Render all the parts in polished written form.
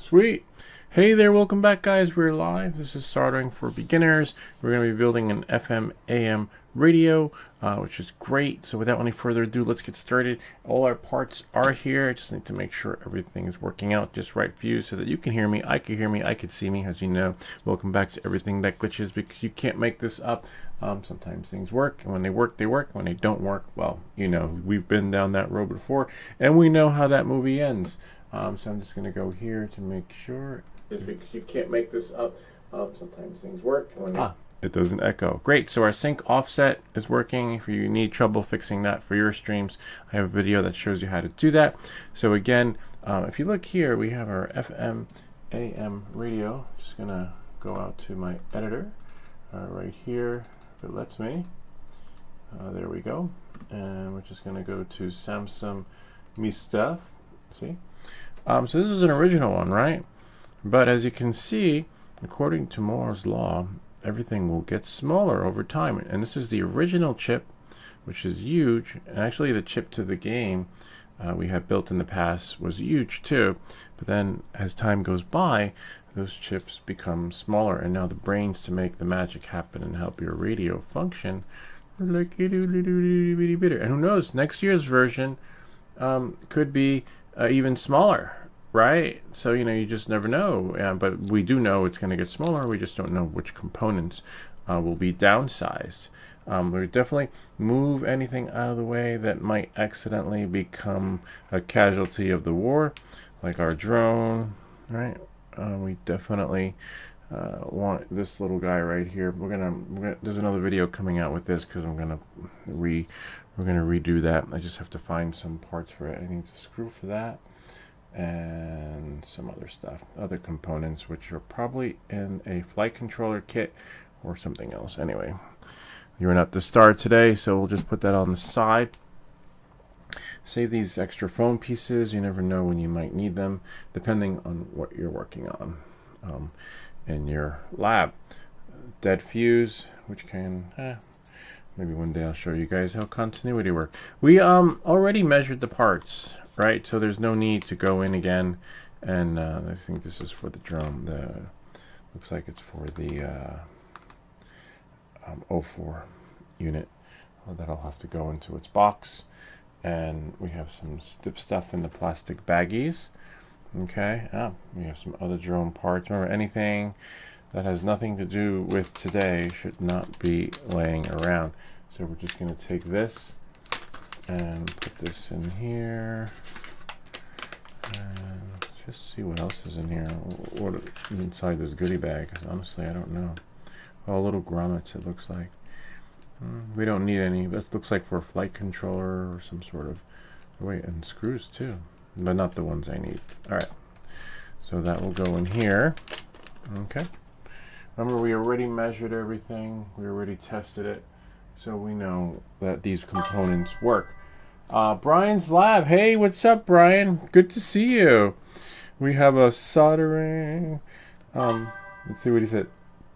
Sweet. Hey there, welcome back guys. We're live. This is Soldering for Beginners. We're going to be building an FM AM radio, which is great. So without any further ado, let's get started. All our parts are here. I just need to make sure everything is working out just right for you so that you can hear me, I can hear me, I can see me, as you know. Welcome back to Everything That Glitches, because you can't make this up. Sometimes things work, and when they work, they work. When they don't work, well, you know, we've been down that road before, and we know how that movie ends. So I'm just going to go here to make sure, because you can't make this up. Sometimes things work when it doesn't echo. Great. So our sync offset is working. If you need trouble fixing that for your streams, I have a video that shows you how to do that. So again, if you look here, we have our FM AM radio. Just going to go out to my editor right here, if it lets me. There we go. And we're just going to go to Samsung Me Stuff. See? So this is an original one, right? But as you can see, according to Moore's law, everything will get smaller over time. And this is the original chip, which is huge. And actually the chip to the game we have built in the past was huge too. But then as time goes by, those chips become smaller. And now the brains to make the magic happen and help your radio function are like itty bitty bitty. And who knows, next year's version could be even smaller, right? So, you know, you just never know. But we do know it's going to get smaller. We just don't know which components will be downsized. We definitely move anything out of the way that might accidentally become a casualty of the war, like our drone, right? We definitely want this little guy right here. We're gonna there's another video coming out with this because we're gonna redo that. I just have to find some parts for it. I need a screw for that and some other stuff, other components, which are probably in a flight controller kit or something else. Anyway, you're not the star today, so we'll just put that on the side. Save these extra phone pieces. You never know when you might need them, depending on what you're working on in your lab. Dead fuse, which can maybe one day I'll show you guys how continuity works. We already measured the parts, right? So there's no need to go in again. And I think this is for the drone. Looks like it's for the 04 unit. That'll have to go into its box. And we have some stiff stuff in the plastic baggies. Okay. We have some other drone parts. Remember, anything that has nothing to do with today should not be laying around. So we're just going to take this and put this in here. And just see what else is in here. What inside this goodie bag? Because honestly, I don't know. Oh, little grommets, it looks like. We don't need any. This looks like for a flight controller or some sort of. Wait, and screws too, but not the ones I need. All right, so that will go in here. Okay. Remember, we already measured everything. We already tested it, so we know that these components work. Brian's lab. Hey, what's up, Brian? Good to see you. We have a soldering. Let's see what he said.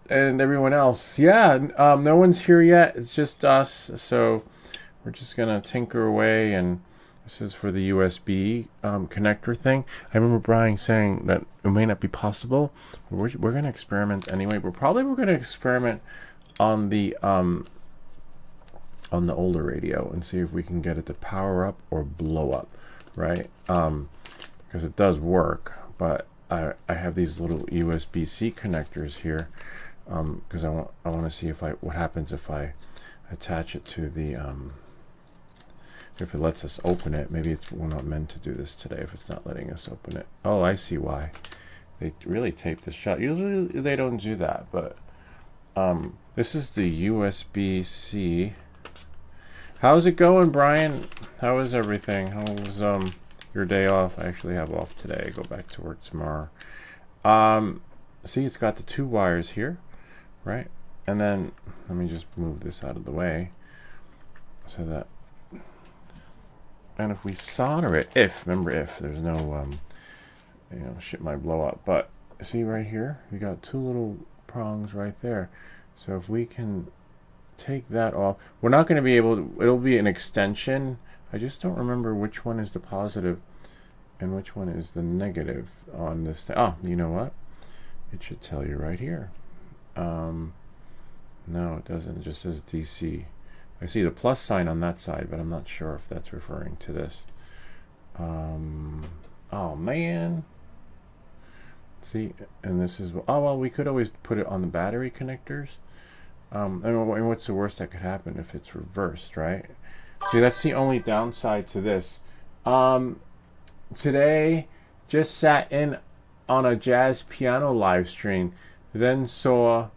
And everyone else, yeah, no one's here yet. It's just us, so we're just gonna tinker away. And this is for the USB connector thing. I remember Brian saying that it may not be possible, but we're gonna experiment anyway. We're gonna experiment on the older radio and see if we can get it to power up or blow up, right? Because it does work, but I have these little USB-C connectors here. Because I want to see what happens if I attach it to the if it lets us open it. Maybe we're not meant to do this today if it's not letting us open it. Oh, I see why. They really taped this shut. Usually they don't do that, but this is the USB-C. How's it going, Brian? How is everything? How was your day off? I actually have off today. I go back to work tomorrow. See, it's got the two wires here. Right, and then let me just move this out of the way so that, and if we solder it, remember if there's no you know, shit might blow up, but see right here, we got two little prongs right there. So if we can take that off, we're not going to be able to, it'll be an extension. I just don't remember which one is the positive And which one is the negative on this thing? Oh, you know what? It should tell you right here. No, it doesn't. It just says DC. I see the plus sign on that side, but I'm not sure if that's referring to this. Oh man. See, and this is, oh well, we could always put it on the battery connectors. And what's the worst that could happen if it's reversed, right? See, that's the only downside to this. Today, just sat in on a jazz piano live stream, then saw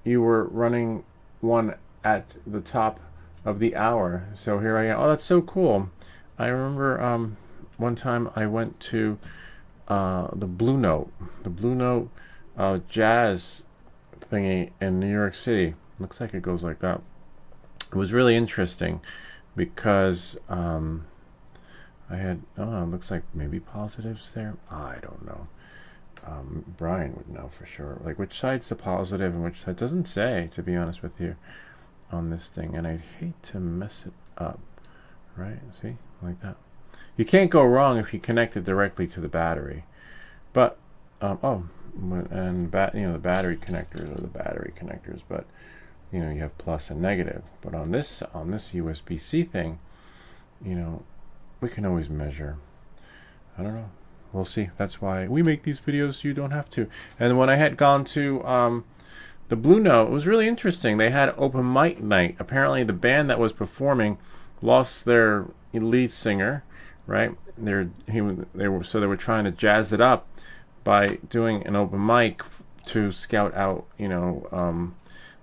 you were running one at the top of the hour. So here I am. Oh, that's so cool. I remember one time I went to the Blue Note jazz thingy in New York City. Looks like it goes like that. It was really interesting because I had, oh, it looks like maybe positives there. I don't know. Brian would know for sure. Like which side's the positive and which side doesn't say, to be honest with you, on this thing. And I'd hate to mess it up. Right? See? Like that. You can't go wrong if you connect it directly to the battery. But, the battery connectors are the battery connectors. But, you know, you have plus and negative. But on this USB-C thing, you know, we can always measure. I don't know. We'll see. That's why we make these videos so you don't have to. And when I had gone to the Blue Note, it was really interesting. They had open mic night. Apparently the band that was performing lost their lead singer, right? They were trying to jazz it up by doing an open mic to scout out, you know,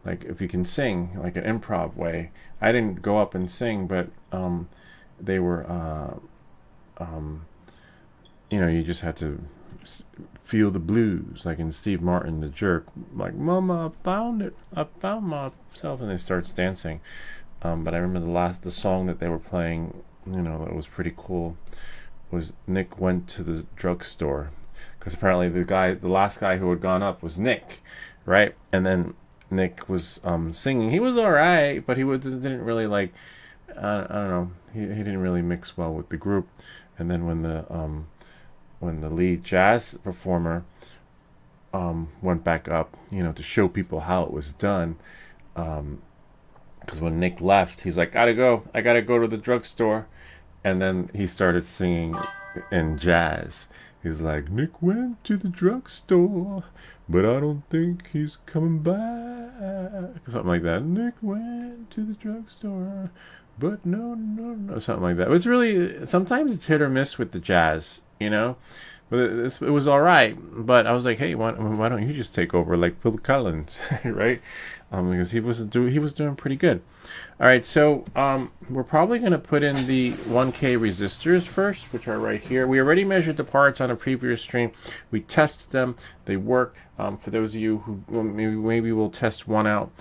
like if you can sing, like an improv way. I didn't go up and sing, but they were you know, you just had to feel the blues, like in Steve Martin, The Jerk, like, Mama, I found it, I found myself, and they starts dancing. But I remember the song that they were playing, you know, that was pretty cool, was Nick Went to the Drugstore, because apparently the last guy who had gone up was Nick, right? And then Nick was singing. He was all right, but he didn't really like, I don't know, he didn't really mix well with the group. And then when the lead jazz performer went back up, you know, to show people how it was done, because when Nick left, he's like, I gotta go to the drugstore. And then he started singing in jazz. He's like, Nick went to the drugstore, but I don't think he's coming back. Something like that. Nick went to the drugstore, but no, something like that. It was really, sometimes it's hit or miss with the jazz, you know. But it was all right. But I was like, hey, why don't you just take over like Phil Collins, right? Because he was doing pretty good. All right, so we're probably going to put in the 1K resistors first, which are right here. We already measured the parts on a previous stream. We tested them. They work. For those of you who maybe we'll test one out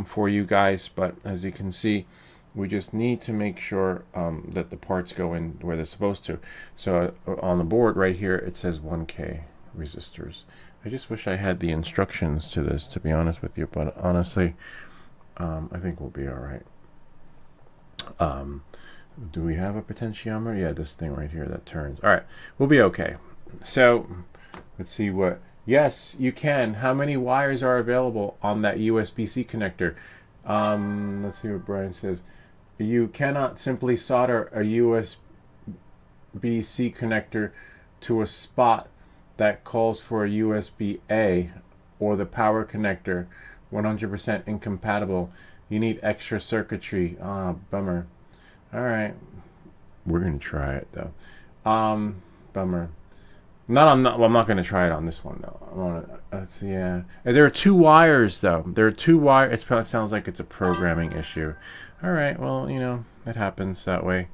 for you guys. But as you can see, we just need to make sure that the parts go in where they're supposed to. So on the board right here, it says 1K resistors. I just wish I had the instructions to this, to be honest with you. But honestly, I think we'll be all right. Do we have a potentiometer? Yeah, this thing right here that turns. All right, we'll be okay. So let's see what. Yes, you can. How many wires are available on that USB-C connector? Let's see what Brian says. You cannot simply solder a USB-C connector to a spot that calls for a USB-A or the power connector. 100% incompatible. You need extra circuitry. Ah, bummer. All right, we're gonna try it though. Bummer. I'm not gonna try it on this one though. Yeah. There are two wires though. There are two wires. It sounds like it's a programming issue. All right. Well, you know, it happens that way.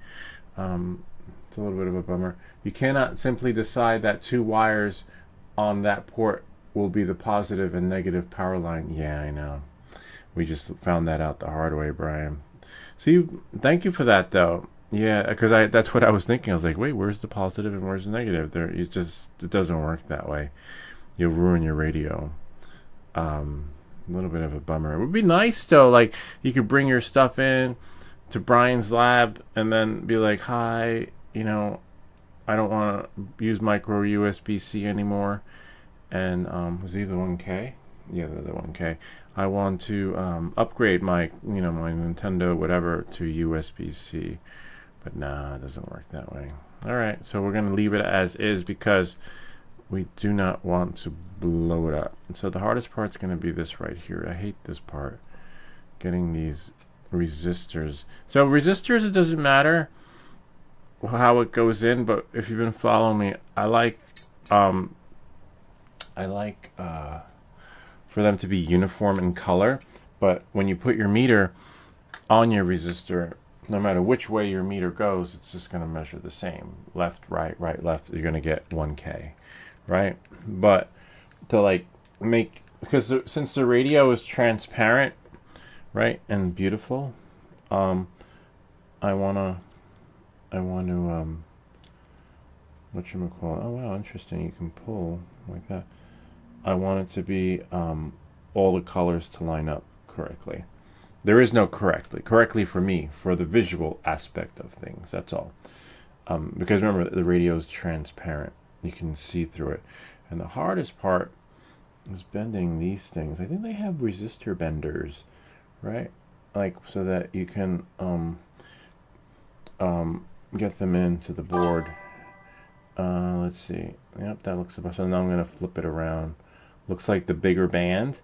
It's a little bit of a bummer. You cannot simply decide that two wires on that port will be the positive and negative power line. Yeah, I know. We just found that out the hard way, Brian. See, thank you for that, though. Yeah, because that's what I was thinking. I was like, wait, where's the positive and where's the negative? It doesn't work that way. You'll ruin your radio. A little bit of a bummer. It would be nice, though. Like, you could bring your stuff in to Brian's lab and then be like, hi, you know, I don't want to use micro USB-C anymore. And was either 1K? Yeah, the 1K. I want to upgrade my, my Nintendo whatever to USB-C, but nah, it doesn't work that way. All right, so we're gonna leave it as is because we do not want to blow it up. So the hardest part's gonna be this right here. I hate this part, getting these resistors. So resistors, it doesn't matter how it goes in, but if you've been following me, I like for them to be uniform in color, but when you put your meter on your resistor, no matter which way your meter goes, it's just going to measure the same. Left, right, right, left, you're going to get 1K, right? But to like make, because since the radio is transparent, right, and beautiful, I want to whatchamacallit, oh wow, interesting, you can pull like that. I want it to be all the colors to line up correctly. There is no correctly for me, for the visual aspect of things, that's all. Because remember, the radio is transparent, you can see through it. And the hardest part is bending these things. I think they have resistor benders, right? Like, so that you can get them into the board. Let's see. Yep, that looks about. So now I'm going to flip it around. Looks like the bigger band,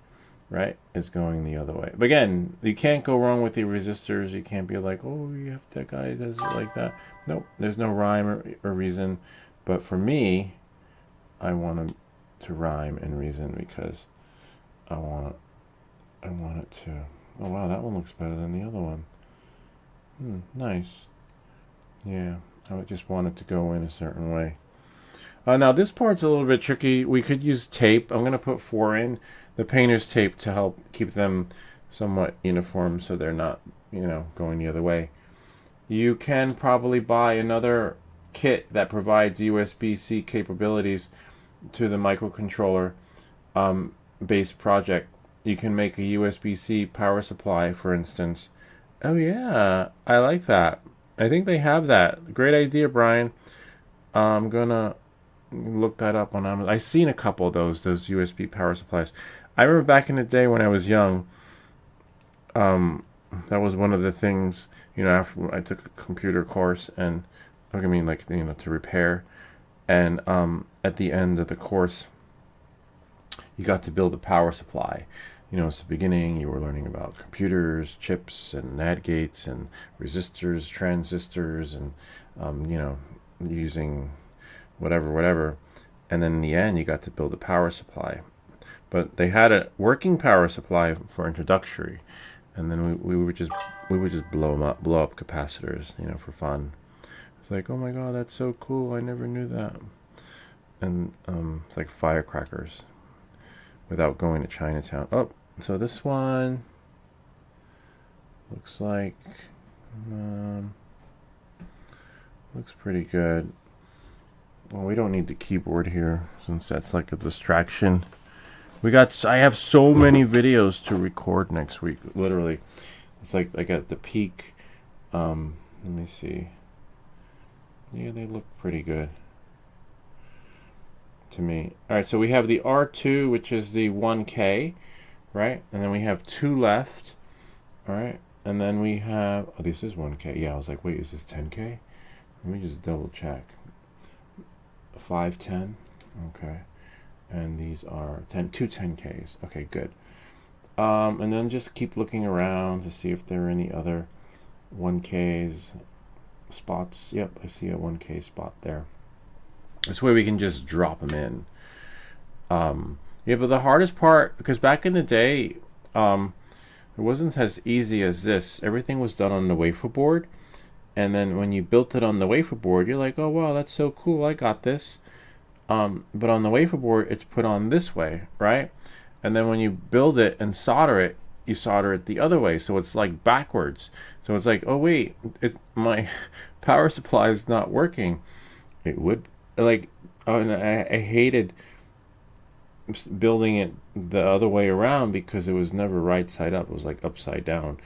right, is going the other way. But again, you can't go wrong with the resistors. You can't be like, oh, you have that guy does it like that. Nope, there's no rhyme or reason. But for me, I want them to rhyme and reason because I want it to. Oh wow, that one looks better than the other one. Nice. Yeah, I just want it to go in a certain way. Now this part's a little bit tricky. We could use tape. I'm going to put 4 in. The painter's tape to help keep them somewhat uniform so they're not, going the other way. You can probably buy another kit that provides USB-C capabilities to the microcontroller based project. You can make a USB-C power supply, for instance. Oh yeah, I like that. I think they have that. Great idea, Brian. I'm gonna look that up on Amazon. I've seen a couple of those USB power supplies. I remember back in the day when I was young, that was one of the things, after I took a computer course and, to repair, and at the end of the course, you got to build a power supply. It's the beginning, you were learning about computers, chips, and NAND gates, and resistors, transistors, and, using whatever. And then in the end, you got to build a power supply. But they had a working power supply for introductory. And then we would just blow up capacitors, for fun. It's like, oh my god, that's so cool, I never knew that. And it's like firecrackers without going to Chinatown. Oh, so this one looks like looks pretty good. Well, we don't need the keyboard here since that's like a distraction. I have so many videos to record next week, literally. It's like I got the peak. Let me see. Yeah, they look pretty good to me. All right, so we have the R2, which is the 1K, right? And then we have 2 left. All right, and then we have, oh, this is 1K. Yeah, I was like, wait, is this 10K? Let me just double check. 510. Okay. And these are 2 10Ks. Okay, good. And then just keep looking around to see if there are any other 1Ks spots. Yep, I see a 1K spot there. This way we can just drop them in. Yeah, but the hardest part, because back in the day, it wasn't as easy as this. Everything was done on the wafer board. And then when you built it on the wafer board, you're like, oh, wow, that's so cool. I got this. But on the wafer board, it's put on this way, right? And then when you build it and solder it, you solder it the other way. So it's like backwards. So it's like, oh, wait, my power supply is not working. It would, like, oh, and I hated building it the other way around because it was never right side up. It was like upside down,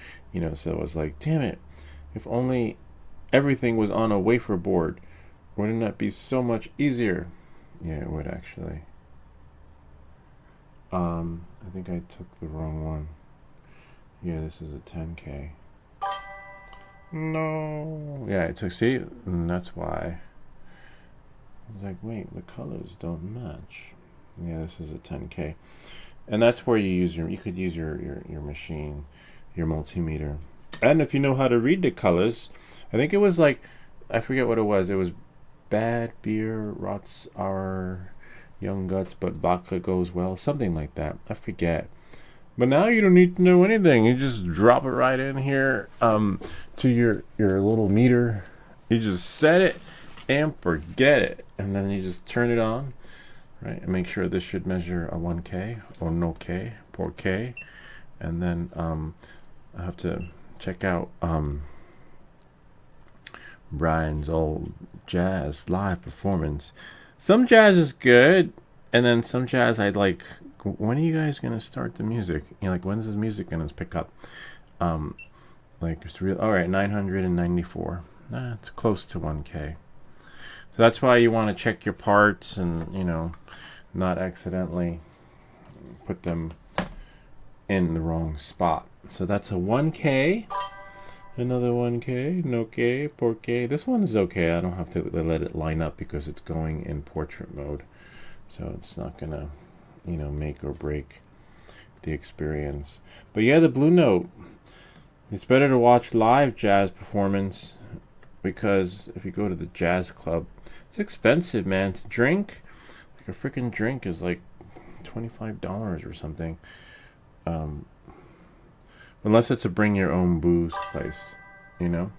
so it was like, damn it, if only everything was on a wafer board, Wouldn't that be so much easier? Yeah, it would actually. I think I took the wrong one. Yeah, this is a 10K. No. Yeah, it took, see, and that's why. I was like, wait, the colors don't match. Yeah, this is a 10K. And that's where you could use your machine, your multimeter. And if you know how to read the colors, I think it was like, I forget what it was. It was bad beer rots our young guts, but vodka goes well. Something like that. I forget. But now you don't need to know anything. You just drop it right in here to your little meter. You just set it and forget it. And then you just turn it on. Right, and make sure this should measure a 1K or no K, 4K. And then I have to check out Brian's old jazz live performance. Some jazz is good, and then some jazz I'd like, when are you guys gonna start the music? You know, like, when's the music gonna pick up? Like, it's real. All right, 994. It's close to 1K. So that's why you want to check your parts and, you know, not accidentally put them in the wrong spot. So that's a 1K. Another 1K, no K, 4K. This one is okay. I don't have to let it line up because it's going in portrait mode. So it's not going to, you know, make or break the experience. But yeah, the Blue Note. It's better to watch live jazz performance because if you go to the jazz club, it's expensive, man. To drink, like a freaking drink is like $25 or something. Unless it's a bring your own booze place, you know.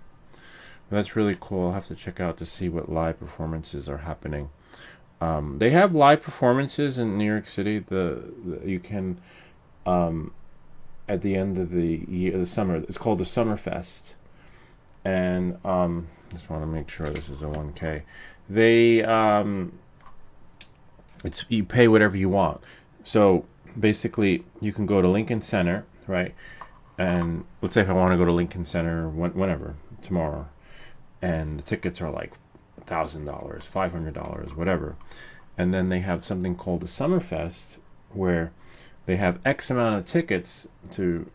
But that's really cool. I'll have to check out to see what live performances are happening. They have live performances in New York City. You can at the end of the year, the summer. It's called the Summerfest, and just want to make sure this is a 1K. They it's you pay whatever you want. So basically, you can go to Lincoln Center, right? And let's say if I want to go to Lincoln Center whenever tomorrow, and the tickets are like $1,000, $500, whatever, and then they have something called the Summerfest where they have X amount of tickets to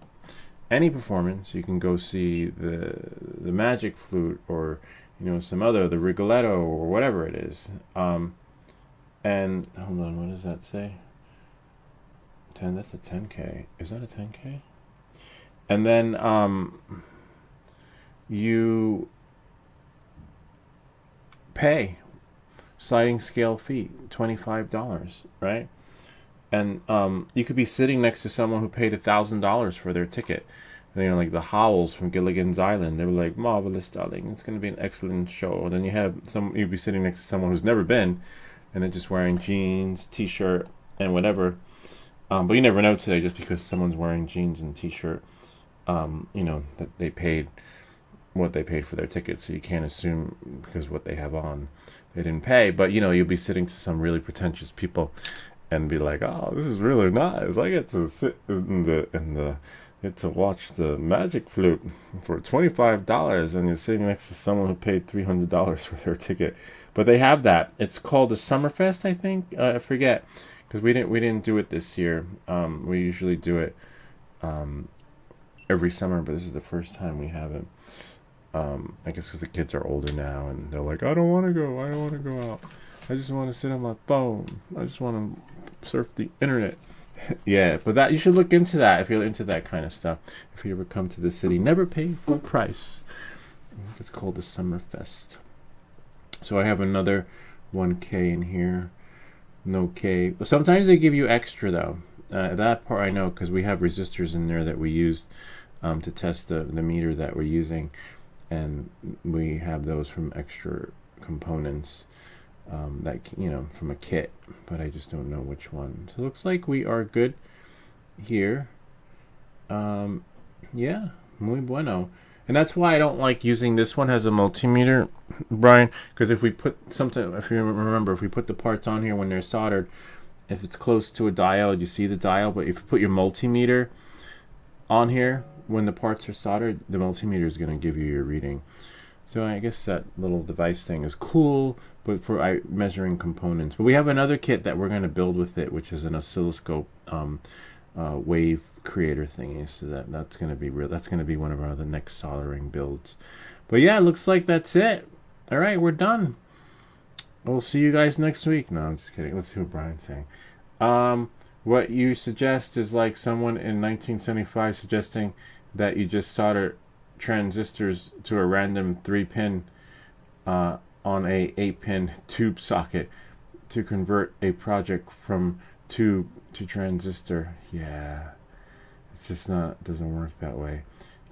any performance. You can go see the Magic Flute or, you know, some other, the Rigoletto or whatever it is. And hold on, what does that say? 10. That's a 10K. Is that a 10K? And then you pay sliding scale fee, $25, right? And you could be sitting next to someone who paid $1,000 for their ticket. And, you know, like the Howells from Gilligan's Island. They were like, marvelous, darling. It's going to be an excellent show. And then you'd be sitting next to someone who's never been, and they're just wearing jeans, t-shirt, and whatever. But you never know today, just because someone's wearing jeans and t-shirt, you know, that they paid what they paid for their ticket. So you can't assume because what they have on, they didn't pay. But, you know, you'll be sitting to some really pretentious people and be like, oh, this is really nice. I get to sit get to watch the Magic Flute for $25, and you're sitting next to someone who paid $300 for their ticket. But they have that. It's called the Summerfest, I think. I forget, because we didn't do it this year. We usually do it every summer, but this is the first time we haven't. I guess because the kids are older now, and they're like, I don't want to go. I don't want to go out. I just want to sit on my phone. I just want to surf the internet. Yeah, but that, you should look into that if you're into that kind of stuff. If you ever come to the city, never pay full price. I think it's called the Summerfest. So I have another 1K in here. No K. Sometimes they give you extra though. That part I know because we have resistors in there that we used to test the meter that we're using, and we have those from extra components. That, you know, from a kit, but I just don't know which one. So it looks like we are good here. Yeah, muy bueno. And that's why I don't like using this one as a multimeter, Brian, because if we put something, if you remember, if we put the parts on here when they're soldered, if it's close to a dial, you see the dial, but if you put your multimeter on here when the parts are soldered, the multimeter is going to give you your reading. So I guess that little device thing is cool, but for measuring components. But we have another kit that we're going to build with it, which is an oscilloscope wave creator thingy. So that's going to be real. That's going to be one of the next soldering builds. But yeah, it looks like that's it. All right, we're done. We'll see you guys next week. No, I'm just kidding. Let's see what Brian's saying. What you suggest is like someone in 1975 suggesting that you just solder transistors to a random 3-pin on a 8-pin tube socket to convert a project from tube to transistor. Yeah, it's just not, doesn't work that way.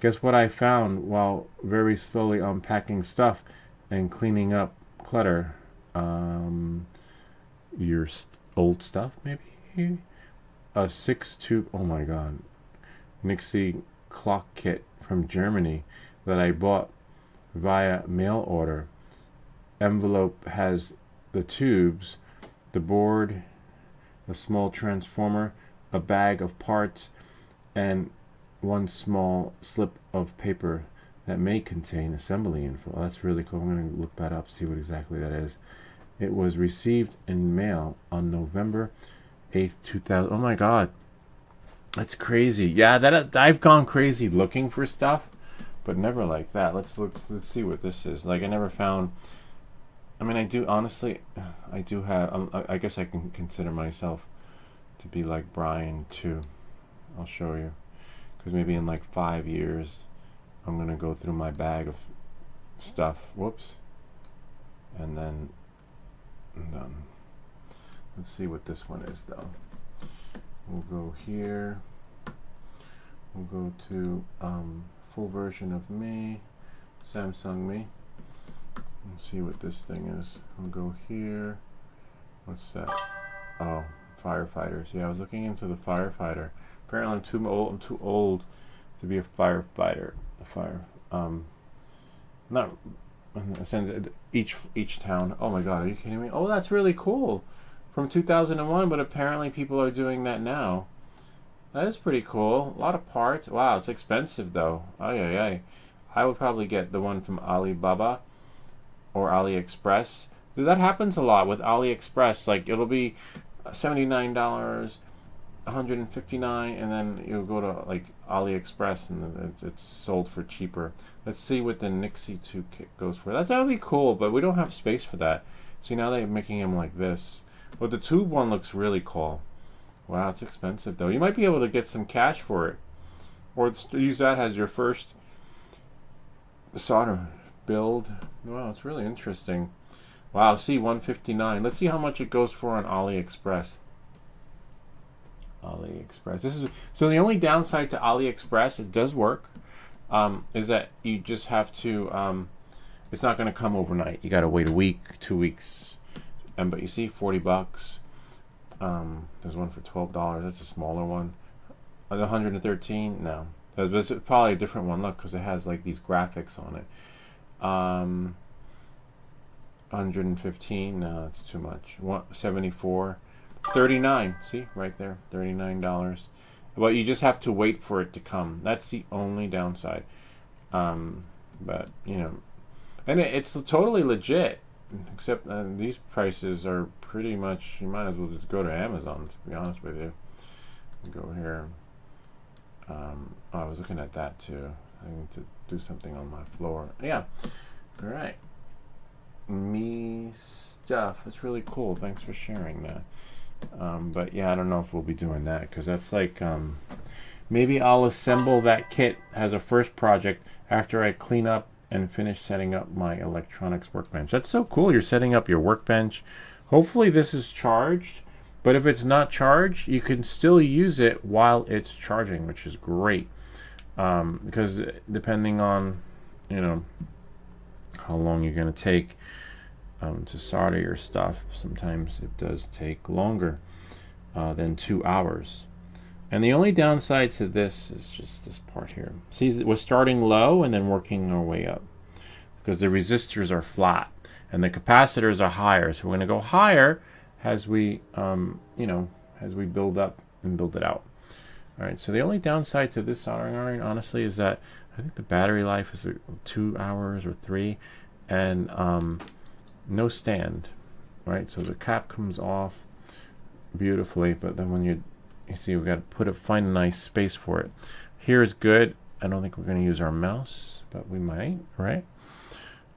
Guess what I found while very slowly unpacking stuff and cleaning up clutter? Your old stuff, maybe? A 6-tube, oh my god, Nixie clock kit from Germany that I bought via mail order. Envelope has the tubes, the board, a small transformer, a bag of parts, and one small slip of paper that may contain assembly info. Oh, that's really cool. I'm going to look that up, see what exactly that is. It was received in mail on November 8th, 2000. Oh my god. That's crazy. Yeah, that I've gone crazy looking for stuff, but never like that. Let's see what this is. Like, I never found, I mean, I do honestly, I do have, I guess I can consider myself to be like Brian too. I'll show you, because maybe in like 5 years I'm gonna go through my bag of stuff. Whoops. And then I'm done. Let's see what this one is though. We'll go here. We'll go to full version of me, Samsung me. Let's see what this thing is. We'll go here. What's that? Oh, firefighters. Yeah, I was looking into the firefighter. Apparently I'm too old to be a firefighter. Not each town. Oh my god, are you kidding me? Oh, that's really cool. From 2001, but apparently people are doing that now. That is pretty cool. A lot of parts. Wow, it's expensive though. Ay. I would probably get the one from Alibaba or AliExpress. Dude, that happens a lot with AliExpress. Like, it'll be $79, $159, and then you'll go to like AliExpress and it's sold for cheaper. Let's see what the Nixie 2 kit goes for. That would be cool, but we don't have space for that. See, now they're making them like this. But the tube one looks really cool. Wow, it's expensive though. You might be able to get some cash for it, or use that as your first solder build. Wow, it's really interesting. Wow, see, $159. Let's see how much it goes for on AliExpress. AliExpress. This is so the only downside to AliExpress, it does work, is that you just have to. It's not going to come overnight. You got to wait a week, 2 weeks. But you see, 40 bucks. There's one for $12. That's a smaller one. 113. No, it's probably a different one. Look, because it has like these graphics on it. 115. No, that's too much. 74. 39. See, right there, $39. But you just have to wait for it to come. That's the only downside. But you know, and it's totally legit. Except these prices are pretty much, you might as well just go to Amazon, to be honest with you. Go here. Oh, I was looking at that too. I need to do something on my floor. Yeah. All right. Me stuff. It's really cool. Thanks for sharing that. But yeah, I don't know if we'll be doing that, because that's like, maybe I'll assemble that kit as a first project after I clean up and finish setting up my electronics workbench. That's so cool. You're setting up your workbench. Hopefully this is charged, but if it's not charged, you can still use it while it's charging, which is great. Because depending on, you know, how long you're going to take to solder your stuff, sometimes it does take longer than 2 hours. And the only downside to this is just this part here. See, we're starting low and then working our way up, because the resistors are flat and the capacitors are higher. So we're going to go higher as we, you know, as we build up and build it out. All right. So the only downside to this soldering iron, honestly, is that I think the battery life is 2 hours or 3, and no stand, right? So the cap comes off beautifully, but then when you see, we got to find a nice space for it. Here is good. I don't think we're going to use our mouse, but we might, right?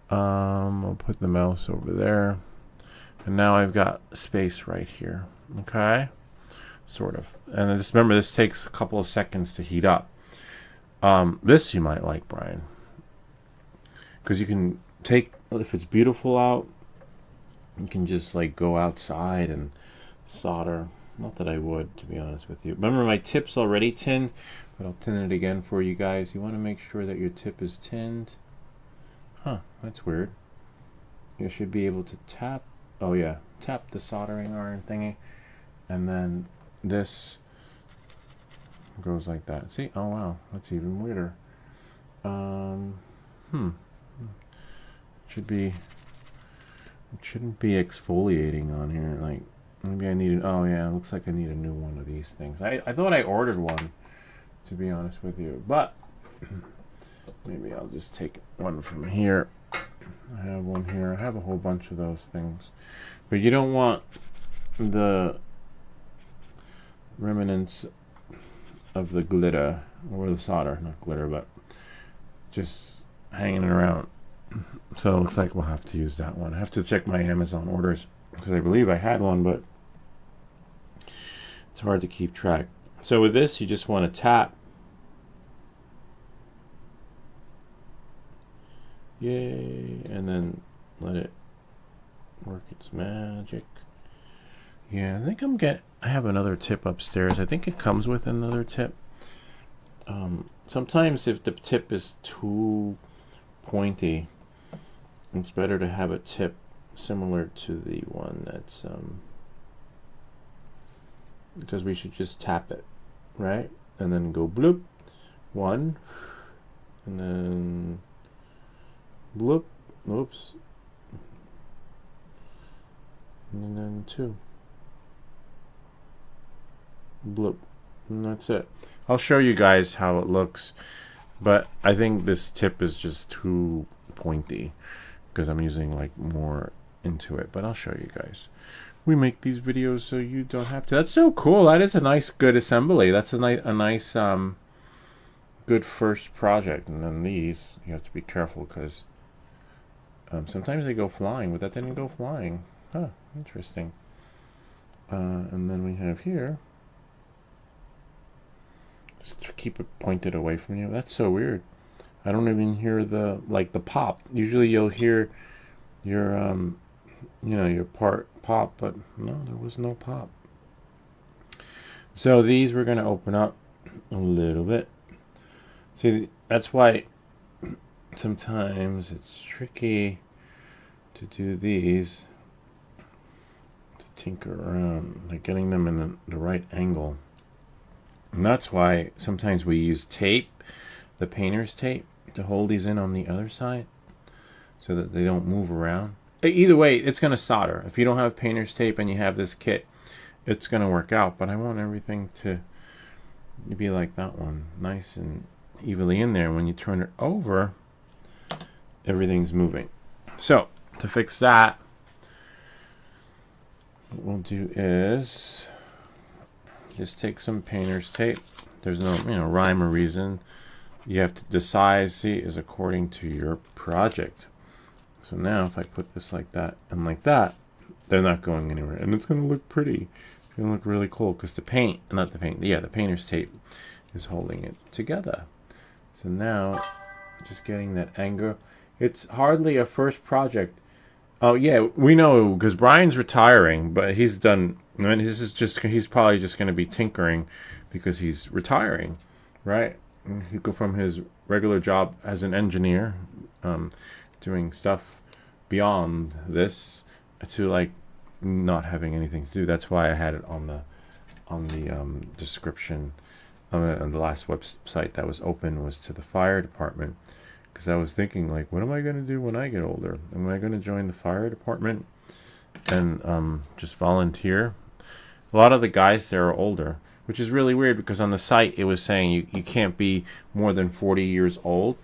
I'll put the mouse over there, and now I've got space right here. Okay, sort of. And just remember, this takes a couple of seconds to heat up. This you might like, Brian, because you can take, if it's beautiful out, you can just like go outside and solder. Not that I would, to be honest with you. Remember, my tip's already tinned, but I'll tin it again for you guys. You want to make sure that your tip is tinned. Huh, that's weird. You should be able to tap, oh yeah, tap the soldering iron thingy, and then this goes like that. See? Oh wow, that's even weirder. It shouldn't be exfoliating on here. Like, maybe I need oh yeah, it looks like I need a new one of these things. I thought I ordered one, to be honest with you, but maybe I'll just take one from here. I have one here. I have a whole bunch of those things. But you don't want the remnants of the glitter, or the solder, not glitter, but just hanging around. So it looks like we'll have to use that one. I have to check my Amazon orders, because I believe I had one, but it's hard to keep track. So with this, you just want to tap. Yay, and then let it work its magic. Yeah, I think I have another tip upstairs. I think it comes with another tip. Sometimes if the tip is too pointy, it's better to have a tip similar to the one that's because we should just tap it, right? And then go bloop, one, and then bloop, oops, and then two, bloop, and that's it. I'll show you guys how it looks, but I think this tip is just too pointy because I'm using like more into it, but I'll show you guys. We make these videos so you don't have to. That's so cool. That is a nice, good assembly. That's a nice good first project. And then these, you have to be careful because sometimes they go flying, but that didn't go flying. Huh, interesting. And then we have here, just to keep it pointed away from you. That's so weird. I don't even hear the pop. Usually you'll hear your your part pop, but no, there was no pop. So these we're going to open up a little bit. See, that's why sometimes it's tricky to do these, to tinker around, like getting them in the right angle. And that's why sometimes we use tape, the painter's tape, to hold these in on the other side so that they don't move around. Either way, it's going to solder. If you don't have painter's tape and you have this kit, it's going to work out. But I want everything to be like that one, nice and evenly in there. When you turn it over, everything's moving. So to fix that, what we'll do is just take some painter's tape. There's no rhyme or reason. You have to, the size, see, is according to your project. So now if I put this like that and like that, they're not going anywhere, and it's going to look pretty. It's going to look really cool because the painter's tape is holding it together. So now, just getting that angle. It's hardly a first project. Oh yeah, we know because Brian's retiring, but he's done. I mean, he's probably just going to be tinkering because he's retiring, right? He go from his regular job as an engineer, doing stuff beyond this, to like not having anything to do. That's why I had it on the description. On the last website that was open was to the fire department, because I was thinking, like, what am I going to do when I get older? Am I going to join the fire department and just volunteer? A lot of the guys there are older, which is really weird because on the site it was saying you can't be more than 40 years old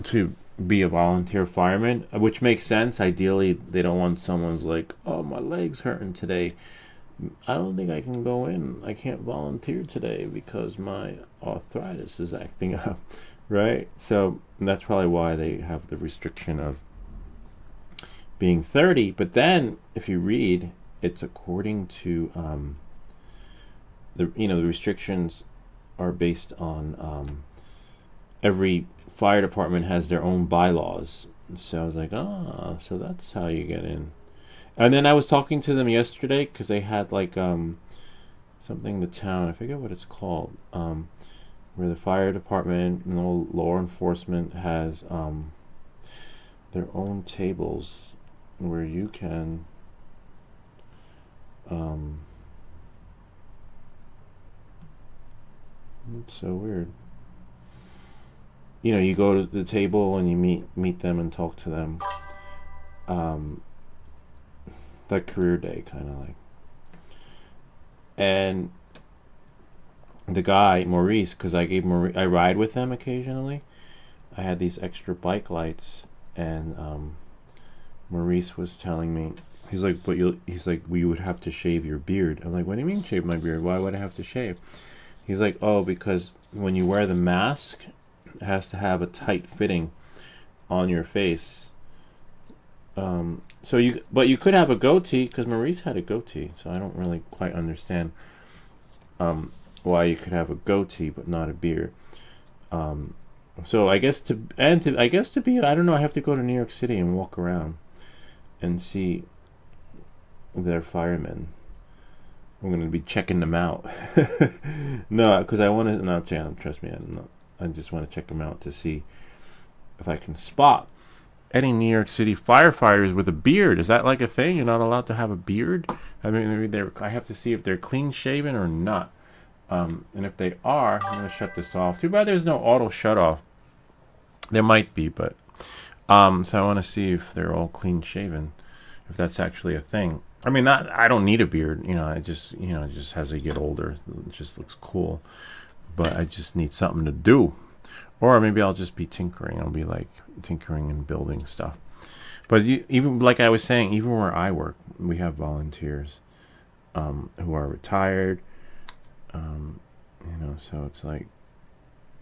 to be a volunteer fireman, which makes sense. Ideally, they don't want someone's like, oh, my leg's hurting today. I don't think I can go in. I can't volunteer today because my arthritis is acting up, right? So that's probably why they have the restriction of being 30. But then, if you read, it's according to the restrictions are based on every fire department has their own bylaws. So I was like, so that's how you get in. And then I was talking to them yesterday because they had like something in the town, I forget what it's called, where the fire department and all law enforcement has their own tables where you can it's so weird. You go to the table and you meet them and talk to them. Like career day, kind of like. And the guy Maurice, because I ride with them occasionally. I had these extra bike lights, and Maurice was telling me, he's like, we would have to shave your beard. I'm like, what do you mean shave my beard? Why would I have to shave? He's like, oh, because when you wear the mask, it has to have a tight fitting on your face. But you could have a goatee, because Maurice had a goatee, so I don't really quite understand why you could have a goatee but not a beard. So I guess to be, I don't know, I have to go to New York City and walk around and see their firemen. I'm going to be checking them out. No, because I want to, no, trust me, I just want to check them out to see if I can spot any New York City firefighters with a beard. Is that like a thing? You're not allowed to have a beard? I mean, maybe I have to see if they're clean shaven or not. And if they are, I'm going to shut this off. Too bad there's no auto shut off. There might be, but so I want to see if they're all clean shaven, if that's actually a thing. I mean, I don't need a beard. Just as I get older, it just looks cool. But I just need something to do. Or maybe I'll just be tinkering. I'll be like tinkering and building stuff. But even like I was saying, even where I work, we have volunteers who are retired. So it's like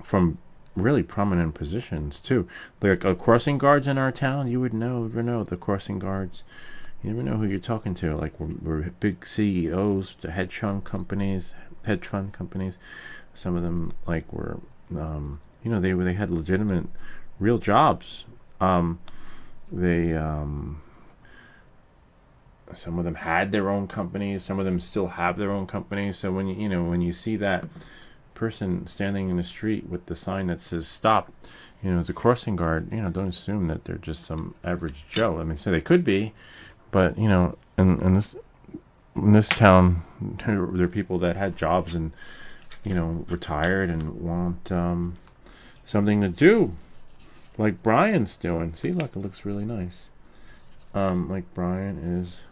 from really prominent positions too. Like crossing guards in our town, you would never know the crossing guards. You never know who you're talking to. Like we're big CEOs, the hedge fund companies. Some of them like were. They had legitimate, real jobs. Some of them had their own companies. Some of them still have their own companies. So when you see that person standing in the street with the sign that says "Stop," as a crossing guard, don't assume that they're just some average Joe. I mean, so they could be, but in this town, there are people that had jobs and retired and want something to do, like Brian's doing. See, look, it looks really nice. Like Brian is,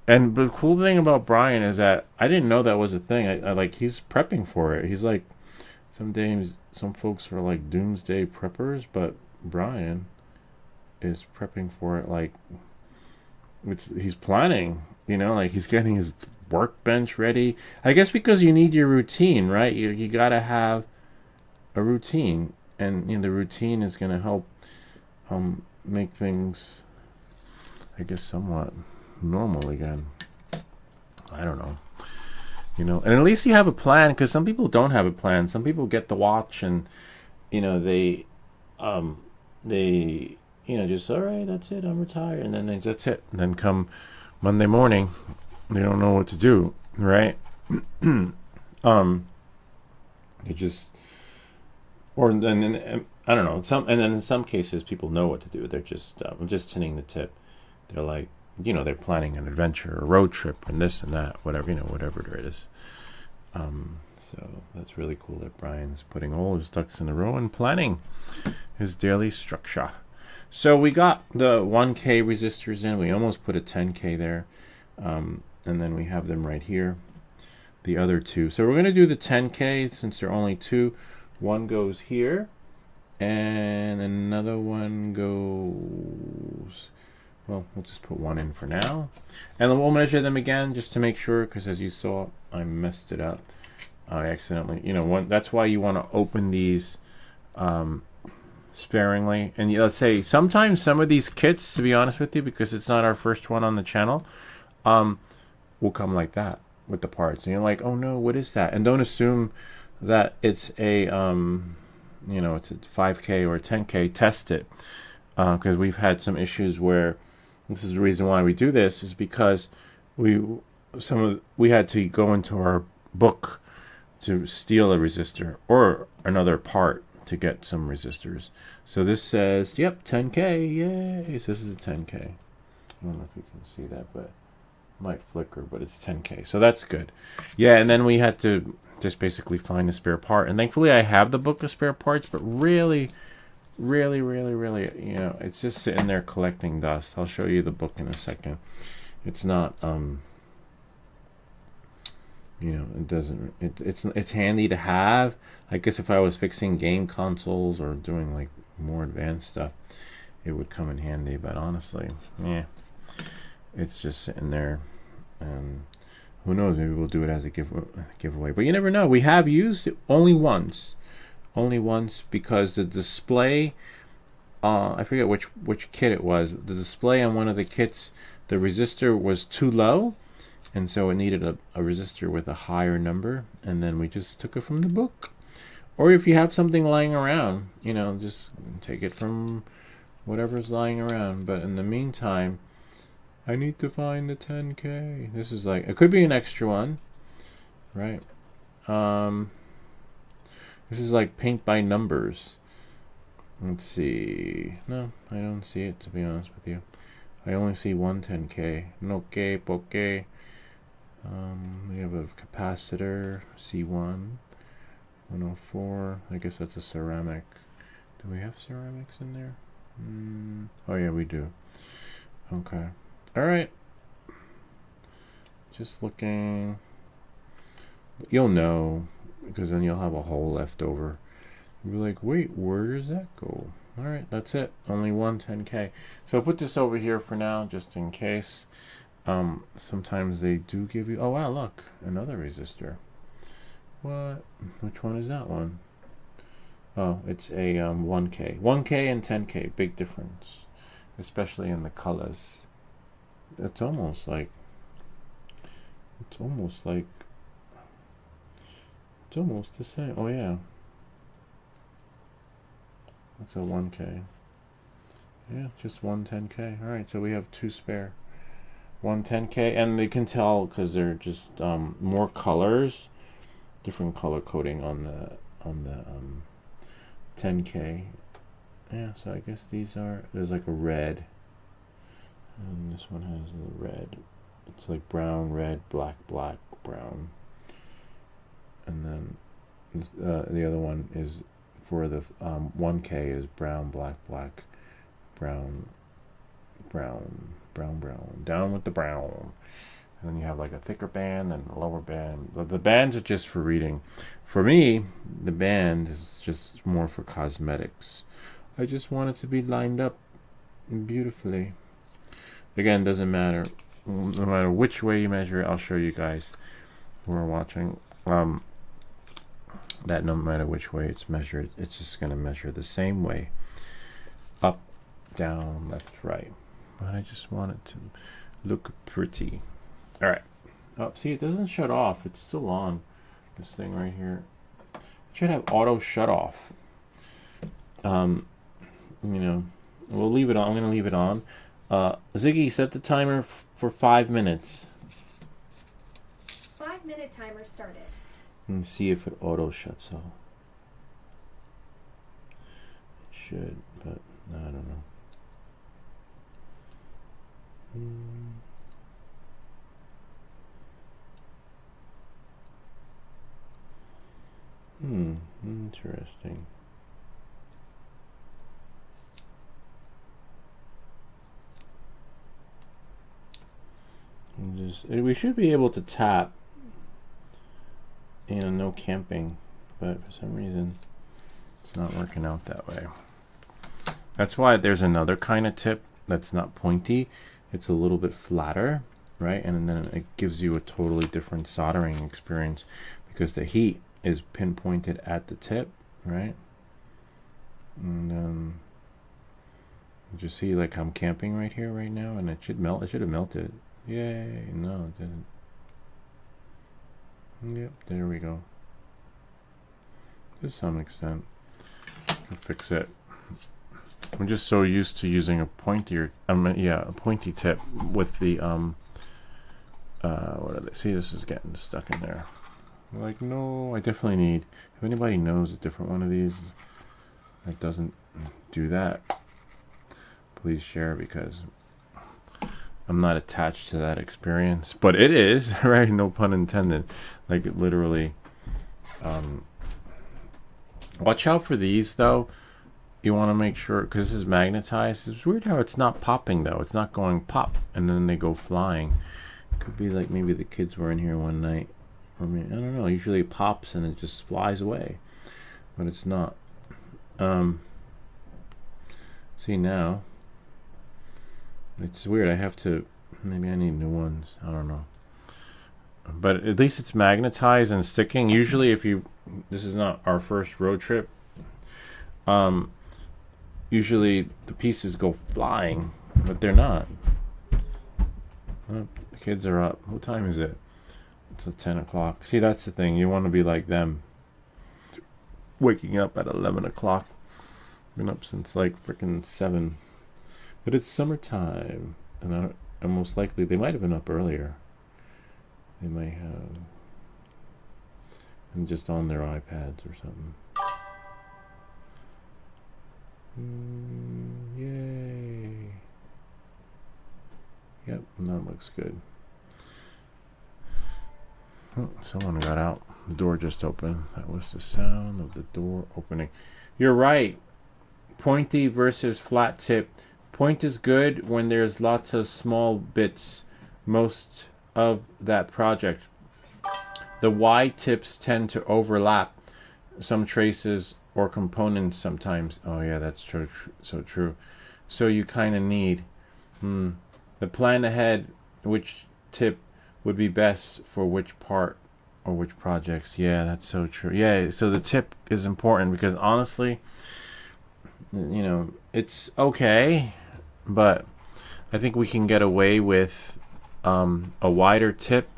and the cool thing about Brian is that I didn't know that was a thing. I like he's prepping for it. He's like, some folks are like doomsday preppers, but Brian is prepping for it. Like he's planning. Like he's getting his workbench ready. I guess because you need your routine, right? You gotta have a routine, and the routine is going to help make things, I guess, somewhat normal again. I don't know, and at least you have a plan, because some people don't have a plan. Some people get the watch and they just, all right, that's it, I'm retired, and then that's it, and then come Monday morning they don't know what to do, right? You just, or then I don't know. And then in some cases, people know what to do. They're just sending the tip. They're like, they're planning an adventure, a road trip, and this and that, whatever it is. So that's really cool that Brian's putting all his ducks in a row and planning his daily structure. So we got the 1K resistors in. We almost put a 10K there, and then we have them right here, the other two. So we're going to do the 10K since there are only two. One goes here, And another one goes, well, we'll just put one in for now. And then we'll measure them again just to make sure, because as you saw, I messed it up. I accidentally, that's why you want to open these sparingly. And let's say sometimes some of these kits, to be honest with you, because it's not our first one on the channel, will come like that with the parts. And you're like, oh no, what is that? And don't assume that it's a, it's a 5K or a 10K. Test it. Because we've had some issues where, this is the reason why we do this, is because we had to go into our book to steal a resistor or another part to get some resistors. So this says, yep, 10K, yay. So this is a 10K. I don't know if you can see that, but it might flicker, but it's 10K. So that's good. Yeah, and then we had to just basically find a spare part. And thankfully I have the book of spare parts, but really, it's just sitting there collecting dust. I'll show you the book in a second. It's not, it's handy to have. I guess if I was fixing game consoles or doing like more advanced stuff, it would come in handy. But honestly, yeah, it's just sitting there, and who knows? Maybe we'll do it as a giveaway. But you never know. We have used it only once, because the display, I forget which kit it was. The display on one of the kits, the resistor was too low. And so it needed a resistor with a higher number, and then we just took it from the book. Or if you have something lying around, just take it from whatever's lying around. But in the meantime, I need to find the 10K. This is like, it could be an extra one, right? This is like paint by numbers. Let's see. No, I don't see it, to be honest with you. I only see one 10K. No que, porque. We have a capacitor, C1, 104. I guess that's a ceramic. Do we have ceramics in there? Oh yeah, we do. Okay. Alright. Just looking. You'll know, because then you'll have a hole left over. You'll be like, wait, where does that go? Alright, that's it. Only one 10K. So I'll put this over here for now, just in case. Sometimes they do give you, oh wow, look, another resistor. What? Which one is that one? Oh, it's a 1K. 1K and 10K, big difference, especially in the colors. It's almost like the same. Oh yeah, it's a 1K. Yeah, just one 10K. All right, so we have two spare. One 10K, and they can tell because they're just more colors, different color coding on the 10K. Yeah, so I guess there's like a red, and this one has a red. It's like brown, red, black, black, brown, and then the other one is for the 1K is brown, black, black, brown, brown, down with the brown. And then you have like a thicker band and a lower band. The bands are just for reading. For me, the band is just more for cosmetics. I just want it to be lined up beautifully. Again, doesn't matter. No matter which way you measure it, I'll show you guys who are watching. That no matter which way it's measured, it's just going to measure the same way. Up, down, left, right. But I just want it to look pretty. All right. Oh, see, it doesn't shut off. It's still on. This thing right here. It should have auto shut off. We'll leave it on. I'm going to leave it on. Ziggy, set the timer for 5 minutes. 5-minute timer started. And see if it auto shuts off. It should, but I don't know. Interesting. We should be able to tap, no camping, but for some reason It's not working out that way. That's why there's another kind of tip that's not pointy. It's a little bit flatter, right? And then it gives you a totally different soldering experience because the heat is pinpointed at the tip, right? And you see, like, I'm camping right here right now, and it should melt. It should have melted. Yay! No, it didn't. Yep, there we go. To some extent, I'll fix it. I'm just so used to using a pointier, a pointy tip with the what are they? See, this is getting stuck in there. Like, no, I definitely need. If anybody knows a different one of these that doesn't do that, please share, because I'm not attached to that experience, but it is, right? No pun intended. Like, literally. Watch out for these, though. You want to make sure, because this is magnetized. It's weird how it's not popping, though. It's not going pop, and then they go flying. Could be like maybe the kids were in here one night. I mean, I don't know. Usually it pops and it just flies away, but it's not. See, now it's weird. I have to, maybe I need new ones. I don't know. But at least it's magnetized and sticking. Usually if you, this is not our first road trip, usually the pieces go flying, but they're not. Oh, the kids are up. What time is it? It's 10 o'clock. See, that's the thing. You want to be like them. Waking up at 11 o'clock. Been up since like freaking 7. But it's summertime. And most likely they might have been up earlier. They might have. And just on their iPads or something. Yay. Yep, that looks good. Oh, someone got out. The door just opened. That was the sound of the door opening. You're right. Pointy versus flat tip. Point is good when there's lots of small bits. Most of that project. The Y tips tend to overlap some traces or components sometimes. Oh yeah, that's true. So true. So you kind of need the plan ahead which tip would be best for which part or which projects. Yeah, that's so true. Yeah, so the tip is important because honestly, you know, it's okay, but I think we can get away with a wider tip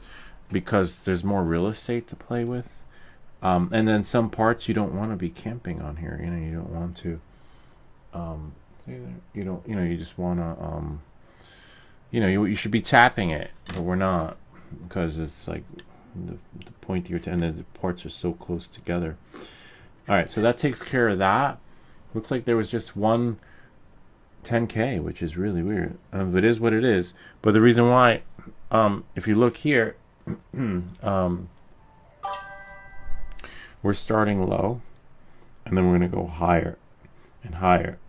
because there's more real estate to play with. And then some parts you don't want to be camping on here. You know, you don't want to. You don't. You know, you just want to. You know, you should be tapping it, but we're not because it's like the pointier and the parts are so close together. All right, so that takes care of that. Looks like there was just one 10K, which is really weird. It is what it is. But the reason why, if you look here, we're starting low, and then we're going to go higher and higher.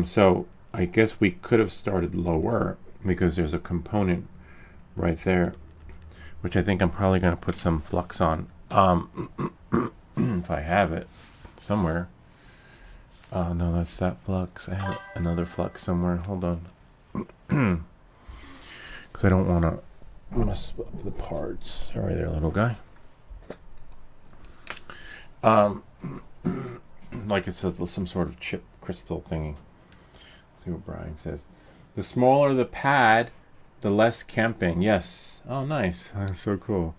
So I guess we could have started lower because there's a component right there, which I think I'm probably going to put some flux on, if I have it somewhere. No, that's that flux. I have another flux somewhere. Hold on. Because I don't want to mess up the parts. Sorry there, little guy. Like it's some sort of chip crystal thingy. Let's see what Brian says. The smaller the pad, the less camping. Yes. Oh, nice. That's so cool.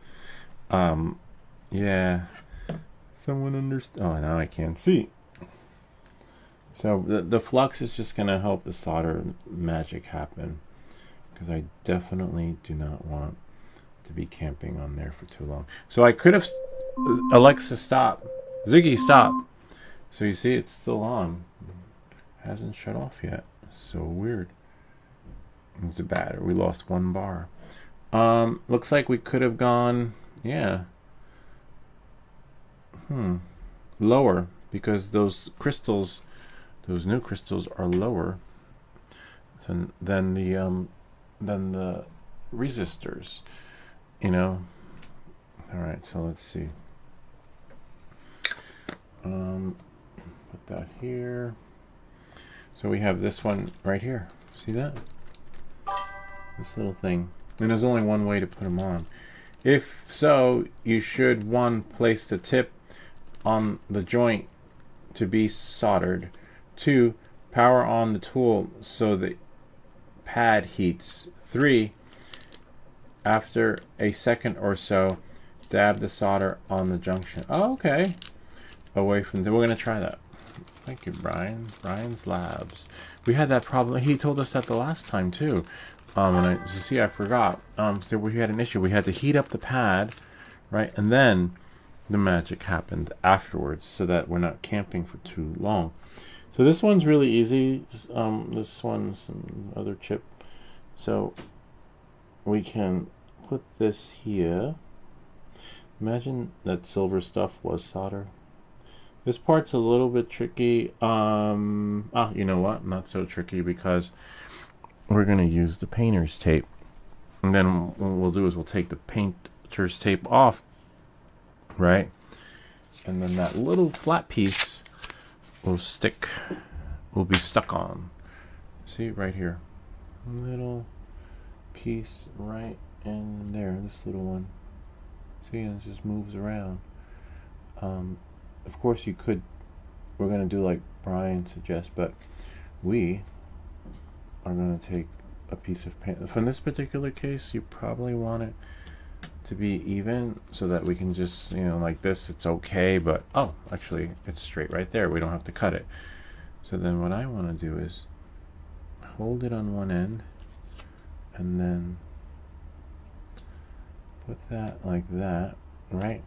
Yeah. Someone understand. Oh, now I can't see. So the flux is just going to help the solder magic happen. Because I definitely do not want to be camping on there for too long. So I could have... Alexa, stop. Ziggy, stop. So you see, it's still on. Hasn't shut off yet. So weird. It's a batter. We lost 1 bar. Looks like we could have gone, yeah. Lower, because those crystals, those new crystals are lower than the resistors. You know. All right. So let's see. put that here. So we have this one right here. See that? This little thing. And there's only one way to put them on. If so, you should, one, place the tip on the joint to be soldered. Two, power on the tool so the pad heats. Three, after a second or so, dab the solder on the junction. Oh, okay. Away from we're gonna try that. Thank you, Brian. Brian's Labs. We had that problem. He told us that the last time too. And I forgot. So we had an issue. We had to heat up the pad, right, and then the magic happened afterwards, so that we're not camping for too long. So this one's really easy. This one's some other chip. So we can put this here. Imagine that silver stuff was solder. This part's a little bit tricky. You know what? Not so tricky, because we're going to use the painter's tape. And then what we'll do is we'll take the painter's tape off, right? And then that little flat piece will be stuck on. See, right here. Little piece right in there, this little one. See, it just moves around. Of course you could, we're going to do like Brian suggests, but we are going to take a piece of paint. From this particular case, you probably want it to be even, so that we can just, like this, it's okay, but oh, actually it's straight right there. We don't have to cut it. So then what I want to do is hold it on one end and then put that like that, right?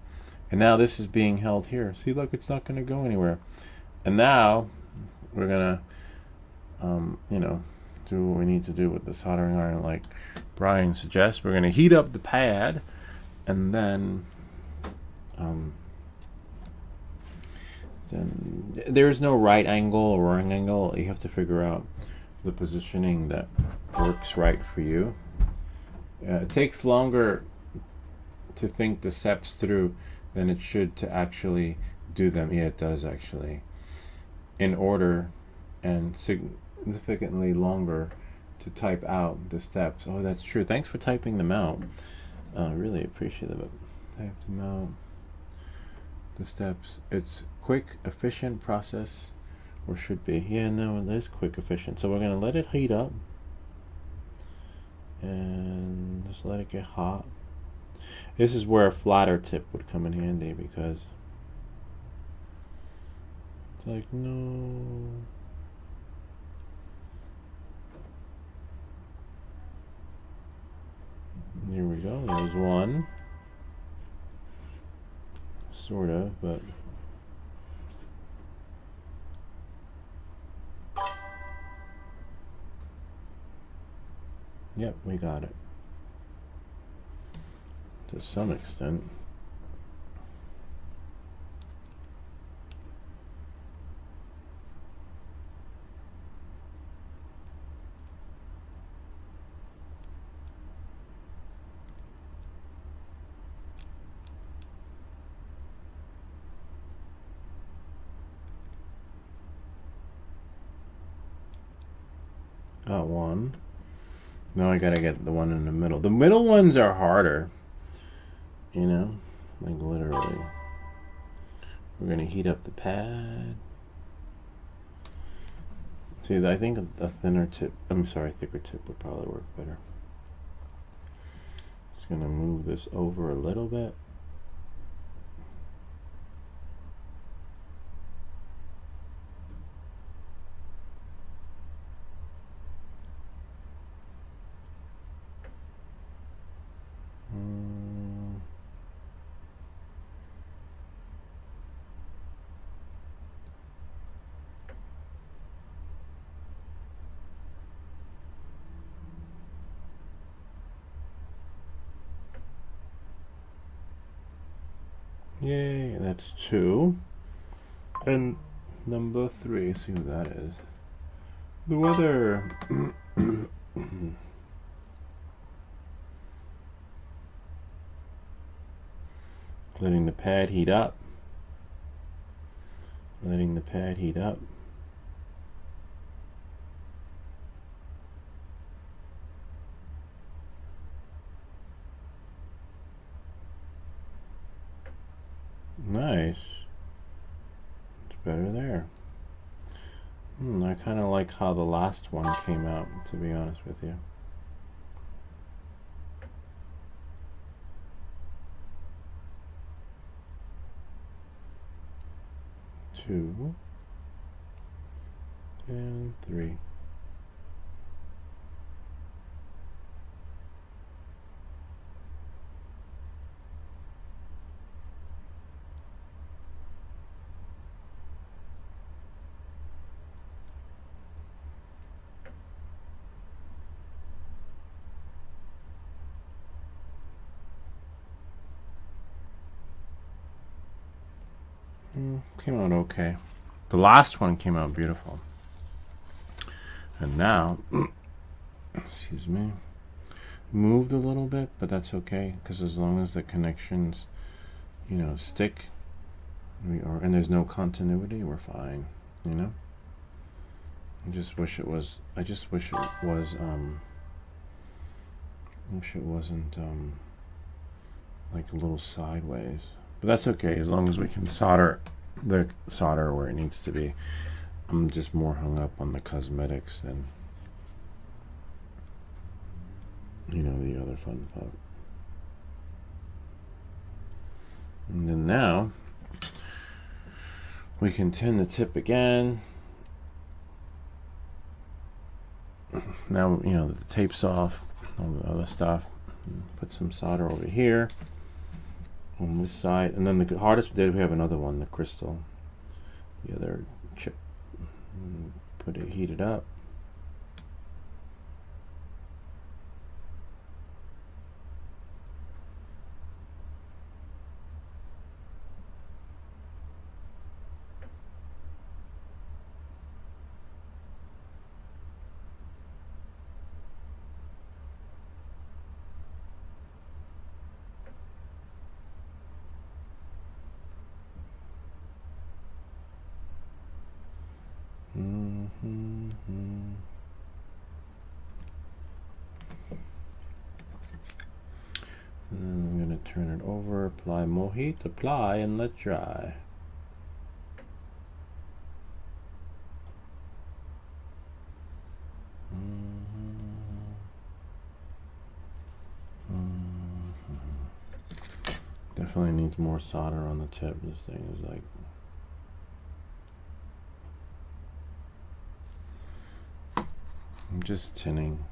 And now this is being held here. See, look, it's not going to go anywhere. And now we're going to, do what we need to do with the soldering iron, like Brian suggests. We're going to heat up the pad, and then there's no right angle or wrong angle. You have to figure out the positioning that works right for you. It takes longer to think the steps through than it should to actually do them. Yeah, it does actually. In order, and significantly longer to type out the steps. Oh, that's true. Thanks for typing them out. Really appreciate it. Type them out. The steps. It's quick, efficient process, or should be. Yeah, no, it is quick, efficient. So we're going to let it heat up and just let it get hot. This is where a flatter tip would come in handy, because it's like, no. Here we go. There's one. Sort of, but yep, we got it. To some extent. Got one. Now I gotta get the one in the middle. The middle ones are harder. Like literally. We're gonna heat up the pad. See, I think a thicker tip would probably work better. Just gonna move this over a little bit. Yay, that's 2. And number 3, see what that is. The weather. Letting the pad heat up. letting the pad heat up. Nice. It's better there. I kind of like how the last one came out, to be honest with you. Two and three. Came out okay. The last one came out beautiful. And now, excuse me, moved a little bit, but that's okay, because as long as the connections, you know, stick, and there's no continuity, we're fine, you know? I just wish it was, wish it wasn't, like a little sideways. But that's okay, as long as we can solder where it needs to be. I'm just more hung up on the cosmetics than, you know, the other fun part. And then now we can tin the tip again. Now, you know, the tape's off, all the other stuff. Put some solder over here on this side, and then the hardest bit, we have another one, the crystal, the other chip. Put it, heat it up. And then I'm going to turn it over, apply more heat, apply, and let dry. Definitely needs more solder on the tip. This thing is like, I'm just tinning.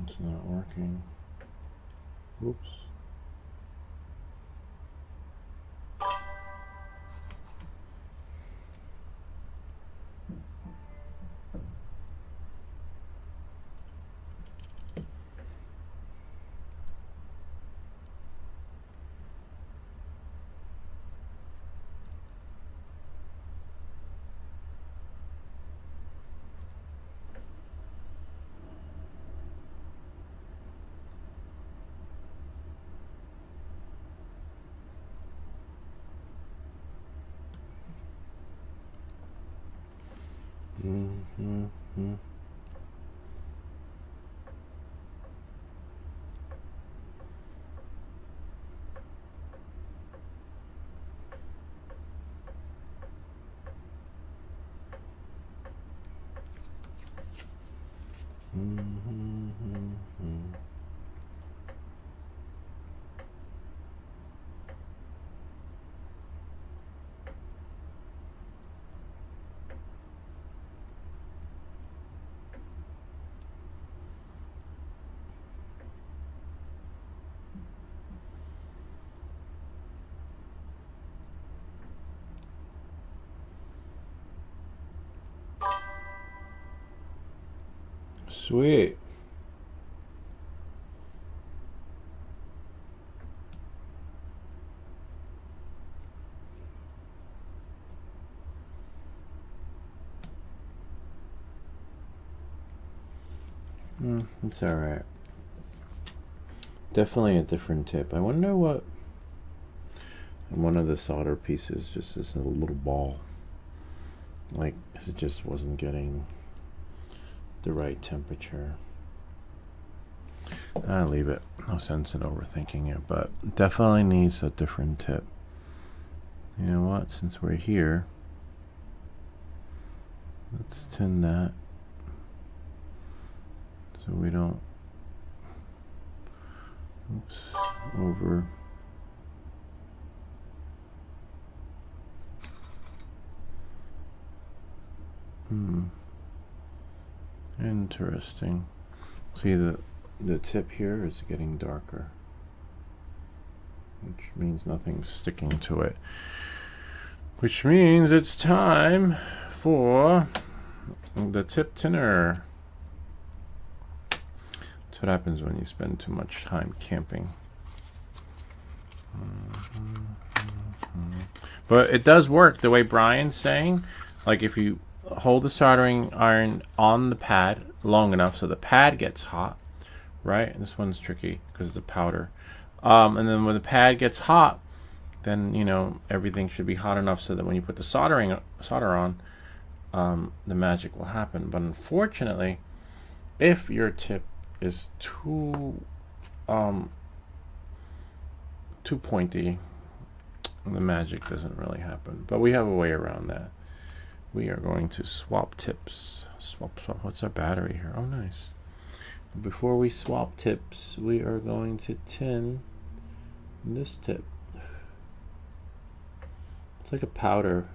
It's not working. Oops. Sweet. It's alright. Definitely a different tip. I wonder what one of the solder pieces just is a little ball. Like, it just wasn't getting the right temperature. I'll leave it. No sense in overthinking it, but definitely needs a different tip. You know what? Since we're here, let's tin that so we don't over. Interesting. See, the tip here is getting darker, which means nothing's sticking to it, which means it's time for the tip tinner. That's what happens when you spend too much time camping. But it does work the way Brian's saying. Like, if you hold the soldering iron on the pad long enough so the pad gets hot, right? This one's tricky because it's a powder. And then when the pad gets hot, then, you know, everything should be hot enough so that when you put the solder on, the magic will happen. But unfortunately, if your tip is too pointy, the magic doesn't really happen. But we have a way around that. We are going to swap tips. Swap. What's our battery here? Oh, nice. Before we swap tips, we are going to tin this tip. It's like a powder,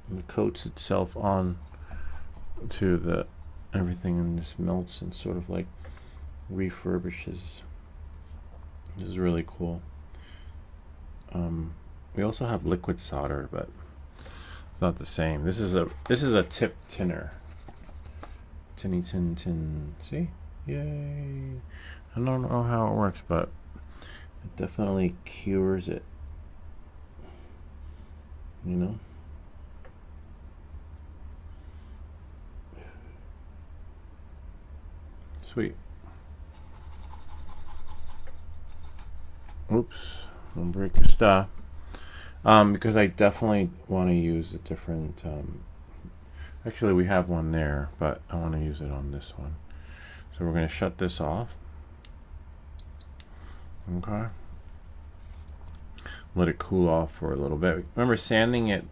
and it coats itself on to the everything, and this melts and sort of like refurbishes. This is really cool. We also have liquid solder, but it's not the same. This is a tip tinner. Tinny tin tin. See? Yay! I don't know how it works, but it definitely cures it. You know? Sweet. Oops. Don't break your stuff. Because I definitely want to use a different... actually, we have one there, but I want to use it on this one. So we're going to shut this off. Okay. Let it cool off for a little bit. Remember, sanding it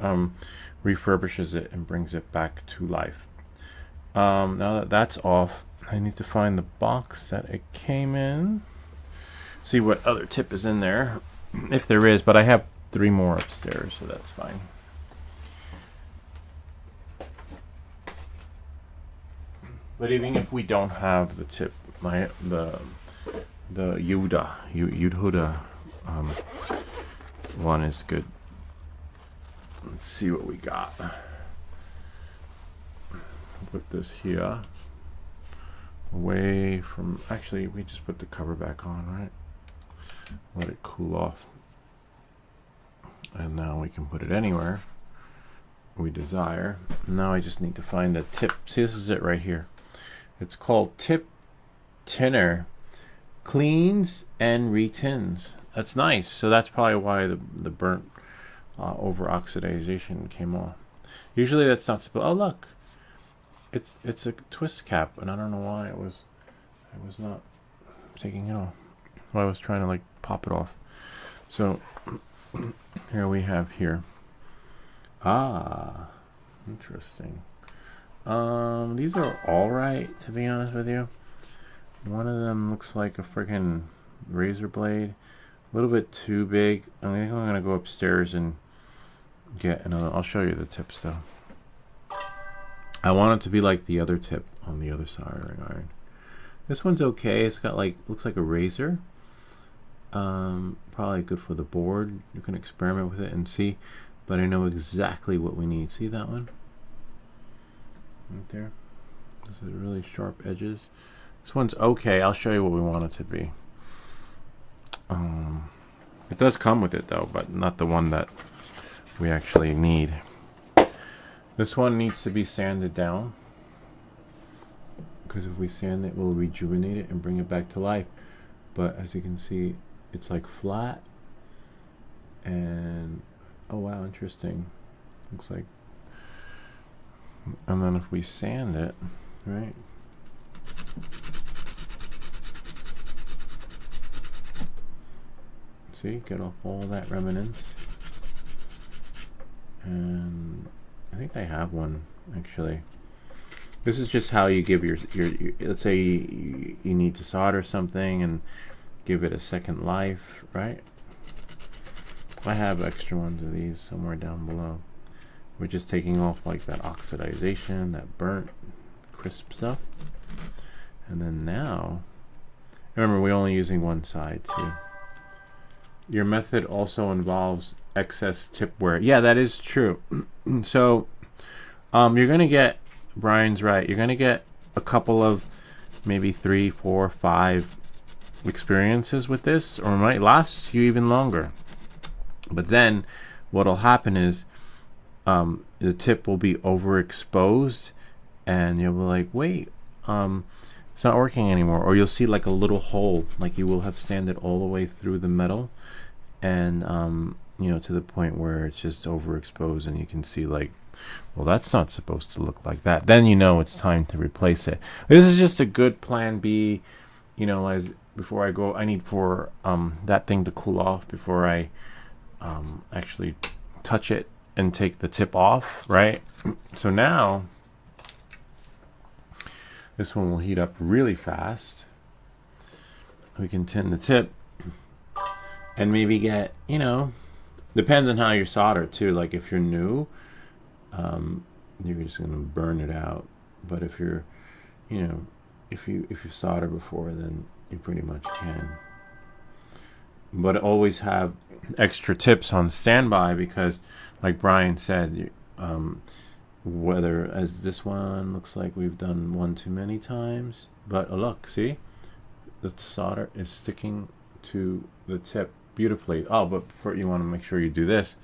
refurbishes it and brings it back to life. Now that that's off, I need to find the box that it came in. See what other tip is in there, if there is, but I have 3 more upstairs, so that's fine. But even if we don't have the tip, the Yudhuda one is good. Let's see what we got. Put this here away from. Actually, we just put the cover back on, right? Let it cool off, and now we can put it anywhere we desire. Now I just need to find the tip. See, this is it right here. It's called Tip Tinner. Cleans and retins. That's nice. So that's probably why the burnt over oxidization came off. Usually that's not supposed. Oh, look, it's a twist cap, and I don't know why I was not taking it off. Well, I was trying to like pop it off. So here we have here. Ah, interesting. These are all right, to be honest with you. One of them looks like a freaking razor blade, a little bit too big. I think I'm gonna go upstairs and get another. I'll show you the tips though. I want it to be like the other tip on the other soldering iron. This one's okay. It's got like, looks like a razor. Probably good for the board. You can experiment with it and see, but I know exactly what we need. See that one right there? This is really sharp edges. This one's okay. I'll show you what we want it to be. It does come with it though, but not the one that we actually need. This one needs to be sanded down, because if we sand it, we'll rejuvenate it and bring it back to life. But as you can see, it's like flat, and oh wow, interesting. Looks like, and then if we sand it, right? See, get off all that remnants. And I think I have one actually. This is just how you give your let's say you need to solder something and give it a second life, right? I have extra ones of these somewhere down below. We're just taking off like that oxidization, that burnt, crisp stuff. And then now, remember we're only using one side too. Your method also involves excess tip wear. Yeah, that is true. So you're gonna get, Brian's right, you're gonna get a couple of maybe 3, 4, 5 experiences with this, or it might last you even longer. But then what'll happen is the tip will be overexposed, and you'll be like, wait, it's not working anymore. Or you'll see like a little hole, like you will have sanded all the way through the metal, and you know, to the point where it's just overexposed, and you can see like, well, that's not supposed to look like that. Then you know it's time to replace it. This is just a good plan B. You know, as before I go, I need for that thing to cool off before I actually touch it and take the tip off, right? So now this one will heat up really fast. We can tin the tip and maybe get, you know, depends on how you solder too. Like if you're new, you're just gonna burn it out. But if you're, you know, if you solder before, then you pretty much can. But always have extra tips on standby, because like Brian said, whether, as this one looks like we've done one too many times, but look, see, the solder is sticking to the tip beautifully. Oh, but before, you want to make sure you do this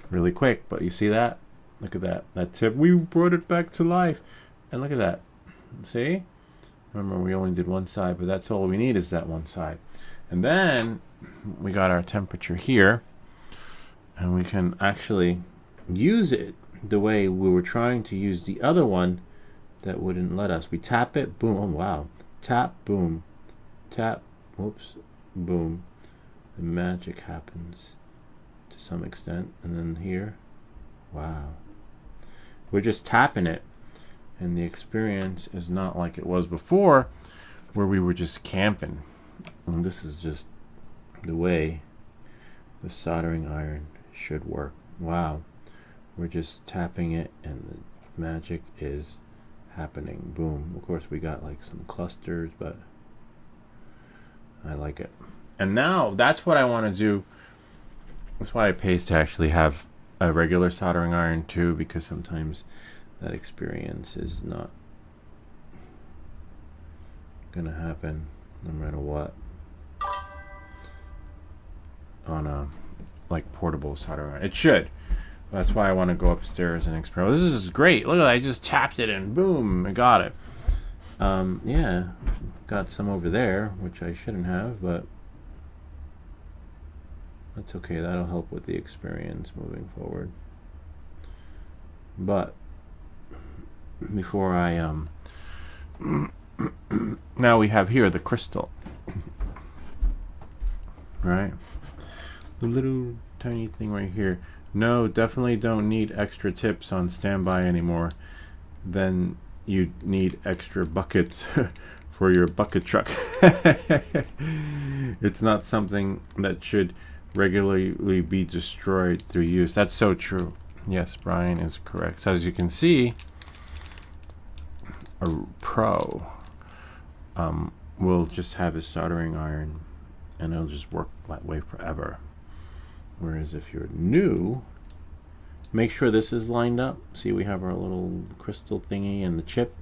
really quick. But you see that? Look at that tip. We brought it back to life, and look at that. See? Remember, we only did one side, but that's all we need is that one side. And then we got our temperature here, and we can actually use it the way we were trying to use the other one that wouldn't let us. We tap it, boom, oh wow. Tap, boom. Tap, whoops, boom. The magic happens to some extent. And then here, wow. We're just tapping it, and the experience is not like it was before, where we were just camping. And this is just the way the soldering iron should work. Wow. We're just tapping it, and the magic is happening. Boom. Of course, we got like some clusters, but I like it. And now that's what I want to do. That's why it pays to actually have a regular soldering iron too, because sometimes that experience is not gonna happen no matter what on a like portable soldering iron. It should. That's why I want to go upstairs and experiment. This is great. Look at that. I just tapped it and boom, I got it. Yeah, got some over there, which I shouldn't have, but that's okay. That'll help with the experience moving forward. But before I now we have here the crystal, right? The little tiny thing right here. No, definitely don't need extra tips on standby anymore. Then you need extra buckets for your bucket truck. It's not something that should regularly be destroyed through use. That's so true. Yes, Brian is correct. So as you can see, a pro will just have his soldering iron, and it'll just work that way forever. Whereas if you're new, make sure this is lined up. See, we have our little crystal thingy and the chip.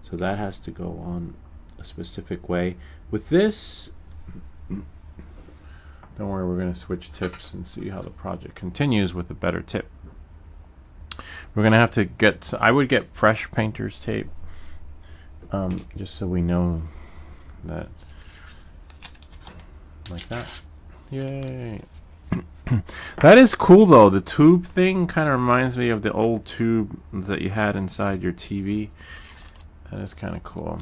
So that has to go on a specific way. With this, don't worry, we're going to switch tips and see how the project continues with a better tip. We're going to have to get, I would get fresh painter's tape, just so we know that, like that. Yay. That is cool though. The tube thing kind of reminds me of the old tube that you had inside your TV. That is kind of cool.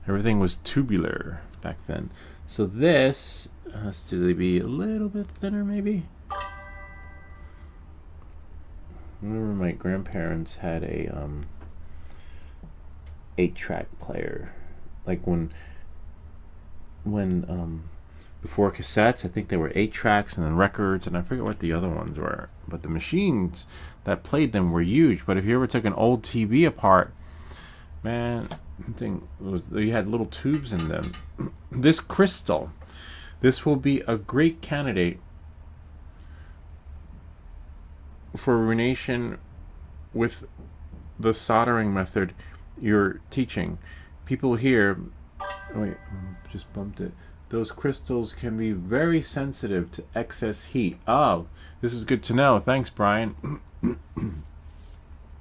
Everything was tubular back then. So this has to be a little bit thinner maybe. I remember my grandparents had a 8-track player. Like when before cassettes, I think they were 8 tracks and then records, and I forget what the other ones were. But the machines that played them were huge. But if you ever took an old TV apart, man, you had little tubes in them. This crystal, this will be a great candidate for ruination with the soldering method you're teaching. People here, wait, just bumped it. Those crystals can be very sensitive to excess heat. Oh, this is good to know. Thanks, Brian.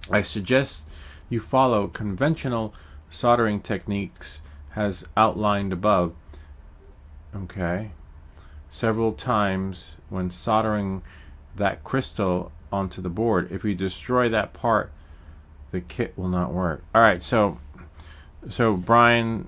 I suggest you follow conventional soldering techniques as outlined above. Okay. Several times when soldering that crystal onto the board, if you destroy that part, the kit will not work. All right, so Brian,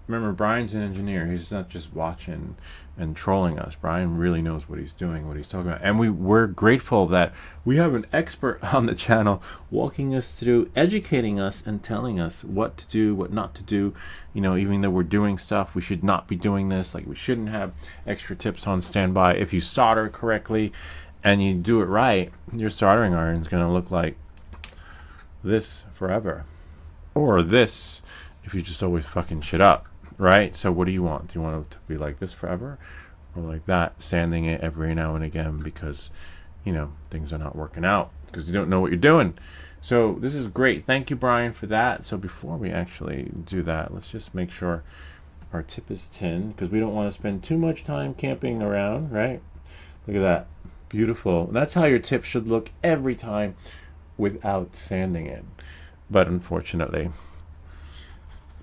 remember, Brian's an engineer. He's not just watching and trolling us. Brian really knows what he's doing, what he's talking about. And we're grateful that we have an expert on the channel walking us through, educating us, and telling us what to do, what not to do. You know, even though we're doing stuff, we should not be doing this. Like, we shouldn't have extra tips on standby. If you solder correctly and you do it right, your soldering iron is going to look like this forever. Or this, if you just always fucking shit up. Right? So what do you want? Do you want it to be like this forever? Or like that, sanding it every now and again because, you know, things are not working out because you don't know what you're doing. So this is great. Thank you, Brian, for that. So before we actually do that, let's just make sure our tip is 10 because we don't want to spend too much time camping around, right? Look at that. Beautiful. That's how your tip should look every time without sanding it. But unfortunately,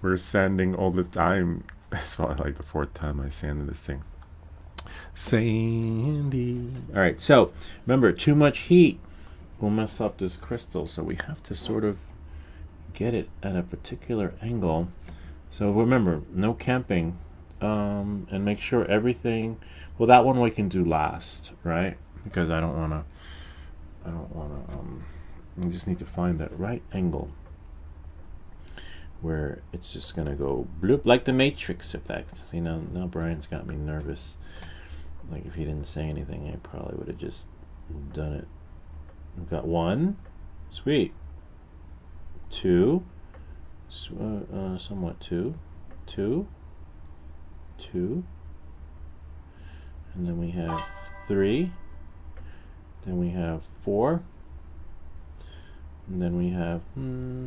we're sanding all the time. That's why like the 4th time I sanded this thing. Sandy. All right, so remember, too much heat will mess up this crystal, so we have to sort of get it at a particular angle. So remember, no camping, and make sure everything. Well, that one we can do last, right? Because I don't want to. We just need to find that right angle where it's just gonna go bloop, like the Matrix effect. See, now Brian's got me nervous. Like, if he didn't say anything, I probably would have just done it. We've got 1, sweet. 2, somewhat 2, 2, 2, and then we have 3. Then we have 4. And then we have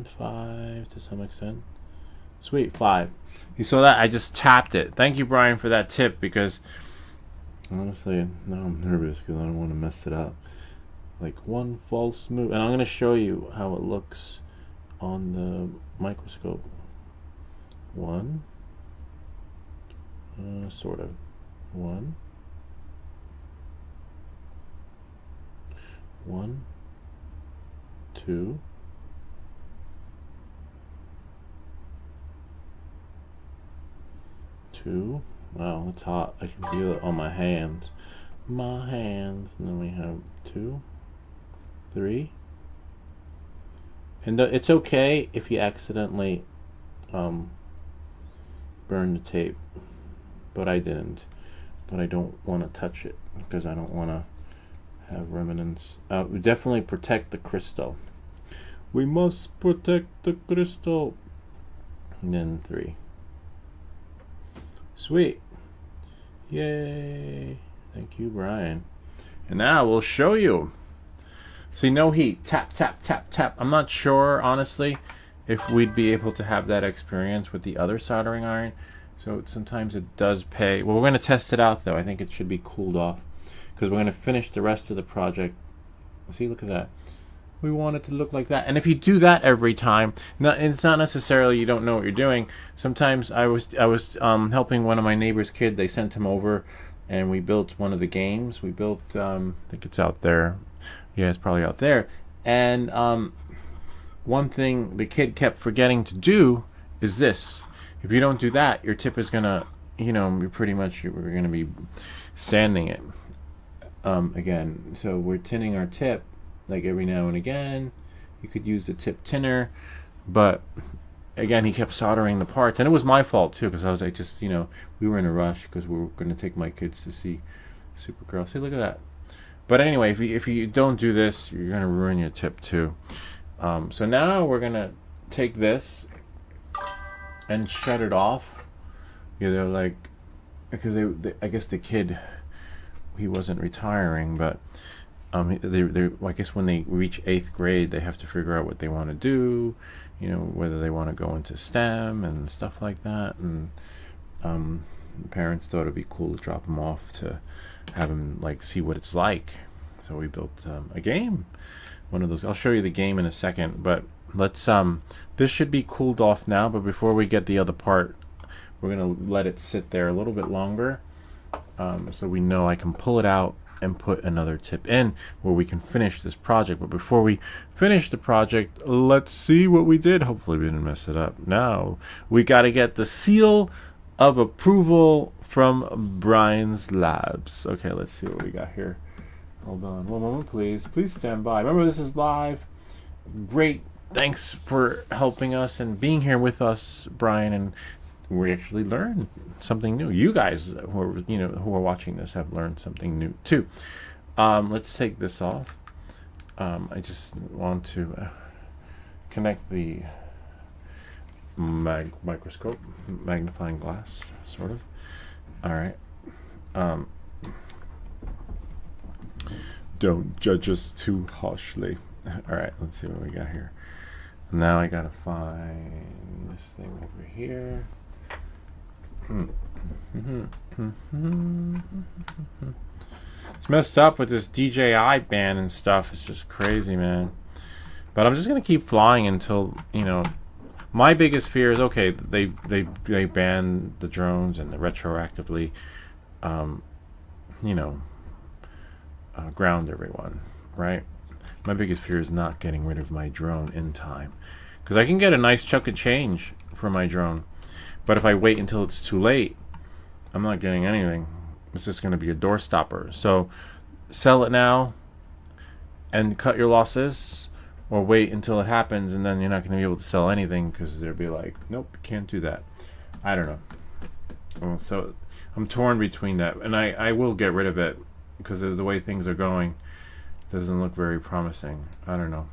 5 to some extent. Sweet, 5. You saw that? I just tapped it. Thank you, Brian, for that tip, because honestly, now I'm nervous because I don't want to mess it up. Like, one false move. And I'm going to show you how it looks on the microscope. 1. Sort of. 1. 1. 2. 2. Wow, it's hot. I can feel it on my hands. My hands. And then we have 2, 3. And it's okay if you accidentally burn the tape, but I didn't. But I don't want to touch it because I don't want to have remnants. We definitely protect the crystal. We must protect the crystal. And then 3. Sweet. Yay. Thank you, Brian. And now we'll show you. See, no heat. Tap, tap, tap, tap. I'm not sure, honestly, if we'd be able to have that experience with the other soldering iron. So sometimes it does pay. Well, we're going to test it out though. I think it should be cooled off because we're going to finish the rest of the project. See, look at that. We want it to look like that. And if you do that every time, it's not necessarily you don't know what you're doing. Sometimes I was helping one of my neighbor's kid. They sent him over, and we built one of the games. We built, I think it's out there. Yeah, it's probably out there. And one thing the kid kept forgetting to do is this. If you don't do that, your tip is gonna, we're gonna be sanding it again. So we're tinning our tip. Like every now and again, you could use the tip tinner, but again, he kept soldering the parts, and it was my fault too because I was like, we were in a rush because we were going to take my kids to see Supergirl. See, look at that. But anyway, if you don't do this, you're going to ruin your tip too. So now we're going to take this and shut it off. Because I guess the kid, he wasn't retiring, but. I guess when they reach 8th grade, they have to figure out what they want to do, whether they want to go into STEM and stuff like that. And the parents thought it'd be cool to drop them off to have them see what it's like. So we built a game, one of those. I'll show you the game in a second, but let's. This should be cooled off now. But before we get the other part, we're gonna let it sit there a little bit longer, so we know I can pull it out and put another tip in where we can finish this project. But before we finish the project, let's see what we did. Hopefully we didn't mess it up. Now we got to get the seal of approval from Brian's Labs. Okay, let's see what we got here. Hold on one moment, please stand by. Remember, this is live. Great, thanks for helping us and being here with us, Brian. And we actually learned something new. You guys who are watching this have learned something new too. Let's take this off. I just want to connect the microscope, magnifying glass, sort of. All right. Don't judge us too harshly. All right, let's see what we got here. Now I gotta find this thing over here. It's messed up with this DJI ban and stuff. It's just crazy, man. But I'm just gonna keep flying until my biggest fear is okay. They ban the drones and they retroactively, ground everyone, right? My biggest fear is not getting rid of my drone in time, because I can get a nice chunk of change for my drone. But if I wait until it's too late, I'm not getting anything. It's just going to be a door stopper. So sell it now and cut your losses, or wait until it happens and then you're not going to be able to sell anything because they'll be like, nope, you can't do that. I don't know. So I'm torn between that, and I will get rid of it because of the way things are going. It doesn't look very promising. I don't know.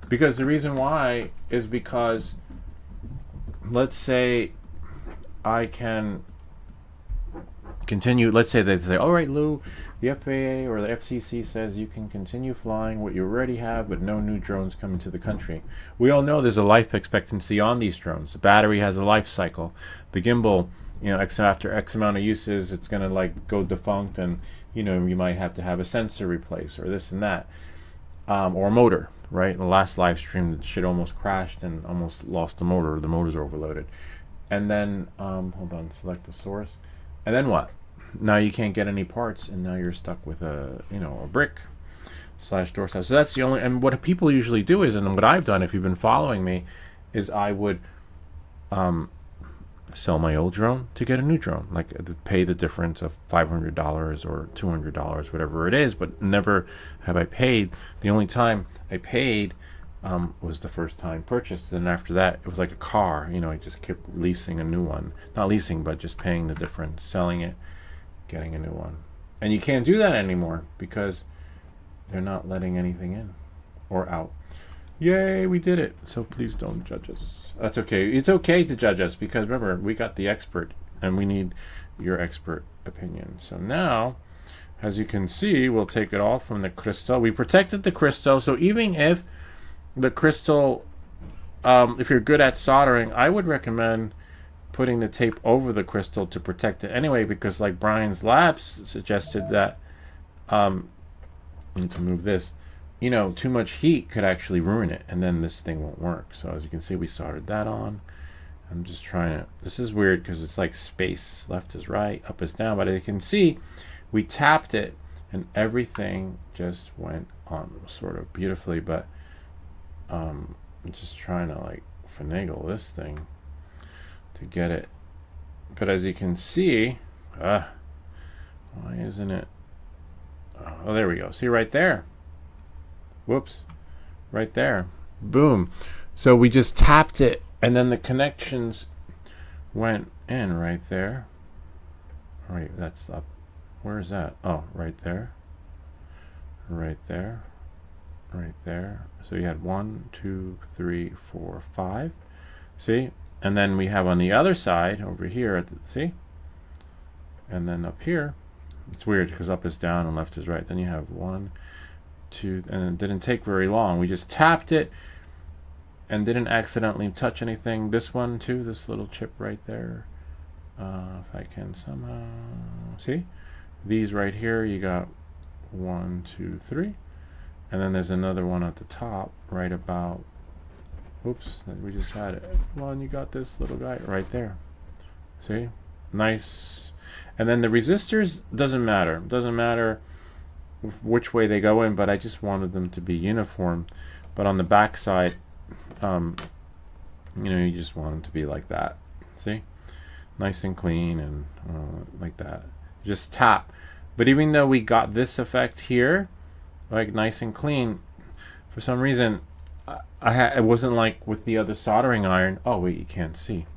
Because the reason why is because, let's say I can continue. Let's say they say, all right, Lou, the FAA or the FCC says you can continue flying what you already have, but no new drones come into the country. We all know there's a life expectancy on these drones. The battery has a life cycle. The gimbal, after X amount of uses, it's going to go defunct, and you might have to have a sensor replaced or this and that, or a motor. Right, in the last live stream, the shit almost crashed and almost lost the motor. The motors are overloaded. And then, hold on, select the source. And then what? Now you can't get any parts, and now you're stuck with a brick / door stop. So that's the only. And what people usually do is, and what I've done, if you've been following me, is I would sell my old drone to get a new drone, pay the difference of $500 or $200, whatever it is. But never have I paid. The only time I paid was the first time purchased, and after that it was like a car. I just kept leasing a new one, not leasing, but just paying the difference, selling it, getting a new one. And you can't do that anymore because they're not letting anything in or out. Yay, we did it. So please don't judge us. That's okay. It's okay to judge us because remember, we got the expert and we need your expert opinion. So now, as you can see, we'll take it off from the crystal. We protected the crystal, so even if the crystal if you're good at soldering, I would recommend putting the tape over the crystal to protect it anyway, because like Brian's Labs suggested that, I need to move this, you know, too much heat could actually ruin it, and then this thing won't work. So as you can see, we soldered that on. I'm just trying to, this is weird because it's like space, left is right, up is down, but as you can see, we tapped it and everything just went on sort of beautifully. But I'm just trying to like finagle this thing to get it. But as you can see, why isn't it? Oh, there we go. See right there. Whoops. Right there. Boom. So we just tapped it, and then the connections went in right there. Right, that's up. Where is that? Oh, right there. Right there. Right there. So you had 1, 2, 3, 4, 5. See? And then we have on the other side over here, see? And then up here, it's weird because up is down and left is right. Then you have 1, 2, and it didn't take very long. We just tapped it and didn't accidentally touch anything. This one too, this little chip right there. If I can somehow see these right here, you got 1, 2, 3, and then there's another one at the top right about. Oops, we just had it. Well, and you got this little guy right there. See, nice. And then the resistors doesn't matter. Doesn't matter which way they go in, but I just wanted them to be uniform. But on the back side, you know, you just want them to be like that. See, nice and clean and like that. Just tap. But even though we got this effect here, like nice and clean, for some reason, it wasn't like with the other soldering iron. Oh wait, you can't see.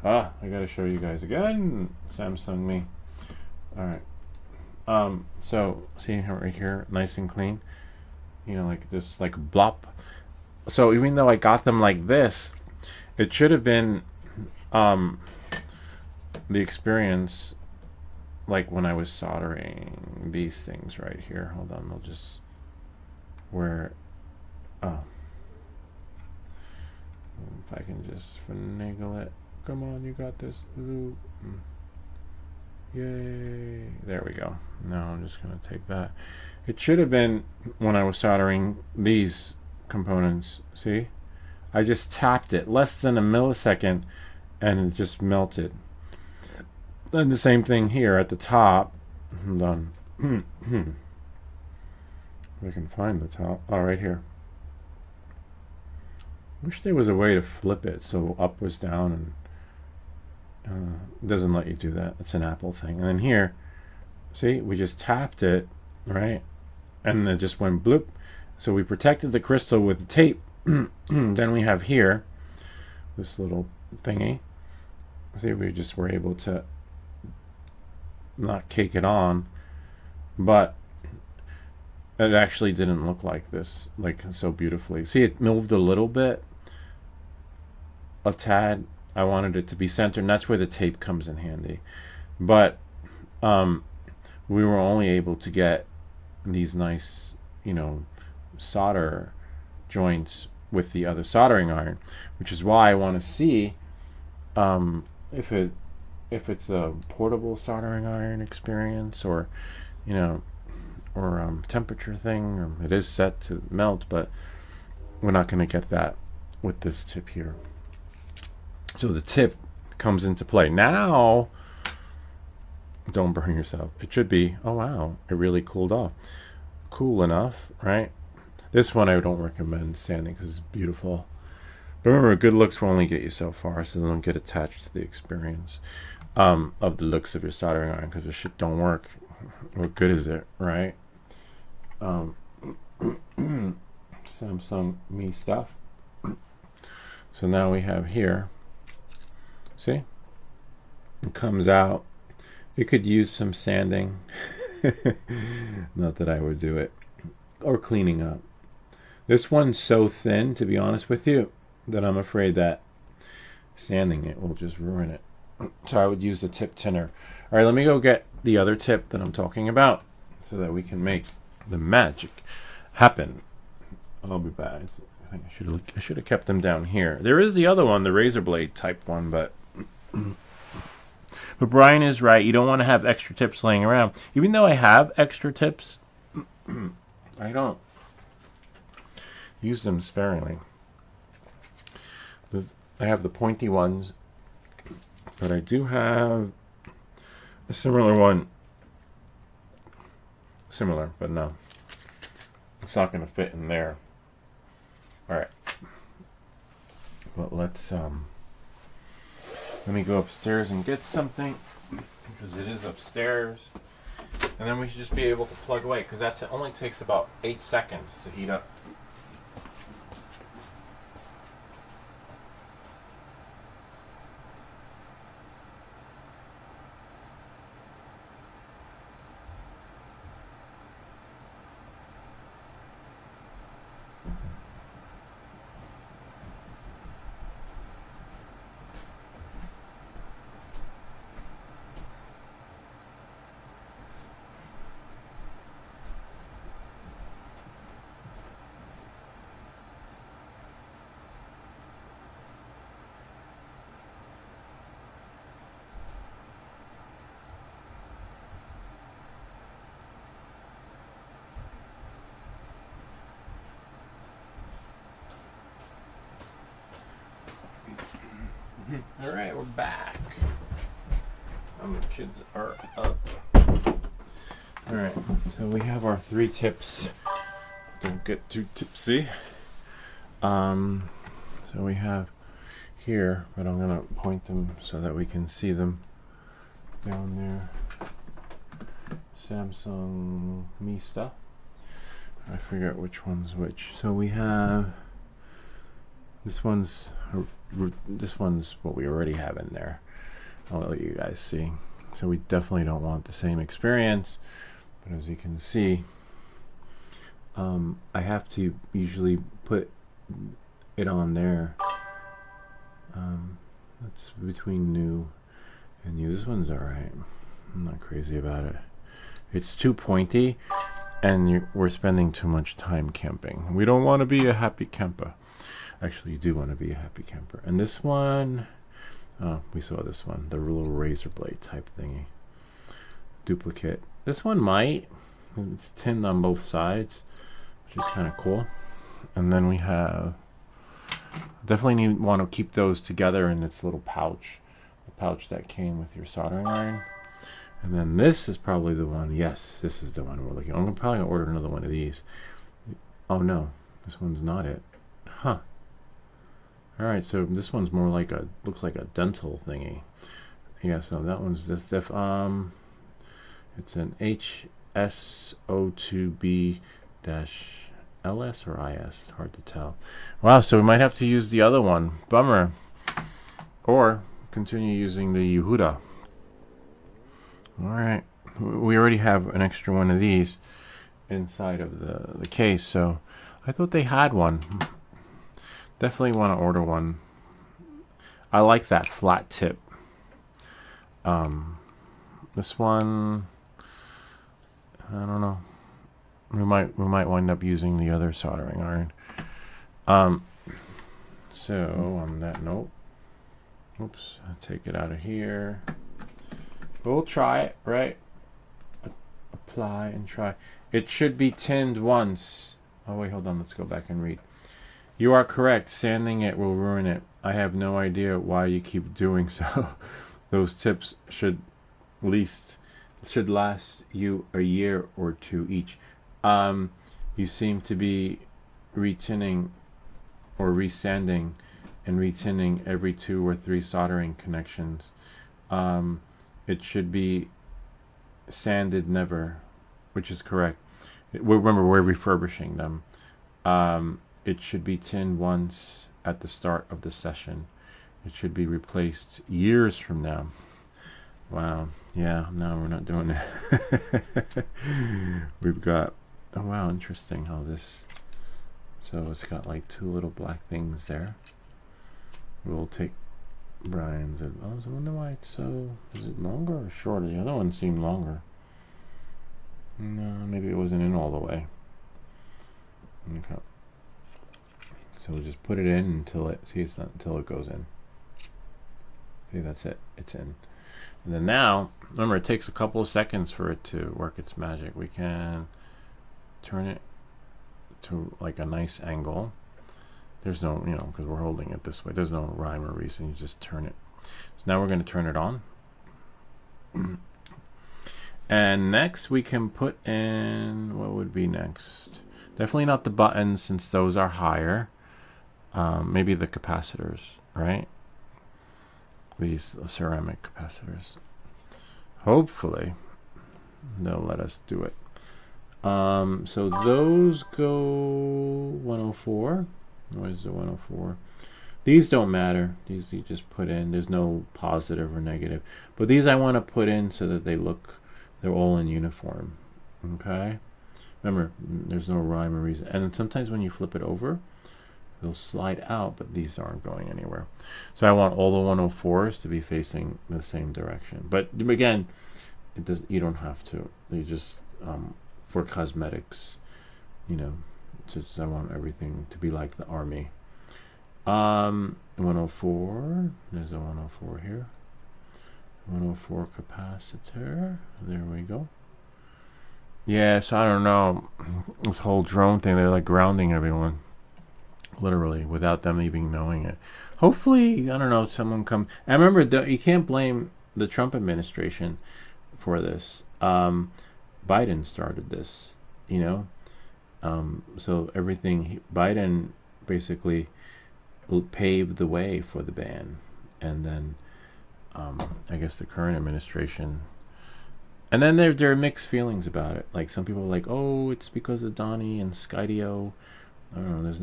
I gotta show you guys again. Samsung me. All right. So see right here, nice and clean. You know, like this, like blop. So even though I got them like this, it should have been the experience like when I was soldering these things right here. Hold on, they'll just where. If I can just finagle it. Come on, you got this. Ooh. Yay. There we go. Now I'm just going to take that. It should have been when I was soldering these components. See? I just tapped it less than a millisecond and it just melted. And the same thing here at the top. Hold on. If I can find the top. Oh, right here. Wish there was a way to flip it so up was down, and it doesn't let you do that. It's an Apple thing. And then here, see, we just tapped it, right? And it just went bloop. So we protected the crystal with the tape. Then we have here this little thingy. See, we just were able to not cake it on, but it actually didn't look like this, like so beautifully. See, it moved a little bit, a tad. I wanted it to be centered, and that's where the tape comes in handy. But we were only able to get these nice, you know, solder joints with the other soldering iron, which is why I want to see if it's a portable soldering iron experience, or you know, or temperature thing. It is set to melt, but we're not going to get that with this tip here. So the tip comes into play. Now, don't burn yourself. It should be, oh wow, it really cooled off. Cool enough, right? This one I don't recommend sanding because it's beautiful. But remember, good looks will only get you so far, so don't get attached to the experience of the looks of your soldering iron, because the shit don't work. What good is it, right? Samsung me stuff. So now we have here, see, it comes out. It could use some sanding. Not that I would do it, or cleaning up. This one's so thin, to be honest with you, that I'm afraid that sanding it will just ruin it. So I would use the tip tinner. All right, let me go get the other tip that I'm talking about so that we can make the magic happen. I'll be back. think I should have kept them down here. There is the other one, the razor blade type one, but Brian is right. You don't want to have extra tips laying around. Even though I have extra tips, I don't use them sparingly. I have the pointy ones, but I do have a similar one. Similar, but no. It's not going to fit in there. Alright. But let's, let me go upstairs and get something, because it is upstairs. And then we should just be able to plug away, because that only takes about 8 seconds to heat up. Alright, we're back. The kids are up. Alright, so we have our 3 tips. Don't get too tipsy. So we have here, but I'm going to point them so that we can see them down there. Samsung Me stuff. I forget which one's which. So we have this one's what we already have in there. I'll let you guys see. So we definitely don't want the same experience, but as you can see, I have to usually put it on there. That's between new and new. This one's alright. I'm not crazy about it. It's too pointy, and we're spending too much time camping. We don't want to be a happy camper. Actually, you do want to be a happy camper. And this one, we saw this one, the little razor blade type thingy. Duplicate. This one might. It's tinned on both sides, which is kind of cool. And then we have, definitely want to keep those together in its little pouch. The pouch that came with your soldering iron. And then this is probably the one. Yes, this is the one we're looking at. I'm probably going to order another one of these. Oh no, this one's not it. Huh. Alright, so this one's more like looks like a dental thingy. Yeah, so that one's this it's an HSO2B-LS or IS. It's hard to tell. Wow, so we might have to use the other one. Bummer. Or continue using the Yehuda. Alright. We already have an extra one of these inside of the case, so I thought they had one. Definitely want to order one. I like that flat tip. This one, I don't know. We might wind up using the other soldering iron. So on that note, oops, I'll take it out of here. We'll try it, right? Apply and try. It should be tinned once. Oh wait, hold on. Let's go back and read. You are correct. Sanding it will ruin it. I have no idea why you keep doing so. Those tips should last you a year or 2 each. You seem to be retinning or resanding and retinning every 2 or 3 soldering connections. It should be sanded never, which is correct. Remember, we're refurbishing them. It should be tinned once at the start of the session. It should be replaced years from now. Wow. Yeah, no, we're not doing it. We've got, oh wow, interesting how this, so it's got like 2 little black things there. We'll take Brian's, I wonder why it's so, is it longer or shorter? The other one seemed longer. No, maybe it wasn't in all the way. Okay. So we'll just put it in until it, see, it's not until it goes in. See, that's it, it's in. And then now, remember, it takes a couple of seconds for it to work its magic. We can turn it to like a nice angle. There's no, you know, because we're holding it this way, there's no rhyme or reason, you just turn it. So now we're going to turn it on. And next we can put in, what would be next? Definitely not the buttons, since those are higher. Maybe the capacitors, right? These ceramic capacitors. Hopefully they'll let us do it. So those go 104. Where's the 104? These don't matter. These you just put in. There's no positive or negative. But these I want to put in so that they're all in uniform. Okay? Remember, there's no rhyme or reason. And sometimes when you flip it over, they'll slide out, but these aren't going anywhere. So I want all the 104s to be facing the same direction. But again, you don't have to. They just, for cosmetics, you know, just I want everything to be like the army. 104, there's a 104 here. 104 capacitor, there we go. Yeah, so I don't know, this whole drone thing, they're like grounding everyone, literally, without them even knowing it. Hopefully, I don't know, someone come. I remember, you can't blame the Trump administration for this. Biden started this, you know. So everything, Biden basically paved the way for the ban. And then, I guess the current administration. And then there are mixed feelings about it. Like some people are like, oh, it's because of Donnie and Skydio. I don't know. There's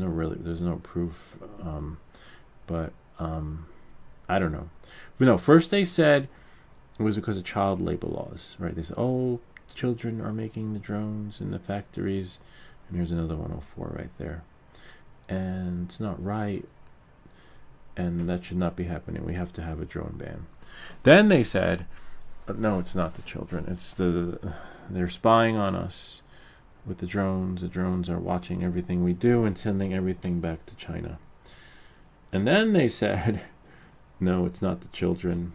no proof. But I don't know. But no, first they said it was because of child labor laws, right? They said, oh, children are making the drones in the factories. And here's another 104 right there. And it's not right. And that should not be happening. We have to have a drone ban. Then they said, no, it's not the children. It's they're spying on us with the drones. The drones are watching everything we do and sending everything back to China. And then they said, no, it's not the children.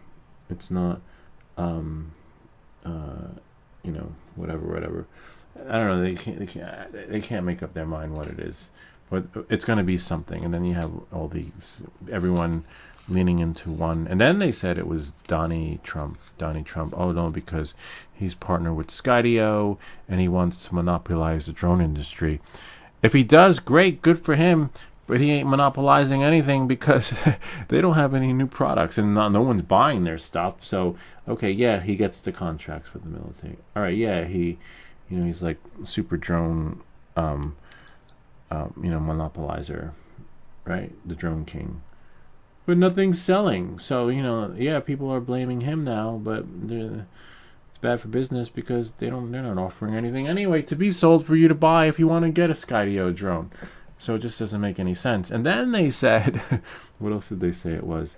It's not, you know, whatever. I don't know. They can't make up their mind what it is, but it's going to be something. And then you have all these, everyone leaning into one. And then they said it was Donnie Trump. Oh no, because he's partnered with Skydio and he wants to monopolize the drone industry. If he does, great, good for him. But he ain't monopolizing anything because they don't have any new products and no one's buying their stuff. So okay, yeah, he gets the contracts for the military. All right, yeah, he's like super drone, monopolizer, right? The drone king. But nothing's selling. So, yeah, people are blaming him now, but it's bad for business because they're not offering anything anyway to be sold for you to buy if you want to get a Skydio drone. So it just doesn't make any sense. And then they said, what else did they say it was?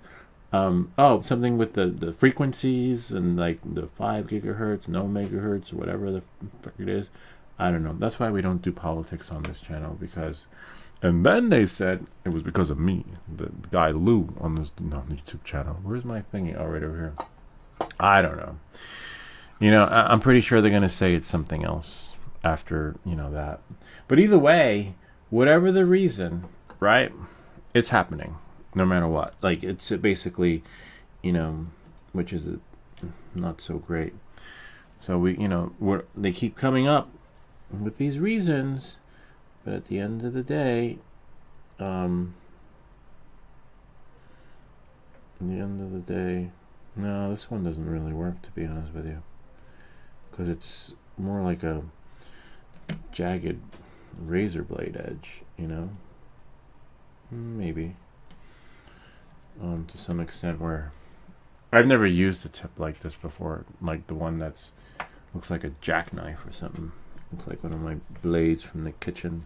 Something with the frequencies and like the 5 gigahertz, no megahertz, or whatever the fuck it is. I don't know. That's why we don't do politics on this channel because... And then they said it was because of me, the guy Lou on this YouTube channel. Where's my thingy? Oh, right over here. I don't know. I'm pretty sure they're going to say it's something else after, that. But either way, whatever the reason, right, it's happening no matter what. Like, it's basically, which is not so great. So they keep coming up with these reasons. But at the end of the day, no, this one doesn't really work, to be honest with you. Because it's more like a jagged razor blade edge, Maybe. To some extent where... I've never used a tip like this before. Like the one that's... looks like a jackknife or something. Looks like one of my blades from the kitchen.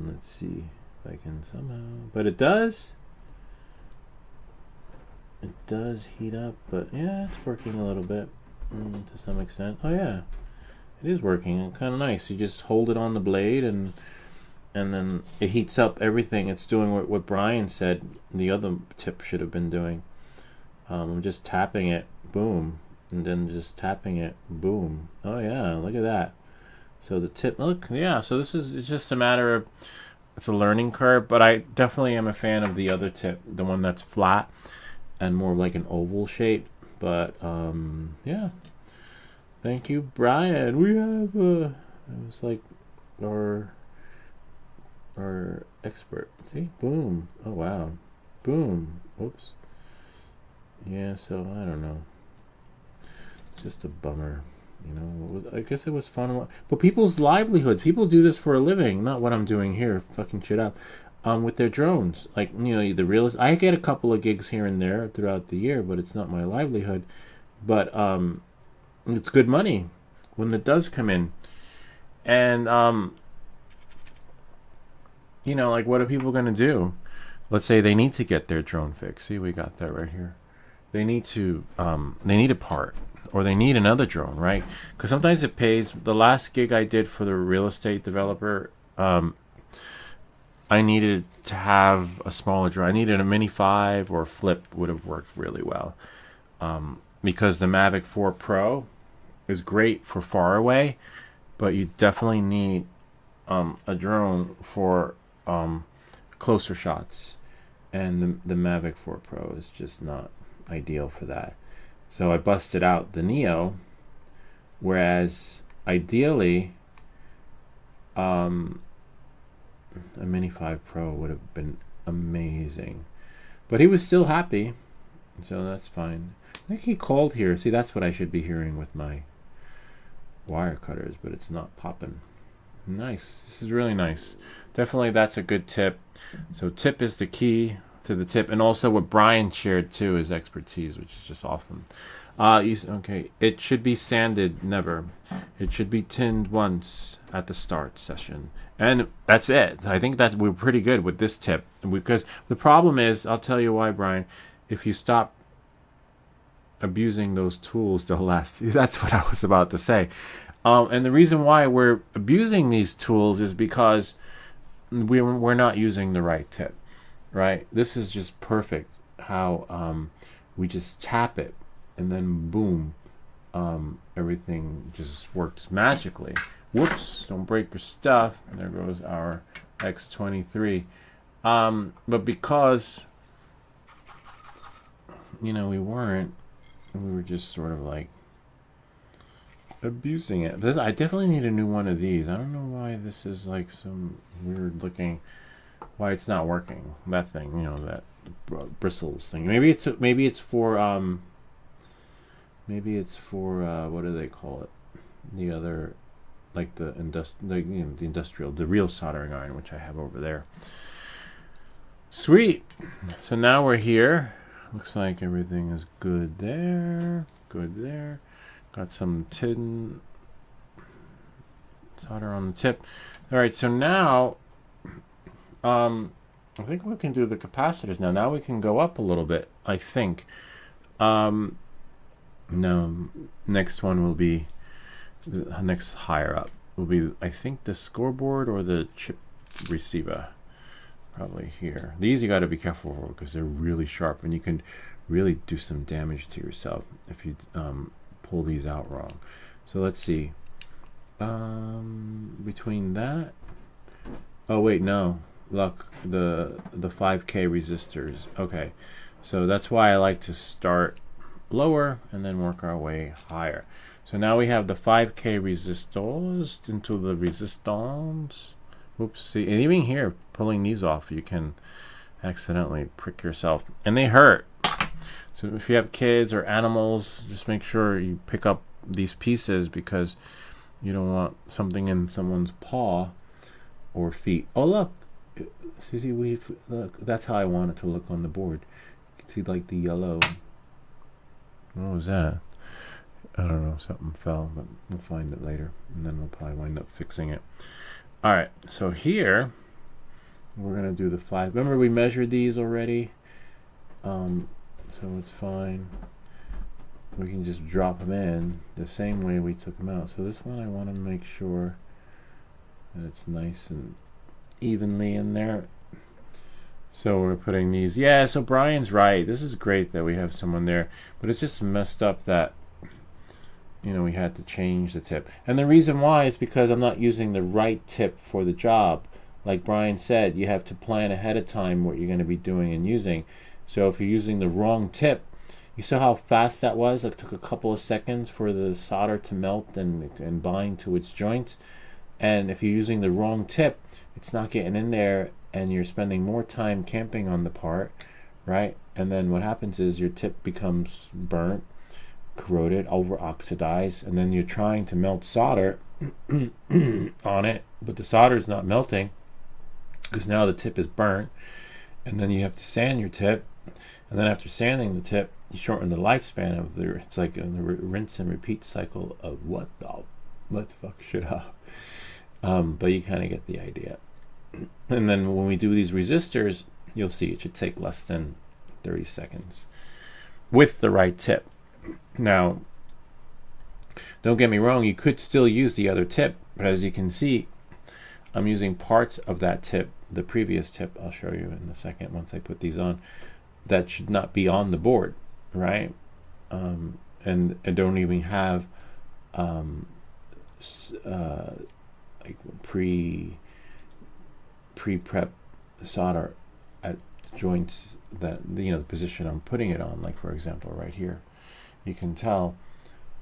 Let's see if I can somehow... But it does. It does heat up, but yeah, it's working a little bit to some extent. Oh yeah, it is working. Kind of nice. You just hold it on the blade and and then it heats up everything. It's doing what Brian said the other tip should have been doing. I'm just tapping it, boom, and then just tapping it, boom. Oh yeah, look at that. So the tip, look, yeah, so this is, it's just a matter of, it's a learning curve, but I definitely am a fan of the other tip, the one that's flat and more like an oval shape. But yeah, thank you, Brian. We have it was like our expert. See, boom. Oh wow, boom. Oops. Yeah, so I don't know. It's just a bummer, you know. I guess it was fun, but people's livelihoods. People do this for a living, not what I'm doing here, fucking shit up. With their drones, like, you know, the realist. I get a couple of gigs here and there throughout the year, but it's not my livelihood. But it's good money when it does come in, and you know, like, what are people going to do? Let's say they need to get their drone fixed. See, we got that right here. They need a part, or they need another drone, right? Because sometimes it pays. The last gig I did for the real estate developer, I needed to have a smaller drone. I needed a Mini 5 or Flip would have worked really well, because the Mavic 4 Pro is great for far away, but you definitely need a drone for closer shots, and the Mavic 4 Pro is just not ideal for that. So I busted out the Neo, whereas ideally a Mini 5 Pro would have been amazing, but he was still happy, so that's fine. I think he called here. See, that's what I should be hearing with my wire cutters, but it's not popping. Nice. This is really nice. Definitely, that's a good tip. So tip is the key to the tip, and also what Brian shared too is expertise, which is just awesome. Okay, it should be sanded, never. It should be tinned once at the start session, and that's it. I think that we're pretty good with this tip, because the problem is, I'll tell you why, Brian. If you stop abusing those tools, they'll last. That's what I was about to say. And the reason why we're abusing these tools is because we're not using the right tip, right? This is just perfect how we just tap it, and then boom, everything just works magically. Whoops, don't break your stuff. There goes our X23. But because, you know, we were just sort of like abusing it. I definitely need a new one of these. I don't know why this is like some weird looking, why it's not working. That thing, you know, that bristles thing. Maybe it's for what do they call it? The other, like the industrial, the real soldering iron, which I have over there. Sweet. So now we're here. Looks like everything is good there. Good there. Got some tin solder on the tip. All right, so now I think we can do the capacitors now. Now we can go up a little bit, I think. No, next one will be, the next higher up will be, I think, the scoreboard or the chip receiver. Probably here. These you got to be careful for because they're really sharp, and you can really do some damage to yourself if you pull these out wrong. So let's see. Between that, oh wait, no, look, the 5K resistors. Okay, so that's why I like to start lower and then work our way higher. So now we have the 5K resistors into the resistance. Oops, see, and even here, pulling these off, you can accidentally prick yourself, and they hurt. So if you have kids or animals, just make sure you pick up these pieces, because you don't want something in someone's paw or feet. Oh look, see, look, that's how I want it to look on the board. You can see like the yellow. What was that? I don't know, something fell, but we'll find it later, and then we'll probably wind up fixing it. All right, so here we're gonna do the 5. Remember, we measured these already, so it's fine. We can just drop them in the same way we took them out. So this one, I want to make sure that it's nice and evenly in there. So we're putting these. Yeah, so Brian's right. This is great that we have someone there, but it's just messed up that, you know, we had to change the tip. And the reason why is because I'm not using the right tip for the job. Like Brian said, you have to plan ahead of time what you're going to be doing and using. So if you're using the wrong tip, you saw how fast that was? It took a couple of seconds for the solder to melt and bind to its joints. And if you're using the wrong tip, it's not getting in there, and you're spending more time camping on the part, right? And then what happens is your tip becomes burnt, corroded, over oxidized, and then you're trying to melt solder on it, but the solder is not melting because now the tip is burnt. And then you have to sand your tip, and then after sanding the tip, you shorten the lifespan of the. It's like a rinse and repeat cycle of let's fuck shit up. But you kind of get the idea. And then when we do these resistors, you'll see it should take less than 30 seconds with the right tip. Now, don't get me wrong, you could still use the other tip, but as you can see, I'm using parts of that tip, the previous tip, I'll show you in a second once I put these on, that should not be on the board, right? And I don't even have like pre-prep solder at joints that, you know, the position I'm putting it on. Like for example, right here, you can tell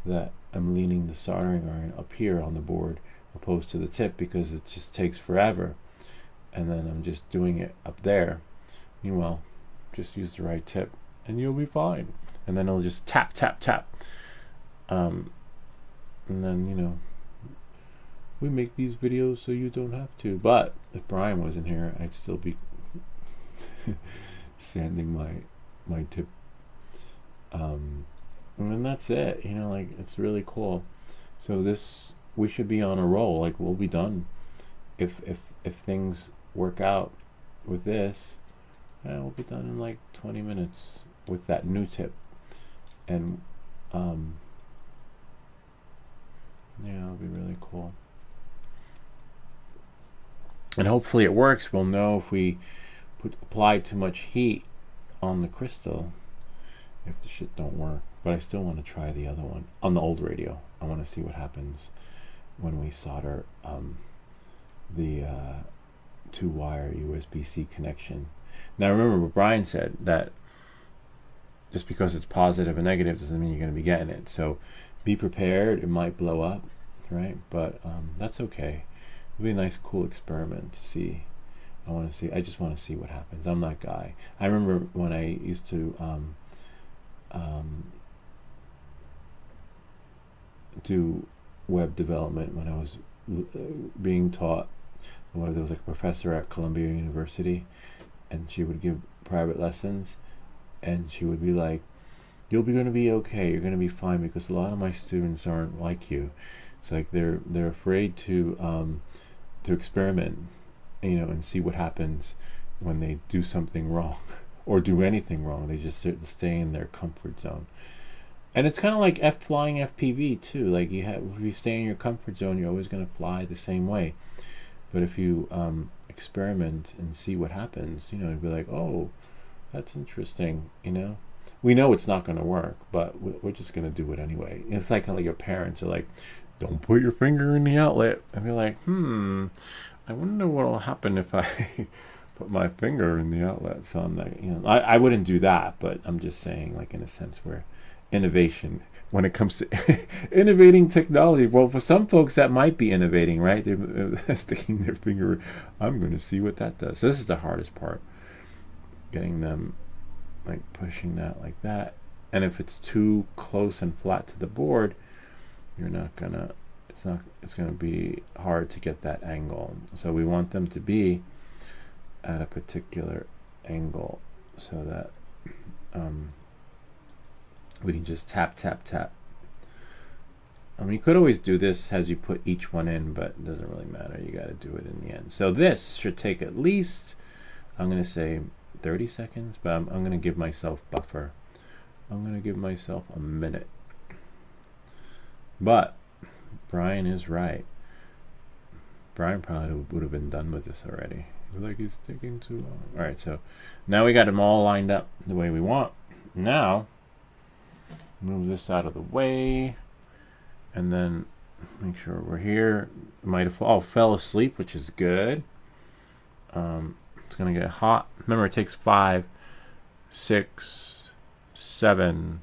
that I'm leaning the soldering iron up here on the board opposed to the tip because it just takes forever, and then I'm just doing it up there. Meanwhile, just use the right tip and you'll be fine. And then it'll just tap tap tap, and then, you know, we make these videos so you don't have to. But if Brian wasn't here, I'd still be sanding my tip. And then that's it. You know, like, it's really cool. So this, we should be on a roll. Like, we'll be done if things work out with this. Yeah, we'll be done in like 20 minutes with that new tip. And yeah, it'll be really cool. And hopefully it works. We'll know if we apply too much heat on the crystal, if the shit don't work. But I still want to try the other one on the old radio. I want to see what happens when we solder the 2-wire USB-C connection. Now remember what Brian said, that just because it's positive and negative doesn't mean you're going to be getting it. So be prepared. It might blow up, right? But that's okay. It'll be a nice, cool experiment to see. I just want to see what happens. I'm that guy. I remember when I used to do web development when I was being taught. There was like a professor at Columbia University, and she would give private lessons, and she would be like, "You'll be going to be okay. You're going to be fine, because a lot of my students aren't like you. It's like they're afraid to experiment, you know, and see what happens when they do something wrong or do anything wrong. They just stay in their comfort zone." And it's kind of like flying FPV too. Like if you stay in your comfort zone, you're always going to fly the same way. But if you experiment and see what happens, you know, you'd be like, "Oh, that's interesting." You know, we know it's not going to work, but we're just going to do it anyway. It's like kind of like your parents are like, "Don't put your finger in the outlet," and you're like, I wonder what will happen if I put my finger in the outlet. So I'm like, you know, I wouldn't do that, but I'm just saying, like, in a sense where innovation, when it comes to innovating technology, well, for some folks that might be innovating, right? They're sticking their finger. I'm going to see what that does. So this is the hardest part, getting them, like, pushing that like that. And if it's too close and flat to the board, you're not gonna. It's going to be hard to get that angle. So we want them to be at a particular angle so that we can just tap, tap, tap. I mean, you could always do this as you put each one in, but it doesn't really matter. You got to do it in the end. So this should take at least, I'm going to say 30 seconds, but I'm going to give myself buffer. I'm going to give myself a minute. But Brian is right. Brian probably would have been done with this already. Like, he's taking too long. All right, so now we got them all lined up the way we want. Now, move this out of the way, and then make sure we're here. Might have fell asleep, which is good. It's gonna get hot. Remember, it takes 5, 6, 7,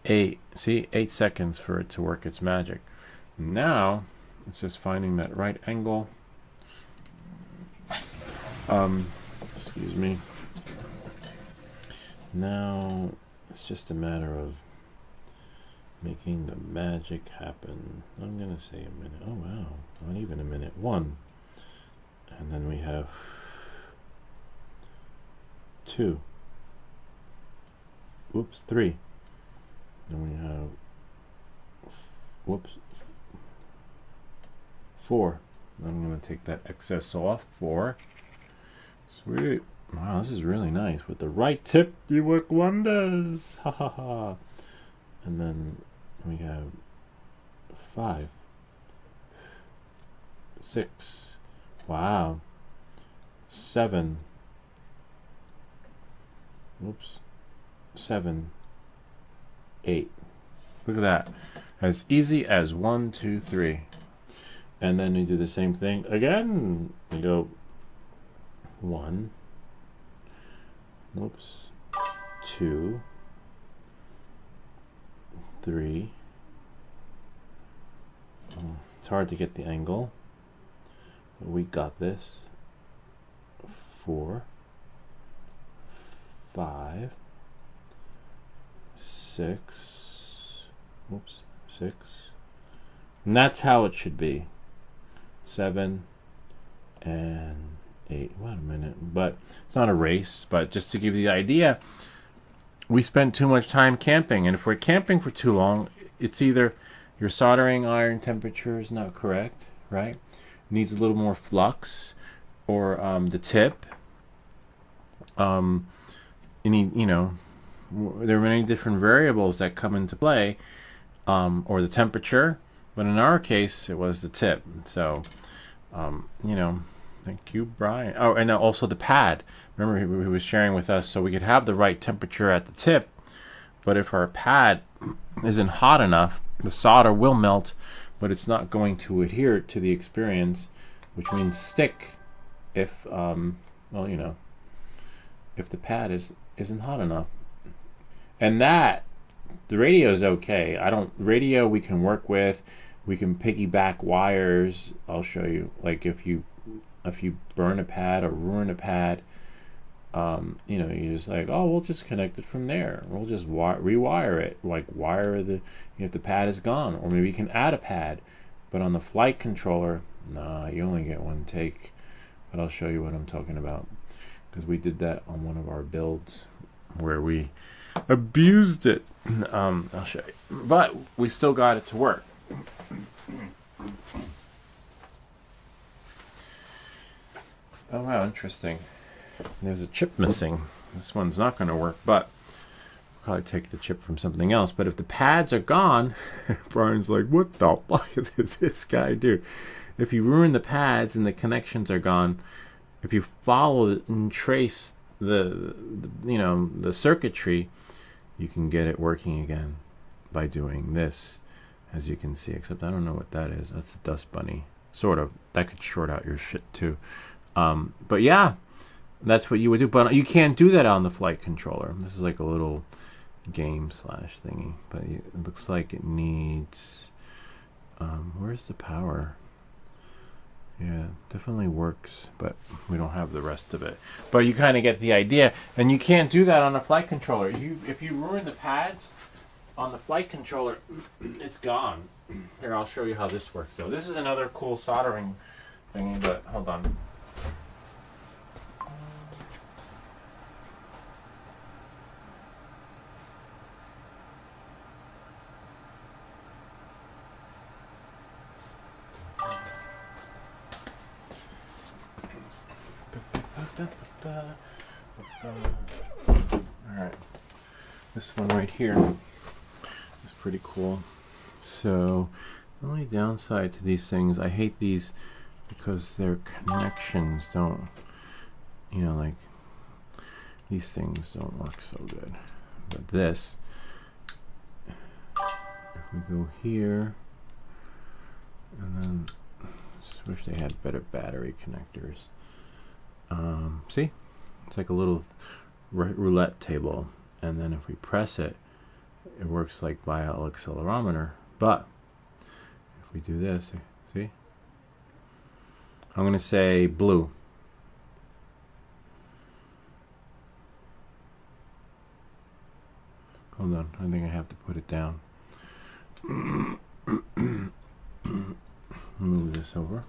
8. See, 8 seconds for it to work its magic. Now it's just finding that right angle. Excuse me. Now it's just a matter of making the magic happen. I'm gonna say a minute. Oh wow, not even a minute. 1, and then we have 2. Whoops, 3. Then we have whoops, 4. I'm gonna take that excess off. 4. Sweet. Wow, this is really nice. With the right tip, you work wonders. Ha ha ha. And then we have 5, 6. Wow. 7. Whoops. 7, 8. Look at that. As easy as 1, 2, 3. And then we do the same thing again. We go 1. Whoops. 2, 3. It's hard to get the angle, but we got this. 4, 5, 6. Whoops. 6. And that's how it should be. 7 and 8. Wait a minute. But it's not a race. But just to give you the idea, we spend too much time camping. And if we're camping for too long, it's either your soldering iron temperature is not correct, right? Needs a little more flux, or the tip. You need, there are many different variables that come into play, or the temperature. But in our case, it was the tip. So, thank you, Brian. Oh, and also the pad. Remember, he was sharing with us, so we could have the right temperature at the tip. But if our pad isn't hot enough, the solder will melt, but it's not going to adhere to the experience, which means stick. If if the pad isn't hot enough. And that, the radio is okay. Radio we can work with. We can piggyback wires. I'll show you. Like if you burn a pad or ruin a pad, you just like, oh, we'll just connect it from there. We'll just rewire it. Like wire if the pad is gone, or maybe you can add a pad. But on the flight controller, nah, you only get one take. But I'll show you what I'm talking about, because we did that on one of our builds where we abused it. I'll show you. But we still got it to work. Oh wow, interesting. There's a chip missing. This one's not going to work, but we'll probably take the chip from something else. But if the pads are gone, Brian's like, what the fuck did this guy do? If you ruin the pads and the connections are gone, if you follow and trace the circuitry, you can get it working again by doing this, as you can see. Except I don't know what that is. That's a dust bunny. Sort of. That could short out your shit too. But yeah, that's what you would do. But you can't do that on the flight controller. This is like a little game / thingy. But it looks like it needs... where's the power? Yeah, definitely works, but we don't have the rest of it. But you kind of get the idea. And you can't do that on a flight controller. If you ruin the pads on the flight controller, it's gone. Here, I'll show you how this works, though. This is another cool soldering thingy, but hold on. Alright, this one right here is pretty cool. So the only downside to these things, I hate these because their connections don't, you know, like these things don't work so good. But this, if we go here, and then just wish they had better battery connectors. See, it's like a little roulette table, and then if we press it, it works like via accelerometer. But if we do this, see, I'm going to say blue. Hold on, I think I have to put it down. Move this over.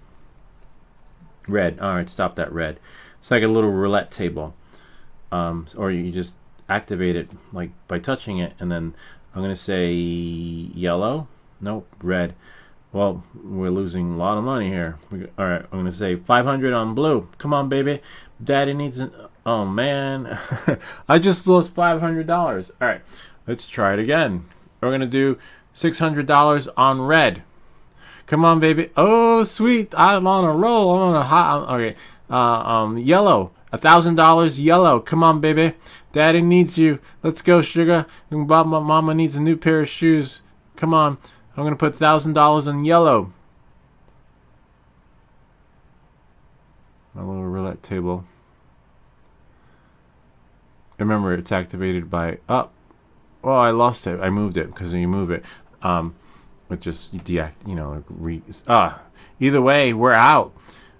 Red. All right, stop that red. It's like a little roulette table. Or you just activate it like by touching it, and then I'm going to say yellow. Nope, red. Well, we're losing a lot of money here. All right, I'm going to say 500 on blue. Come on, baby. Daddy needs an... Oh, man. I just lost $500. All right, let's try it again. We're going to do $600 on red. Come on, baby. Oh, sweet. I'm on a roll. I'm on a hot... Okay. Yellow. $1,000 yellow. Come on, baby. Daddy needs you. Let's go, sugar. Mama needs a new pair of shoes. Come on. I'm going to put $1,000 on yellow. My little roulette table. Remember, it's activated by up. Oh, I lost it. I moved it because when you move it, it just either way, we're out.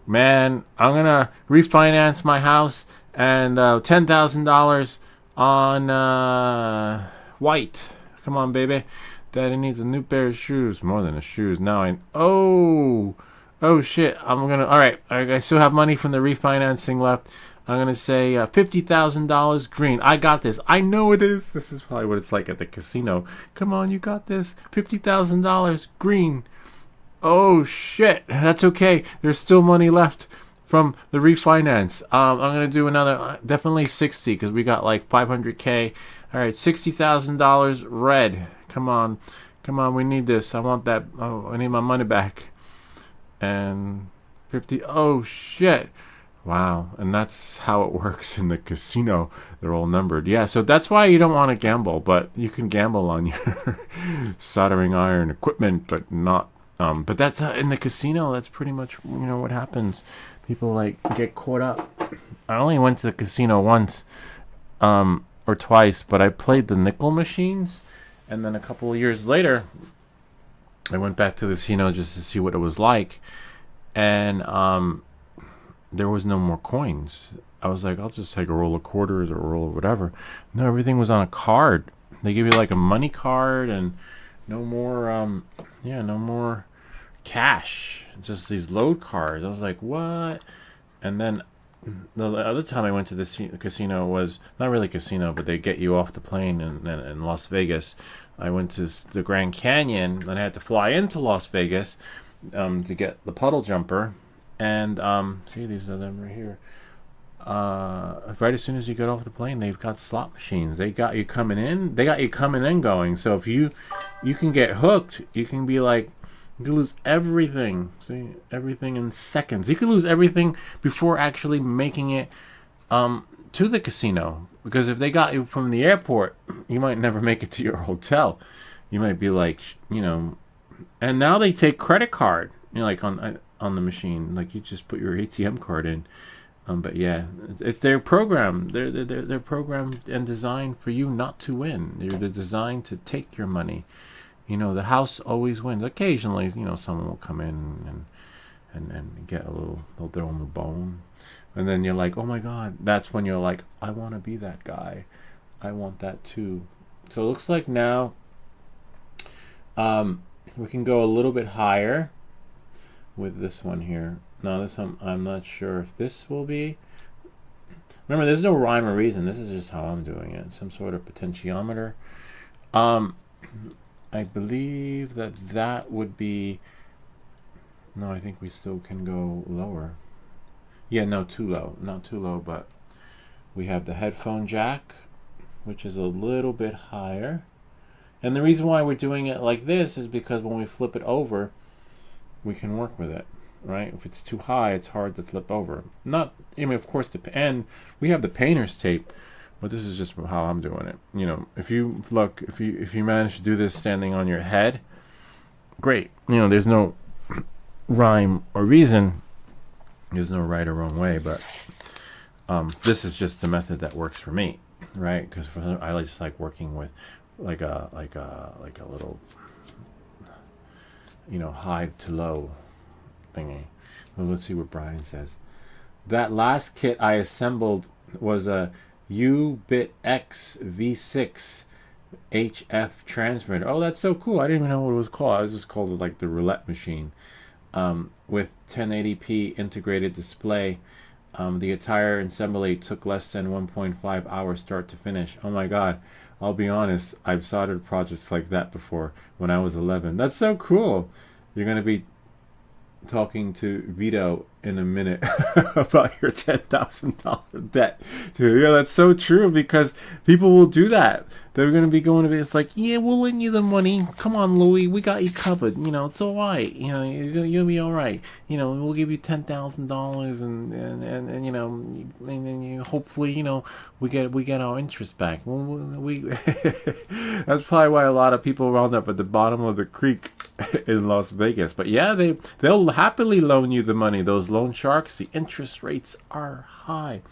Man, I'm gonna refinance my house and $10,000 on white. Come on, baby. Daddy needs a new pair of shoes. More than a shoes. Now oh shit. All right. I still have money from the refinancing left. I'm going to say $50,000 green. I got this. I know it is. This is probably what it's like at the casino. Come on, you got this. $50,000 green. Oh, shit. That's okay. There's still money left from the refinance. I'm going to do another, definitely 60 because we got like 500K. All right, $60,000 red. Come on. Come on, we need this. I want that. Oh, I need my money back. And 50. Oh, shit. Wow, and that's how it works in the casino. They're all numbered. Yeah, so that's why you don't want to gamble, but you can gamble on your soldering iron equipment, but not. But that's in the casino. That's pretty much what happens. People like get caught up. I only went to the casino once, or twice, but I played the nickel machines, and then a couple of years later, I went back to the casino just to see what it was like, and there was no more coins. I was like, I'll just take a roll of quarters or a roll of whatever. No, everything was on a card. They give you like a money card and no more, no more cash. Just these load cards. I was like, what? And then the other time I went to the casino was not really a casino, but they get you off the plane in Las Vegas. I went to the Grand Canyon, and I had to fly into Las Vegas to get the puddle jumper. And see, these are them right here. Right as soon as you get off the plane, they've got slot machines. They got you coming in. They got you coming and going. So if you can get hooked, you can be like, you can lose everything. See, everything in seconds. You can lose everything before actually making it to the casino. Because if they got you from the airport, you might never make it to your hotel. You might be like, and now they take credit card. Like on the machine, like you just put your ATM card in. But yeah, it's their program. They're programmed and designed for you not to win. They're designed to take your money. The house always wins. Occasionally, someone will come in and get a little. They'll throw them a bone, and then you're like, oh my god. That's when you're like, I want to be that guy. I want that too. So it looks like now, we can go a little bit higher with this one here. No, this one, I'm not sure if this will be. Remember, there's no rhyme or reason. This is just how I'm doing it. Some sort of potentiometer. I believe that would be... No, I think we still can go lower. Yeah, no, too low. Not too low, but we have the headphone jack, which is a little bit higher. And the reason why we're doing it like this is because when we flip it over, we can work with it. right? If it's too high, it's hard to flip over. Not, I mean, of course, and we have the painter's tape, but this is just how I'm doing it. You know, if you look, if you manage to do this standing on your head, great. You know, there's no rhyme or reason. There's no right or wrong way, but this is just the method that works for me, right? Because I just like working with like a little, you know, high to low thingy. Well, let's see what Brian says. That last kit I assembled was a U-bit X V6 HF transmitter. Oh, that's so cool. I didn't even know what it was called. I was just called it like the roulette machine. With 1080p integrated display. The entire assembly took less than 1.5 hours start to finish. Oh my god. I'll be honest, I've soldered projects like that before when I was 11. That's so cool. You're going to be talking to Vito in a minute about your $10,000 debt. Dude, yeah, that's so true, because people will do that. They're going to be going to be, it's like, yeah, we'll lend you the money. Come on, Louie, we got you covered. You know, it's all right. You know, you'll be all right. You know, we'll give you $10,000 and you know, and then you hopefully, you know, we get our interest back. We that's probably why a lot of people wound up at the bottom of the creek in Las Vegas. But yeah, they'll happily loan you the money. Those loan sharks, the interest rates are high.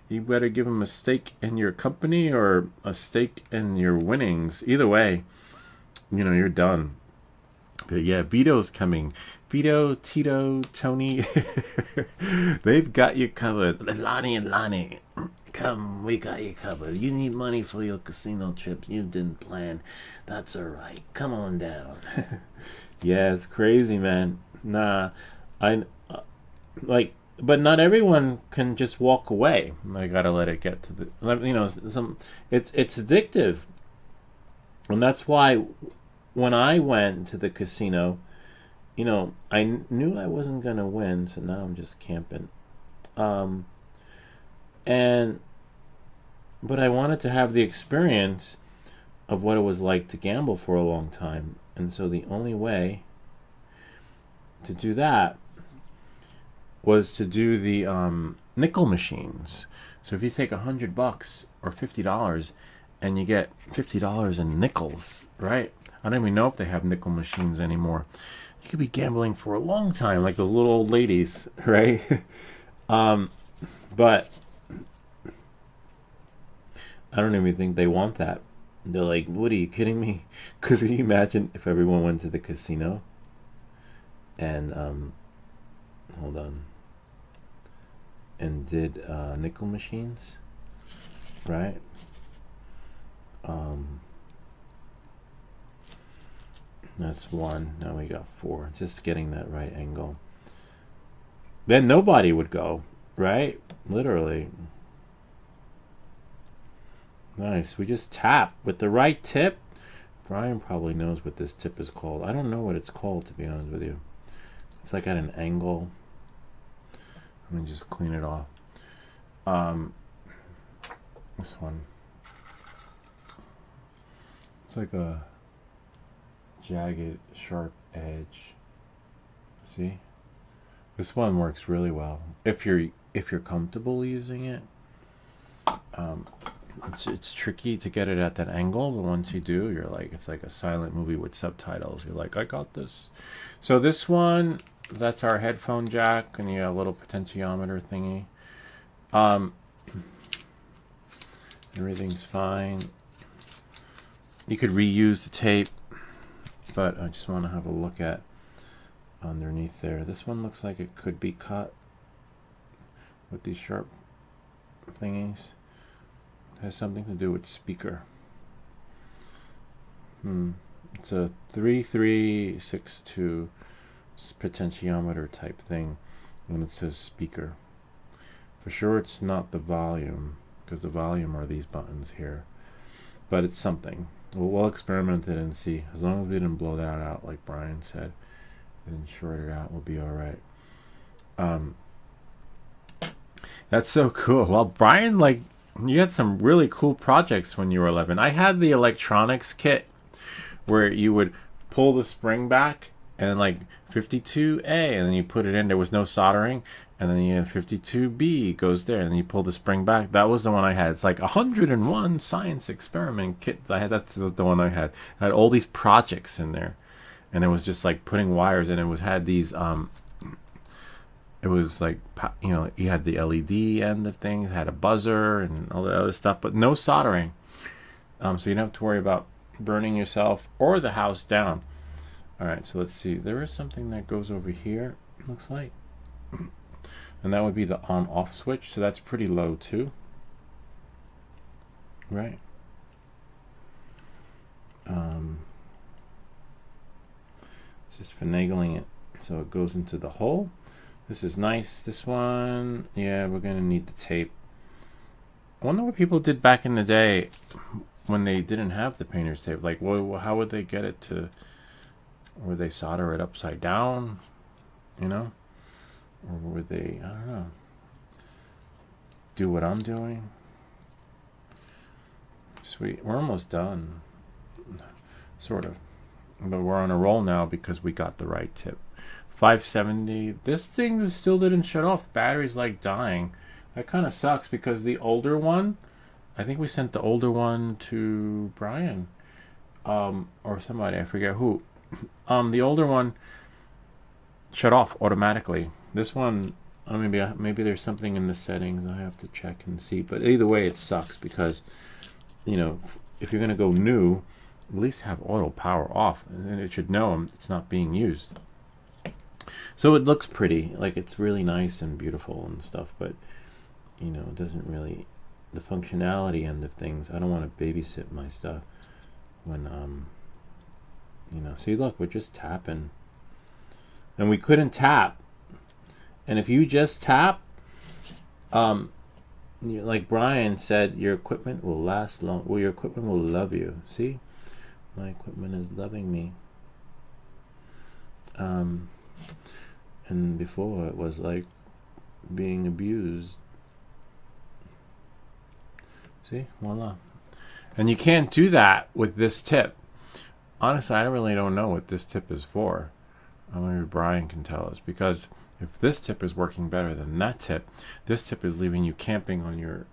You better give them a stake in your company or a stake in your winnings. Either way, you know, you're done. But yeah, Vito's coming. Vito, Tito, Tony, they've got you covered. Lonnie and Lonnie, come, we got you covered. You need money for your casino trips you didn't plan. That's all right. Come on down. Yeah, it's crazy, man. Nah, but not everyone can just walk away. I gotta let it get to the, you know, it's addictive, and that's why when I went to the casino, you know, I knew I wasn't gonna win, so now I'm just camping, but I wanted to have the experience of what it was like to gamble for a long time, and so the only way to do that was to do the nickel machines. So if you take $100 or $50 and you get $50 in nickels, right? I don't even know if they have nickel machines anymore. You could be gambling for a long time, like the little old ladies, right? But I don't even think they want that. They're like, what, are you kidding me? Because can you imagine if everyone went to the casino and hold on, and did nickel machines, right? That's one. Now we got 4. Just getting that right angle. Then nobody would go, right? Literally. Nice. We just tap with the right tip. Brian probably knows what this tip is called. I don't know what it's called, to be honest with you. It's like at an angle. Let me just clean it off. This one. It's like a jagged, sharp edge. See? This one works really well if you're comfortable using it. It's tricky to get it at that angle, but once you do, you're like, it's like a silent movie with subtitles. You're like, I got this. So this one, that's our headphone jack, and you got a little potentiometer thingy. Everything's fine. You could reuse the tape, but I just want to have a look at underneath there. This one looks like it could be cut with these sharp thingies. It has something to do with speaker. It's a 3362 potentiometer type thing, and it says speaker. For sure it's not the volume, because the volume are these buttons here, but it's something. We'll experiment it and see. As long as we didn't blow that out, like Brian said, and short it out, we'll be all right. That's so cool. Well, Brian, like, you had some really cool projects when you were 11. I had the electronics kit where you would pull the spring back and then like 52A, and then you put it in. There was no soldering, and then you have 52B goes there, and then you pull the spring back. That was the one I had. It's like 101 science experiment kit. That's the one I had. I had all these projects in there, and it was just like putting wires, and it was had these it was like, you know, you had the LED end of things, had a buzzer and all the other stuff, but no soldering. So you don't have to worry about burning yourself or the house down. All right, so let's see. There is something that goes over here, looks like. And that would be the on-off switch, so that's pretty low too. Right. Just finagling it so it goes into the hole. This is nice. This one, yeah, we're gonna need the tape. I wonder what people did back in the day when they didn't have the painter's tape. Like, how would they get it to? Would they solder it upside down? You know, or would they? I don't know. Do what I'm doing. Sweet, we're almost done. Sort of, but we're on a roll now because we got the right tip. 570. This thing still didn't shut off. The battery's like dying. That kind of sucks because the older one, I think we sent the older one to Brian, or somebody, I forget who. The older one shut off automatically. This one, maybe there's something in the settings. I have to check and see. But either way, it sucks because, you know, if you're gonna go new, at least have auto power off, and it should know it's not being used. So it looks pretty, like it's really nice and beautiful and stuff, but you know, it doesn't really, the functionality end of things, I don't want to babysit my stuff when you know, see, look, we're just tapping, and we couldn't tap, and if you just tap, like Brian said, your equipment will last long. Well, your equipment will love you. See, my equipment is loving me. And before it was like being abused. See, voila. And you can't do that with this tip. Honestly, I really don't know what this tip is for. Maybe Brian can tell us, because if this tip is working better than that tip, this tip is leaving you camping on your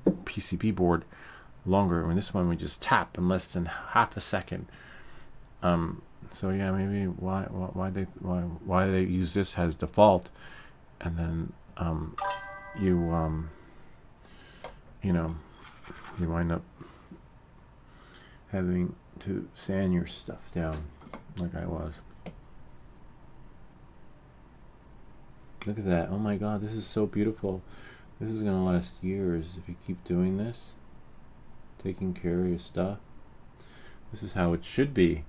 PCB board longer. I mean, this one we just tap in less than half a second. So yeah, maybe why they use this as default, and then you know, you wind up having to sand your stuff down like I was. Look at that. Oh my god, this is so beautiful. This is gonna last years if you keep doing this, taking care of your stuff. This is how it should be.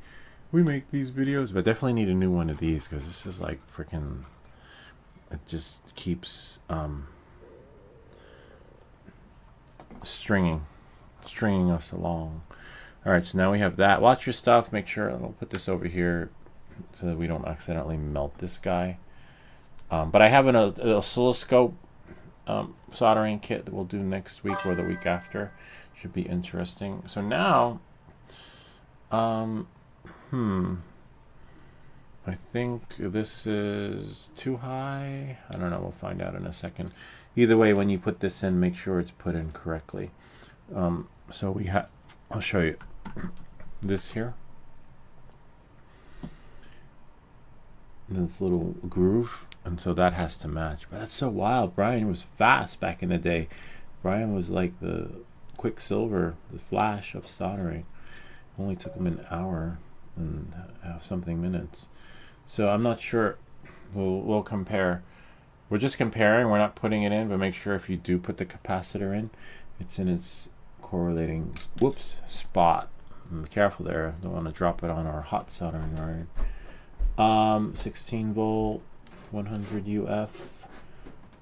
We make these videos, but definitely need a new one of these, because this is like freaking, it just keeps stringing us along. All right, so now we have that. Watch your stuff. Make sure, I'll put this over here so that we don't accidentally melt this guy. But I have an oscilloscope soldering kit that we'll do next week or the week after. Should be interesting. So now, I think this is too high. I don't know. We'll find out in a second. Either way, when you put this in, make sure it's put in correctly. So we have, I'll show you this here. This little groove, and so that has to match. But that's so wild. Brian was fast back in the day. Brian was like the Quicksilver, the Flash of soldering. Only took him an hour and something minutes. So I'm not sure. We'll compare. We're just comparing. We're not putting it in, but make sure if you do put the capacitor in, it's in its correlating spot. And be careful there. Don't want to drop it on our hot soldering iron. 16 volt, 100 UF.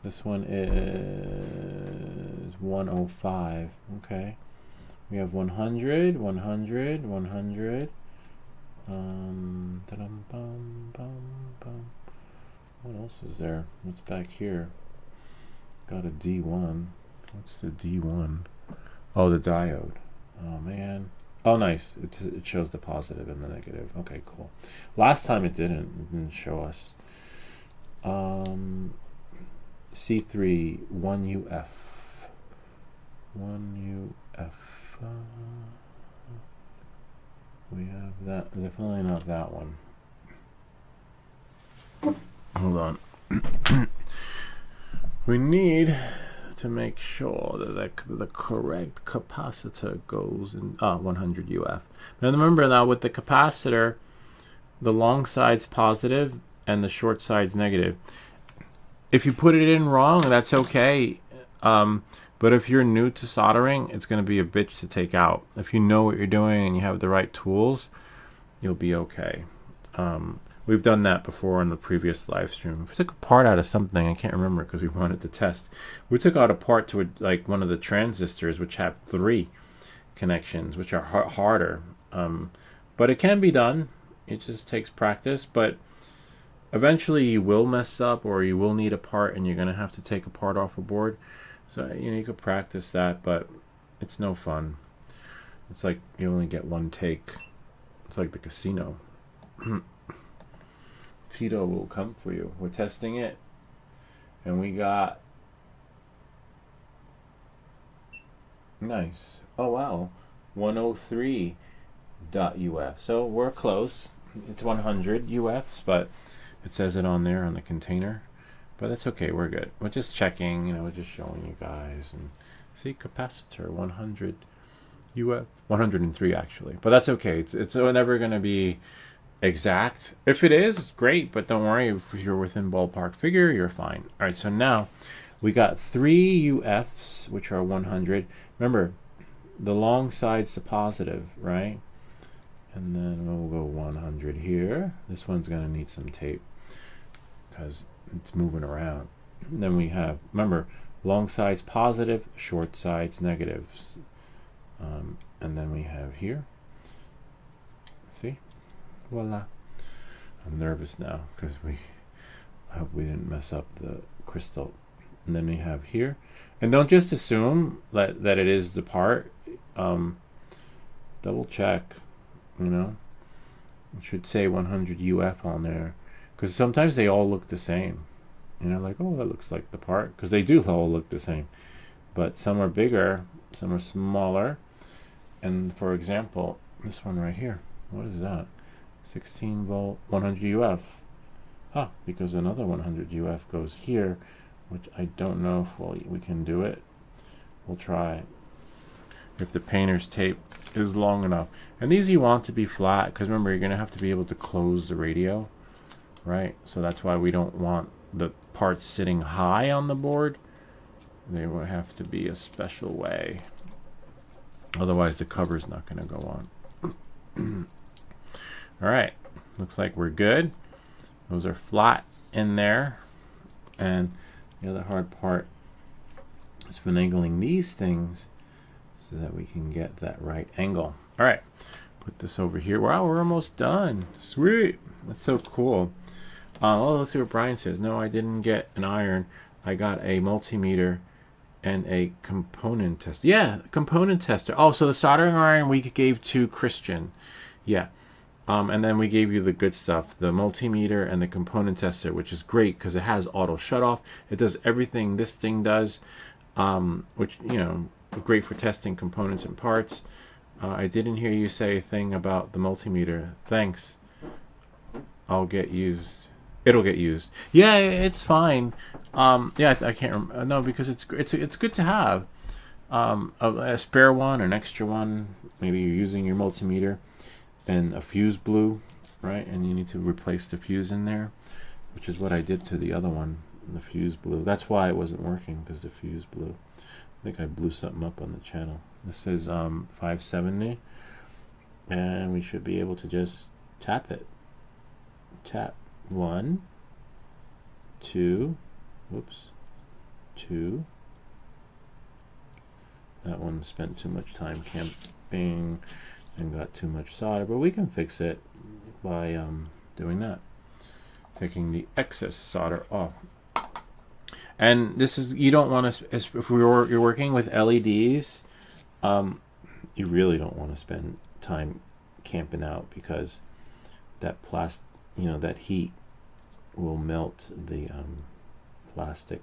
This one is 105. Okay. We have 100, 100, 100. What else is there? What's back here? Got a D1. What's the D1? Oh, the diode. Oh man. Oh, nice. It shows the positive and the negative. Okay, cool. Last time it didn't show us. C3 1UF 1UF. We have that. Definitely not that one. Hold on. We need to make sure that the correct capacitor goes in 100 UF. Now remember, now with the capacitor, the long side's positive and the short side's negative. If you put it in wrong, that's okay. But if you're new to soldering, it's going to be a bitch to take out. If you know what you're doing and you have the right tools, you'll be okay. We've done that before on the previous live stream. We took a part out of something, I can't remember because we wanted to test. We took out a part to like one of the transistors, which have 3 connections, which are harder. But it can be done. It just takes practice. But eventually you will mess up, or you will need a part and you're going to have to take a part off a board. So you could practice that, but it's no fun. It's like you only get one take. It's like the casino. Tito will come for you. We're testing it, and we got nice. Oh wow, 103.UF. So we're close. It's 100 UFs, but it says it on there on the container. But that's okay. We're good. We're just checking. We're just showing you guys. And see, capacitor 100 UF, 103 actually. But that's okay. It's never going to be exact. If it is, great, but don't worry. If you're within ballpark figure, you're fine. All right, so now we got 3 UFs, which are 100. Remember, the long side's the positive, right? And then we'll go 100 here. This one's going to need some tape because it's moving around. And then we have, remember, long side's positive, short side's negatives. And then we have here, see? Voila. I'm nervous now because I hope we didn't mess up the crystal. And then we have here, and don't just assume that it is the part. Double check. It should say 100 UF on there, because sometimes they all look the same. Like, oh, that looks like the part, because they do all look the same, but some are bigger, some are smaller. And for example, this one right here, what is that? 16 volt 100 UF. Because another 100 UF goes here, which I don't know if we can do it. We'll try if the painter's tape is long enough. And these you want to be flat, because remember, you're going to have to be able to close the radio, right? So that's why we don't want the parts sitting high on the board. They will have to be a special way. Otherwise the cover's not going to go on. All right, looks like we're good. Those are flat in there. And the other hard part is finagling these things so that we can get that right angle. All right, put this over here. Wow, we're almost done. Sweet. That's so cool. Let's see what Brian says. No, I didn't get an iron. I got a multimeter and a component tester. Yeah, component tester. Oh, so the soldering iron we gave to Christian. Yeah. And then we gave you the good stuff, the multimeter and the component tester, which is great because it has auto shut off. It does everything this thing does, which, great for testing components and parts. I didn't hear you say a thing about the multimeter. Thanks. It'll get used. Yeah, it's fine. Yeah, I can't remember. No, because it's good to have a spare one, an extra one. Maybe you're using your multimeter and a fuse blew, right? And you need to replace the fuse in there, which is what I did to the other one. The fuse blew. That's why it wasn't working, because the fuse blew. I think I blew something up on the channel. This is 570, and we should be able to just tap it. Tap 1, 2, whoops, 2. That one spent too much time camping and got too much solder, but we can fix it by doing that, taking the excess solder off. And this is, you don't want to, if you're working with LEDs, you really don't want to spend time camping out, because that that heat will melt the plastic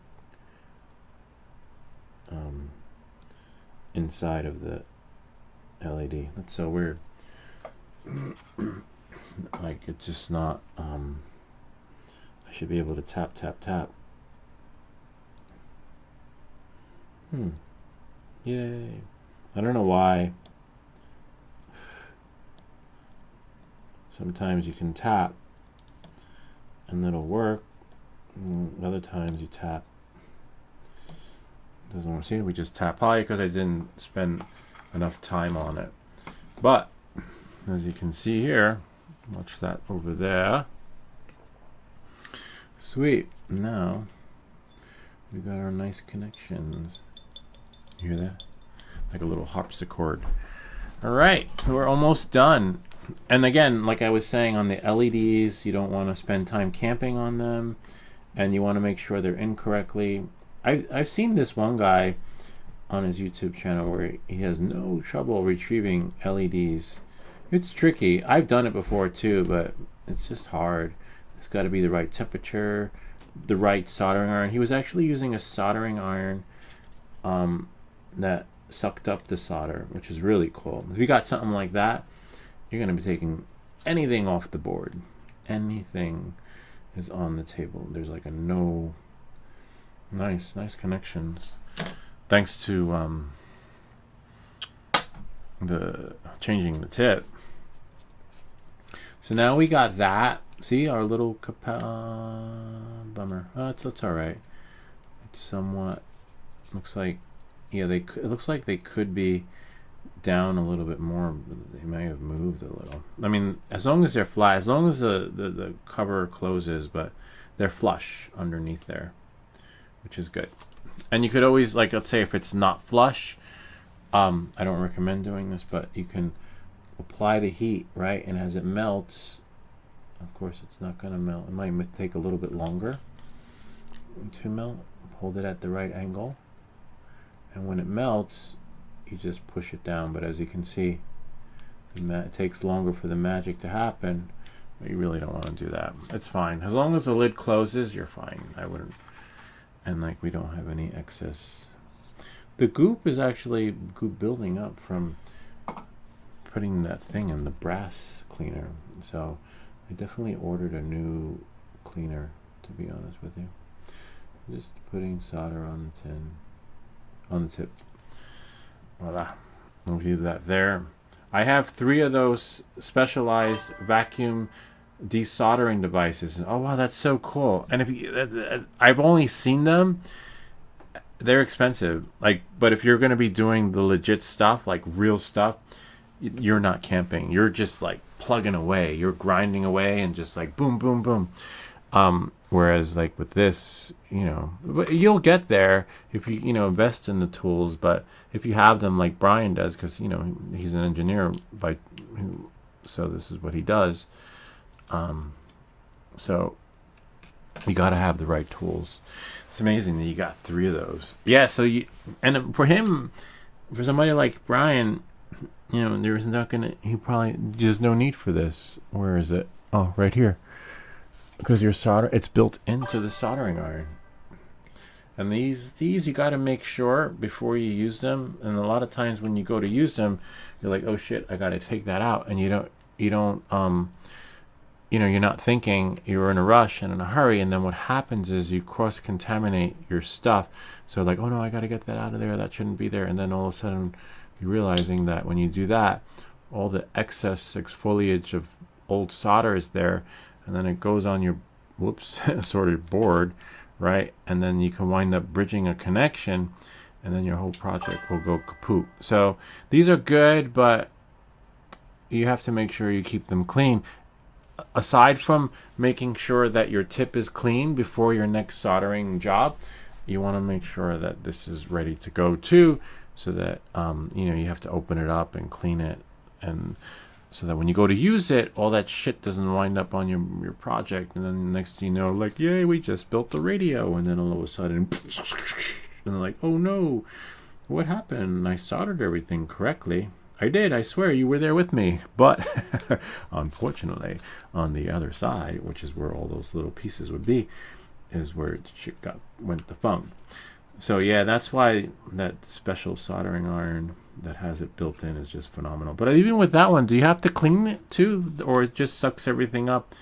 inside of the LED. That's so weird. Like, it's just not I should be able to tap. Yay. I don't know why. Sometimes you can tap and it'll work. Other times you tap, doesn't want to see it. We just tap, probably because I didn't spend enough time on it. But as you can see here, watch that over there. Sweet. Now we got our nice connections. You hear that? Like a little harpsichord. All right, we're almost done. And again, like I was saying, on the LEDs, you don't want to spend time camping on them, and you want to make sure they're in correctly. I've seen this one guy on his YouTube channel where he has no trouble retrieving LEDs. It's tricky. I've done it before too, but it's just hard. It's got to be the right temperature, the right soldering iron. He was actually using a soldering iron that sucked up the solder, which is really cool. If you got something like that, you're going to be taking anything off the board. Anything is on the table. There's like a no. Nice connections. Thanks to the changing the tip. So now we got that. See our little bummer. Oh, it's all right. It's somewhat looks like, yeah, it looks like they could be down a little bit more. They may have moved a little. I mean, as long as they're flat, as long as the cover closes, but they're flush underneath there, which is good. And you could always, like, let's say if it's not flush, I don't recommend doing this, but you can apply the heat, right? And as it melts, of course it's not going to melt. It might take a little bit longer to melt. Hold it at the right angle. And when it melts, you just push it down. But as you can see, it takes longer for the magic to happen. But you really don't want to do that. It's fine. As long as the lid closes, you're fine. I wouldn't. And like, we don't have any excess. The goop is actually building up from putting that thing in the brass cleaner. So I definitely ordered a new cleaner, to be honest with you. Just putting solder on the tin, on the tip. Voila. We'll do that there. I have 3 of those specialized vacuum desoldering devices. Oh wow, that's so cool. And if you, I've only seen them. They're expensive. Like, but if you're going to be doing the legit stuff, like real stuff, you're not camping. You're just like plugging away. You're grinding away and just like boom, boom, boom. Whereas like with this, you know, you'll get there if you invest in the tools. But if you have them like Brian does, because he's an engineer so this is what he does. So you got to have the right tools. It's amazing that you got 3 of those. Yeah. So for him, for somebody like Brian, there's there's no need for this. Where is it? Oh, right here. Because your solder, it's built into the soldering iron. And these you got to make sure before you use them. And a lot of times when you go to use them, you're like, oh shit, I got to take that out. And you don't you're not thinking, you're in a rush and in a hurry. And then what happens is you cross-contaminate your stuff. So like, oh no, I got to get that out of there. That shouldn't be there. And then all of a sudden you're realizing that when you do that, all the excess exfoliage of old solder is there. And then it goes on your sorted board, right? And then you can wind up bridging a connection, and then your whole project will go kaput. So these are good, but you have to make sure you keep them clean. Aside from making sure that your tip is clean before your next soldering job, you want to make sure that this is ready to go too, so that you have to open it up and clean it, and so that when you go to use it, all that shit doesn't wind up on your project. And then next thing you know, like, yay, we just built the radio. And then all of a sudden, and they're like, oh no, what happened? I soldered everything correctly. I did, I swear, you were there with me. But unfortunately, on the other side, which is where all those little pieces would be, is where it went defunct. So yeah, that's why that special soldering iron that has it built in is just phenomenal. But even with that one, do you have to clean it too, or it just sucks everything up,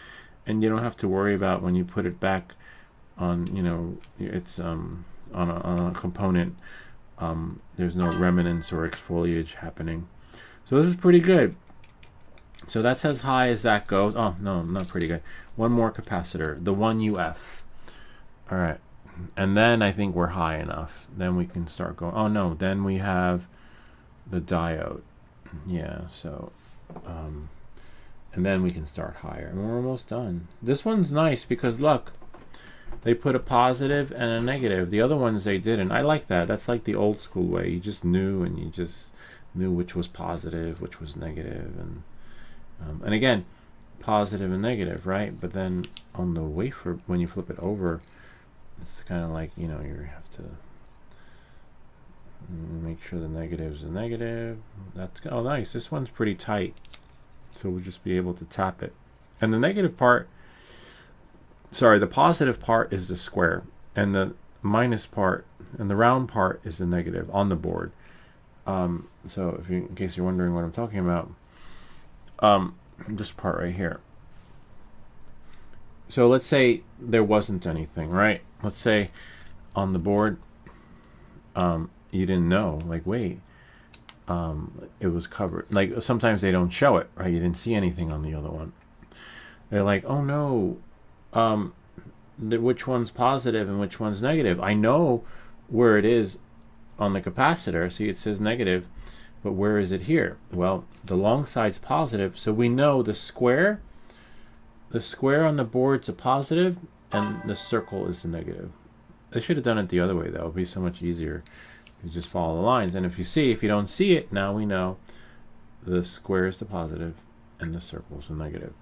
and you don't have to worry about when you put it back on? You know, it's on a component. There's no remnants or exfoliation happening. So this is pretty good. So that's as high as that goes. Oh no, not pretty good. One more capacitor, the 1UF. All right. And then I think we're high enough. Then we can start going. Oh no, then we have the diode. Yeah, so and then we can start higher. And we're almost done. This one's nice because look, they put a positive and a negative. The other ones they didn't. I like that. That's like the old school way. You just knew, and you just knew which was positive, which was negative, and again, positive and negative, right? But then on the wafer, when you flip it over, it's kind of like, you know, you have to make sure the negative is a negative. That's, oh nice, this one's pretty tight, so we'll just be able to tap it. And the negative part, sorry, the positive part is the square, and the minus part and the round part is the negative on the board. So if you, in case you're wondering what I'm talking about, this part right here. So let's say there wasn't anything, right? Let's say on the board, you didn't know, like, wait, it was covered. Like sometimes they don't show it, right? You didn't see anything on the other one. They're like, oh no, which one's positive and which one's negative? I know where it is on the capacitor. See, it says negative, but where is it here? Well, the long side's positive, so we know the square on the board's a positive, and the circle is the negative. They should have done it the other way, though. It would be so much easier. You just follow the lines, and if you don't see it, now we know the square is the positive and the circle is the negative.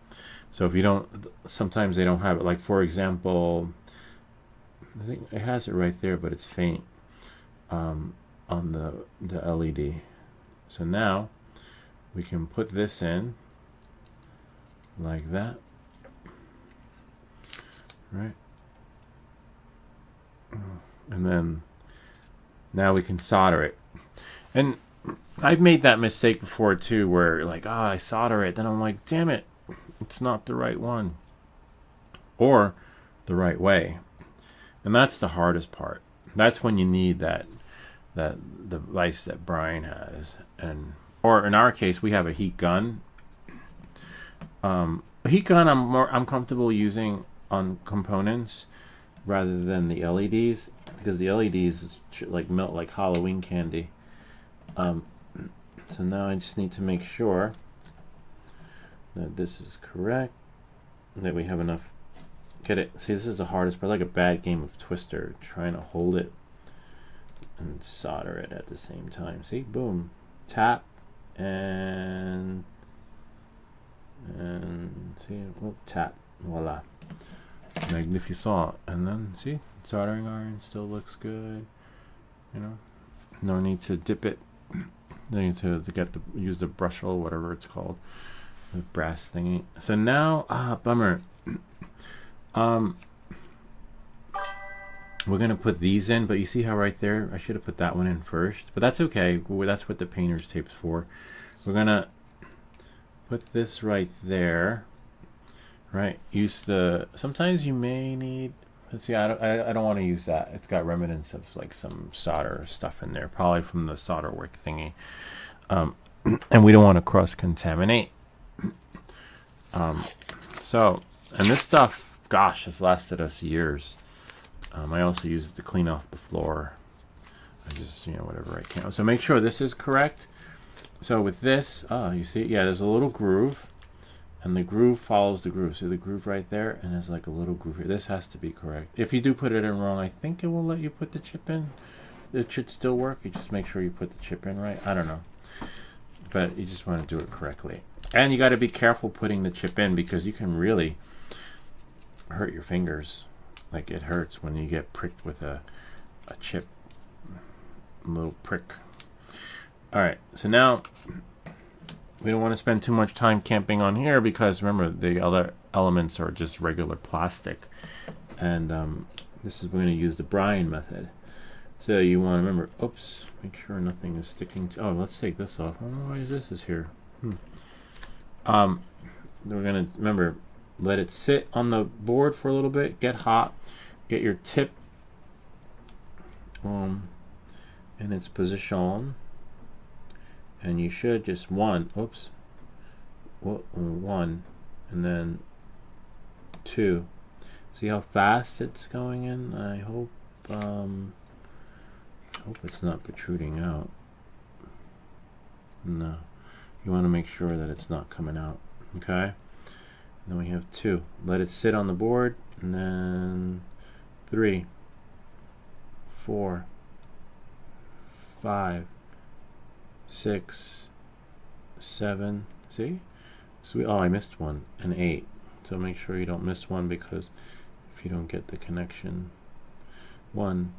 So if you don't, sometimes they don't have it. Like for example, I think it has it right there, but it's faint on the LED. So now we can put this in like that, right? And then now we can solder it. And I've made that mistake before too, where like, I solder it, then I'm like, damn it, it's not the right one or the right way. And that's the hardest part. That's when you need that device that Brian has, or in our case we have a heat gun. A heat gun I'm comfortable using on components rather than the LEDs, because the LEDs like melt like Halloween candy. So now I just need to make sure that this is correct, that we have enough. Get it? See, this is the hardest part, like a bad game of Twister, trying to hold it and solder it at the same time. See, boom, tap, and see, we'll tap, voila, magnificent. And then see, soldering iron still looks good. You know, no need to dip it. No need to use the brush hole, whatever it's called, the brass thingy. So now, bummer. We're gonna put these in, but you see how right there, I should have put that one in first, but that's okay. That's what the painter's tape's for. We're gonna put this right there, right? Sometimes you may need, let's see, I don't want to use that. It's got remnants of like some solder stuff in there, probably from the solder work thingy. And we don't want to cross-contaminate. And this stuff, gosh, has lasted us years. I also use it to clean off the floor. I just, whatever I can. So make sure this is correct. So with this, you see, yeah, there's a little groove, and the groove follows the groove. See the groove right there, and there's like a little groove here. This has to be correct. If you do put it in wrong, I think it will let you put the chip in. It should still work. You just make sure you put the chip in right. I don't know, but you just want to do it correctly. And you got to be careful putting the chip in, because you can really hurt your fingers. Like, it hurts when you get pricked with a chip, a little prick. All right, so now we don't want to spend too much time camping on here because remember the other elements are just regular plastic, and this is we're going to use the Bryan method. So you want to remember, oops, make sure nothing is sticking to, oh, let's take this off. Oh, why is this here? We're going to remember, let it sit on the board for a little bit, get hot, get your tip in its position, and you should just one, and then 2. See how fast it's going in? I hope it's not protruding out. No, you want to make sure that it's not coming out. Okay, and then we have 2. Let it sit on the board, and then 3, 4, 5, 6, 7. See? So oh, I missed one, and 8. So make sure you don't miss one, because if you don't get the connection. 1,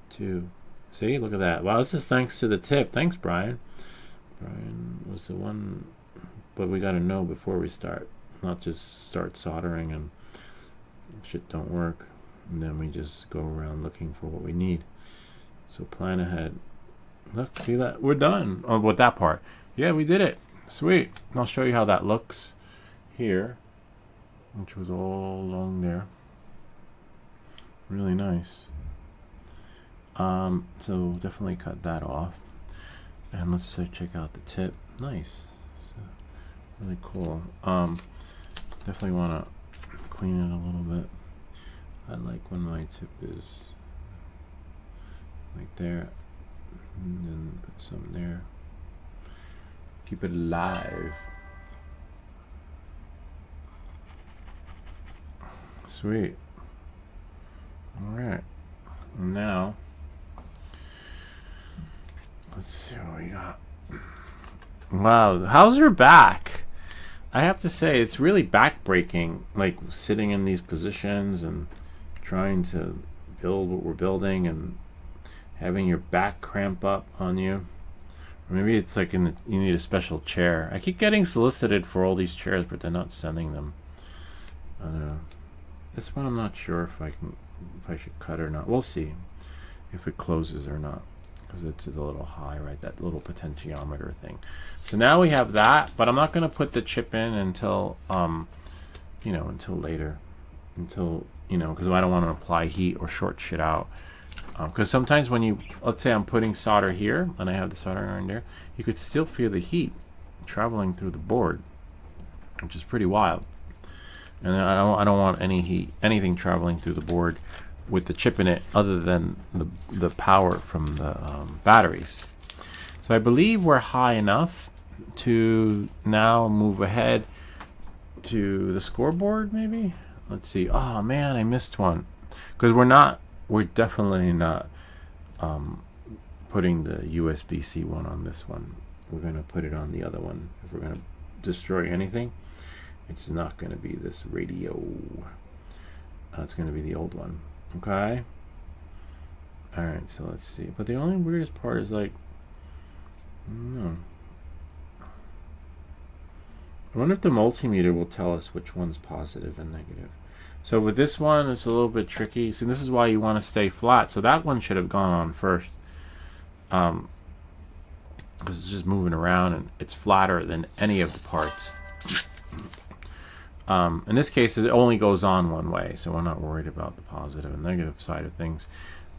2. See? Look at that. Wow, this is thanks to the tip. Thanks, Brian. Brian was the one, but we got to know before we start, not just start soldering and shit don't work, and then we just go around looking for what we need. So plan ahead. Look, see that? We're done with that part. Yeah, we did it. Sweet. I'll show you how that looks here, which was all along there. Really nice. So definitely cut that off, and let's check out the tip. Nice. So really cool. Definitely want to clean it a little bit. I like when my tip is like there, and then put some there. Keep it alive. Sweet. All right. Now let's see what we got. Wow, how's your back? I have to say, it's really back-breaking, like sitting in these positions and trying to build what we're building and having your back cramp up on you. Or maybe it's like you need a special chair. I keep getting solicited for all these chairs, but they're not sending them. I don't know. This one I'm not sure if I should cut or not. We'll see if it closes or not, because it's a little high, right? That little potentiometer thing. So now we have that, but I'm not going to put the chip in until until later, because I don't want to apply heat or short shit out. Because sometimes when let's say I'm putting solder here and I have the soldering iron there, you could still feel the heat traveling through the board, which is pretty wild. And I don't want anything traveling through the board with the chip in it, other than the power from the batteries. So I believe we're high enough to now move ahead to the scoreboard. Maybe, let's see. Oh man, I missed one, because we're definitely not putting the USB-C one on this one. We're going to put it on the other one. If we're going to destroy anything, it's not going to be this radio. It's going to be the old one. Okay. Alright, so let's see. But the only weirdest part is like, no. I wonder if the multimeter will tell us which one's positive and negative. So with this one, it's a little bit tricky. See, this is why you want to stay flat. So that one should have gone on first, because it's just moving around and it's flatter than any of the parts. In this case, it only goes on one way, so we're not worried about the positive and negative side of things.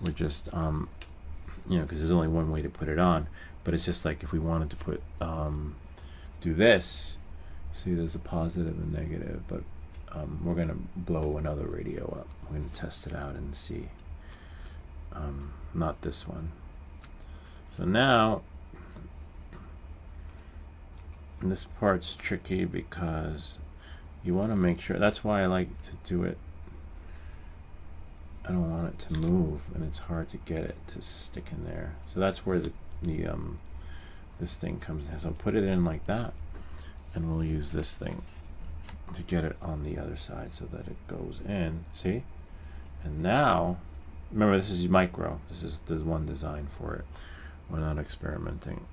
We're just, because there's only one way to put it on. But it's just like if we wanted to put, do this, see, there's a positive and negative, but we're going to blow another radio up. We're going to test it out and see. Not this one. So now, this part's tricky because you want to make sure. That's why I like to do it. I don't want it to move, and it's hard to get it to stick in there. So that's where this thing comes in. So put it in like that, and we'll use this thing to get it on the other side so that it goes in. See? And now, remember, this is micro. This is the one design for it. We're not experimenting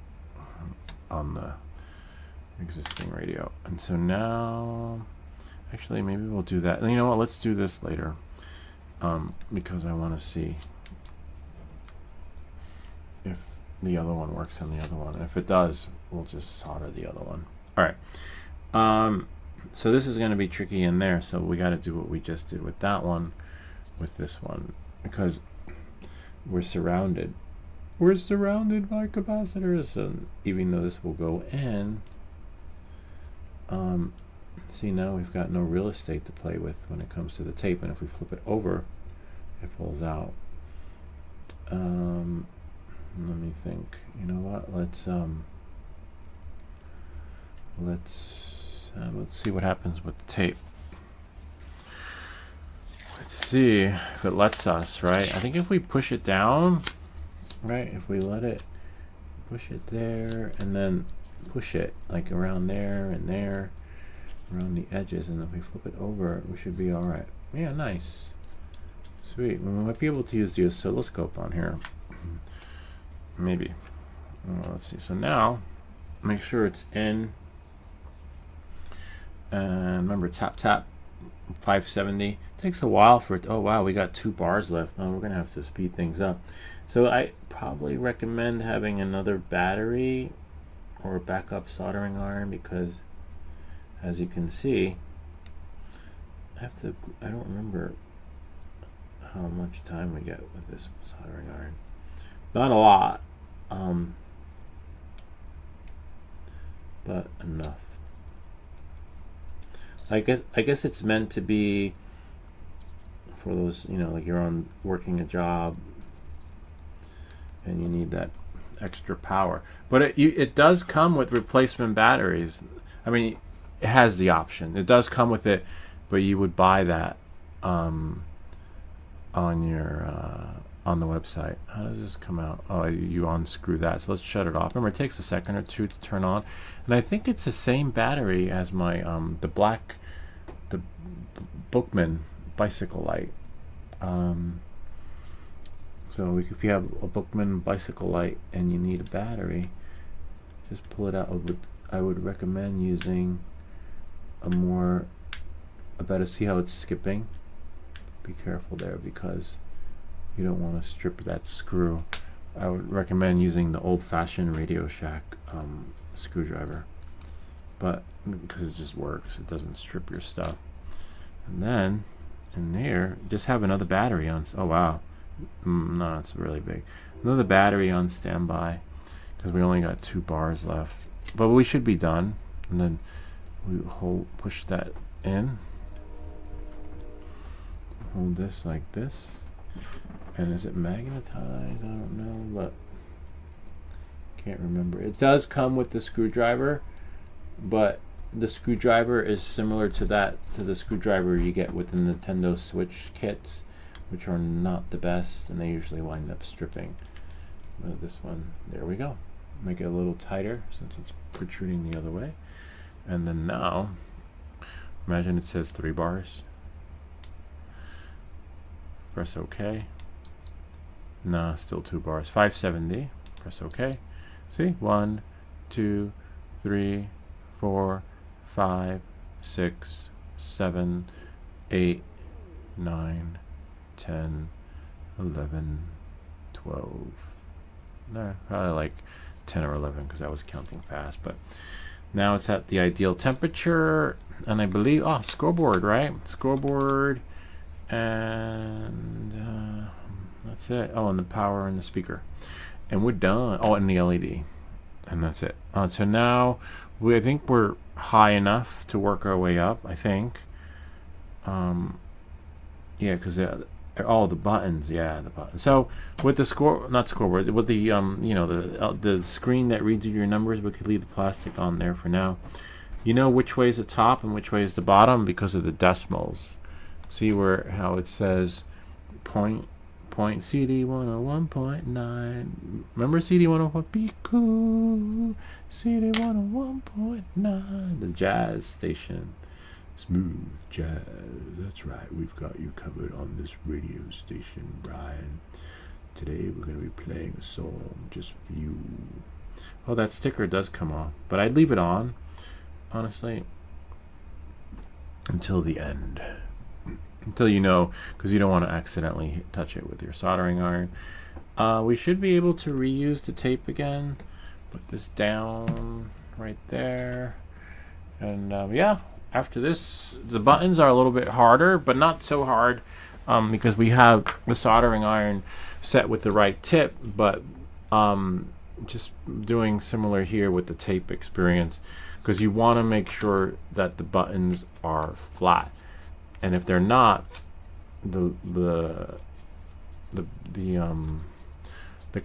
on the existing radio. And so now, actually, maybe we'll do that. And you know what? Let's do this later, because I want to see if the other one works on the other one. And if it does, we'll just solder the other one. All right. So this is going to be tricky in there. So we got to do what we just did with that one, with this one, because we're surrounded. We're surrounded by capacitors, and even though this will go in, see, now we've got no real estate to play with when it comes to the tape, and if we flip it over, it falls out. Let me think. You know what? Let's see what happens with the tape. Let's see if it lets us, right? I think if we push it down, right, if we let it push it there and then push it like around there and there, around the edges, and if we flip it over, we should be all right. Yeah, nice. Sweet. We might be able to use the oscilloscope on here. Maybe. Let's see. So now, make sure it's in. And remember, tap, tap, 570. Takes a while for it. Oh, wow, we got 2 bars left. Oh, we're going to have to speed things up. So I probably recommend having another battery or a backup soldering iron, because as you can see, I don't remember how much time we get with this soldering iron. Not a lot, but enough. I guess it's meant to be for those, you know, like you're working a job and you need that extra power. But it does come with replacement batteries. I mean, it has the option. It does come with it, but you would buy that on the website. How does this come out? Oh, you unscrew that. So let's shut it off. Remember, it takes a second or two to turn on, and I think it's the same battery as my the Bookman bicycle light. So if you have a Bookman bicycle light and you need a battery, just pull it out. I would recommend using a better, see how it's skipping? Be careful there, because you don't want to strip that screw. I would recommend using the old-fashioned Radio Shack screwdriver, but because it just works, it doesn't strip your stuff. And then in there, just have another battery on. Oh wow, no, it's really big. Another battery on standby, because we only got 2 bars left, but we should be done. And then we push that in, hold this like this. And is it magnetized? I don't know, but can't remember. It does come with the screwdriver, but the screwdriver is similar to the screwdriver you get with the Nintendo Switch kits, which are not the best, and they usually wind up stripping. But this one, there we go. Make it a little tighter since it's protruding the other way. And then now, imagine it says 3 bars. Press OK. Nah, still 2 bars. 570. Press OK. See? 1, 2, 3, 4, 5, 6, 7, 8, 9, 10, 11, 12. No, probably like 10 or 11, because I was counting fast. But now it's at the ideal temperature, and I believe, scoreboard, right? Scoreboard, and that's it. Oh, and the power and the speaker, and we're done. Oh, and the LED, and that's it. So now I think we're high enough to work our way up. I think, yeah, because all the buttons, yeah, the buttons. So with the scoreboard, with the the screen that reads you your numbers, we could leave the plastic on there for now. You know which way is the top and which way is the bottom because of the decimals. See how it says point CD 101.9. Remember CD 101? Be cool. CD 101.9. The jazz station. Smooth jazz. That's right. We've got you covered on this radio station, Brian. Today we're going to be playing a song just for you. Oh, that sticker does come off, but I'd leave it on honestly, until the end. Until you know, because you don't want to accidentally touch it with your soldering iron. We should be able to reuse the tape again. Put this down right there. And yeah, after this, the buttons are a little bit harder, but not so hard because we have the soldering iron set with the right tip, but just doing similar here with the tape experience, because you want to make sure that the buttons are flat, and if they're not, the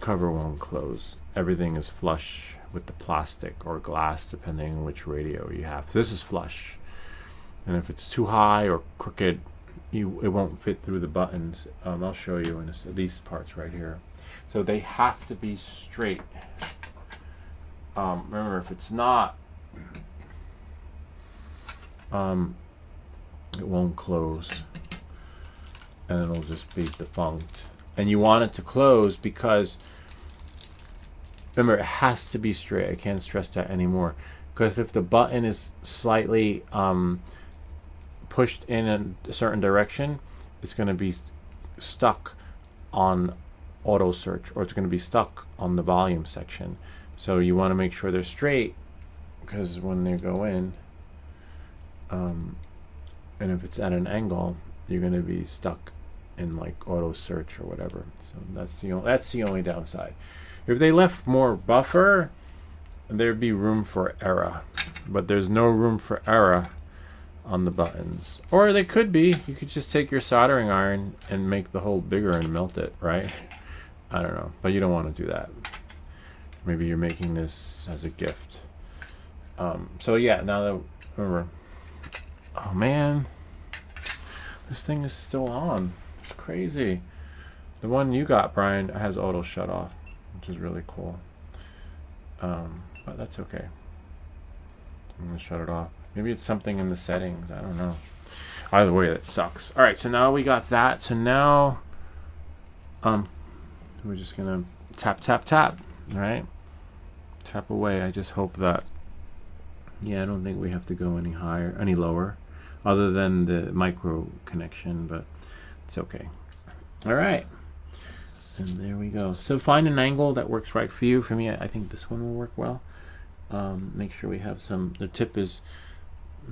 cover won't close. Everything is flush with the plastic or glass, depending on which radio you have. So this is flush, and if it's too high or crooked, it won't fit through the buttons. I'll show you in these parts right here. So they have to be straight. Remember, if it's not, it won't close, and it'll just be defunct. And you want it to close because, remember, it has to be straight. I can't stress that anymore. Because if the button is slightly pushed in a certain direction, it's going to be stuck on auto search, or it's going to be stuck on the volume section. So you want to make sure they're straight, because when they go in, and if it's at an angle, you're going to be stuck in like auto search or whatever. So that's the only downside. If they left more buffer, there'd be room for error, but there's no room for error on the buttons. Or they could be. You could just take your soldering iron and make the hole bigger and melt it, right? I don't know, but you don't want to do that. Maybe you're making this as a gift. So yeah, now that, remember, oh man, this thing is still on. It's crazy. The one you got, Brian, has auto shut off, which is really cool. But that's okay. I'm gonna shut it off. Maybe it's something in the settings. I don't know. Either way, that sucks. All right, so now we got that. So now, we're just gonna tap, tap, tap. All right, tap away. I just hope that. Yeah, I don't think we have to go any higher, any lower, other than the micro connection, but it's okay. All right. And there we go. So find an angle that works right for you. For me, I think this one will work well. Make sure we have some, the tip is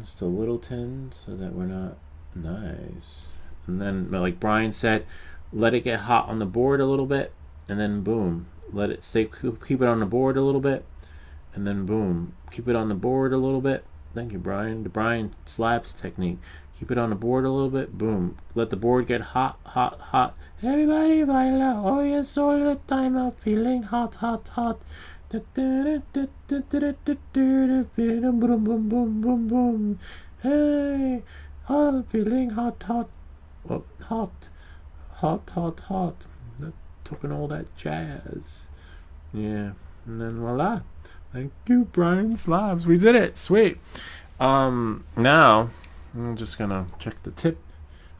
just a little tin so that we're not, nice. And then, like Brian said, let it get hot on the board a little bit, and then boom. Let it stay, keep it on the board a little bit, and then boom. Keep it on the board a little bit. Thank you, Brian. The Brian slabs technique. Keep it on the board a little bit, boom. Let the board get hot, hot, hot. Everybody baila, oh yes, all the time I'm feeling hot, hot, hot. Boom, boom, boom, boom, boom. Hey, I'm feeling hot, hot. Well, hot, hot, hot, hot. Talking all that jazz. Yeah, and then voila. Thank you, Brian Slabs. We did it. Sweet. Now I'm just gonna check the tip.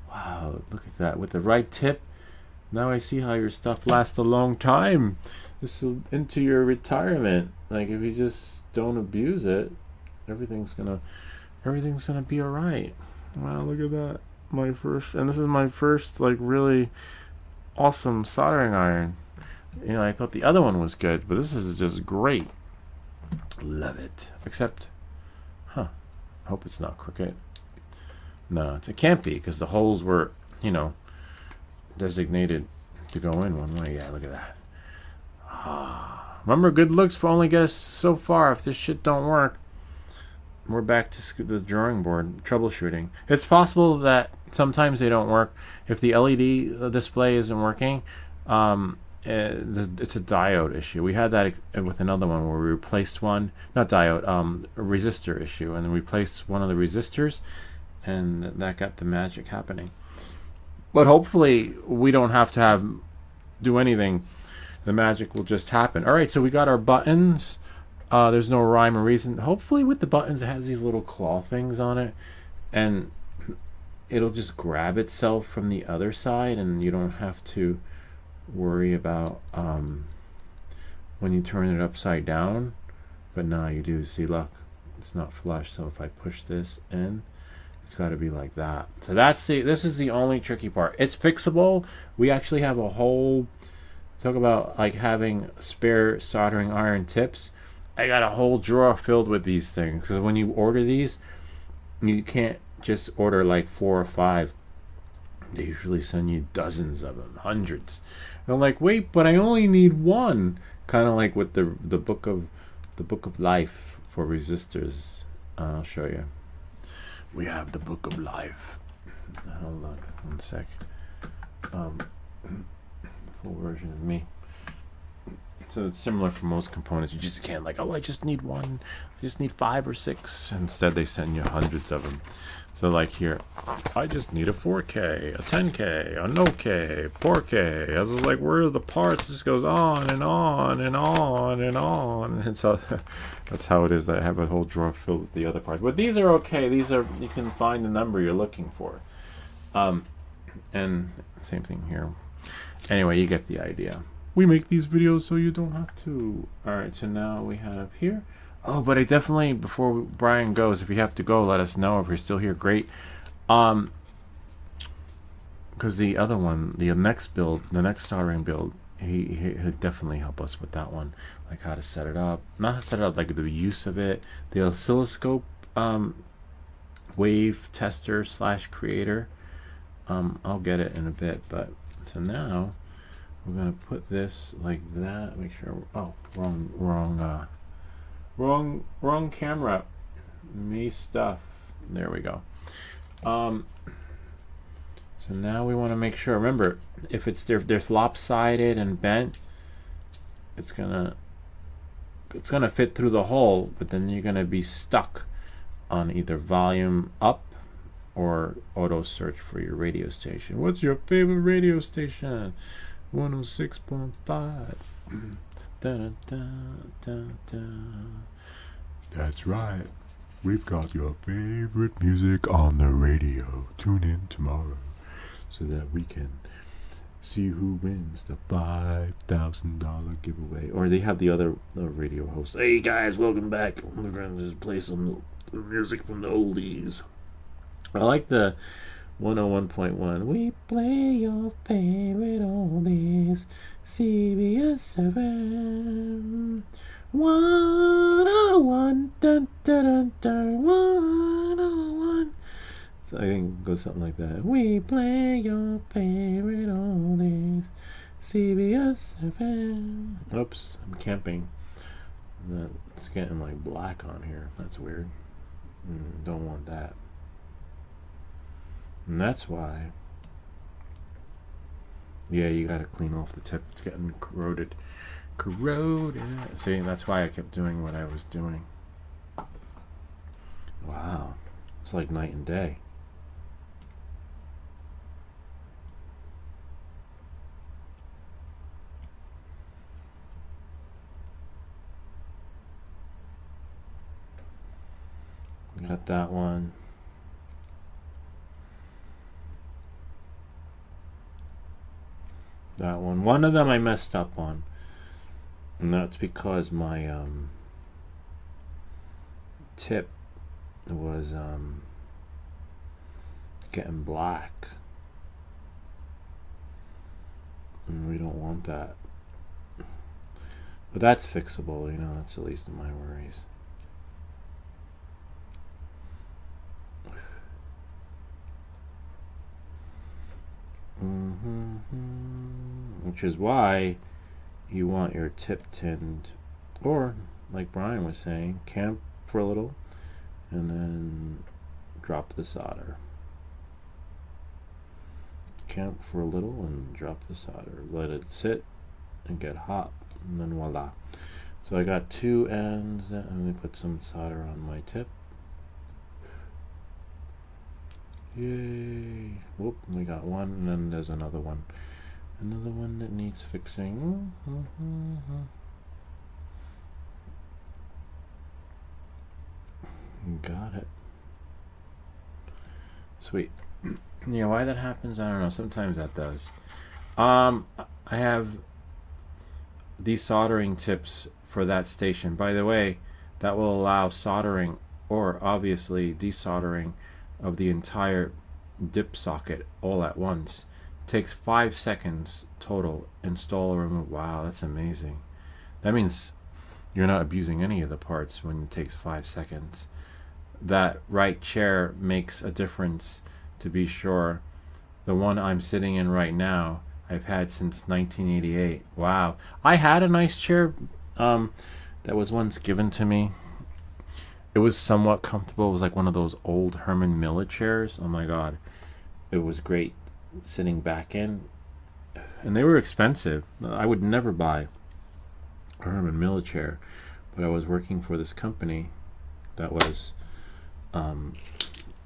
Wow, look at that. With the right tip, now I see how your stuff lasts a long time. This is into your retirement. Like, if you just don't abuse it, everything's gonna be all right. Wow, look at that. And this is my first like really awesome soldering iron. You know, I thought the other one was good, but this is just great. Love it. Except, I hope it's not crooked. No, it can't be, because the holes were, you know, designated to go in one way. Yeah, look at that. Remember, good looks will only get us so far. If this shit don't work, we're back to the drawing board, troubleshooting. It's possible that sometimes they don't work. If the LED display isn't working, it's a diode issue. We had that with another one where we replaced one, not diode, a resistor issue, and then replaced one of the resistors, and that got the magic happening. But hopefully we don't have to do anything. The magic will just happen. All right, so we got our buttons. There's no rhyme or reason. Hopefully with the buttons it has these little claw things on it, and it'll just grab itself from the other side, and you don't have to worry about when you turn it upside down. But now you do. See, look, it's not flush. So if I push this in, it's got to be like that. So this is the only tricky part. It's fixable. We actually have a whole, talk about like having spare soldering iron tips. I got a whole drawer filled with these things, because when you order these, you can't just order like 4 or 5. They usually send you dozens of them, hundreds. And I'm like, wait, but I only need one. Kind of like with the book of life for resistors. I'll show you. We have the book of life. Hold on, one sec. Full version of me. So it's similar for most components. You just can't like, oh, I just need one. I just need 5 or 6. Instead, they send you hundreds of them. So like here, I just need a 4K, a 10K, a no K, 4K. I was like, where are the parts? It just goes on and on and on and on. And so that's how it is. I have a whole drawer filled with the other parts. But these are okay. These are, you can find the number you're looking for. And same thing here. Anyway, you get the idea. We make these videos so you don't have to. Alright, so now we have here. Oh, but I definitely, before Brian goes, if you have to go, let us know. If you're still here, great. Because the other one, the next build, the next soldering build, he'll definitely help us with that one. Like how to set it up. Not how to set it up, like the use of it. The oscilloscope wave tester / creator. I'll get it in a bit, but so now we're gonna put this like that. Make sure. Oh, wrong camera. Me stuff. There we go. So now we want to make sure. Remember, if there's lopsided and bent, it's gonna fit through the hole, but then you're gonna be stuck on either volume up or auto search for your radio station. What's your favorite radio station? 106.5. That's right. We've got your favorite music on the radio. Tune in tomorrow so that we can see who wins the $5,000 giveaway. Or they have the other radio host. Hey guys, welcome back. We're going to just play some music from the oldies. I like the 101.1. We play your favorite oldies. CBS FM 101. Dun, dun, dun, dun, 101. So I think it goes something like that. We play your favorite oldies. CBS FM. Oops, I'm camping. It's getting like black on here. That's weird. Don't want that. And that's why, yeah, you gotta clean off the tip. It's getting corroded. See, that's why I kept doing what I was doing. Wow, it's like night and day. Got that one. That one. One of them I messed up on, and that's because my tip was getting black, and we don't want that. But that's fixable, you know. That's the least of my worries. Which is why you want your tip tinned, or like Brian was saying, camp for a little and then drop the solder. Camp for a little and drop the solder. Let it sit and get hot, and then voila. So I got 2 ends. Let me put some solder on my tip. Yay! Whoop, we got one, and then there's another one. Another one that needs fixing. Got it. Sweet. Yeah, why that happens, I don't know. Sometimes that does. I have these soldering tips for that station. By the way, that will allow soldering or obviously desoldering of the entire dip socket all at once. Takes 5 seconds total. Install or remove. Wow, that's amazing. That means you're not abusing any of the parts when it takes 5 seconds. That right chair makes a difference, to be sure. The one I'm sitting in right now, I've had since 1988. Wow. I had a nice chair that was once given to me. It was somewhat comfortable. It was like one of those old Herman Miller chairs. Oh my god. It was great sitting back in. And they were expensive. I would never buy a Herman Miller chair. But I was working for this company that was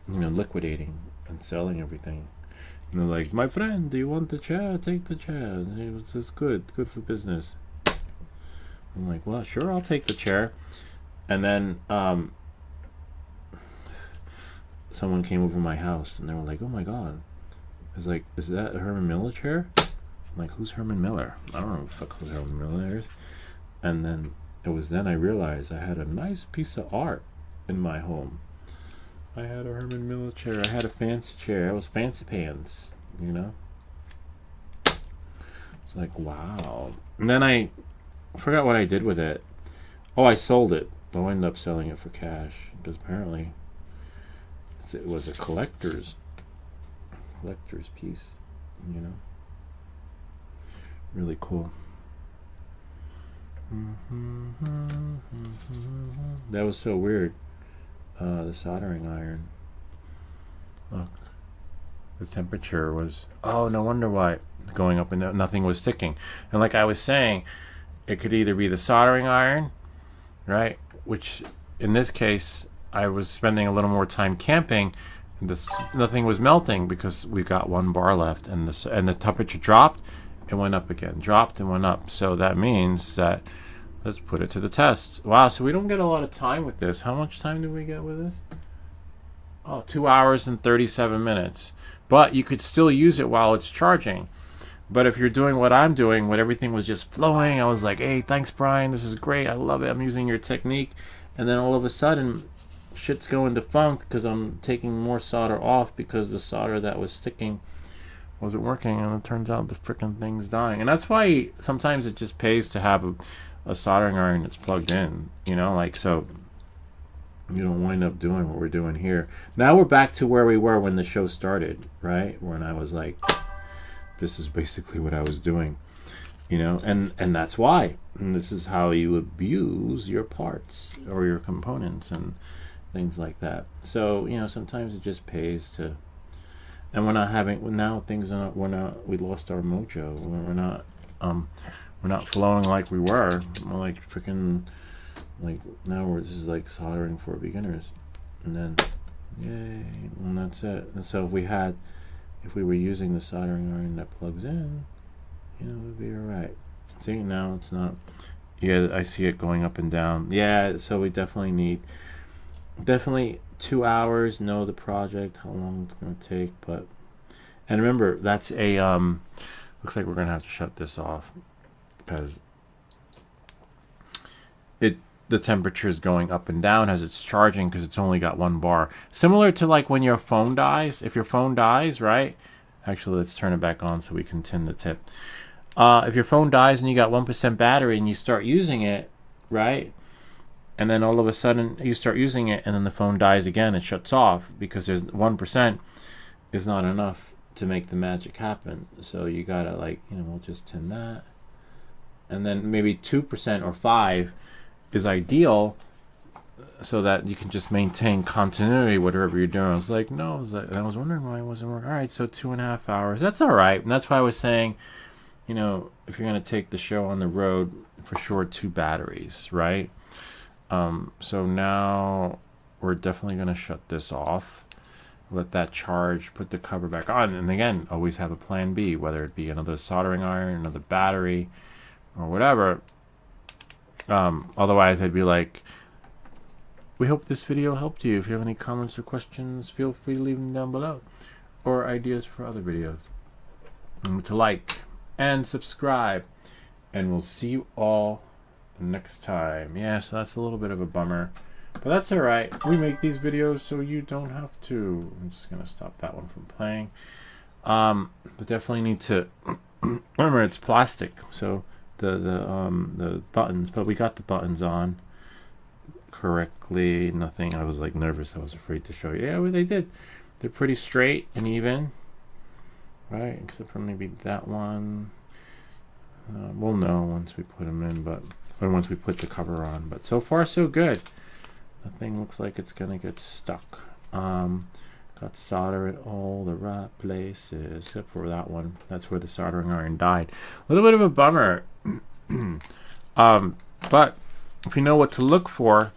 liquidating and selling everything. And they're like, my friend, do you want the chair? Take the chair. And it was just good for business. I'm like, well, sure, I'll take the chair. And then someone came over my house and they were like, oh my god. I was like, is that a Herman Miller chair? I'm like, who's Herman Miller? I don't know who the fuck who Herman Miller is. And then it was then I realized I had a nice piece of art in my home. I had a Herman Miller chair. I had a fancy chair. I was fancy pants, you know? It's like, wow. And then I forgot what I did with it. Oh, I sold it. I ended up selling it for cash because apparently it was a collector's piece, you know? Really cool. That was so weird. The soldering iron. Look, the temperature was. Oh, no wonder why going up and nothing was sticking. And like I was saying, it could either be the soldering iron, right? Which in this case, I was spending a little more time camping, and nothing was melting because we got 1 bar left, and the temperature dropped. It went up again, dropped and went up. So that means that. Let's put it to the test. Wow, so we don't get a lot of time with this. How much time do we get with this? Oh, 2 hours and 37 minutes. But you could still use it while it's charging. But if you're doing what I'm doing, when everything was just flowing, I was like, hey, thanks, Brian. This is great. I love it. I'm using your technique. And then all of a sudden, shit's going defunct because I'm taking more solder off because the solder that was sticking wasn't working. And it turns out the freaking thing's dying. And that's why sometimes it just pays to have a soldering iron that's plugged in, you know, like, so you don't wind up doing what we're doing here. Now we're back to where we were when the show started, right? When I was like, this is basically what I was doing, you know, and that's why. And this is how you abuse your parts or your components and things like that. So, you know, sometimes it just pays to, and we're not having, now things are not, we lost our mojo. We're not flowing like we were. We're like freaking, like now this is like soldering for beginners, and then yay, and that's it. And so if we were using the soldering iron that plugs in, you know, it would be alright. See, now it's not. Yeah, I see it going up and down. Yeah, so we definitely need 2 hours. Know the project, how long it's gonna take, but and remember that's a looks like we're gonna have to shut this off. Because the temperature is going up and down as it's charging because it's only got 1 bar. Similar to like when your phone dies. If your phone dies, right? Actually, let's turn it back on so we can tin the tip. If your phone dies and you got 1% battery and you start using it, right? And then all of a sudden you start using it and then the phone dies again, it shuts off because there's 1% is not enough to make the magic happen. So you gotta, like, you know, we'll just tin that. And then maybe 2% or 5 is ideal so that you can just maintain continuity whatever you're doing. I was like, no, I was wondering why it wasn't working. All right, so 2.5 hours. That's all right. And that's why I was saying, you know, if you're going to take the show on the road, for sure 2 batteries, right? So now we're definitely going to shut this off. Let that charge, put the cover back on. And again, always have a plan B, whether it be another soldering iron, another battery, or whatever. Otherwise I'd be like, we hope this video helped you. If you have any comments or questions, feel free to leave them down below, or ideas for other videos. Remember to like and subscribe, and we'll see you all next time. Yeah, so that's a little bit of a bummer. But that's alright. We make these videos so you don't have to. I'm just going to stop that one from playing. But definitely need to remember it's plastic, so the buttons, but we got the buttons on correctly. Nothing. I was like nervous. I was afraid to show you. Yeah, well, they did. They're pretty straight and even, right? Except for maybe that one. We'll know once we put them in, but once we put the cover on. But so far, so good. Nothing looks like it's gonna get stuck. Got solder at all the right places, except for that one. That's where the soldering iron died. A little bit of a bummer. But if you know what to look for,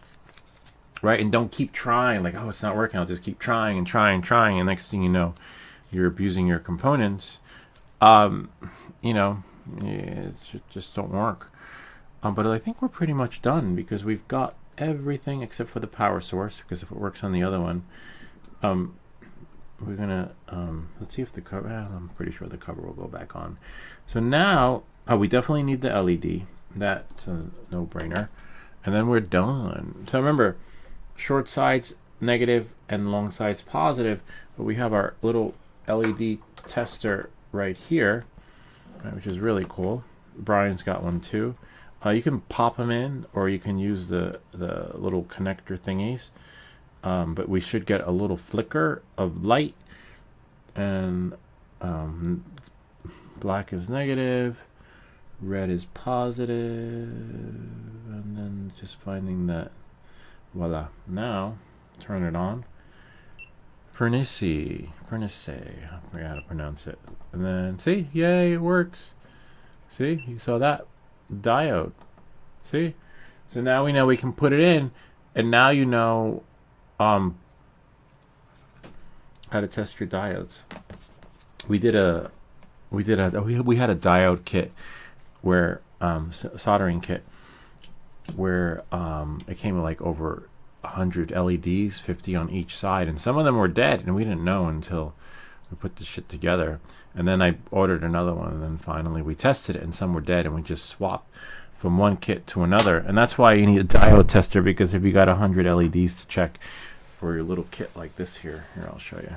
right, and don't keep trying, like, oh, it's not working, I'll just keep trying and trying, and next thing you know, you're abusing your components. You know, it just don't work. But I think we're pretty much done because we've got everything except for the power source, because if it works on the other one, we're gonna let's see if the cover, I'm pretty sure the cover will go back on. So now we definitely need the LED. That's a no-brainer, and then we're done. So remember, short sides negative and long sides positive, but we have our little LED tester right here, right, which is really cool. Brian's got one too. You can pop them in, or you can use the little connector thingies. But we should get a little flicker of light, and black is negative, red is positive, and then just finding that. Voila. Now turn it on. Furnace, I forgot how to pronounce it. And then see, yay, it works. See, you saw that diode. See, so now we know we can put it in, and now you know how to test your diodes. We had a diode kit where soldering kit where it came with like over 100 LEDs, 50 on each side, and some of them were dead, and we didn't know until we put the shit together. And then I ordered another one, and then finally we tested it, and some were dead, and we just swapped from one kit to another. And that's why you need a diode tester, because if you got 100 LEDs to check for your little kit like this here I'll show you,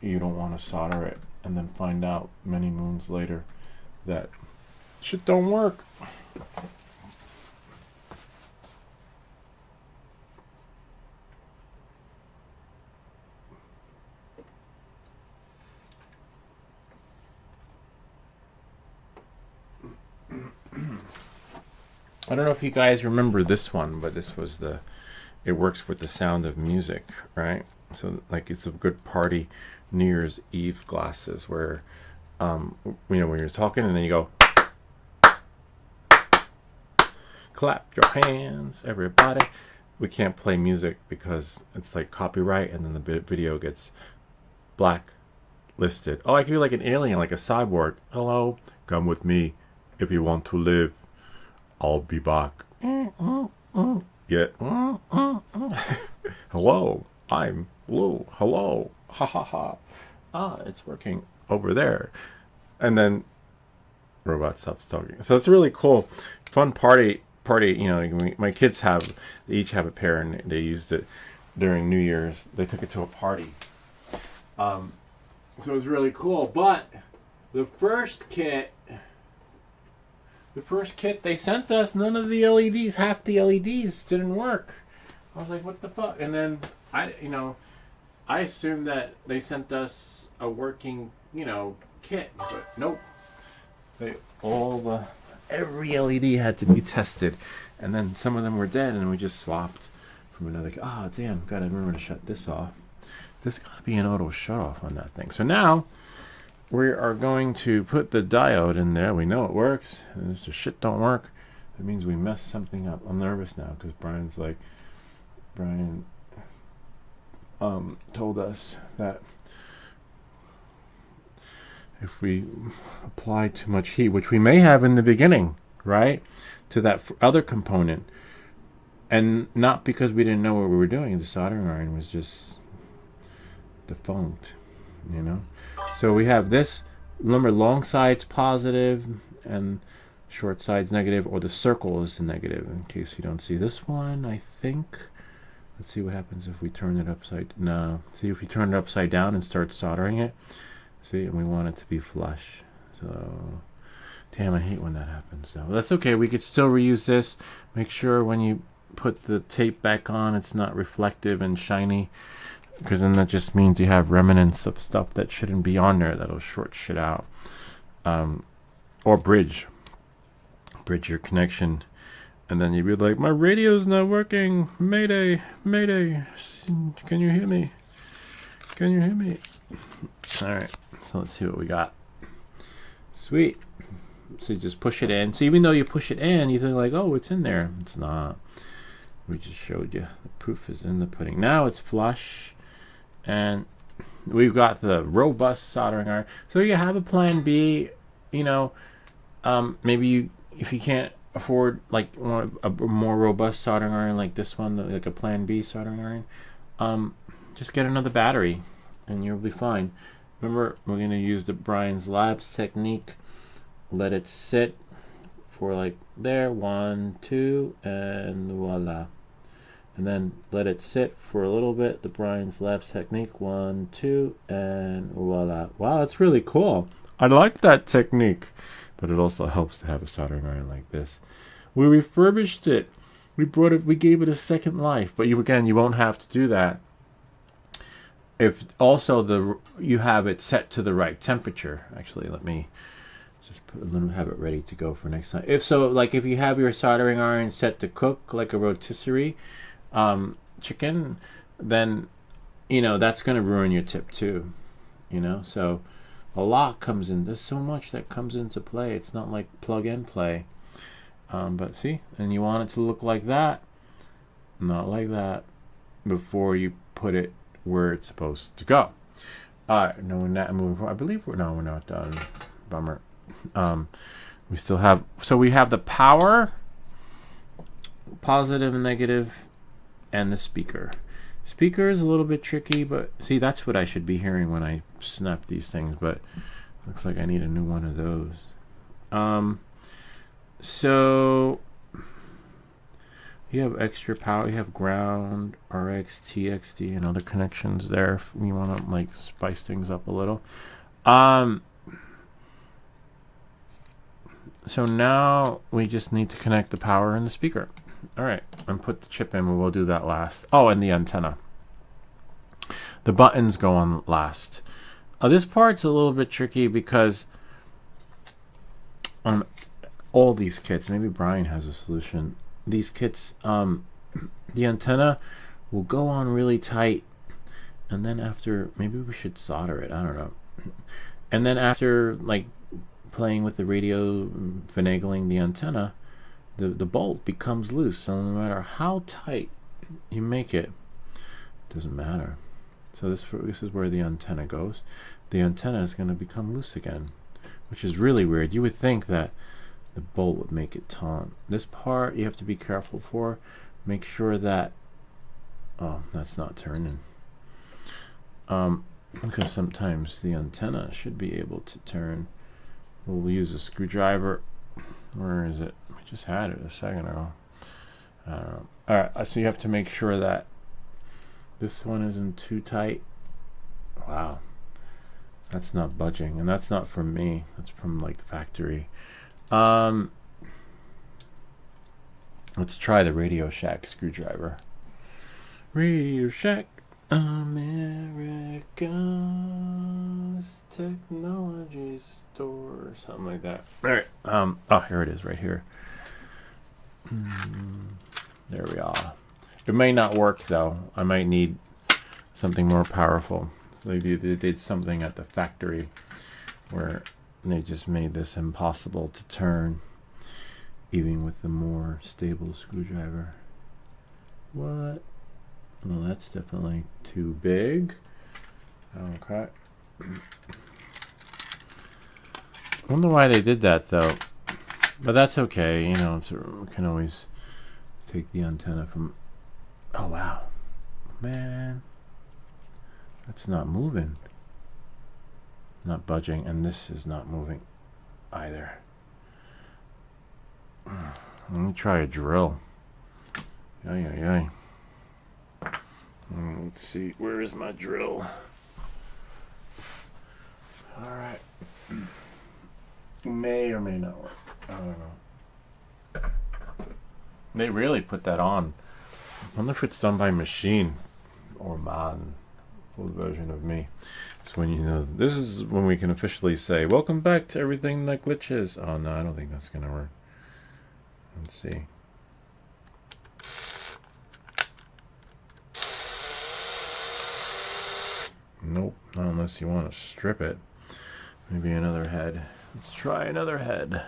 you don't want to solder it and then find out many moons later that shit don't work. I don't know if you guys remember this one, but this was it works with the sound of music, right? So like it's a good party New Year's Eve glasses where, you know, when you're talking and then you go, clap your hands, everybody. We can't play music because it's like copyright, and then the video gets blacklisted. Oh, I could be like an alien, like a cyborg. Hello, come with me if you want to live. I'll be back. Yeah. Hello, I'm Lou. Hello. Ha ha ha. It's working over there. And then robot stops talking. So it's really cool. Fun party, you know, my kids they each have a pair, and they used it during New Year's. They took it to a party. So it was really cool. But the first kit they sent us, none of the LEDs, half the LEDs didn't work. I was like, what the fuck? And then I assumed that they sent us a working, you know, kit, but nope. Every LED had to be tested, and then some of them were dead, and we just swapped from another. Oh damn, gotta remember to shut this off. There's gotta be an auto shut off on that thing. So now we are going to put the diode in there. We know it works, and if the shit don't work, it means we messed something up. I'm nervous now because Brian told us that if we apply too much heat, which we may have in the beginning, right, to that other component, and not because we didn't know what we were doing, the soldering iron was just defunct, you know. So we have this, remember, long sides positive and short side's negative, or the circle is the negative, in case you don't see this one, I think. Let's see what happens if we turn it upside, no. See if we turn it upside down and start soldering it. See, and we want it to be flush. So, damn, I hate when that happens. So that's okay, we could still reuse this. Make sure when you put the tape back on, it's not reflective and shiny, because then that just means you have remnants of stuff that shouldn't be on there that'll short shit out. Or bridge your connection. And then you'd be like, my radio's not working. Mayday, mayday. Can you hear me? Can you hear me? All right, so let's see what we got. Sweet. So you just push it in. So even though you push it in, you think like, oh, it's in there. It's not. We just showed you. The proof is in the pudding. Now it's flush. And we've got the robust soldering iron. So you have a plan B, you know, maybe you, if you can't afford like a more robust soldering iron like this one, like a plan B soldering iron, just get another battery and you'll be fine. Remember, we're going to use the Brian's Labs technique. Let it sit for like there, 1, 2, and voila. And then let it sit for a little bit, the Brian's Labs technique, 1, 2, and voila. Wow, that's really cool. I like that technique. But it also helps to have a soldering iron like this. We refurbished it. We gave it a second life. But you won't have to do that if also you have it set to the right temperature. Actually, let me just have it ready to go for next time. If you have your soldering iron set to cook like a rotisserie chicken, then that's going to ruin your tip too. So a lot comes in. There's so much that comes into play. It's not like plug and play. But see, and you want it to look like that, not like that, before you put it where it's supposed to go. Alright, no, we're not moving forward. I believe we're not done. Bummer. We still have, so we have the power, positive and negative, and the speaker. Speaker is a little bit tricky, but see, that's what I should be hearing when I snap these things, but looks like I need a new one of those. So you have extra power, you have ground, RX, TXD, and other connections there if we want to like spice things up a little. So now we just need to connect the power and the speaker. All right, and put the chip in. We'll do that last. Oh, and the antenna. The buttons go on last. This part's a little bit tricky because on all these kits, maybe Brian has a solution. These kits, the antenna will go on really tight, and then after, maybe we should solder it. I don't know. And then after, like, playing with the radio, finagling the antenna, the bolt becomes loose. So no matter how tight you make it, it doesn't matter. So this is where the antenna goes. The antenna is going to become loose again, which is really weird. You would think that the bolt would make it taut. This part you have to be careful for. Make sure that, oh, that's not turning. Because sometimes the antenna should be able to turn. We'll use a screwdriver. Where is it? We just had it a second ago. I don't know. Alright, so you have to make sure that this one isn't too tight. Wow. That's not budging. And that's not from me. That's from like the factory. Let's try the Radio Shack screwdriver. Radio Shack, America's technology store, something like that. All right. Oh, here it is, right here. There we are. It may not work though. I might need something more powerful. So they did something at the factory where they just made this impossible to turn, even with the more stable screwdriver. What? Well, that's definitely too big. Okay. I don't know why they did that though, but that's okay. You know, we can always take the antenna from. Oh wow, man, that's not moving. Not budging, and this is not moving either. Let me try a drill. Ay, ay, ay. Let's see. Where is my drill? All right. May or may not work. I don't know. They really put that on. I wonder if it's done by machine or man. Full version of me. So when you know, this is when we can officially say, welcome back to everything that glitches. Oh no, I don't think that's gonna work. Let's see. Nope, not unless you want to strip it. Maybe another head. Let's try another head.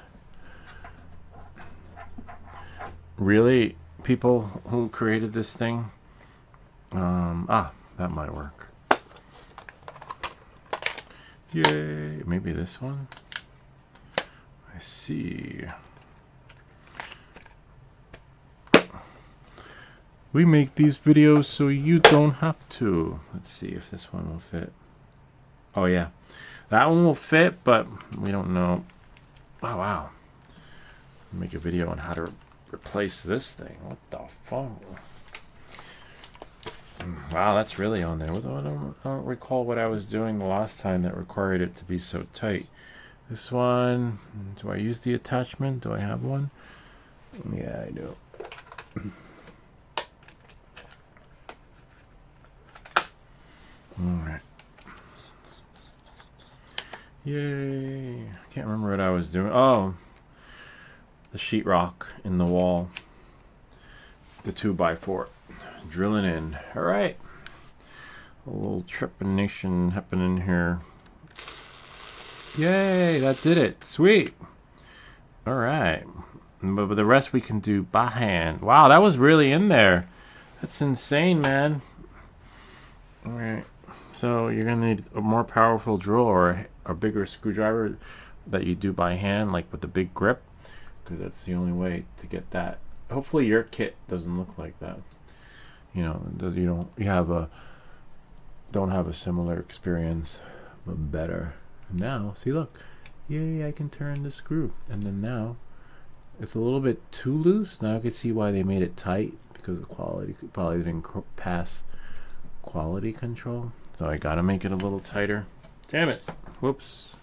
Really, people who created this thing? That might work. Yay! Maybe this one? I see. We make these videos so you don't have to. Let's see if this one will fit. Oh yeah, that one will fit, but we don't know. Oh wow. Make a video on how to replace this thing. What the fuck? Wow, that's really on there. I don't recall what I was doing the last time that required it to be so tight. This one, do I use the attachment? Do I have one? Yeah, I do. Alright. Yay. I can't remember what I was doing. Oh, the sheetrock in the wall. The 2x4. Drilling in. Alright. A little trepanation happening here. Yay, that did it. Sweet. Alright. But the rest we can do by hand. Wow, that was really in there. That's insane, man. Alright. So you're going to need a more powerful drill or a bigger screwdriver that you do by hand, like with the big grip. Because that's the only way to get that. Hopefully your kit doesn't look like that. You know, you don't have a similar experience, but better. Now, see, look, yay! I can turn the screw, and then now it's a little bit too loose. Now I can see why they made it tight, because the quality probably didn't pass quality control. So I gotta make it a little tighter. Damn it! Whoops!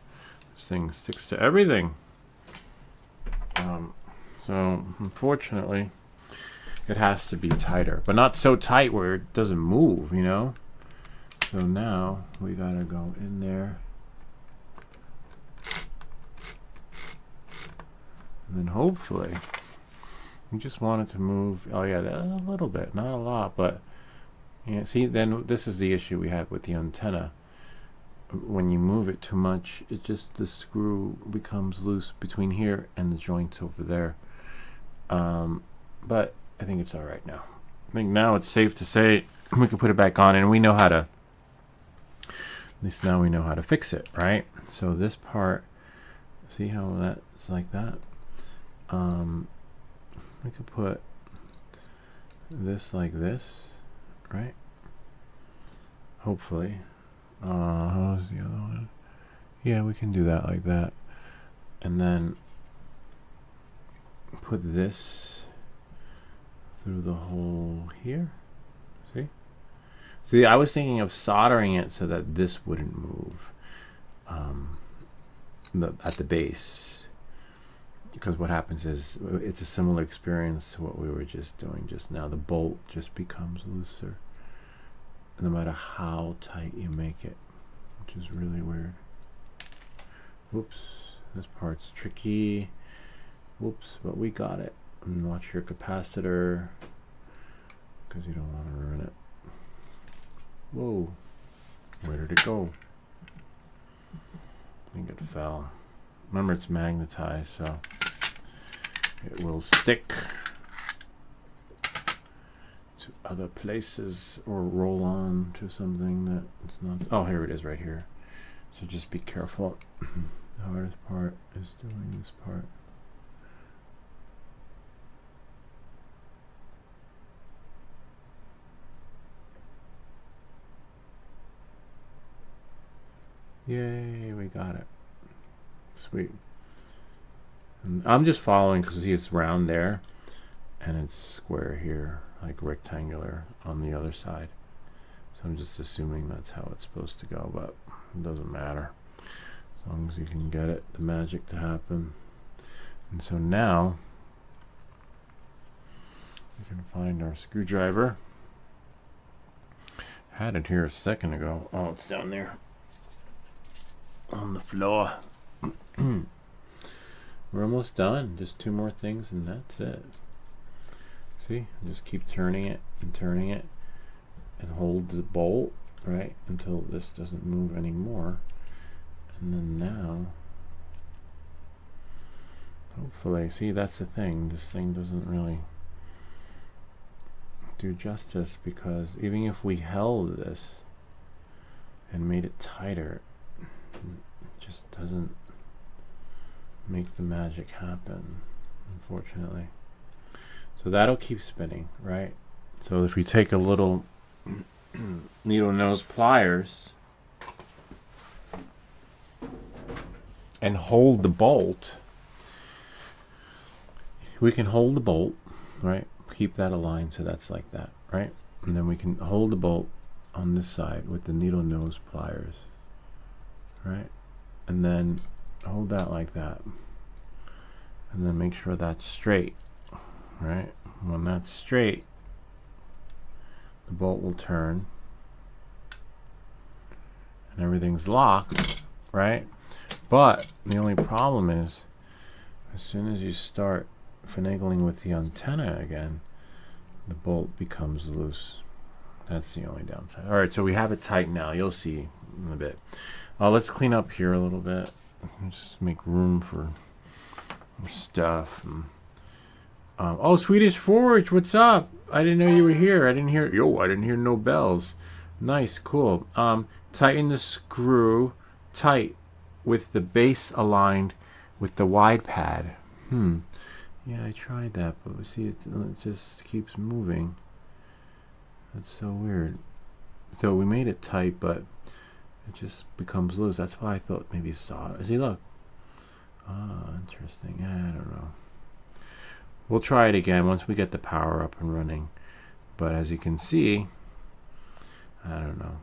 This thing sticks to everything. So unfortunately, it has to be tighter, but not so tight where it doesn't move, you know? So now we gotta go in there. And then hopefully, we just want it to move. Oh yeah, a little bit, not a lot, but yeah, see, then this is the issue we had with the antenna. When you move it too much, it just, the screw becomes loose between here and the joints over there. But I think it's all right now. I think now it's safe to say we can put it back on, and we know how to, at least now we know how to fix it, right? So this part, see how that's like that? We could put this like this, right? Hopefully. How's the other one? Yeah, we can do that like that. And then put this through the hole here. See, I was thinking of soldering it so that this wouldn't move at the base, because what happens is it's a similar experience to what we were just doing just now. The bolt just becomes looser no matter how tight you make it, which is really weird. Whoops, this part's tricky. Whoops, but we got it. And watch your capacitor, because you don't want to ruin it. Whoa, where did it go? I think it fell. Remember, it's magnetized, so it will stick to other places or roll on to something that it's not. Oh, here it is right here. So just be careful. The hardest part is doing this part. Yay, we got it. Sweet. And I'm just following because see it's round there and it's square here, like rectangular on the other side. So I'm just assuming that's how it's supposed to go, but it doesn't matter as long as you can get it, the magic to happen. And so now we can find our screwdriver. Had it here a second ago. Oh, it's down there on the floor. We're almost done. Just 2 more things and that's it. See, just keep turning it and hold the bolt, right, until this doesn't move anymore. And then now, hopefully, see, that's the thing. This thing doesn't really do justice because even if we held this and made it tighter, it just doesn't make the magic happen, unfortunately. So that'll keep spinning, right? So if we take a little needle nose pliers and hold the bolt, we can hold the bolt, right? Keep that aligned so that's like that, right? And then we can hold the bolt on this side with the needle nose pliers, right? And then hold that like that. And then make sure that's straight, right? When that's straight, the bolt will turn and everything's locked, right? But the only problem is as soon as you start finagling with the antenna again, the bolt becomes loose. That's the only downside. All right, so we have it tight now. You'll see in a bit. Let's clean up here a little bit. Just make room for stuff. Oh, Swedish Forge, what's up? I didn't know you were here. I didn't hear no bells. Nice, cool. Tighten the screw tight with the base aligned with the wide pad. Yeah, I tried that, but see, it just keeps moving. That's so weird. So we made it tight, but it just becomes loose. That's why I thought maybe solder. See, look. Interesting. I don't know. We'll try it again once we get the power up and running. But as you can see, I don't know.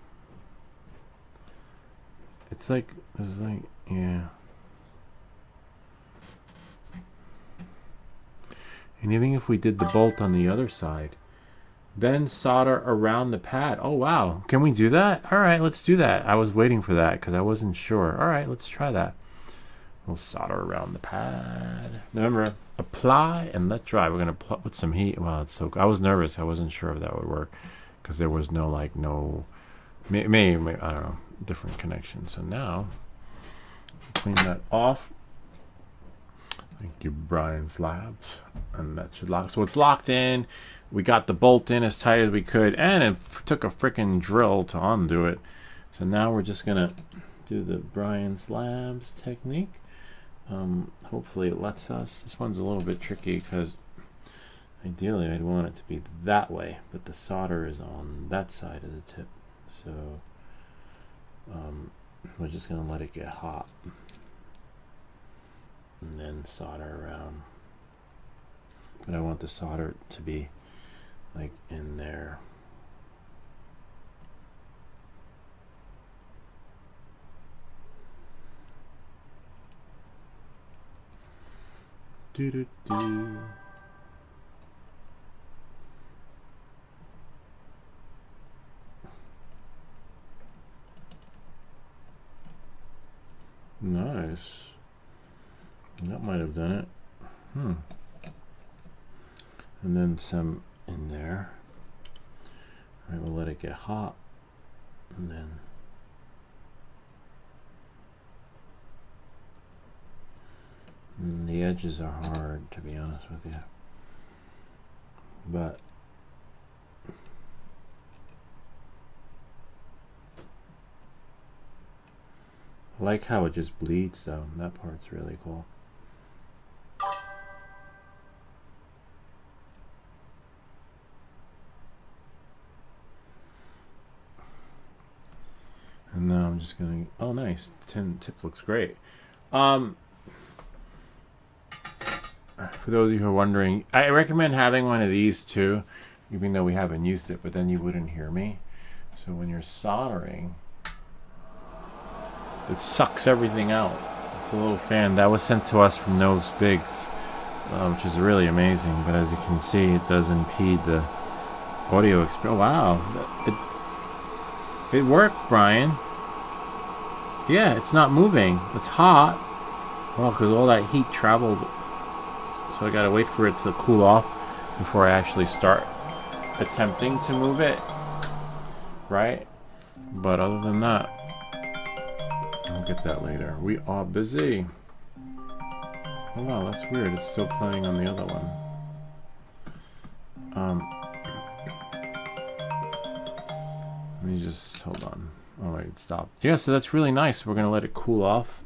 It's like, yeah. And even if we did the bolt on the other side, then solder around the pad. Oh, wow. Can we do that? All right, let's do that. I was waiting for that because I wasn't sure. All right, let's try that. We'll solder around the pad. Remember, apply and let dry. We're going to put some heat. Wow, it's so good. I was nervous. I wasn't sure if that would work because there was no, maybe, I don't know, different connection. So now, clean that off. Thank you, Brian's Labs. And that should lock. So it's locked in. We got the bolt in as tight as we could. And it took a freaking drill to undo it. So now we're just going to do the Brian's Labs technique. Hopefully it lets us. This one's a little bit tricky because ideally I'd want it to be that way. But the solder is on that side of the tip. So we're just going to let it get hot. And then solder around. But I want the solder to be like in there. Do do do. Nice. That might have done it. And then some in there. All right, we'll let it get hot. And then the edges are hard, to be honest with you. But I like how it just bleeds, though. That part's really cool. And now I'm just gonna. Oh, nice. Tip looks great. for those of you who are wondering, I recommend having one of these too, even though we haven't used it, but then you wouldn't hear me. So when you're soldering, it sucks everything out. It's a little fan that was sent to us from Nose Biggs, which is really amazing. But as you can see, it does impede the audio experience. Oh, wow, it worked, Brian. Yeah, it's not moving. It's hot. Well, because all that heat traveled, so I gotta wait for it to cool off before I actually start attempting to move it. Right? But other than that, I'll get that later. We are busy. Oh wow, that's weird. It's still playing on the other one. Let me just hold on. Oh wait, stop. Yeah, so that's really nice. We're gonna let it cool off,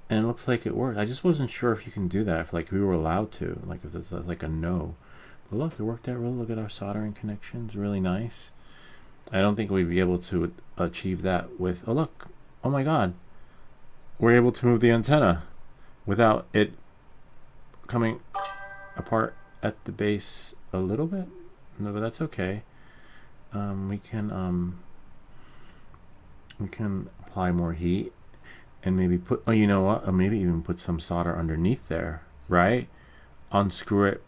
and it looks like it worked. I just wasn't sure if you can do that, if like we were allowed to, like if it's like a no. But look, it worked out really. Look at our soldering connections, really nice. I don't think we'd be able to achieve that with. Oh look! Oh my God! We're able to move the antenna without it coming apart at the base a little bit. No, but that's okay. We can apply more heat and maybe put. Oh, you know what? Or maybe even put some solder underneath there, right? Unscrew it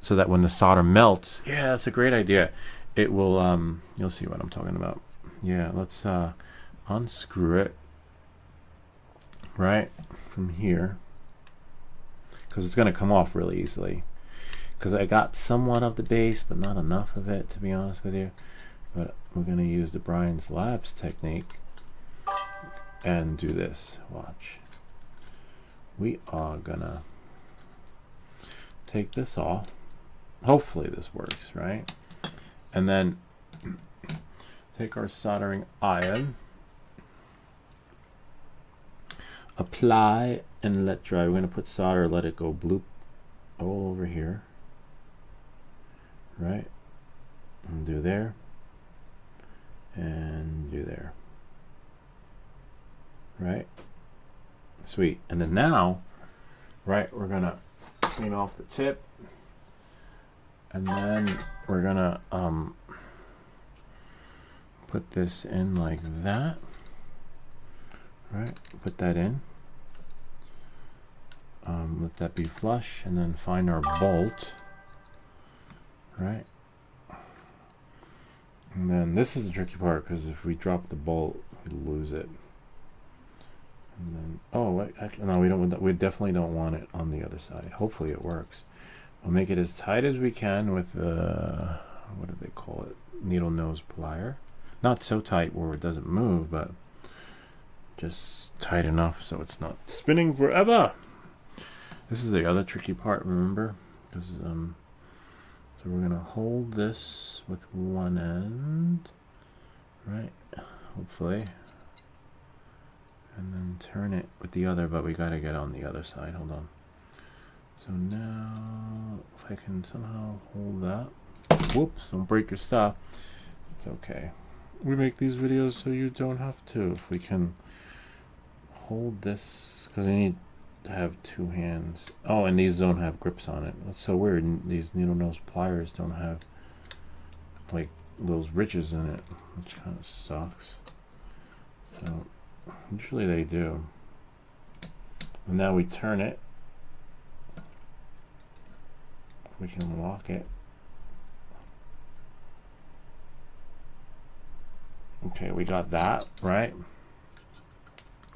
so that when the solder melts, yeah, that's a great idea. It will. You'll see what I'm talking about. Yeah, let's unscrew it right from here, because it's going to come off really easily, because I got somewhat of the base but not enough of it, to be honest with you. But we're going to use the Brian's Labs technique and do this. Watch. We are gonna take this off. Hopefully this works, right? And then take our soldering iron, apply and let dry. We're going to put solder, let it go bloop all over here, right? And do there and do there, right? Sweet. And then now, right, we're going to clean off the tip, and then we're going to put this in like that, right? Put that in. Let that be flush, and then find our bolt, right? And then this is the tricky part, because if we drop the bolt, we lose it. And then, oh, wait, actually, no, we don't. We definitely don't want it on the other side. Hopefully, it works. We'll make it as tight as we can with what do they call it? Needle nose plier. Not so tight where it doesn't move, but just tight enough so it's not spinning forever. This is the other tricky part, remember? Because so we're gonna hold this with one end, right? Hopefully, and then turn it with the other. But we gotta get on the other side. Hold on. So now, if I can somehow hold that. Whoops! Don't break your stuff. It's okay. We make these videos so you don't have to. If we can hold this, because I need to have two hands. Oh, and these don't have grips on it. That's so weird. These needle nose pliers don't have like those ridges in it, which kind of sucks. So usually they do. And now we turn it. We can lock it. Okay, we got that, right?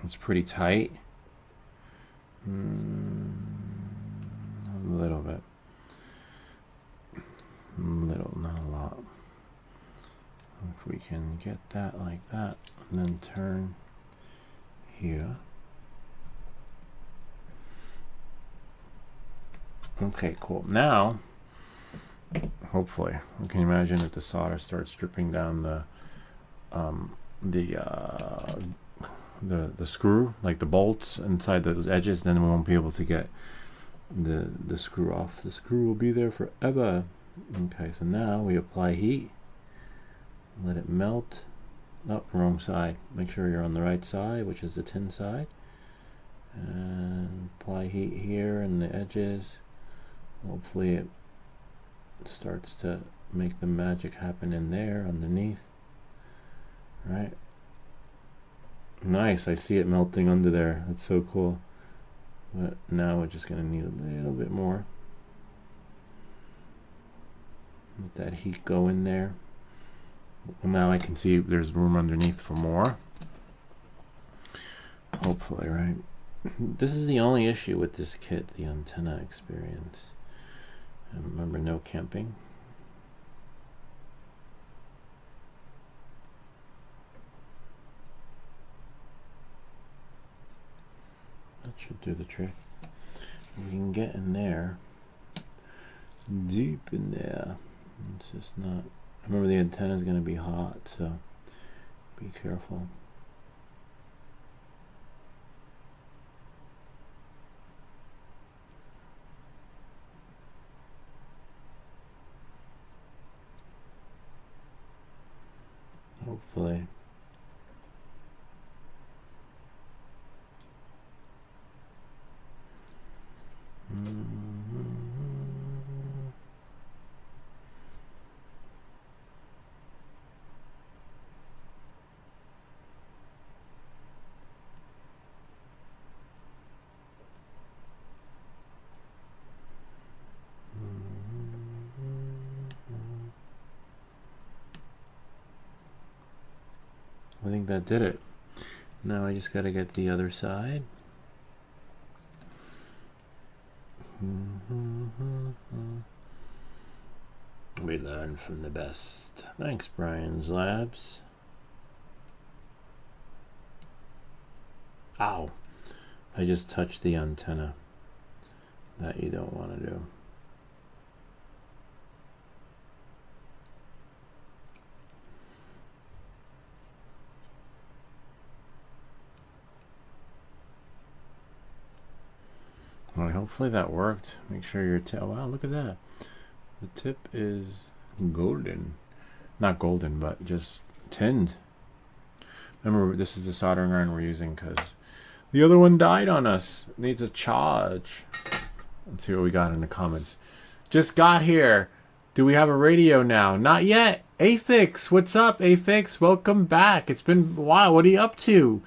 It's pretty tight. A little bit. Little, not a lot. If we can get that like that, and then turn here. Okay, cool. Now, hopefully, we can imagine that the solder starts dripping down the screw, like the bolts inside those edges. Then we won't be able to get the screw off. The screw will be there forever. Okay, so now we apply heat, let it melt. Up, wrong side. Make sure you're on the right side, which is the tin side, and apply heat here in the edges. Hopefully it starts to make the magic happen in there underneath. Right? Nice, I see it melting under there. That's so cool. But now we're just going to need a little bit more. Let that heat go in there. Now I can see there's room underneath for more. Hopefully, right? This is the only issue with this kit, the antenna experience. And remember, no camping. That should do the trick. We can get in there, deep in there. It's just not. Remember, the antenna is going to be hot, so be careful. Hopefully. I think that did it. Now I just got to get the other side. We learn from the best. Thanks, Brian's Labs. Ow! I just touched the antenna. That you don't want to do. Well, hopefully that worked. Make sure your tip. Oh, wow, look at that. The tip is golden. Not golden, but just tinned. Remember, this is the soldering iron we're using because the other one died on us. It needs a charge. Let's see what we got in the comments. Just got here. Do we have a radio now? Not yet. Afix, what's up, Afix? Welcome back. It's been a while. What are you up to?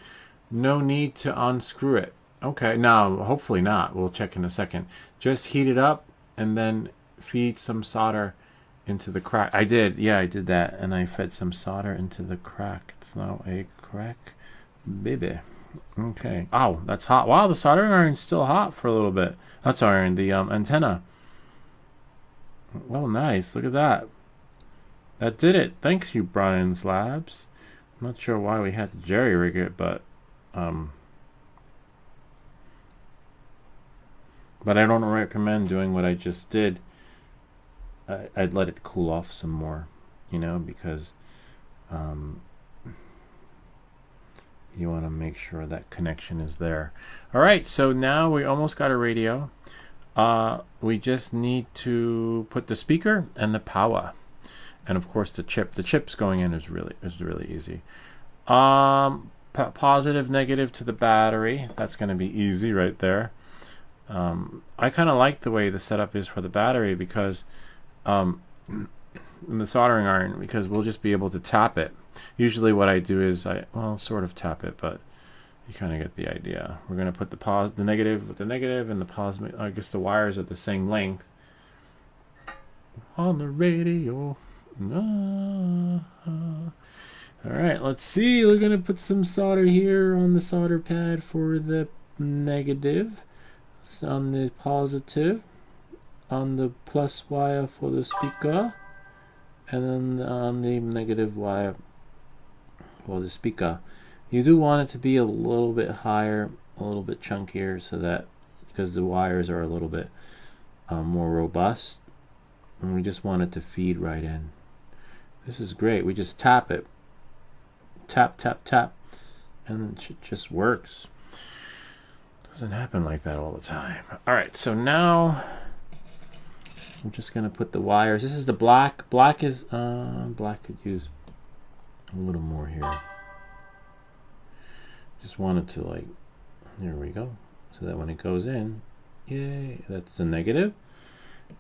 No need to unscrew it. Okay, no, hopefully not. We'll check in a second. Just heat it up and then feed some solder into the crack. I did, yeah, I did that. And I fed some solder into the crack. It's now a crack, baby. Okay. Oh, that's hot. Wow, the soldering iron's still hot for a little bit. That's iron, the antenna. Well, nice. Look at that. That did it. Thanks, you Brian's Labs. I'm not sure why we had to jerry-rig it, but I don't recommend doing what I just did. I'd let it cool off some more, you know, because you want to make sure that connection is there. All right, so now we almost got a radio. We just need to put the speaker and the power, and of course the chip. The chip's going in is really easy. Positive, negative to the battery. That's going to be easy right there. I kind of like the way the setup is for the battery because in the soldering iron, because we'll just be able to tap it. Usually what I do is sort of tap it, but you kind of get the idea. We're going to put the negative with the negative and the positive. I guess the wires are the same length on the radio. All right, let's see. We're going to put some solder here on the solder pad for the negative. On the positive, on the plus wire for the speaker, and then on the negative wire for the speaker. You do want it to be a little bit higher, a little bit chunkier, so that because the wires are a little bit more robust, and we just want it to feed right in. This is great. We just tap it, tap, tap, tap, and it just works. Doesn't happen like that all the time. All right, so now I'm just gonna put the wires. This is the black. Black is black could use a little more here. Just wanted to like, there we go, so that when it goes in, yay, that's the negative,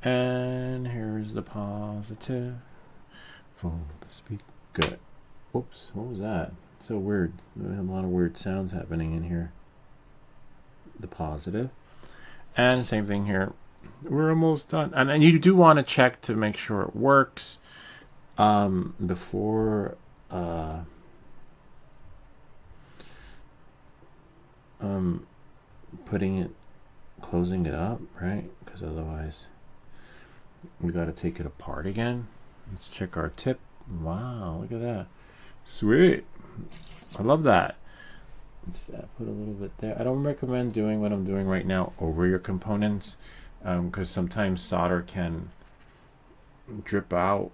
And here's the positive for the speaker. Whoops, what was that? So weird. A lot of weird sounds happening in here. The positive. And same thing here. We're almost done. And you do want to check to make sure it works before closing it up, right? Because otherwise we got to take it apart again. Let's check our tip. Wow, look at that. Sweet. I love that. Let's put a little bit there. I don't recommend doing what I'm doing right now over your components because sometimes solder can drip out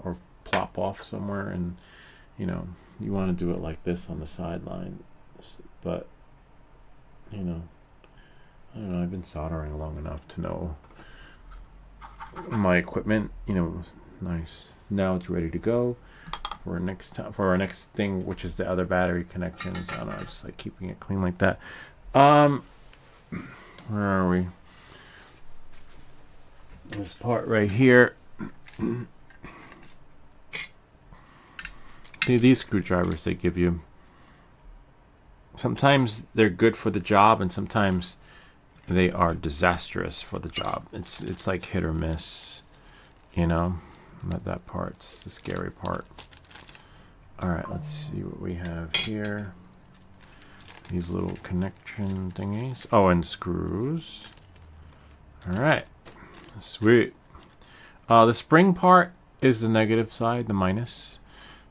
or plop off somewhere, and you want to do it like this on the sideline. But I don't know, I've been soldering long enough to know my equipment, nice. Now it's ready to go for our next thing, which is the other battery connections. I don't know, I just like keeping it clean like that. Where are we? This part right here. See, these screwdrivers they give you, sometimes they're good for the job and sometimes they are disastrous for the job. It's like hit or miss, Not that part's the scary part. All right, let's see what we have here. These little connection thingies. Oh, and screws. All right, sweet. The spring part is the negative side, the minus.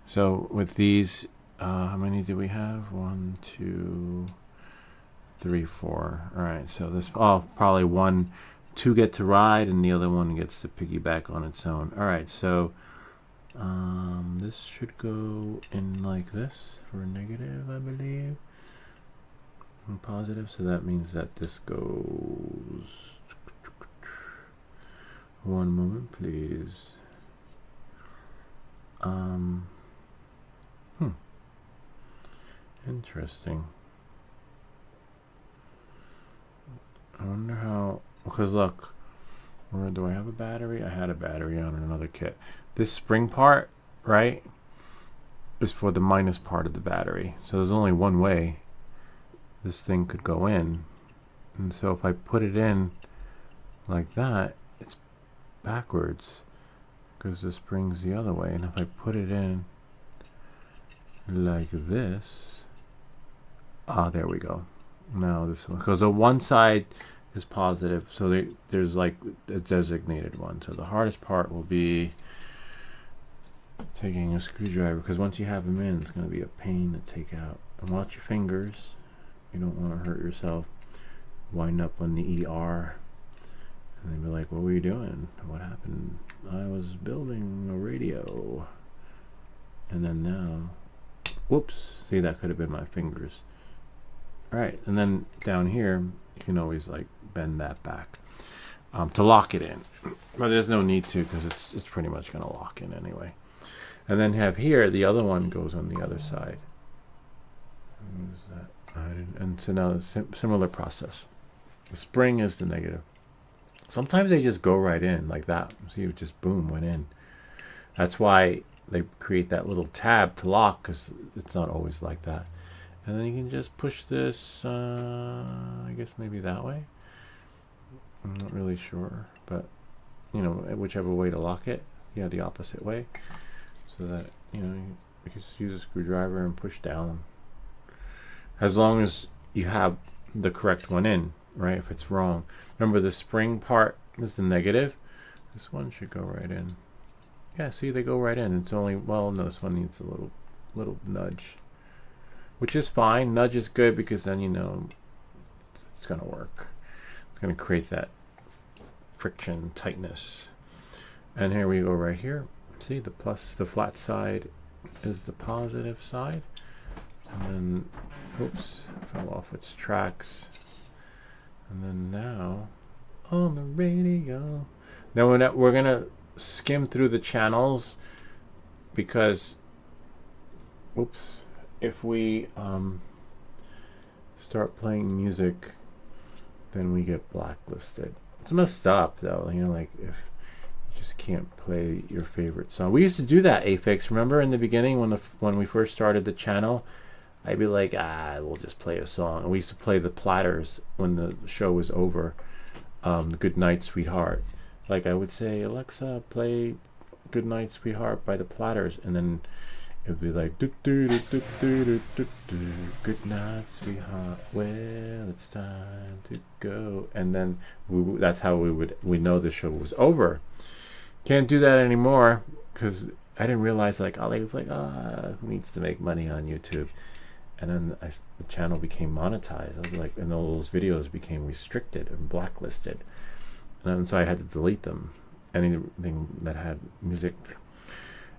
So with these, how many do we have? 1, 2, 3, 4. All right, so this, probably 2 get to ride and the other one gets to piggyback on its own. All right, so this should go in like this for a negative, I believe, and positive. So that means that this goes. One moment, please. Interesting. I wonder how, because look, where do I have a battery? I had a battery on another kit. This spring part, right, is for the minus part of the battery. So there's only one way this thing could go in. And so if I put it in like that, it's backwards because the spring's the other way. And if I put it in like this, there we go. Now this one, because the one side is positive, so there's like a designated one. So the hardest part will be taking a screwdriver, because once you have them in, it's going to be a pain to take out. And watch your fingers. You don't want to hurt yourself. Wind up on the ER, and they'd be like, "What were you doing? What happened?" "I was building a radio." And then now, whoops! See, that could have been my fingers. All right, and then down here, you can always like bend that back to lock it in, but there's no need to because it's pretty much going to lock in anyway. And then have here, the other one goes on the other side. What is that? And so now similar process. The spring is the negative. Sometimes they just go right in like that. See, it just boom, went in. That's why they create that little tab to lock, because it's not always like that. And then you can just push this, I guess maybe that way. I'm not really sure, but whichever way to lock it, the opposite way. So that, you can just use a screwdriver and push down. As long as you have the correct one in, right? If it's wrong. Remember, the spring part is the negative. This one should go right in. Yeah, see, they go right in. It's only, well, no, this one needs a little nudge. Which is fine. Nudge is good because then it's going to work. It's going to create that friction tightness. And here we go right here. See, the flat side is the positive side. And then, oops, fell off its tracks. And then now, on the radio. Now we're going to skim through the channels because, oops, if we start playing music, then we get blacklisted. It's messed up though, you know, like if you just can't play your favorite song. We used to do that, Afix. Remember in the beginning when we first started the channel, I'd be like, we'll just play a song. And we used to play the Platters when the show was over. Good Night, Sweetheart. Like I would say, Alexa, play Good Night, Sweetheart by the Platters, and then it would be like, do, do, do, do, do, do, do, do. Good night, sweetheart. Well, it's time to go. And then that's how we know the show was over. Can't do that anymore because I didn't realize like Ollie was like, who needs to make money on YouTube? And then the channel became monetized. I was like, and all those videos became restricted and blacklisted. And then, so I had to delete them. Anything that had music.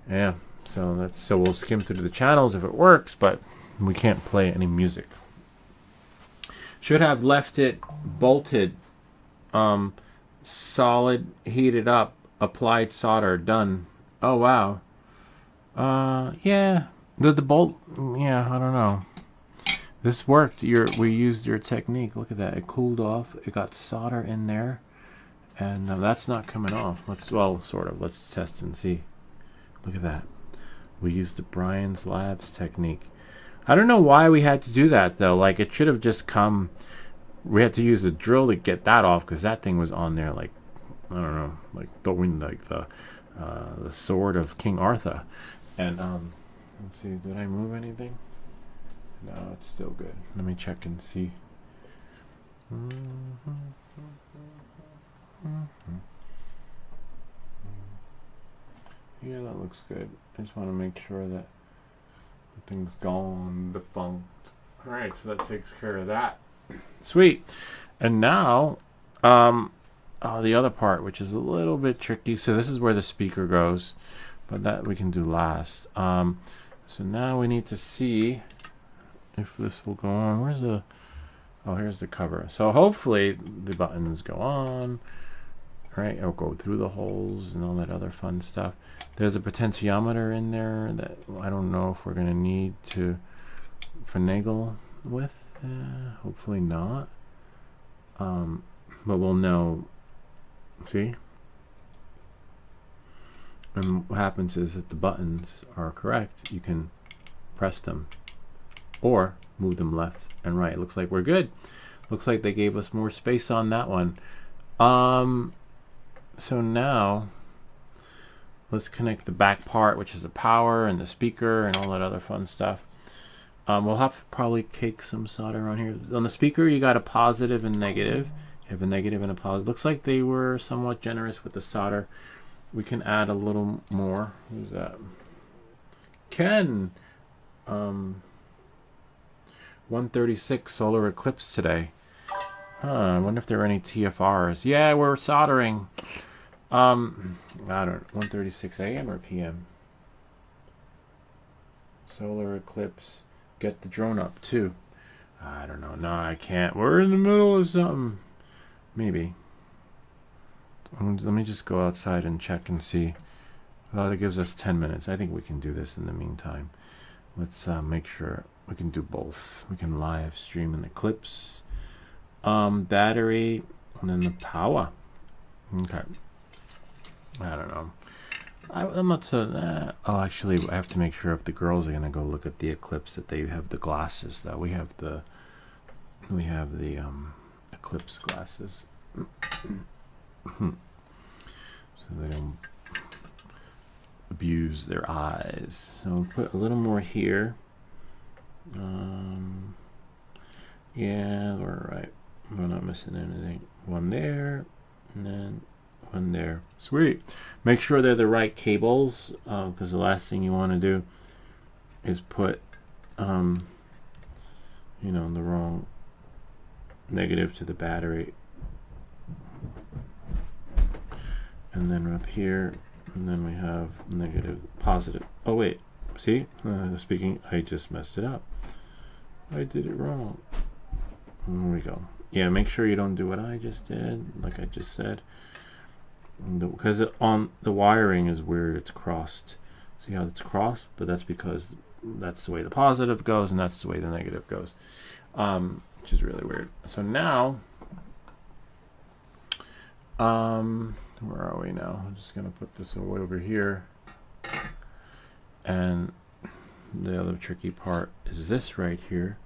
Yeah. So we'll skim through the channels if it works, but we can't play any music. Should have left it bolted, solid, heated up, applied solder, done. Oh wow. Yeah. The bolt. Yeah, I don't know. This worked. We used your technique. Look at that. It cooled off. It got solder in there, and that's not coming off. Sort of. Let's test and see. Look at that. We used the Brian's Labs technique. I don't know why we had to do that though. Like it should have just come. We had to use the drill to get that off because that thing was on there like, I don't know, like the sword of King Arthur. And let's see, did I move anything? No, it's still good. Let me check and see. Yeah, that looks good. I just want to make sure that the thing's gone defunct. Alright, so that takes care of that. Sweet. And now, the other part, which is a little bit tricky. So this is where the speaker goes, but that we can do last. So now we need to see if this will go on. Where's the... Oh, here's the cover. So hopefully the buttons go on. Right, it'll go through the holes and all that other fun stuff. There's a potentiometer in there that I don't know if we're going to need to finagle with. Hopefully not. But we'll know. See? And what happens is that the buttons are correct. You can press them or move them left and right. It looks like we're good. Looks like they gave us more space on that one. So now let's connect the back part, which is the power and the speaker and all that other fun stuff. We'll have to probably cake some solder on here. On the speaker, you got a positive and negative. You have a negative and a positive. Looks like they were somewhat generous with the solder. We can add a little more. Who's that? Ken. 136 solar eclipse today. I wonder if there are any TFRs. Yeah, we're soldering. I don't 1:36 a.m. or p.m. Solar eclipse. Get the drone up too. I don't know. No, I can't. We're in the middle of something. Maybe. Let me just go outside and check and see. Well, it gives us 10 minutes. I think we can do this in the meantime. Let's make sure we can do both. We can live stream an eclipse. Battery, and then the power. Okay. I don't know. I'm not so... oh, actually, I have to make sure if the girls are going to go look at the eclipse that they have the glasses. That we have the eclipse glasses. So they don't abuse their eyes. So we'll put a little more here. Yeah, we're right. We're not missing anything. One there, and then one there. Sweet. Make sure they're the right cables, because the last thing you want to do is put, the wrong negative to the battery. And then up here, and then we have negative, positive. Oh wait, see? Speaking, I just messed it up. I did it wrong. There we go. Yeah, make sure you don't do what I just did, like I just said. Because on the wiring is where it's crossed. See how it's crossed? But that's because that's the way the positive goes and that's the way the negative goes. Which is really weird. So now Where are we now? I'm just gonna put this away over here. And the other tricky part is this right here,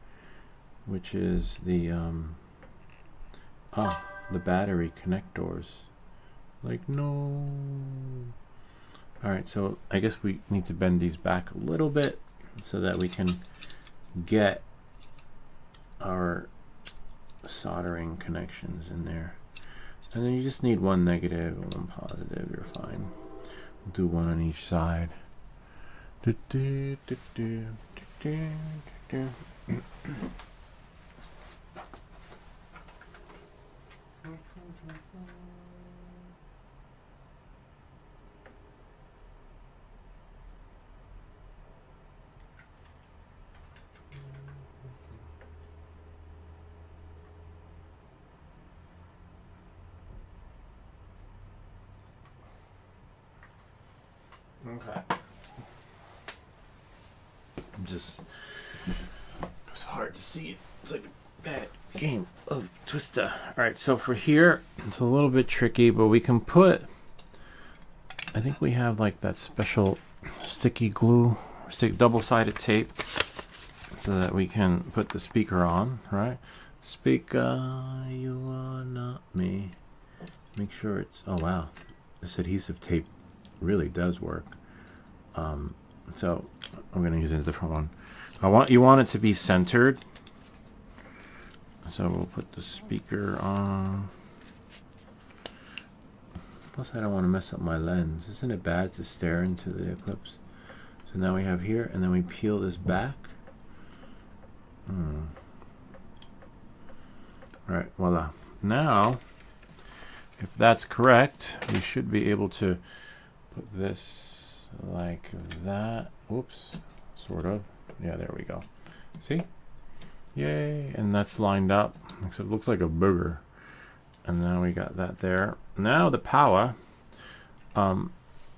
which is the battery connectors. Like, no. Alright, so I guess we need to bend these back a little bit so that we can get our soldering connections in there. And then you just need one negative and one positive. You're fine. We'll do one on each side. Okay. It's hard to see. It's like a bad game of Twister. Alright, so for here, it's a little bit tricky, but we can put, I think we have like that special sticky glue, double-sided tape, so that we can put the speaker on, right? Speaker, you are not me. Make sure it's, oh wow, this adhesive tape really does work. So I'm going to use a different one. You want it to be centered. So we'll put the speaker on. Plus I don't want to mess up my lens. Isn't it bad to stare into the eclipse? So now we have here, and then we peel this back. Alright, voila. Now, if that's correct, we should be able to put this like that. Whoops, sort of. Yeah, there we go. See? Yay! And that's lined up. So it looks like a booger. And now we got that there. Now the power.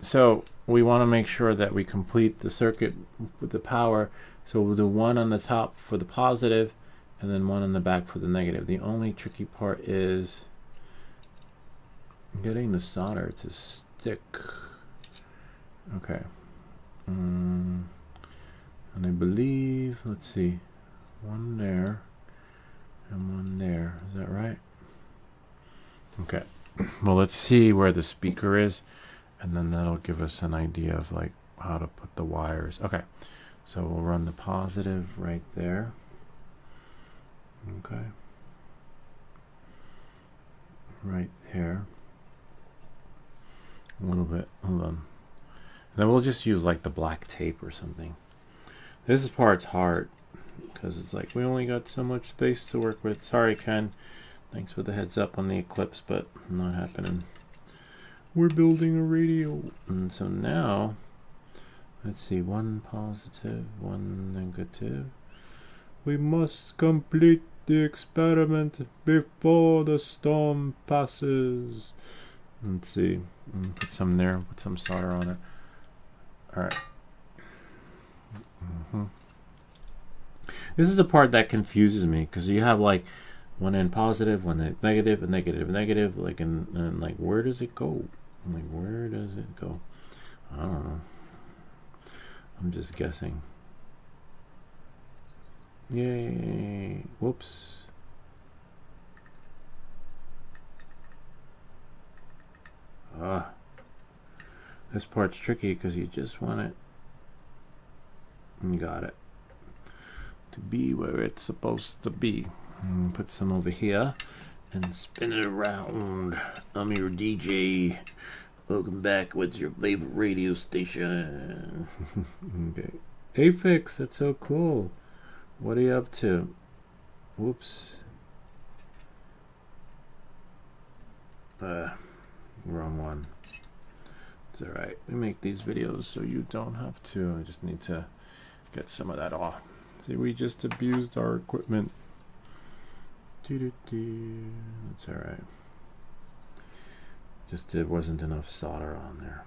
So we want to make sure that we complete the circuit with the power. So we'll do one on the top for the positive, and then one on the back for the negative. The only tricky part is getting the solder to stick. Okay. And I believe, let's see, one there and one there. Is that right? Okay. Well, let's see where the speaker is, and then that'll give us an idea of like how to put the wires. Okay. So we'll run the positive right there. Okay. Right there. A little bit. Hold on. And then we'll just use like the black tape or something. This part's hard because it's like we only got so much space to work with. Sorry, Ken. Thanks for the heads up on the eclipse, but not happening. We're building a radio. And so now, let's see, one positive, one negative. We must complete the experiment before the storm passes. Let's see. Put some there, put some solder on it. Alright. This is the part that confuses me, because you have like one end positive, one end negative, a negative, a negative, like, and like, where does it go? Like, where does it go? I don't know. I'm just guessing. Yay. Whoops. This part's tricky because you just want it. You got it. To be where it's supposed to be. Put some over here and spin it around. I'm your DJ. Welcome back. What's your favorite radio station? Okay. Afix, that's so cool. What are you up to? Whoops. Wrong one. It's alright. We make these videos so you don't have to. I just need to get some of that off. See, we just abused our equipment. That's alright. Just there wasn't enough solder on there.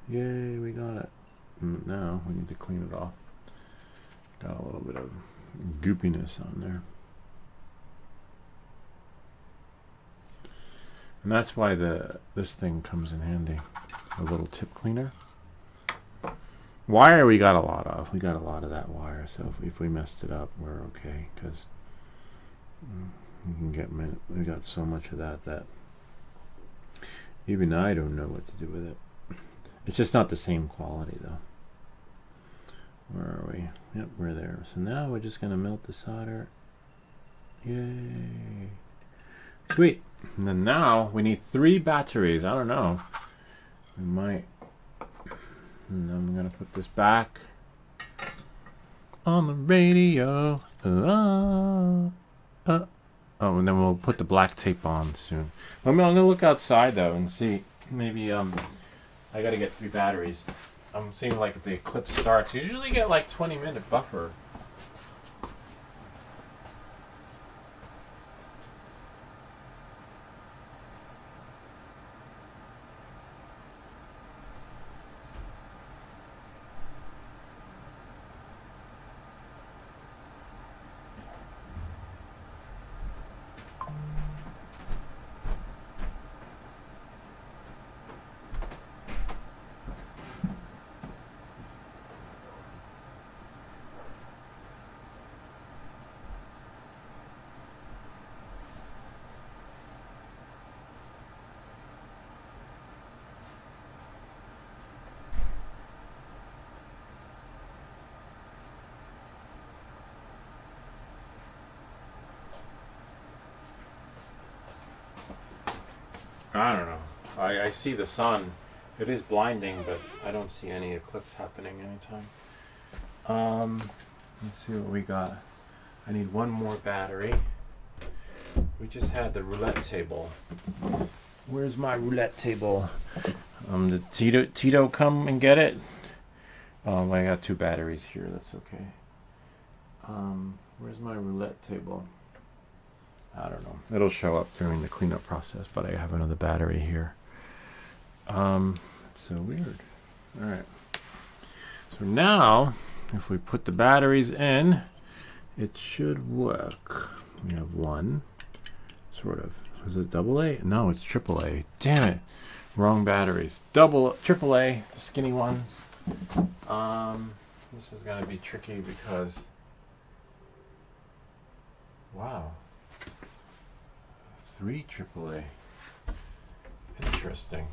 Yay, we got it. Now we need to clean it off. Got a little bit of goopiness on there. And that's why this thing comes in handy. A little tip cleaner. Wire we got a lot of. We got a lot of that wire. So if we messed it up, we're okay. Because we can get, we got so much of that even I don't know what to do with it. It's just not the same quality though. Where are we? Yep, we're there. So now we're just going to melt the solder. Yay. Sweet. And then now we need 3 batteries. I don't know. We might. And I'm going to put this back on the radio. Oh, and then we'll put the black tape on soon. I'm going to look outside though and see. Maybe I got to get 3 batteries. I'm seeing like the eclipse starts. You usually get like 20-minute buffer. I don't know. I see the sun. It is blinding, but I don't see any eclipse happening anytime. Let's see what we got. I need 1 more battery. We just had the roulette table. Where's my roulette table? Did Tito come and get it? I got 2 batteries here. That's okay. Where's my roulette table? I don't know. It'll show up during the cleanup process, but I have another battery here. It's so weird. All right. So now, if we put the batteries in, it should work. We have 1, sort of. Is it AA? No, it's AAA. Damn it. Wrong batteries. AAA, the skinny ones. This is going to be tricky because, wow. 3 AAA. Interesting.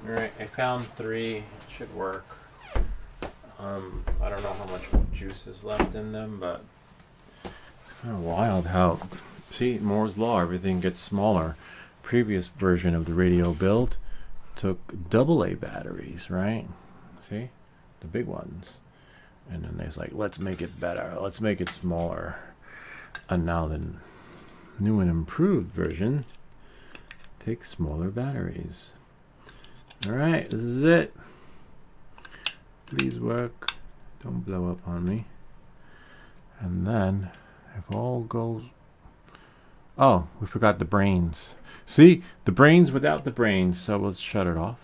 Alright, I found 3. It should work. I don't know how much juice is left in them, but it's kind of wild how, see, Moore's Law, everything gets smaller. Previous version of the radio build took AA batteries, right? See? The big ones. And then there's like, let's make it better. Let's make it smaller. And now the new and improved version takes smaller batteries. Alright, this is it. Please work. Don't blow up on me. And then, if all goes... Oh, we forgot the brains. See? The brains without the brains. So let's shut it off.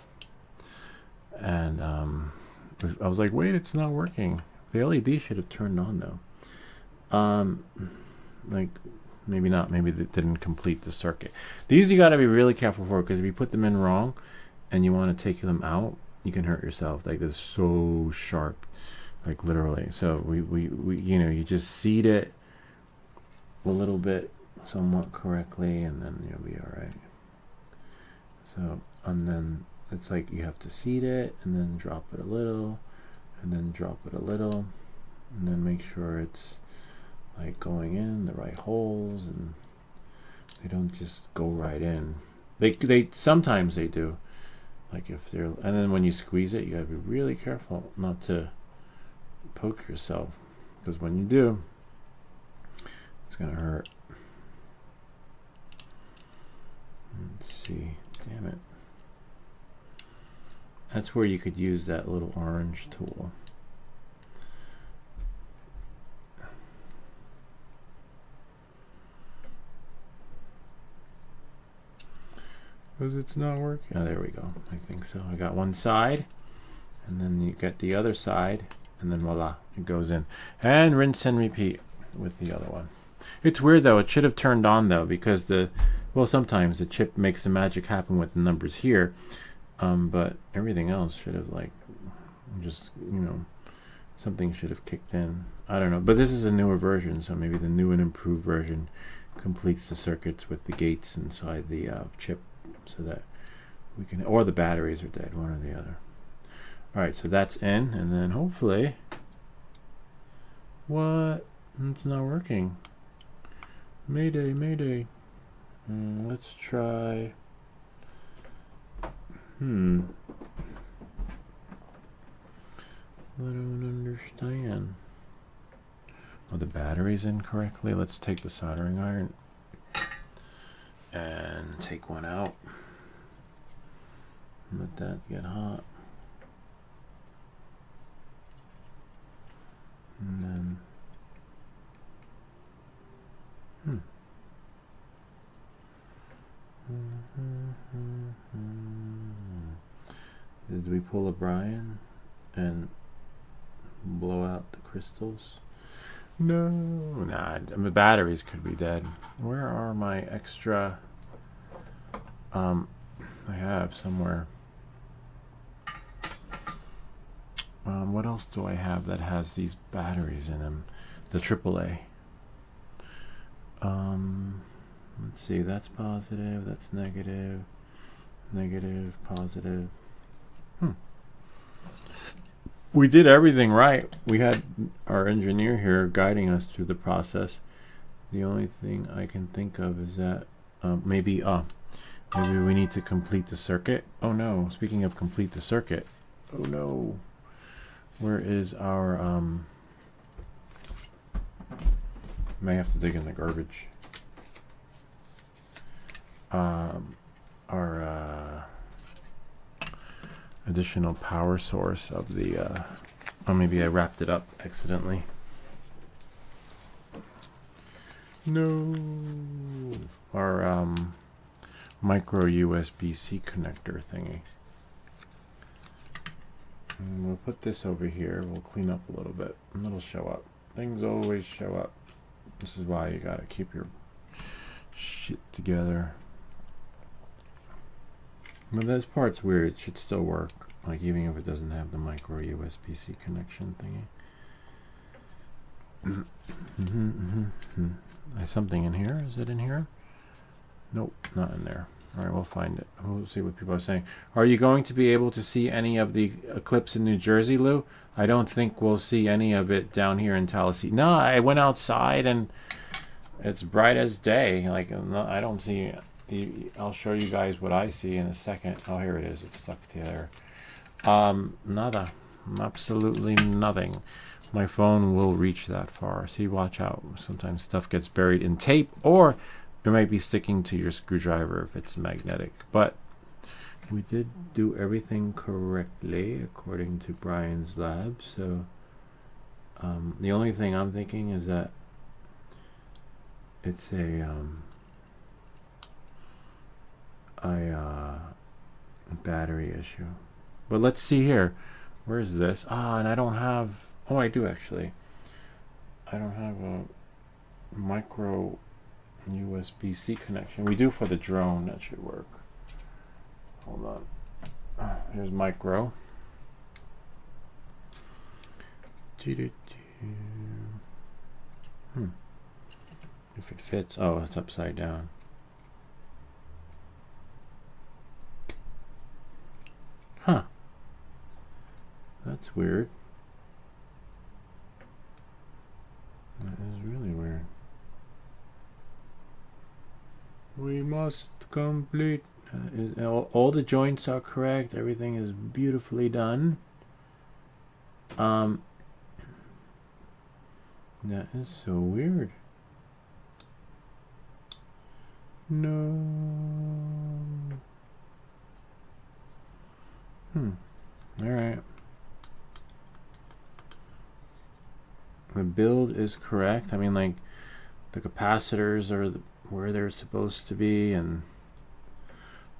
And I was like, wait, it's not working. The LED should have turned on though. Like, maybe not. Maybe they didn't complete the circuit. These you got to be really careful for, because if you put them in wrong and you want to take them out, you can hurt yourself. Like, it's so sharp, like literally. So we you know, you just seat it a little bit somewhat correctly, and then you'll be all right. So, and then it's like you have to seat it and then drop it a little and then drop it a little and then make sure it's like going in the right holes, and they don't just go right in. They sometimes they do, like if they're, and then when you squeeze it, you gotta be really careful not to poke yourself, because when you do, it's gonna hurt. Let's see. Damn it. That's where you could use that little orange tool. Because it's not working. Oh, there we go. I think so. I got one side, and then you get the other side, and then voila, it goes in. And rinse and repeat with the other one. It's weird though. It should have turned on though, because well, sometimes the chip makes the magic happen with the numbers here, but everything else should have, like, just, you know, something should have kicked in. I don't know. But this is a newer version, so maybe the new and improved version completes the circuits with the gates inside the chip, so that we can, or the batteries are dead, one or the other. Alright, so that's in, and then hopefully, what? It's not working. Mayday, mayday. Let's try. I don't understand. Oh, the battery's in correctly. Let's take the soldering iron and take one out. Let that get hot. And then did we pull a Brian and blow out the crystals? No. Nah, the batteries could be dead. Where are my extra? I have somewhere. What else do I have that has these batteries in them? The AAA. Let's see, that's positive, that's negative, negative, positive. We did everything right. We had our engineer here guiding us through the process. The only thing I can think of is that maybe we need to complete the circuit. Oh no, speaking of complete the circuit. Oh no. Where is our may have to dig in the garbage. Our additional power source of the oh, maybe I wrapped it up accidentally. No. Our micro USB-C connector thingy. And we'll put this over here. We'll clean up a little bit, and it'll show up. Things always show up. This is why you gotta keep your shit together. But this part's weird. It should still work, like even if it doesn't have the micro USB-C connection thingy. There's something in here. Is it in here? Nope, not in there. All right, we'll find it. We'll see what people are saying. Are you going to be able to see any of the eclipse in New Jersey, Lou? I don't think we'll see any of it down here in Tallahassee. No, I went outside and it's bright as day. Like, I don't see. I'll show you guys what I see in a second. Oh, here it is. It's stuck together. Nada. Absolutely nothing. My phone will reach that far. See, watch out. Sometimes stuff gets buried in tape, or it might be sticking to your screwdriver if it's magnetic. But we did do everything correctly according to Brian's lab. So the only thing I'm thinking is that it's a battery issue. But let's see here. Where is this? And I don't have. Oh, I do actually. I don't have a micro USB-C connection. We do for the drone. That should work. Hold on. Here's micro. If it fits. Oh, it's upside down. Huh. That's weird. That is really weird. We must complete. All the joints are correct. Everything is beautifully done. That is so weird. No. All right. The build is correct. I mean, like, the capacitors are where they're supposed to be, and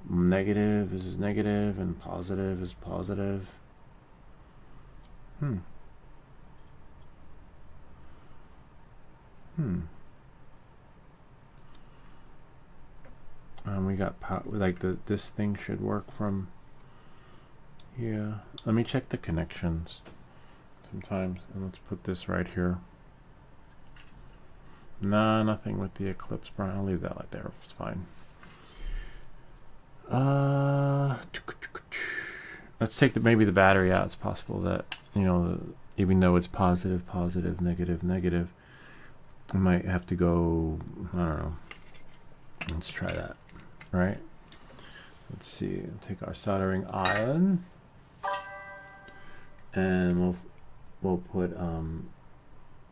negative is negative, and positive is positive. We got like this thing should work from here. Let me check the connections sometimes, and let's put this right here. Nah, nothing with the eclipse, Brian. I'll leave that like there. It's fine. Let's take maybe the battery out. It's possible that, you know, even though it's positive, positive, negative, negative, I might have to go, I don't know. Let's try that. Right? Let's see. Take our soldering iron, and we'll put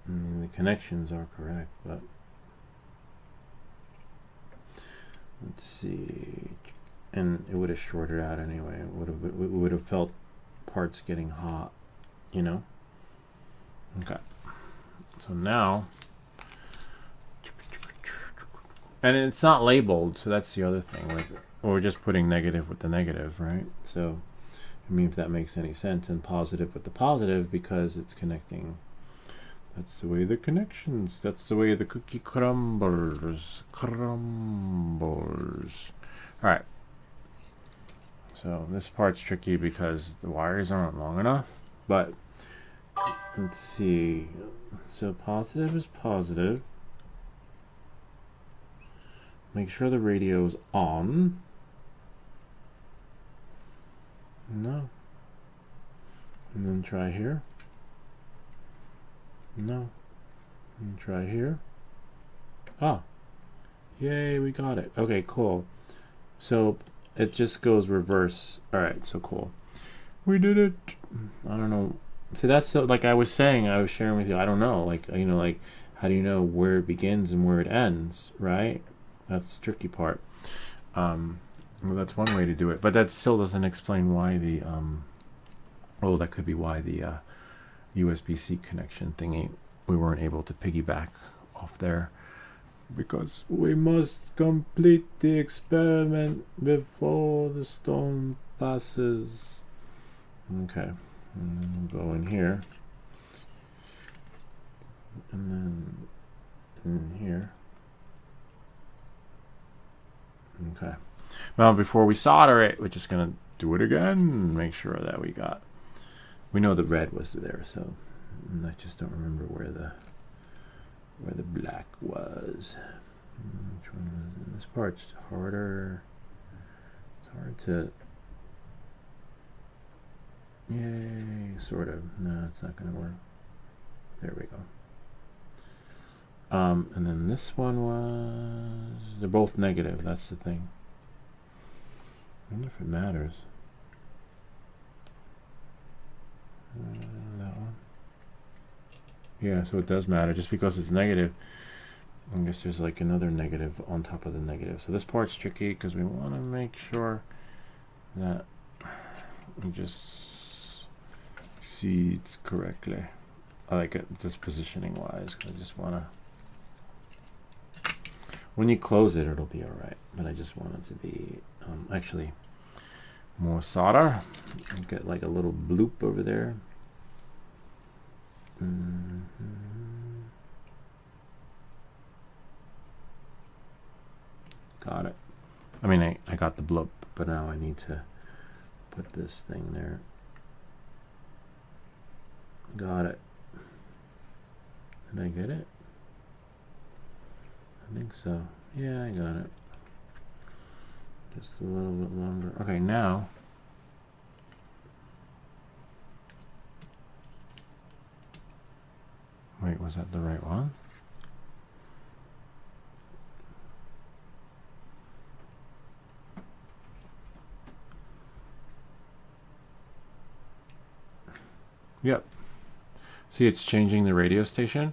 I mean, the connections are correct, but let's see. And it would have shorted out anyway. It would have felt parts getting hot, you know. Okay. So now, and it's not labeled, so that's the other thing. Like, we're just putting negative with the negative, right? So, I mean, if that makes any sense, and positive with the positive, because it's connecting. That's the way the connections. That's the way the cookie crumbles. All right. So this part's tricky because the wires aren't long enough. But let's see. So positive is positive. Make sure the radio's on. No. And then try here. No. And try here. Ah. Yay, we got it. Okay, cool. So it just goes reverse. Alright, so cool. We did it. I don't know. See, that's so, like I was saying, I was sharing with you, I don't know. Like, you know, like, how do you know where it begins and where it ends, right? That's the tricky part. Well, that's one way to do it. But that still doesn't explain why the, oh, that could be why the USB-C connection thingy, we weren't able to piggyback off there, because we must complete the experiment before the storm passes. Okay, and then we'll go in here, and then in here. Okay, now before we solder it, we're just gonna do it again and make sure that we know the red was there, so I just don't remember where the black was. Which one was it? This part's harder. It's hard to. Yay, sort of. No, it's not gonna work. There we go. And then this one was. They're both negative. That's the thing. I wonder if it matters. That one. Yeah, so it does matter. Just because it's negative, I guess there's like another negative on top of the negative. So this part's tricky because we want to make sure that we just see it correctly. I like it just positioning wise. I just want to. When you close it, it'll be alright. But I just want it to be actually more solder. Get like a little bloop over there. Got it. I mean, I got the bloop, but now I need to put this thing there. Got it. Did I get it? I think so. Yeah, I got it. Just a little bit longer. Okay, now. Wait, was that the right one? Yep. See, it's changing the radio station.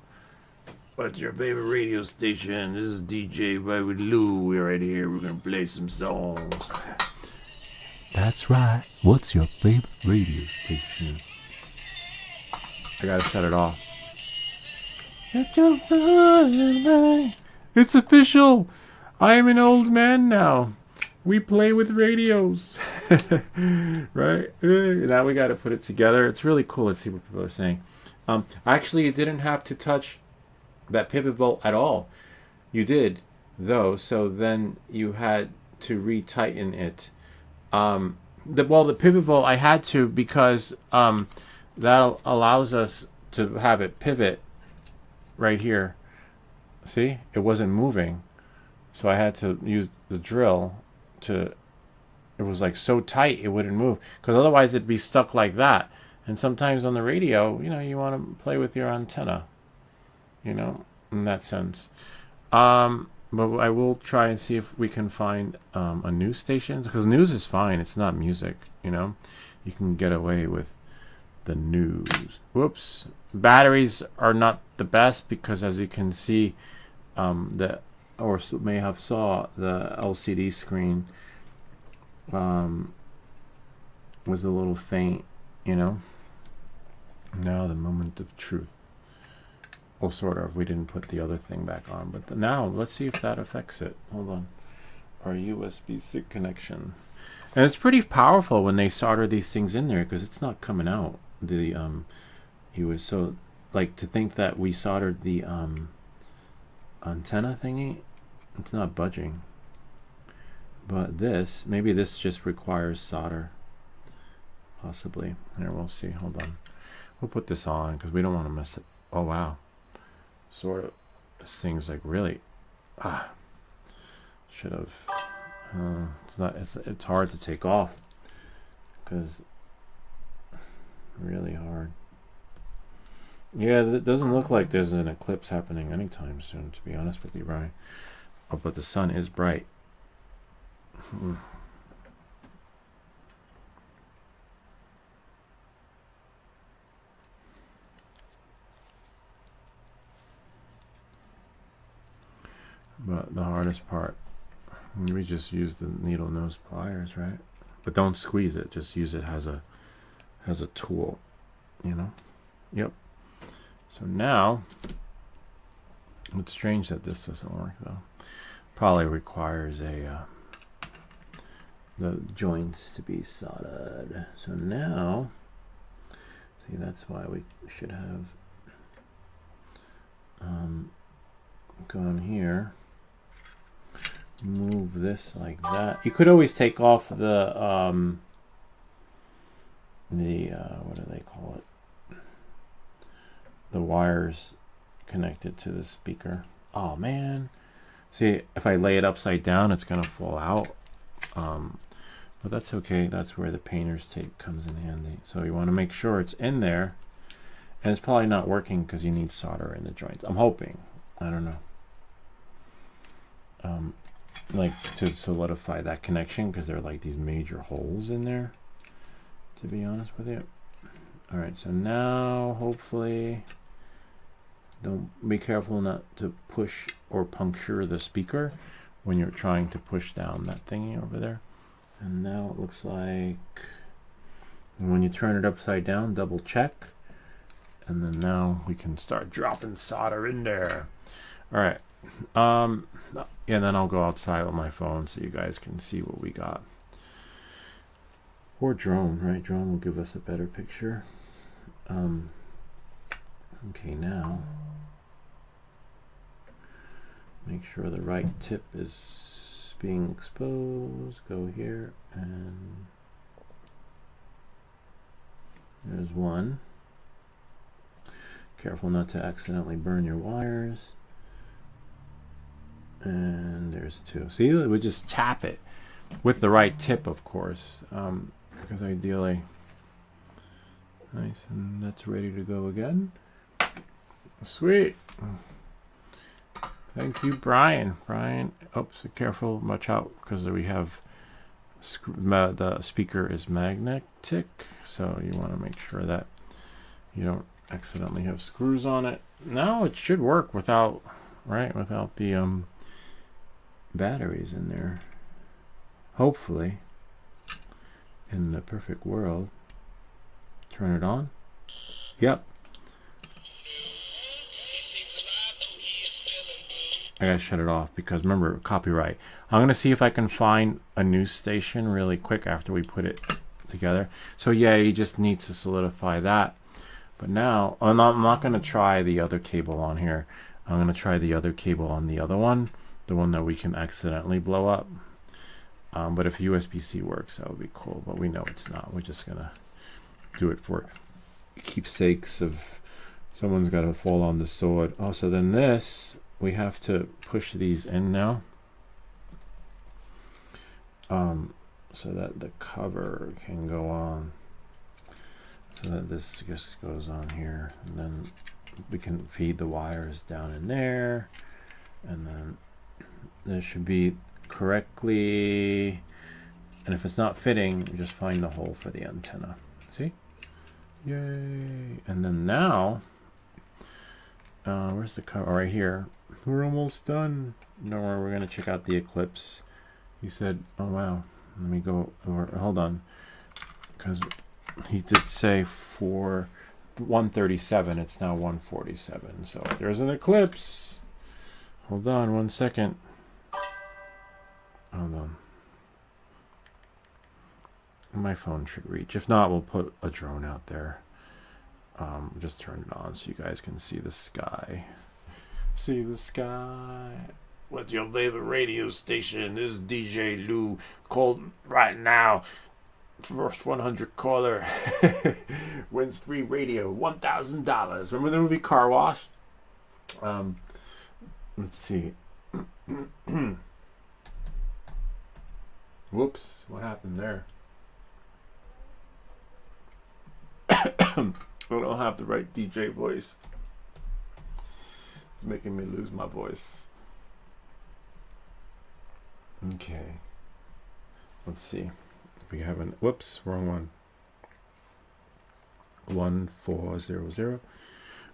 What's your favorite radio station? This is DJ Baby Lou. We're right here. We're gonna play some songs. That's right. What's your favorite radio station? I gotta shut it off. It's official. I am an old man now. We play with radios. Right? Now we gotta put it together. It's really cool. Let's see what people are saying. Actually, you didn't have to touch that pivot bolt at all. You did, though, so then you had to retighten it. The pivot bolt I had to, because that allows us to have it pivot right here. See, it wasn't moving, so I had to use the drill to. It was like so tight it wouldn't move, because otherwise it'd be stuck like that. And sometimes on the radio, you want to play with your antenna, in that sense. But I will try and see if we can find a news station, because news is fine. It's not music, You can get away with the news. Whoops. Batteries are not the best, because as you can see, may have saw the LCD screen was a little faint, Now the moment of truth. Well, sort of. We didn't put the other thing back on, but now let's see if that affects it. Hold on. Our USB-C connection, and it's pretty powerful when they solder these things in there, because it's not coming out. The so like, to think that we soldered the antenna thingy, it's not budging. But maybe this just requires solder. Possibly. Here, we'll see. Hold on. We'll put this on because we don't want to mess it. Oh wow. Sort of. This thing's like really. Should have. It's not. It's hard to take off, because really hard. Yeah, it doesn't look like there's an eclipse happening anytime soon, to be honest with you, Brian. Oh, but the sun is bright. But the hardest part, we just use the needle nose pliers, right? But don't squeeze it. Just use it as a tool, Yep. So now, it's strange that this doesn't work though. Probably requires the joints to be soldered. So now, see, that's why we should have gone here. Move this like that. You could always take off the what do they call it? The wires connected to the speaker. Oh man. See, if I lay it upside down, it's gonna fall out. But that's okay. That's where the painter's tape comes in handy. So you want to make sure it's in there. And it's probably not working because you need solder in the joints. I'm hoping. I don't know. Like, to solidify that connection, because there are like these major holes in there, to be honest with you. Alright, so now hopefully, don't be careful not to push or puncture the speaker when you're trying to push down that thingy over there. And now it looks like when you turn it upside down, double check, and then now we can start dropping solder in there. Alright. Yeah, and then I'll go outside with my phone so you guys can see what we got. Or drone, right? Drone will give us a better picture. Okay, now make sure the right tip is being exposed. Go here, and there's one. Careful not to accidentally burn your wires. And there's two. See, we just tap it with the right tip, of course, because ideally. Nice, and that's ready to go again. Sweet. Thank you, Brian. Brian, oops, careful, watch out, because we have the speaker is magnetic, so you want to make sure that you don't accidentally have screws on it. Now it should work without, right, without the batteries in there. Hopefully. In the perfect world. Turn it on. Yep. I gotta shut it off because remember, copyright. I'm gonna see if I can find a news station really quick after we put it together. So yeah, you just need to solidify that. But now, I'm not gonna try the other cable on here. I'm gonna try the other cable on the other one, the one that we can accidentally blow up. But if USB-C works, that would be cool. But we know it's not. We're just gonna do it for keepsakes of someone's got to fall on the sword. Oh, so then this, we have to push these in now, so that the cover can go on, so that this just goes on here, and then we can feed the wires down in there, and then this should be correctly, and if it's not fitting, you just find the hole for the antenna. See? Yay! And then now, where's the cover? Oh, right here. We're almost done. Don't worry, we're gonna check out the eclipse. He said, oh wow, let me go over, hold on, because he did say for 137, it's now 147, so there's an eclipse. Hold on 1 second. Hold on. My phone should reach. If not, we'll put a drone out there. Just turn it on so you guys can see the sky. See the sky. What's your favorite radio station? This is DJ Lou. Called right now. First 100 caller wins free radio. $1,000. Remember the movie Car Wash? Let's see. Whoops. What happened there? I don't have the right DJ voice. It's making me lose my voice. Okay. Let's see. If we have an... Whoops, wrong one. 1400.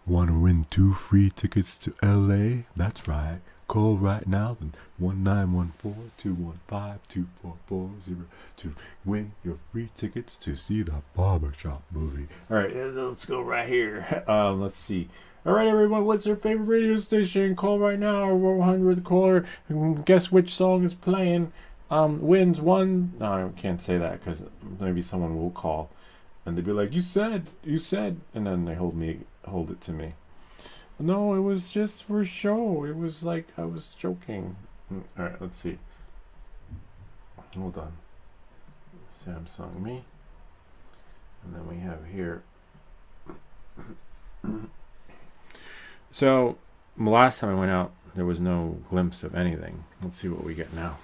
Want to win 2 free tickets to LA? That's right. Call right now, then 1914-215-2440 to win your free tickets to see the Barbershop movie. All right, let's go right here. Let's see. All right, everyone, what's your favorite radio station? Call right now, 100th caller. Guess which song is playing. Wins one. No, I can't say that because maybe someone will call, and they'd be like, "You said," and then they hold it to me. No, it was just for show. It was like I was joking. All right, let's see. Hold on. Samsung me. And then we have here. So, last time I went out, there was no glimpse of anything. Let's see what we get now.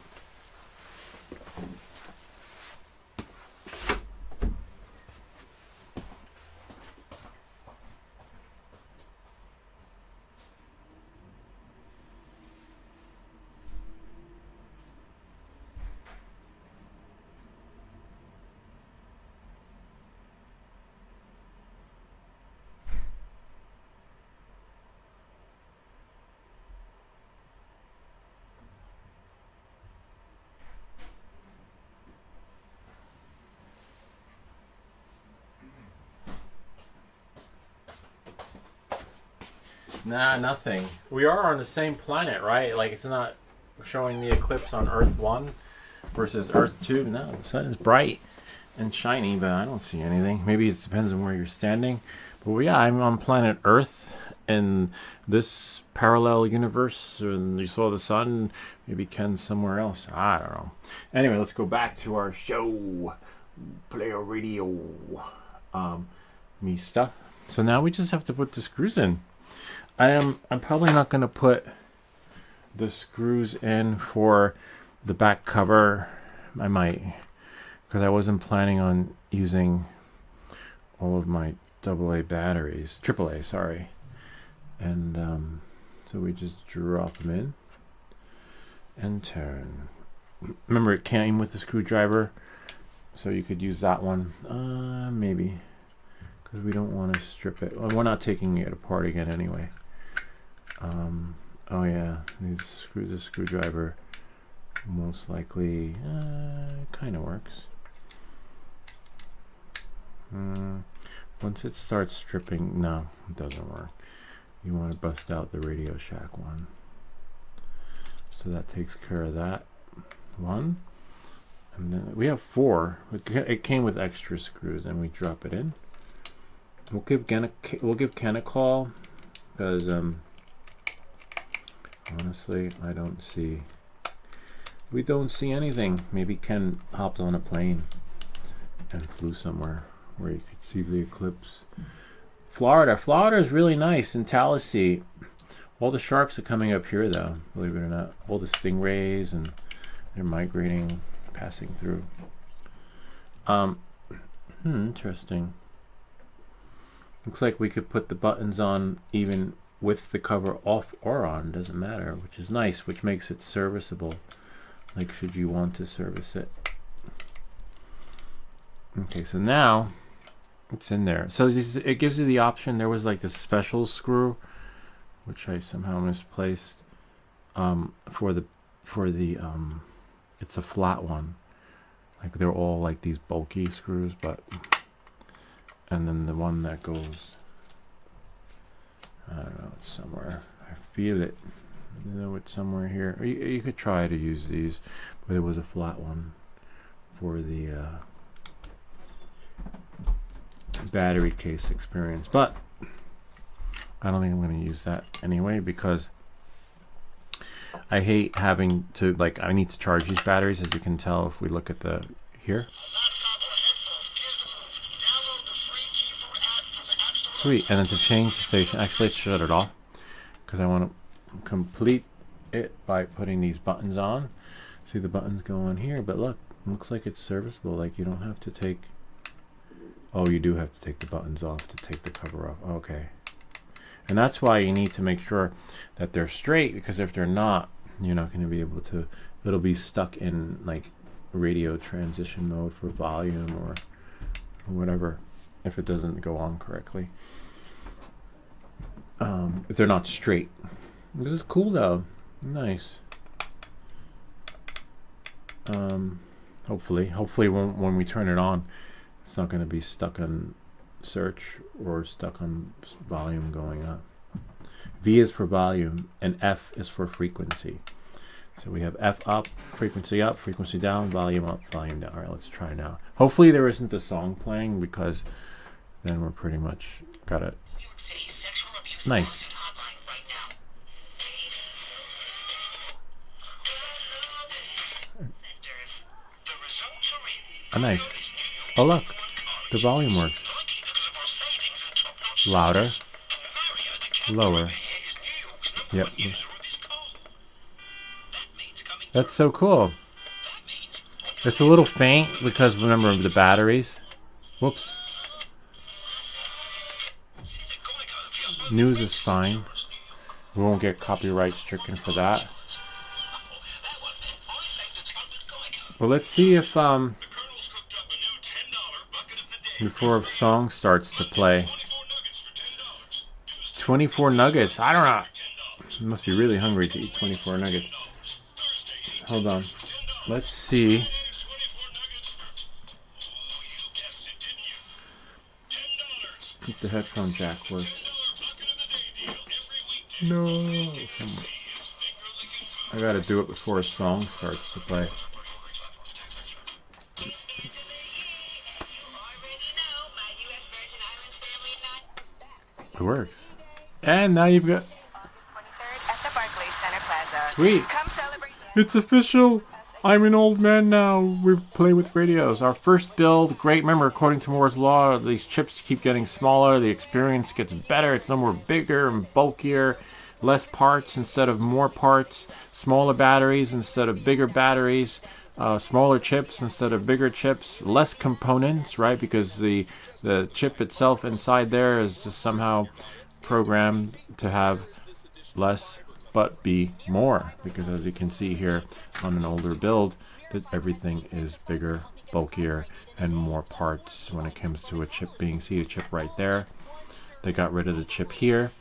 Nah, nothing. We are on the same planet, right? Like, it's not showing the eclipse on Earth 1 versus Earth 2. No, the sun is bright and shiny, but I don't see anything. Maybe it depends on where you're standing. But yeah, I'm on planet Earth in this parallel universe. And you saw the sun. Maybe Ken's somewhere else. I don't know. Anyway, let's go back to our show. Player radio. Me stuff. So now we just have to put the screws in. I'm probably not going to put the screws in for the back cover. I might, because I wasn't planning on using all of my AAA batteries, AAA, sorry. And so we just drop them in and turn. Remember, it came with the screwdriver, so you could use that one. Maybe, because we don't want to strip it. Well, we're not taking it apart again anyway. Oh yeah, the screwdriver most likely kind of works. Once it starts stripping, no, it doesn't work. You want to bust out the Radio Shack one. So that takes care of that one. And then we have 4. It came with extra screws, and we drop it in. We'll give Ken a call, because honestly, we don't see anything. Maybe Ken hopped on a plane and flew somewhere where you could see the eclipse. Florida is really nice in Tallahassee. All the sharks are coming up here, though, believe it or not. All the stingrays, and they're migrating, passing through. Interesting. Looks like we could put the buttons on even with the cover off or on, doesn't matter, which is nice, which makes it serviceable, like should you want to service it. Okay, so now it's in there. So it gives you the option. There was like this special screw, which I somehow misplaced, for the it's a flat one. Like they're all like these bulky screws, but and then the one that goes, I don't know, it's somewhere. I feel it. You know, it's somewhere here. Or you could try to use these, but it was a flat one for the battery case experience. But I don't think I'm going to use that anyway, because I hate having to, like, I need to charge these batteries, as you can tell if we look at the here. Sweet. And then to change the station, actually let's shut it off, because I want to complete it by putting these buttons on. See, the buttons go on here, but look, it looks like it's serviceable. Like, you don't have to take, oh, you do have to take the buttons off to take the cover off. Okay. And that's why you need to make sure that they're straight, because if they're not, you're not going to be able to, it'll be stuck in like radio transition mode for volume or whatever if it doesn't go on correctly. If they're not straight. This is cool though. Nice. Hopefully when we turn it on, it's not going to be stuck on search or stuck on volume going up. V is for volume and F is for frequency. So we have F up, frequency down, volume up, volume down. All right, let's try now. Hopefully there isn't a song playing, because then we're pretty much got it. Nice. Oh, nice. Oh, look, the volume works. Louder, lower. Yep. That's so cool. It's a little faint because, remember, the batteries. Whoops. News is fine. We won't get copyright stricken for that. Well, let's see if before a song starts to play. 24 nuggets. I don't know. You must be really hungry to eat 24 nuggets. Hold on. Let's see. If the headphone jack works. No. I gotta do it before a song starts to play. It works. And now you've got... Sweet. It's official. I'm an old man now. We play with radios. Our first build, great. Remember, according to Moore's law, these chips keep getting smaller. The experience gets better. It's no more bigger and bulkier. Less parts instead of more parts. Smaller batteries instead of bigger batteries. Smaller chips instead of bigger chips. Less components, right? Because the chip itself inside there is just somehow programmed to have less but be more, because as you can see here on an older build, that everything is bigger, bulkier, and more parts when it comes to a chip being, see a chip right there. They got rid of the chip here.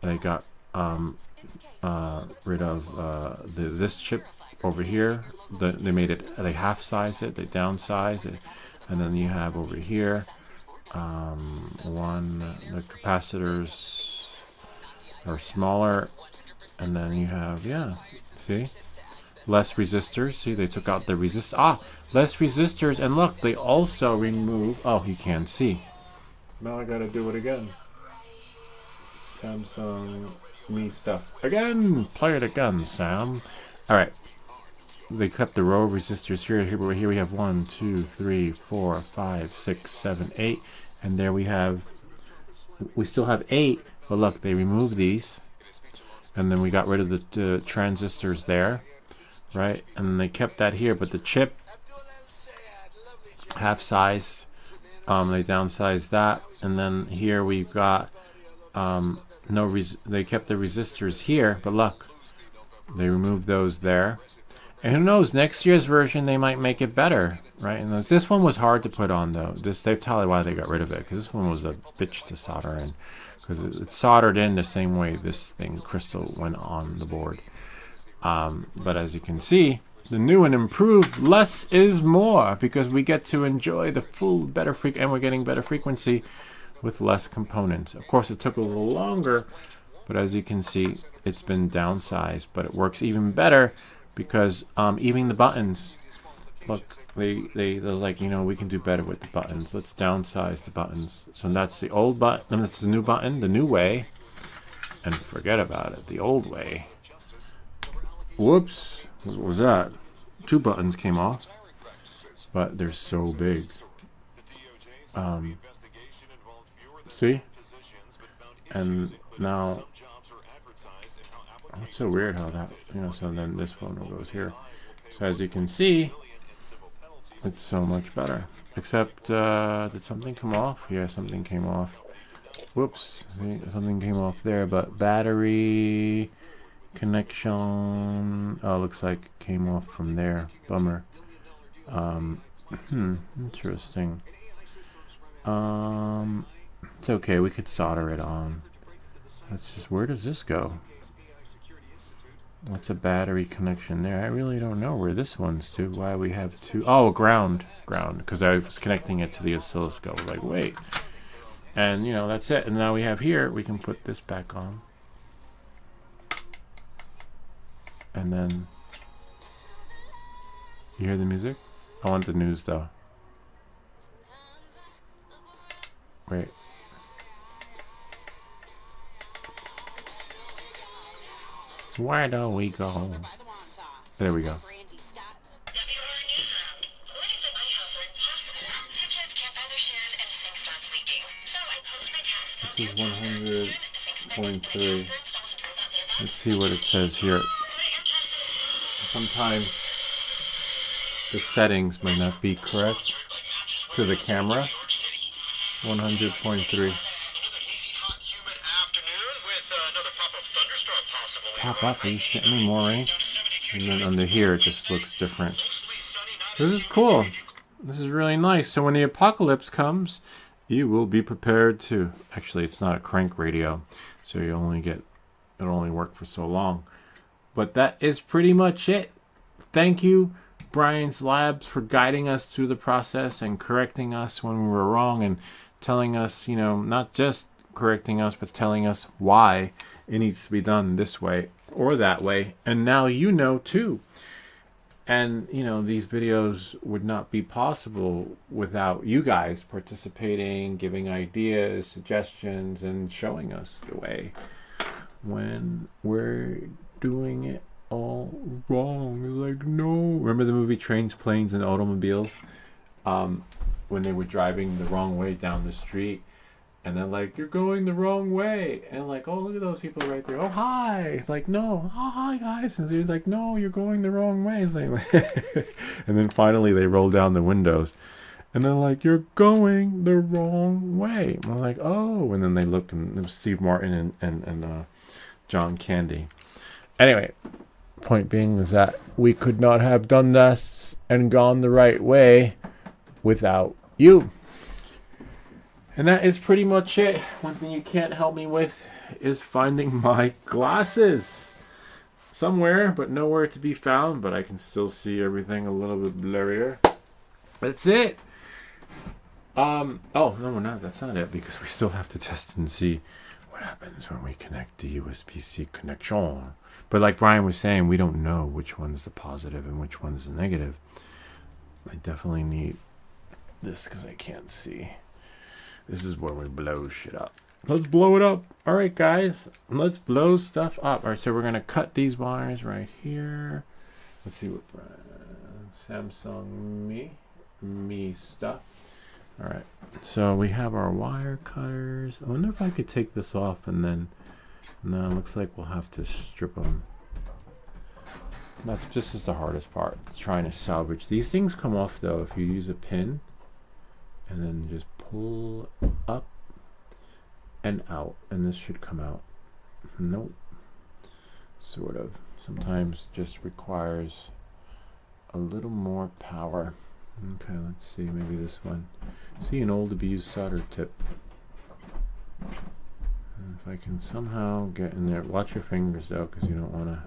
They got rid of this chip over here. They made it, they half size it, they downsize it, and then you have over here the capacitors are smaller, and then you have, yeah, see, less resistors. See, they took out the less resistors, and look, they also remove, oh, you can't see. Now I gotta do it again. Samsung me stuff again. Play it again, Sam. All right. They kept the row of resistors here. Here we have 1, 2, 3, 4, 5, 6, 7, 8, and there we have. We still have 8, but look, they removed these, and then we got rid of the transistors there, right? And then they kept that here, but the chip half-sized. They downsized that, and then here we've got they kept the resistors here, but look, they removed those there. And who knows, next year's version they might make it better, right? And this one was hard to put on, though. They tell you why they got rid of it, because this one was a bitch to solder in, because it's soldered in the same way this thing crystal went on the board. But as you can see, the new and improved less is more, because we get to enjoy the full better and we're getting better frequency with less components. Of course, it took a little longer, but as you can see, it's been downsized, but it works even better because even the buttons, look, they're like, you know, we can do better with the buttons. Let's downsize the buttons. So that's the old button, that's the new button, the new way, and forget about it, the old way. Whoops, what was that? 2 buttons came off, but they're so big. See? And now, it's so weird how that, you know, so then this one goes here. So as you can see, it's so much better. Except, did something come off? Yeah, something came off. Whoops, see, something came off there, but battery connection, oh, looks like it came off from there. Bummer. Interesting. It's okay, we could solder it on. That's just, where does this go? What's a battery connection there? I really don't know where this one's to. Why we have 2? Oh, ground, because I was connecting it to the oscilloscope. Like, wait. And, you know, that's it. And now we have here, we can put this back on. And then, you hear the music? I want the news, though. Wait. Where do we go? There we go. This is 100.3. Let's see what it says here. Sometimes the settings might not be correct to the camera. 100.3. Pop up, are you shitting me? More rain? And then under here it just looks different. This is cool. This is really nice. So when the apocalypse comes, you will be prepared to. Actually, it's not a crank radio, so you only get, it'll only work for so long. But that is pretty much it. Thank you, Brian's Labs, for guiding us through the process and correcting us when we were wrong and telling us, you know, not just correcting us, but telling us why it needs to be done this way or that way. And now you know too. And, you know, these videos would not be possible without you guys participating, giving ideas, suggestions, and showing us the way when we're doing it all wrong. It's like, no. Remember the movie Trains, Planes, and Automobiles? When they were driving the wrong way down the street, and they're like, you're going the wrong way, and like, oh, look at those people right there, oh, hi, like, no, oh, hi guys, and he's like, no, you're going the wrong way. It's like, and then finally they roll down the windows, and they're like, you're going the wrong way. And I'm like, oh, and then they look, and it was Steve Martin and John Candy. Anyway, point being is that we could not have done this and gone the right way without you. And that is pretty much it. One thing you can't help me with is finding my glasses. Somewhere, but nowhere to be found, but I can still see everything a little bit blurrier. That's it. Oh, no, not. That's not it, because we still have to test and see what happens when we connect the USB-C connection. But like Brian was saying, we don't know which one's the positive and which one's the negative. I definitely need this because I can't see. This is where we blow shit up. Let's blow it up. All right, guys. Let's blow stuff up. All right, so we're going to cut these wires right here. Let's see what brand. Samsung Me stuff. All right, so we have our wire cutters. I wonder if I could take this off and then... No, it looks like we'll have to strip them. This is the hardest part. It's trying to salvage. These things come off, though, if you use a pin. And then just pull up and out. And this should come out. Nope. Sort of. Sometimes it just requires a little more power. Okay, let's see. Maybe this one. See, an old abused solder tip. And if I can somehow get in there. Watch your fingers, though, because you don't want to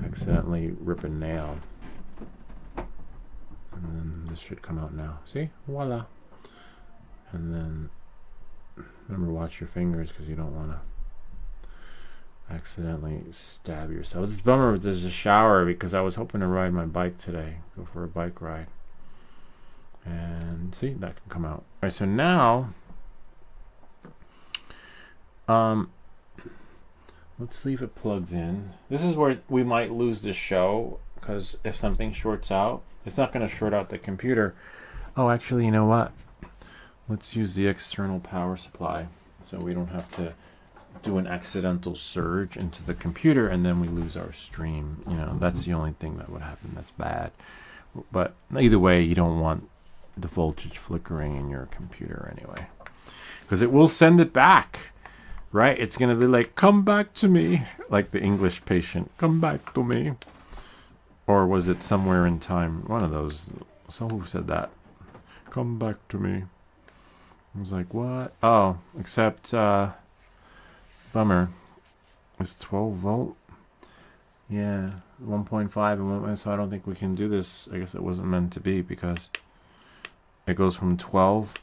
accidentally rip a nail. And then this should come out now. See? Voila. And then, remember, watch your fingers because you don't want to accidentally stab yourself. It's a bummer there's a shower because I was hoping to ride my bike today. Go for a bike ride. And see, that can come out. Alright, so now, let's see if it plugs in. This is where we might lose the show because if something shorts out, it's not going to short out the computer. Oh, actually, you know what? Let's use the external power supply so we don't have to do an accidental surge into the computer and then we lose our stream. You know, that's the only thing that would happen. That's bad. But either way, you don't want the voltage flickering in your computer anyway, because it will send it back, right? It's going to be like, come back to me, like the English patient, come back to me. Or was it somewhere in time? One of those. So who said that? Come back to me. I was like, what? Oh, except, bummer. It's 12 volt. Yeah, 1.5 and 1, so I don't think we can do this. I guess it wasn't meant to be because it goes from 12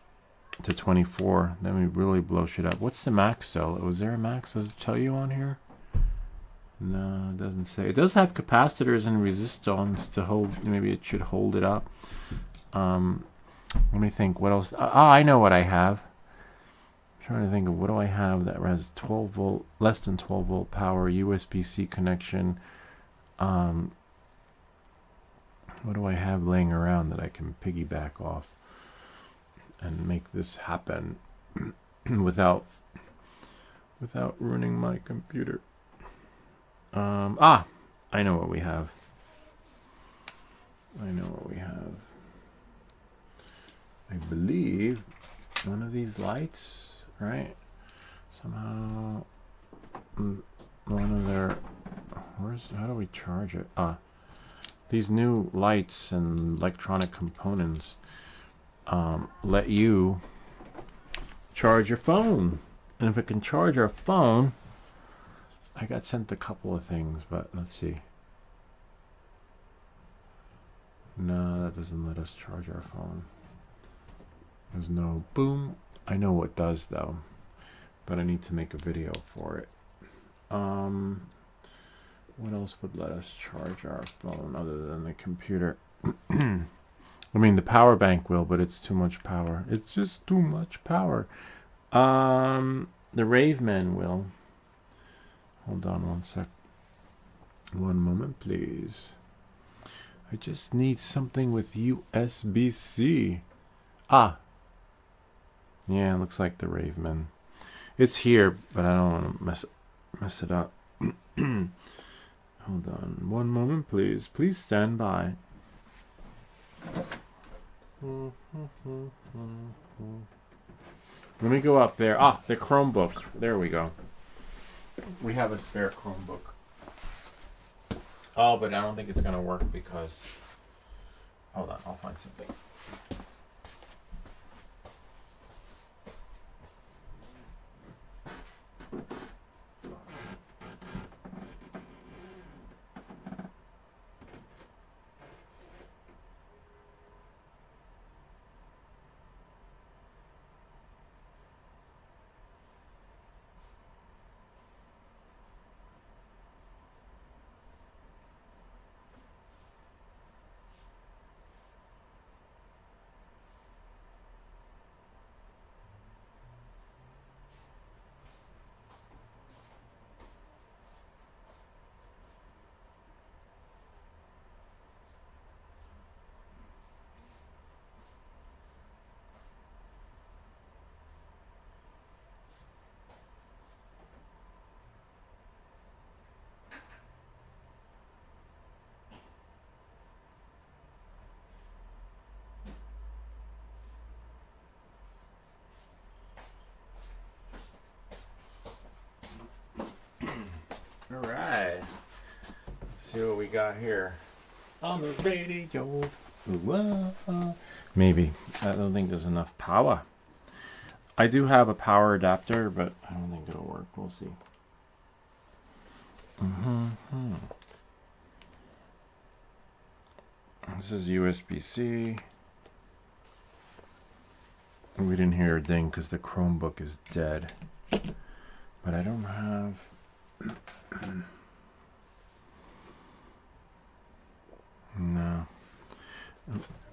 to 24. Then we really blow shit up. What's the max though? Was there a max? Does it tell you on here? No, it doesn't say. It does have capacitors and resistors to hold. Maybe it should hold it up. Let me think. What else? I know what I have. I'm trying to think of what do I have that has 12 volt, less than 12 volt power, USB-C connection. What do I have laying around that I can piggyback off and make this happen without ruining my computer? I know what we have. I believe one of these lights, right? Somehow one of their, how do we charge it? These new lights and electronic components let you charge your phone. And if it can charge our phone, I got sent a couple of things, but let's see. No, that doesn't let us charge our phone. There's no boom. I know what does though, but I need to make a video for it. What else would let us charge our phone other than the computer? I mean, the power bank will, but it's too much power. It's just too much power. The Raveman will. Hold on one sec. One moment, please. I just need something with USB-C. Yeah, it looks like the Raveman. It's here, but I don't want to mess it up. Hold on. One moment, please. Please stand by. Let me go up there. The Chromebook. There we go. We have a spare Chromebook. Oh, but I don't think it's going to work because... Hold on, I'll find something. All right. Let's see what we got here on the radio. Maybe. I don't think there's enough power. I do have a power adapter, but I don't think it'll work. We'll see. This is USB-C. We didn't hear a ding because the Chromebook is dead. But I don't have... No.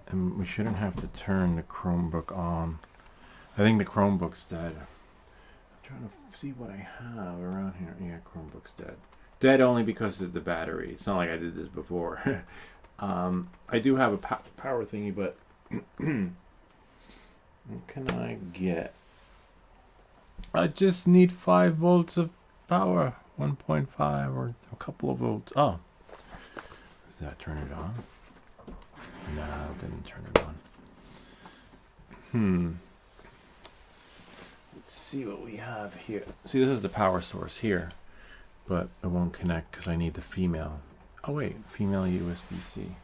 And we shouldn't have to turn the Chromebook on. I think the Chromebook's dead. I'm trying to see what I have around here. Yeah, Chromebook's dead. Dead only because of the battery. It's not like I did this before. I do have a power thingy, but what can I get? I just need 5 volts of power. 1.5 or a couple of volts. Oh. Does that turn it on? No, it didn't turn it on. Let's see what we have here. See, this is the power source here, but it won't connect because I need the female. Oh wait, female USB-C.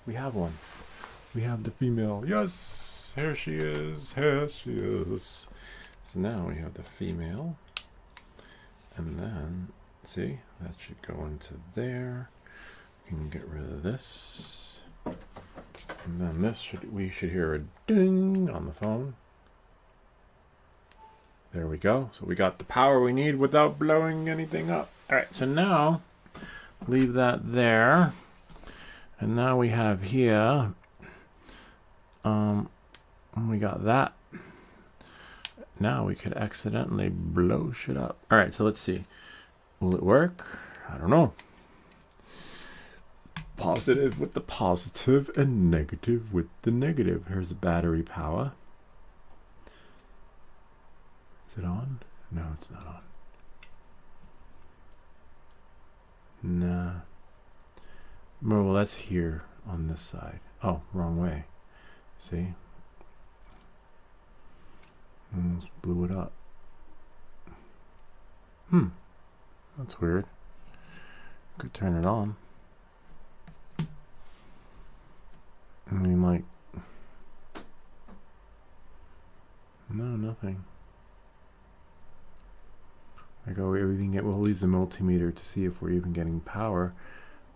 We have one. We have the female. Yes, here she is. Here she is. So now we have the female, and then see that should go into there. We can get rid of this, and then this we should hear a ding on the phone. There we go. So we got the power we need without blowing anything up. All right. So now leave that there, and now we have here. We got that. Now we could accidentally blow shit up. All right. So let's see. Will it work? I don't know. Positive with the positive and negative with the negative. Here's the battery power. Is it on? No, it's not on. Nah. Well, that's here on this side. Oh, wrong way. See? Just blew it up. That's weird. Could turn it on. I mean, like... No, nothing. I go, we can get, we'll use the multimeter to see if we're even getting power.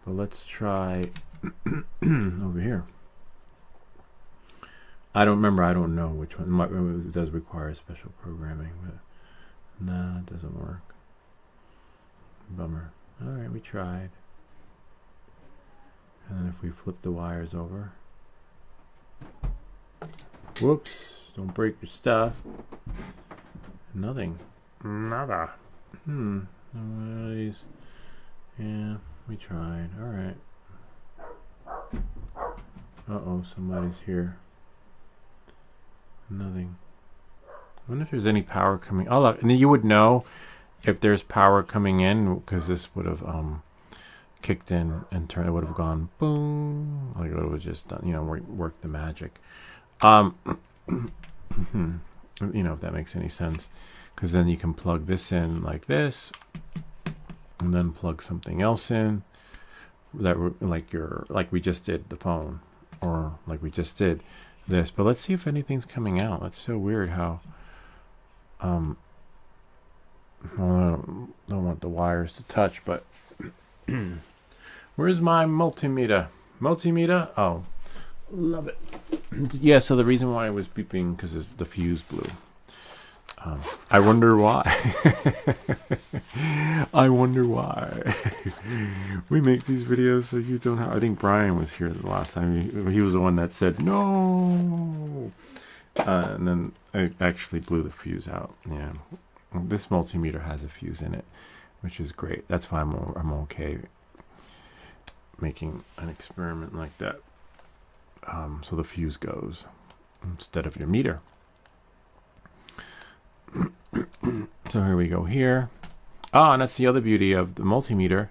But let's try over here. I don't know which one. It does require special programming, but nah, it doesn't work. Bummer. Alright, we tried. And then if we flip the wires over. Whoops, don't break your stuff. Nothing. Nada. One of these. Yeah, we tried. Alright. Uh-oh, somebody's here. Nothing. I wonder if there's any power coming. Oh, look, and then you would know if there's power coming in because this would have kicked in and it would have gone boom. Like it would have just done, worked the magic. If that makes any sense. Because then you can plug this in like this, and then plug something else in that like we just did the phone, or like we just did this. But let's see if anything's coming out. It's so weird how well, I don't want the wires to touch, but where's my multimeter? Multimeter? Oh, love it. Yeah. So the reason why it was beeping because the fuse blew. I wonder why. I wonder why. We make these videos so you don't have... I think Brian was here the last time. He was the one that said, no. And then I actually blew the fuse out. Yeah. This multimeter has a fuse in it, which is great. That's why I'm okay making an experiment like that. So the fuse goes instead of your meter. So here we go here. And that's the other beauty of the multimeter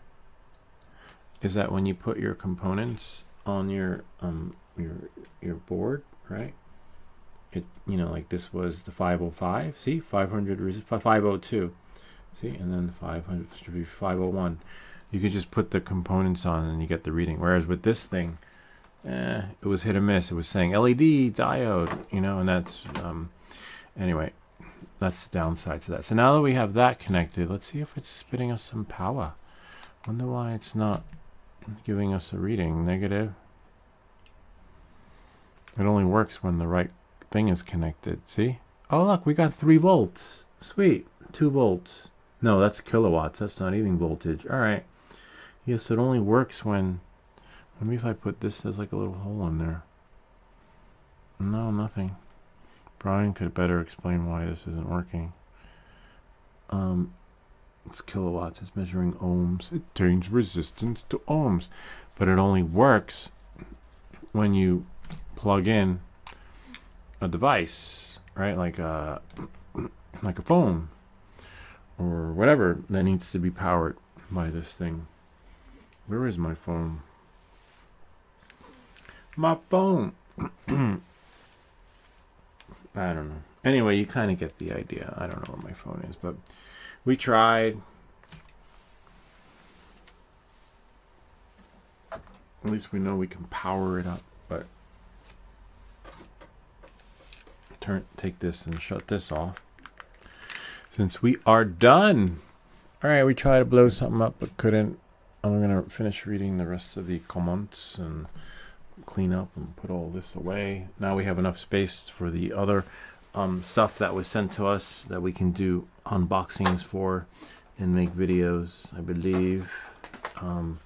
is that when you put your components on your board, right? it, you know, like this was the 505. See, 500 502. See, and then the 500 should be 501. You could just put the components on and you get the reading. Whereas with this thing, it was hit or miss. It was saying LED diode, you know, and that's anyway. That's the downside to that. So now that we have that connected, let's see if it's spitting us some power. Wonder why it's not giving us a reading. Negative. It only works when the right thing is connected. See? Oh, look, we got 3 volts. Sweet. 2 volts. No, that's kilowatts. That's not even voltage. All right. Yes, it only works when... Maybe if I put this as like a little hole in there. No, nothing. Brian could better explain why this isn't working. It's kilowatts. It's measuring ohms. It turns resistance to ohms. But it only works when you plug in a device, right? Like a phone or whatever that needs to be powered by this thing. Where is my phone? My phone. I don't know. Anyway, you kind of get the idea. I don't know where my phone is, but we tried. At least we know we can power it up, but take this and shut this off. Since we are done. All right, we tried to blow something up, but couldn't. I'm going to finish reading the rest of the comments and clean up and put all this away. Now we have enough space for the other stuff that was sent to us that we can do unboxings for and make videos, I believe. Something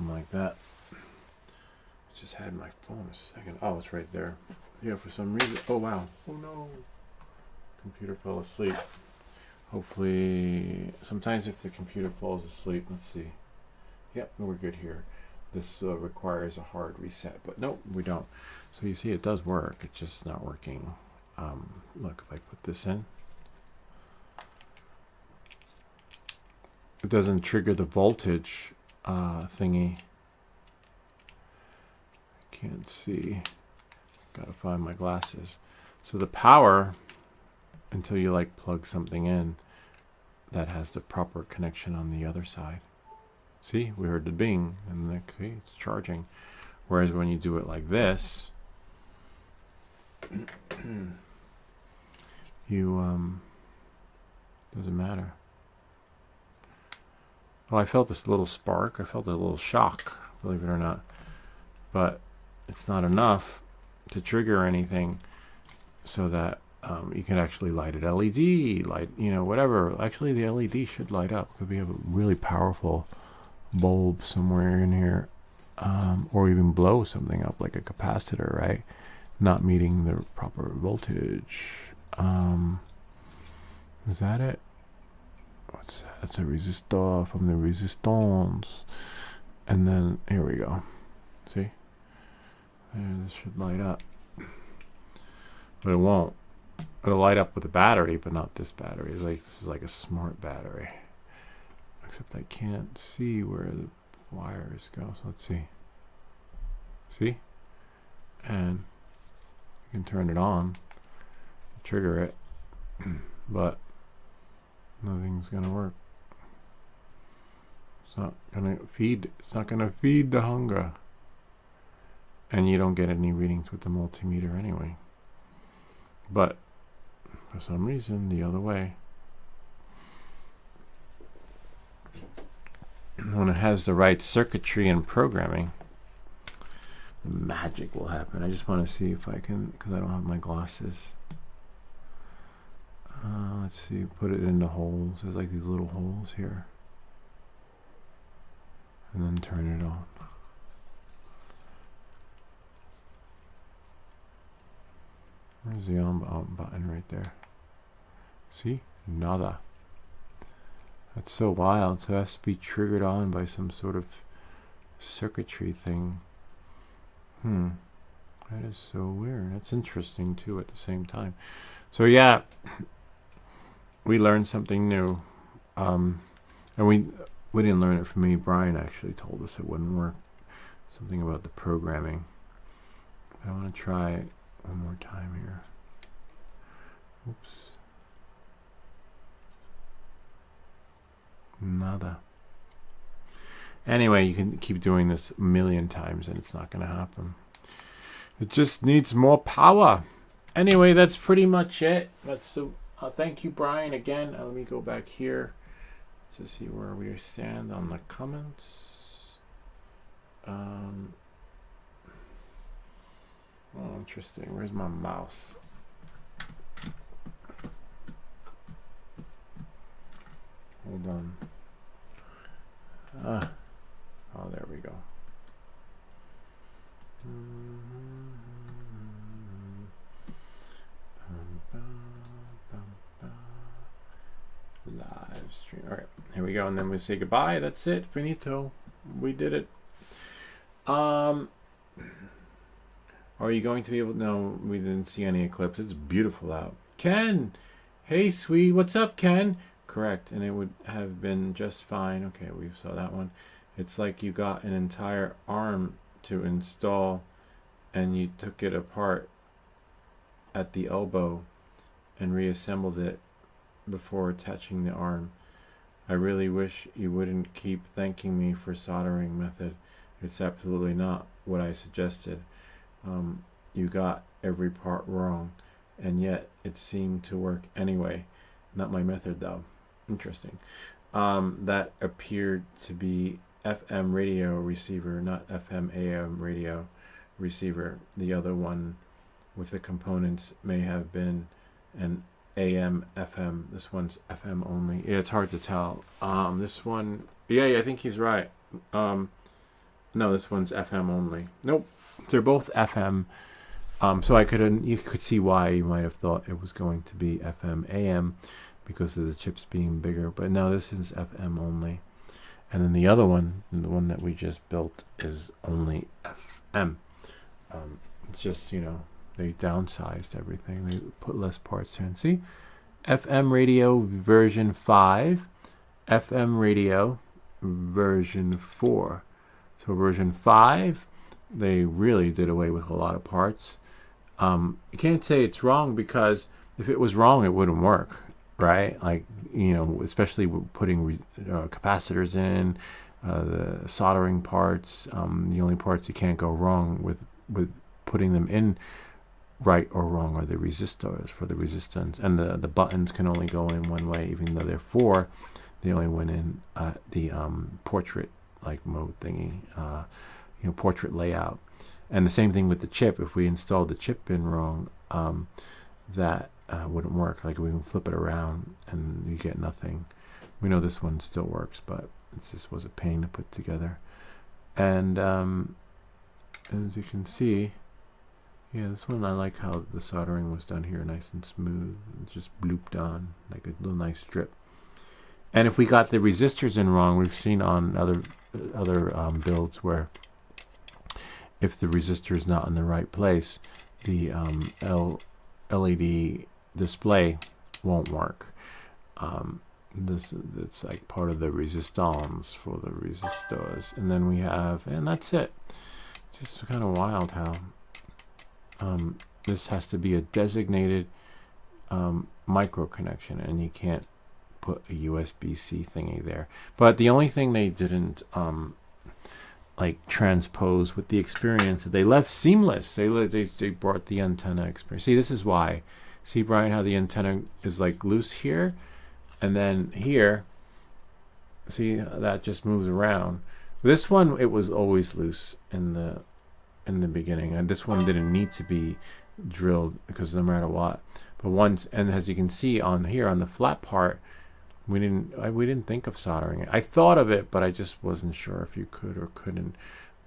like that. Just had my phone a second. Oh, it's right there. Yeah, for some reason. Oh, wow. Oh, no. Computer fell asleep. Hopefully, sometimes if the computer falls asleep, let's see. Yep, we're good here. This requires a hard reset, but nope, we don't. So you see, it does work. It's just not working. Look, if I put this in, it doesn't trigger the voltage thingy. I can't see. Gotta find my glasses. So the power, until you like plug something in that has the proper connection on the other side. See, we heard the bing, and the, see, it's charging. Whereas when you do it like this, you doesn't matter. Well, I felt this little spark. I felt a little shock, believe it or not. But it's not enough to trigger anything so that you can actually light it. LED, light, you know, whatever. Actually, the LED should light up because we have a really powerful bulb somewhere in here, or even blow something up like a capacitor, right? Not meeting the proper voltage. Is that it? What's that? It's a resistor from the resistance. And then here we go. See? There, this should light up. But it won't. It'll light up with a battery, but not this battery. It's like, this is like a smart battery. Except I can't see where the wires go. So let's see. See? And you can turn it on, trigger it, but nothing's gonna work. It's not gonna feed. It's not gonna feed the hunger. And you don't get any readings with the multimeter anyway. But for some reason, the other way, when it has the right circuitry and programming, the magic will happen. I just want to see if I can, because I don't have my glasses. Let's see, put it in the holes. There's like these little holes here. And then turn it on. Where's the on button? Right there. See? Nada. That's so wild. So it has to be triggered on by some sort of circuitry thing. That is so weird. That's interesting too at the same time. So yeah, we learned something new. And we didn't learn it from me. Brian actually told us it wouldn't work. Something about the programming. I want to try one more time here. Oops. Nada. Anyway, you can keep doing this a million times and it's not going to happen. It just needs more power. Anyway, that's pretty much it. Thank you, Brian, again. Let me go back here to see where we stand on the comments. Oh, interesting. Where's my mouse? Hold on. Oh, there we go. Live stream. All right, here we go, and then we say goodbye. That's it. Finito. We did it. Are you going to be able? No, we didn't see any eclipse. It's beautiful out. Ken, hey, sweet. What's up, Ken? Correct, and it would have been just fine. Okay, we saw that one. It's like you got an entire arm to install and you took it apart at the elbow and reassembled it before attaching the arm. I really wish you wouldn't keep thanking me for soldering method. It's absolutely not what I suggested. You got every part wrong, and yet it seemed to work anyway. Not my method though. Interesting. That appeared to be FM radio receiver, not FM AM radio receiver. The other one with the components may have been an AM FM. This one's FM only. Yeah, it's hard to tell. This one, yeah, I think he's right. No, this one's FM only. Nope, they're both FM. So you could see why you might have thought it was going to be FM AM because of the chips being bigger. But no, this is FM only. And then the other one, the one that we just built, is only FM. It's just, they downsized everything. They put less parts in. See? FM radio version 5, FM radio version 4. So version 5, they really did away with a lot of parts. You can't say it's wrong because if it was wrong, it wouldn't work, right? Like, especially with putting capacitors in, the soldering parts, the only parts you can't go wrong with putting them in right or wrong are the resistors for the resistance, and the buttons can only go in one way, even though they're 4. They only went in the portrait like mode thingy, portrait layout. And the same thing with the chip. If we installed the chip in wrong, that wouldn't work. Like we can flip it around and you get nothing. We know this one still works, but it just was a pain to put together. And as you can see, yeah, this one I like how the soldering was done here, nice and smooth. It just blooped on like a little nice strip. And if we got the resistors in wrong, we've seen on other builds where if the resistor is not in the right place, the LED display won't work. It's like part of the resistance for the resistors. And then we have, and that's it. Just kind of wild how this has to be a designated micro connection, and you can't put a USB-C thingy there. But the only thing they didn't like transpose with the experience, they left seamless. They brought the antenna experience. See, this is why. See, Brian, how the antenna is like loose here, and then here. See, that just moves around. This one, it was always loose in the beginning, and this one didn't need to be drilled because no matter what. But once, and as you can see on here on the flat part, we didn't think of soldering it. I thought of it, but I just wasn't sure if you could or couldn't.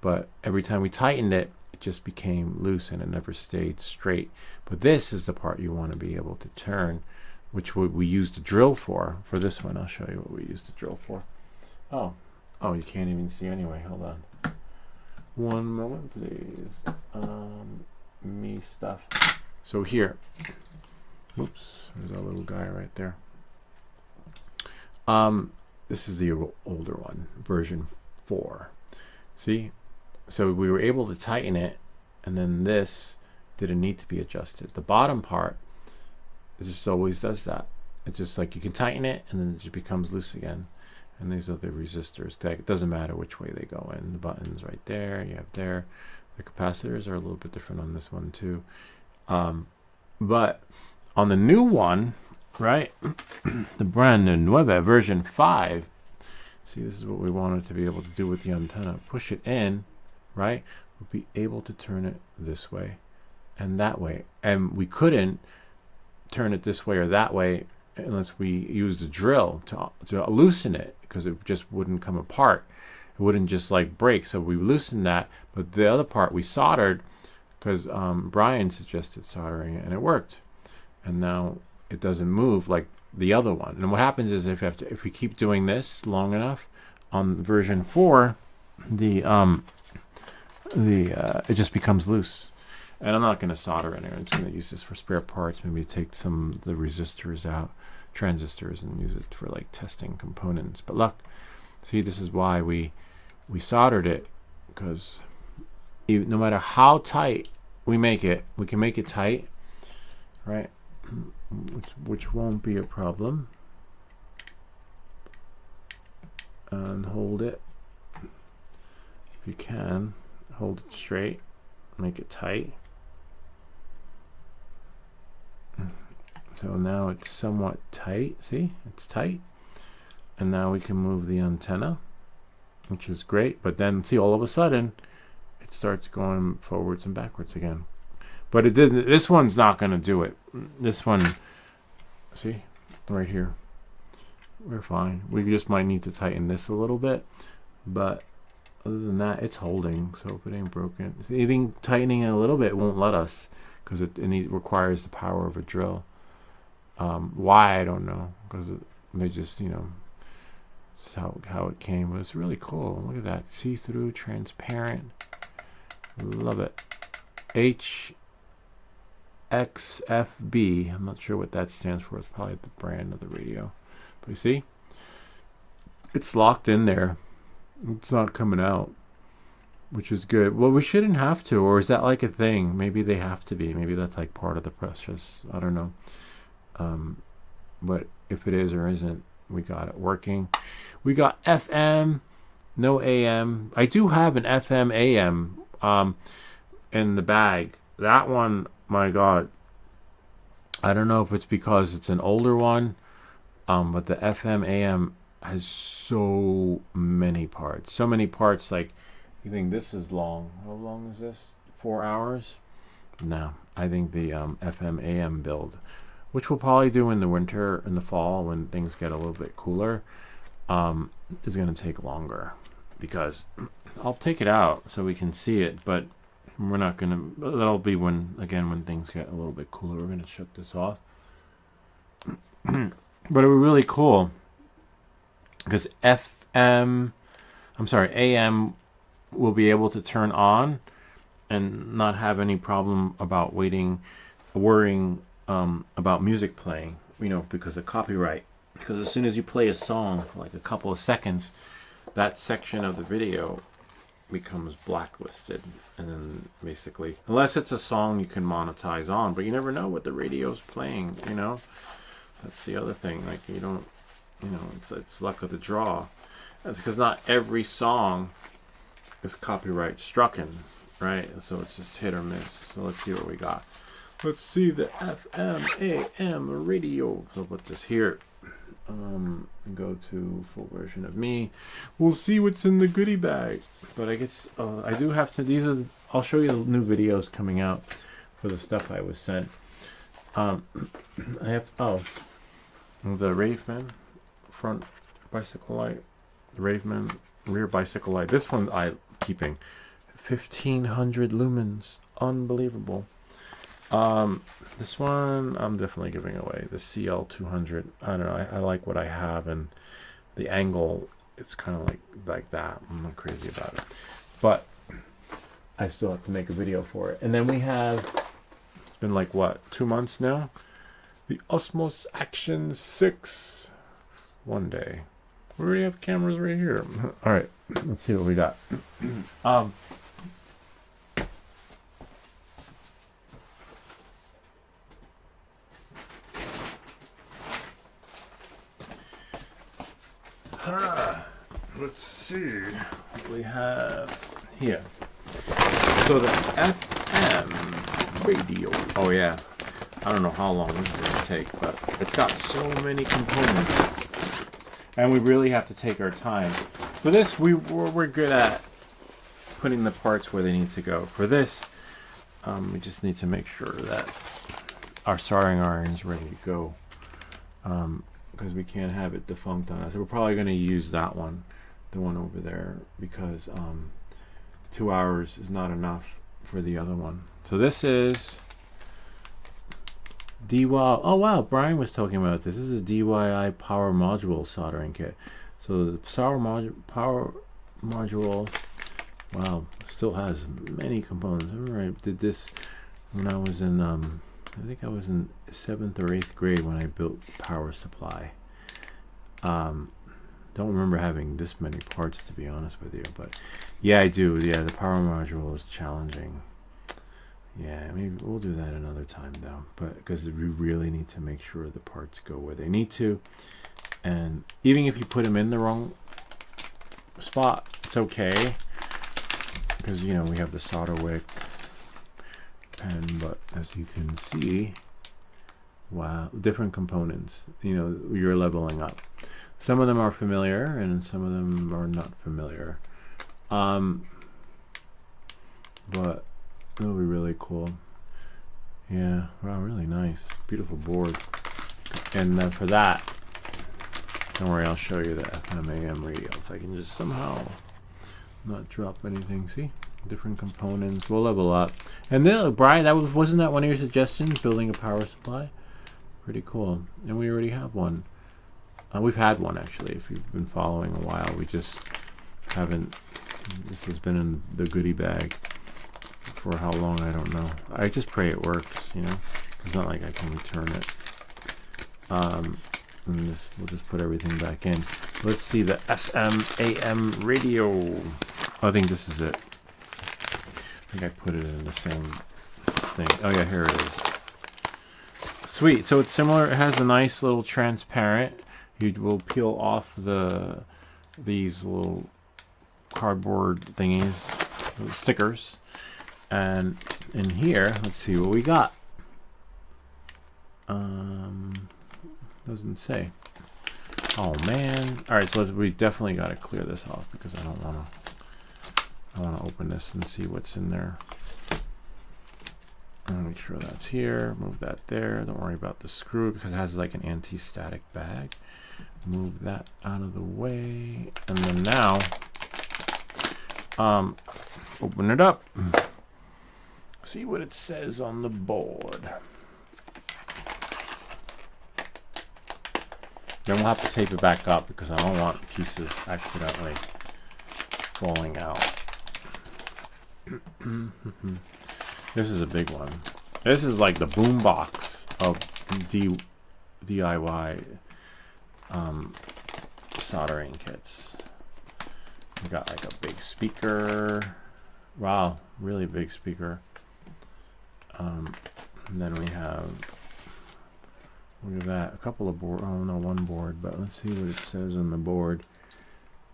But every time we tightened it, it just became loose and it never stayed straight. But this is the part you want to be able to turn, which we used the drill for. For this one, I'll show you what we used the drill for. Oh, you can't even see anyway. Hold on. One moment, please. Me stuff. So here. Whoops, there's our little guy right there. This is the older one, version 4. See? So we were able to tighten it, and then this didn't need to be adjusted. The bottom part, it just always does that. It's just like you can tighten it and then it just becomes loose again. And these are the resistors. It doesn't matter which way they go in. The button's right there. You have there. The capacitors are a little bit different on this one too. But on the new one, right, the brand new Nueva version 5, see, this is what we wanted to be able to do with the antenna. Push it in, right? We'll be able to turn it this way and that way. And we couldn't turn it this way or that way unless we used a drill to loosen it, because it just wouldn't come apart. It wouldn't just like break. So we loosened that, but the other part we soldered because Brian suggested soldering it, and it worked. And now it doesn't move like the other one. And what happens is if we keep doing this long enough on version 4, it just becomes loose. And I'm not going to solder it. I'm just going to use this for spare parts. Maybe take some of the resistors out, transistors, and use it for like testing components. But look, see, this is why we soldered it, because no matter how tight we make it, we can make it tight, right? Which won't be a problem. And hold it. If you can, hold it straight, make it tight. So now it's somewhat tight. See, it's tight. And now we can move the antenna, which is great. But then see, all of a sudden, it starts going forwards and backwards again. But it didn't. This one's not going to do it. This one, see, right here, we're fine. We just might need to tighten this a little bit. But other than that, it's holding. So if it ain't broken, even tightening it a little bit won't let us, because it requires the power of a drill. Why, I don't know, because they just, you know, this is how it came. But it's really cool. Look at that, see-through, transparent. Love it. HXFB. I'm not sure what that stands for. It's probably the brand of the radio. But you see, it's locked in there. It's not coming out, which is good. Well, we shouldn't have to, or is that like a thing? Maybe they have to be. Maybe that's like part of the process. I don't know. But if it is or isn't, we got it working. We got FM, no AM. I do have an FM AM in the bag. That one, my God, I don't know if it's because it's an older one, but the FM AM has so many parts. So many parts, like, you think this is long. How long is this? 4 hours? No, I think the FM AM build, which we'll probably do in the winter, in the fall, when things get a little bit cooler, is going to take longer, because I'll take it out so we can see it, but we're not going to. That'll be when things get a little bit cooler. We're going to shut this off. But it was really cool, because AM will be able to turn on and not have any problem about worrying about music playing, you know, because of copyright. Because as soon as you play a song for like a couple of seconds, that section of the video becomes blacklisted. And then basically, unless it's a song you can monetize on, but you never know what the radio's playing, you know. That's the other thing. Like, you don't, you know, it's luck of the draw. That's because not every song is copyright strucken, right? So it's just hit or miss. So let's see what we got. Let's see the FM AM radio. So put this here. And go to full version of me. We'll see what's in the goodie bag. But I guess I do have to. I'll show you the new videos coming out for the stuff I was sent. I have the Raveman front bicycle light, the Raveman rear bicycle light. This one I'm keeping 1500 lumens, unbelievable. This one I'm definitely giving away, the CL200. I don't know, I like what I have, and the angle, it's kind of like that. I'm not crazy about it, but I still have to make a video for it. And then we have, it's been like what, 2 months now, the Osmos Action 6 one day. We already have cameras right here. All right, let's see what we got. see what we have here. So the FM radio. Oh yeah. I don't know how long this is going to take, but it's got so many components. And we really have to take our time. For this, we're good at putting the parts where they need to go. For this, we just need to make sure that our soldering iron is ready to go. Because we can't have it defunct on us. We're probably going to use that one, the one over there, because 2 hours is not enough for the other one. So this is DY. Oh wow, Brian was talking about this. This is a DYI power module soldering kit. So the power module, wow, still has many components. I remember I did this when I was in, I think I was in 7th or 8th grade when I built power supply. Don't remember having this many parts, to be honest with you, but yeah, I do. Yeah, the power module is challenging. Yeah, maybe we'll do that another time though, but because we really need to make sure the parts go where they need to, and even if you put them in the wrong spot, it's okay, because you know we have the solder wick, but as you can see, wow, different components. You know, you're leveling up. Some of them are familiar, and some of them are not familiar. But it'll be really cool. Yeah, wow, really nice, beautiful board. And then for that, don't worry, I'll show you the FM AM radio if I can just somehow not drop anything. See, different components. We'll level up. And then, Brian, wasn't that one of your suggestions? Building a power supply. Pretty cool. And we already have one. We've had one actually. If you've been following a while, we just haven't. This has been in the goodie bag for how long, I don't know. I just pray it works, you know. It's not like I can return it. And we'll just put everything back in. Let's see the FM AM radio. Oh, I think this is it. I think I put it in the same thing. Oh yeah, here it is. Sweet. So it's similar. It has a nice little transparent. You will peel off these little cardboard thingies, little stickers. And in here, let's see what we got. Doesn't say. Oh man! All right, so we definitely got to clear this off because I don't want to. I want to open this and see what's in there. I'll make sure that's here. Move that there. Don't worry about the screw because it has like an anti-static bag. Move that out of the way, and then now, open it up. See what it says on the board. Then we'll have to tape it back up because I don't want pieces accidentally falling out. This is a big one. This is like the boom box of DIY soldering kits. We got like a big speaker. Wow, really big speaker. And then we have, look at that, a couple of board. Oh no, one board. But let's see what it says on the board.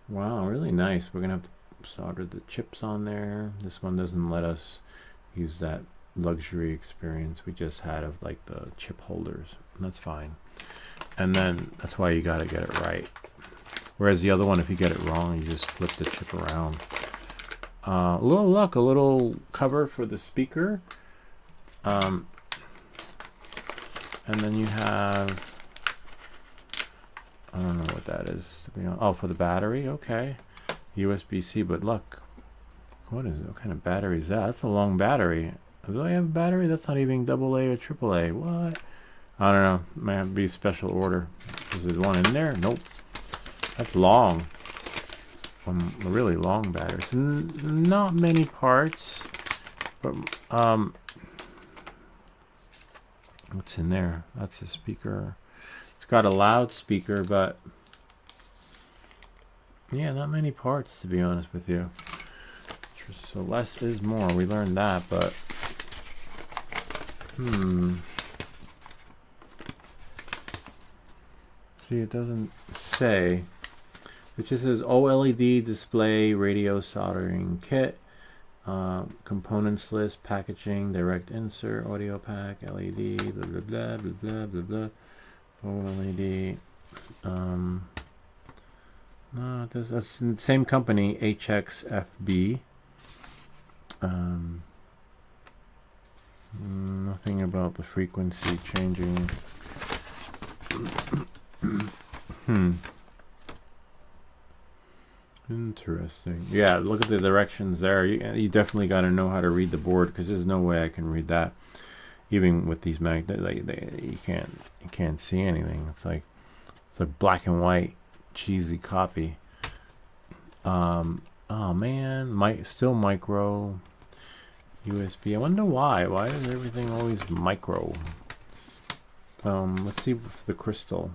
Wow, really nice. We're gonna have to solder the chips on there. This one doesn't let us use that luxury experience we just had of like the chip holders. That's fine. And then that's why you got to get it right. Whereas the other one, if you get it wrong, you just flip the chip around. A little luck, a little cover for the speaker. And then you have, I don't know what that is, to be honest. Oh, for the battery, okay. USB-C, but look, what is it? What kind of battery is that? That's a long battery. Do I have a battery? That's not even AA or AAA. What? I don't know. Might have to be a special order. Is there one in there? Nope. That's long. A really long battery. So not many parts, but what's in there? That's a speaker. It's got a loudspeaker, but yeah, not many parts, to be honest with you. So less is more. We learned that, but see, it doesn't say. It just says OLED display radio soldering kit. Components list, packaging, direct insert, audio pack, LED, blah blah blah blah blah blah blah. OLED. No, that's the same company, HXFB. Nothing about the frequency changing. Interesting. Yeah, look at the directions there. You definitely got to know how to read the board, because there's no way I can read that. Even with these magnets, you can't see anything. It's like black and white, cheesy copy. Oh man, still micro USB. I wonder why. Why is everything always micro? Let's see if the crystal.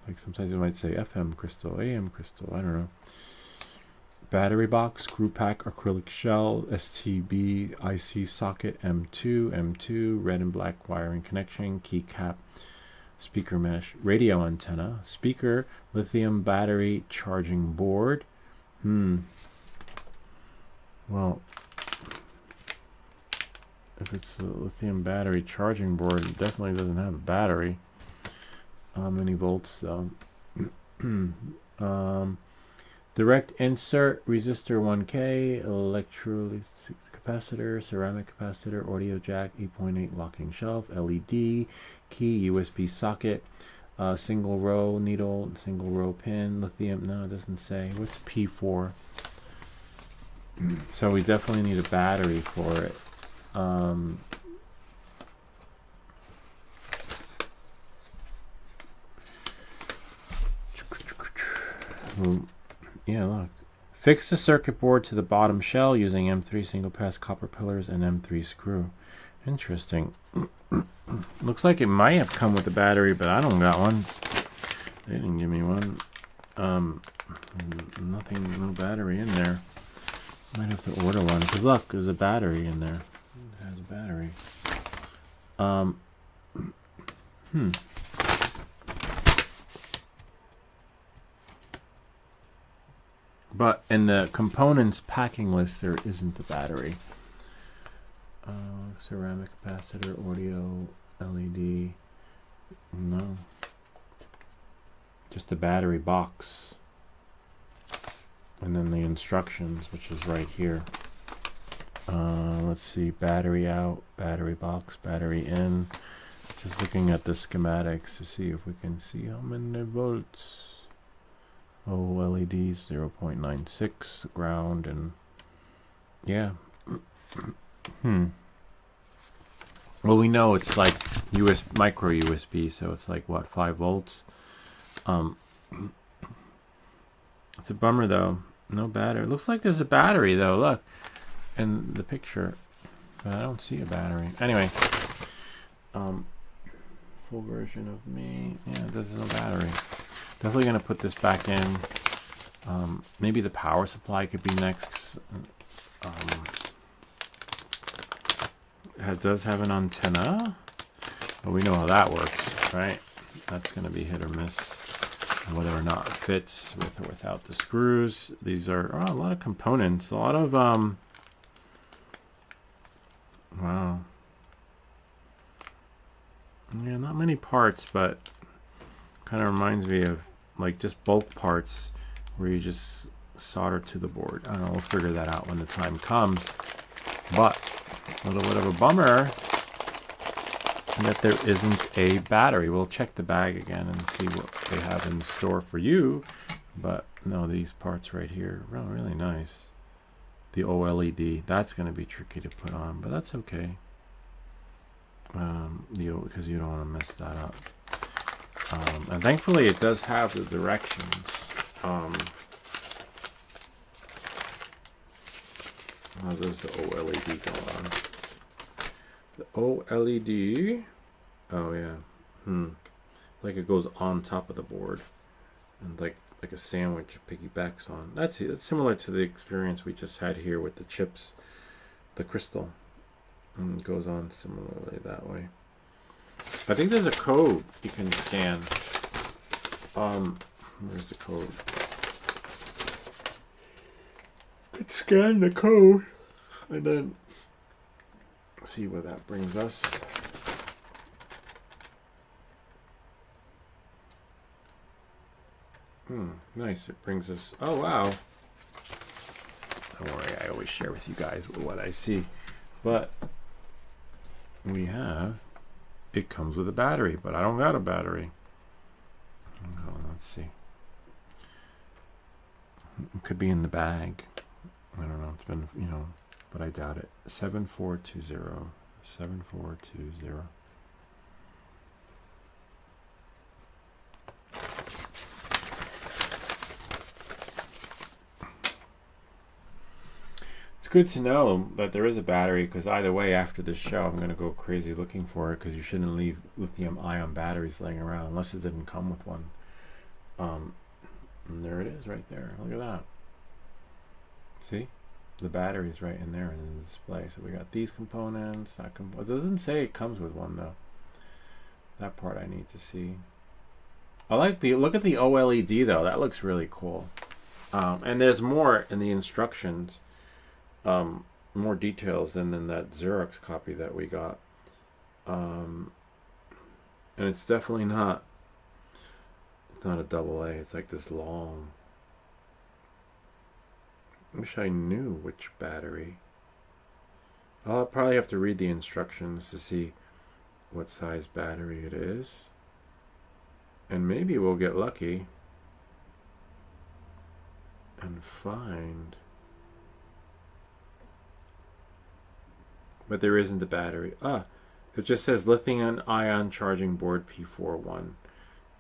Like sometimes you might say FM crystal, AM crystal. I don't know. Battery box, screw pack, acrylic shell, STB, IC socket, M2, red and black wiring connection, keycap, speaker mesh, radio antenna, speaker, lithium battery charging board. Well, if it's a lithium battery charging board, it definitely doesn't have a battery. How many volts though? Direct insert, resistor 1K, electrolytic capacitor, ceramic capacitor, audio jack, 8.8 locking shelf, LED, key, USB socket, single row needle, single row pin, lithium. No, it doesn't say. What's P for? So we definitely need a battery for it. Yeah, look. Fix the circuit board to the bottom shell using M3 single pass copper pillars and M3 screw. Interesting. Looks like it might have come with a battery, but I don't got one. They didn't give me one. Nothing, no battery in there. Might have to order one. Because look, there's a battery in there. It has a battery. But in the components packing list, there isn't a battery. Ceramic capacitor, audio, LED. No. Just a battery box. And then the instructions, which is right here. Let's see. Battery out, battery box, battery in. Just looking at the schematics to see if we can see how many volts. Oh, LEDs 0.96 ground, and yeah. Well, we know it's like micro USB, so it's like what, 5 volts. It's a bummer though. No battery. It looks like there's a battery though. Look, in the picture, but I don't see a battery. Anyway, full version of me. Yeah, there's no battery. Definitely gonna put this back in. Maybe the power supply could be next. It does have an antenna, but we know how that works, right? That's gonna be hit or miss, whether or not it fits with or without the screws. These are a lot of components, a lot of wow. Yeah, not many parts, but kind of reminds me of like just bulk parts where you just solder to the board. I don't know, we'll figure that out when the time comes. But a little bit of a bummer that there isn't a battery. We'll check the bag again and see what they have in store for you. But no, these parts right here, really nice. The OLED, that's going to be tricky to put on, but that's okay. Because you don't want to mess that up. And thankfully it does have the directions. How does the OLED go on? The OLED, oh yeah, like it goes on top of the board, and like a sandwich piggybacks on. That's similar to the experience we just had here with the chips, the crystal, and it goes on similarly that way. I think there's a code you can scan. Where's the code? Let's scan the code and then see where that brings us. Nice. It brings us. Oh wow. Don't worry, I always share with you guys what I see. But we have. It comes with a battery, but I don't got a battery. Oh, let's see. It could be in the bag. I don't know. It's been, but I doubt it. 7420. 7420. It's good to know that there is a battery, because either way, after this show, I'm going to go crazy looking for it, because you shouldn't leave lithium-ion batteries laying around unless it didn't come with one. And there it is right there. Look at that. See? The battery is right in there in the display. So we got these components. It doesn't say it comes with one, though. That part I need to see. I like look at the OLED, though. That looks really cool. And there's more in the instructions. More details than in that Xerox copy that we got. And it's definitely not. It's not a AA. It's like this long. I wish I knew which battery. I'll probably have to read the instructions to see what size battery it is. And maybe we'll get lucky and find. But there isn't a battery. It just says lithium-ion charging board P41.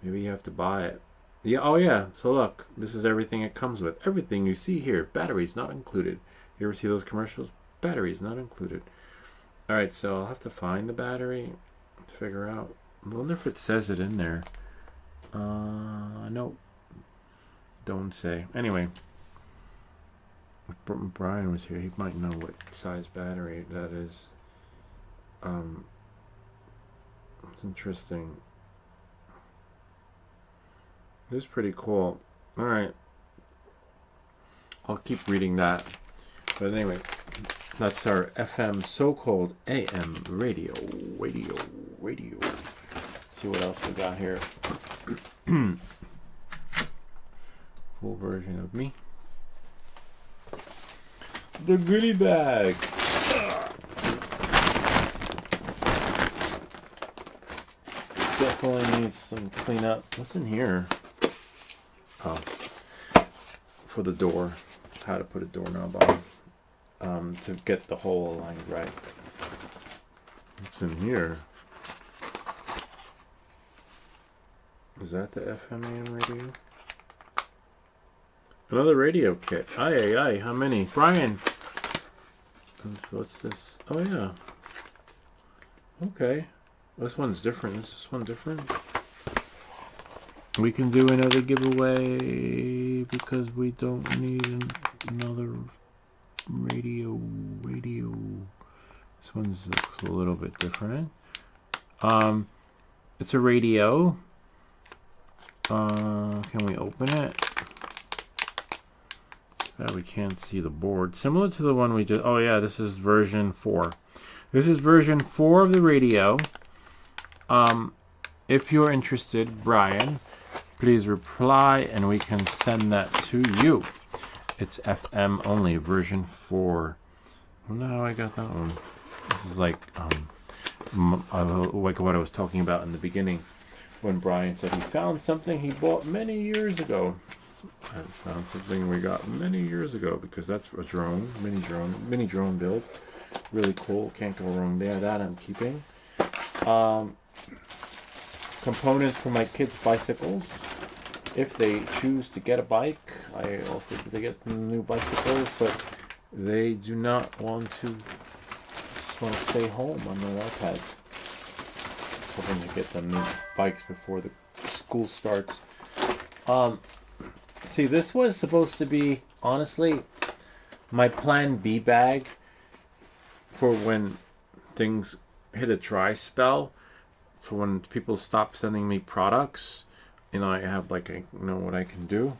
Maybe you have to buy it. Yeah. Oh yeah. So look, this is everything it comes with. Everything you see here, batteries not included. You ever see those commercials? Batteries not included. All right. So I'll have to find the battery to figure out. I wonder if it says it in there. Nope. Don't say. Anyway, if Brian was here, he might know what size battery that is. It's interesting. This is pretty cool. All right. I'll keep reading that. But anyway, that's our FM so-called AM radio. See what else we got here. Full version of me. The goodie bag. Definitely needs some cleanup. What's in here? Oh, for the door. How to put a doorknob on. To get the hole aligned right. What's in here? Is that the FM AM radio? Another radio kit. Aye. How many? Brian! What's this? Oh, yeah. Okay. This one's different. Is this one different? We can do another giveaway because we don't need another radio. This one looks a little bit different. It's a radio. Can we open it? We can't see the board. Similar to the one we just... Oh yeah, this is version 4. This is version 4 of the radio. If you're interested, Brian, please reply and we can send that to you. It's FM only, version 4. I don't know how I got that one. This is like what I was talking about in the beginning when Brian said he found something he bought many years ago. I found something we got many years ago because that's a drone, mini drone build. Really cool. Can't go wrong there. That I'm keeping. Components for my kids' bicycles. If they choose to get a bike, I offer to get them new bicycles, but they do not want to. Just want to stay home on their iPads. Hoping to get them new bikes before the school starts. See, this was supposed to be, honestly, my plan B bag for when things hit a dry spell, for when people stop sending me products. I have what I can do.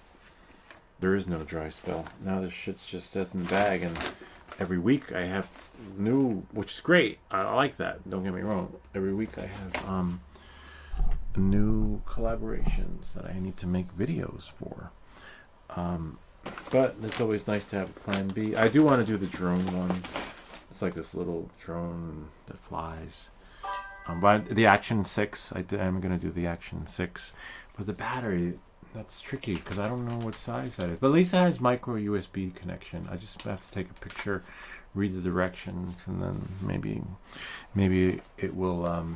There is no dry spell. Now this shit's just sits in the bag, and every week I have new, which is great. I like that. Don't get me wrong. Every week I have new collaborations that I need to make videos for. But it's always nice to have a plan B. I do want to do the drone one. It's like this little drone that flies. But the Action 6, I'm going to do the Action 6. But the battery, that's tricky because I don't know what size that is. But at least it has micro USB connection. I just have to take a picture, read the directions, and then maybe it will, a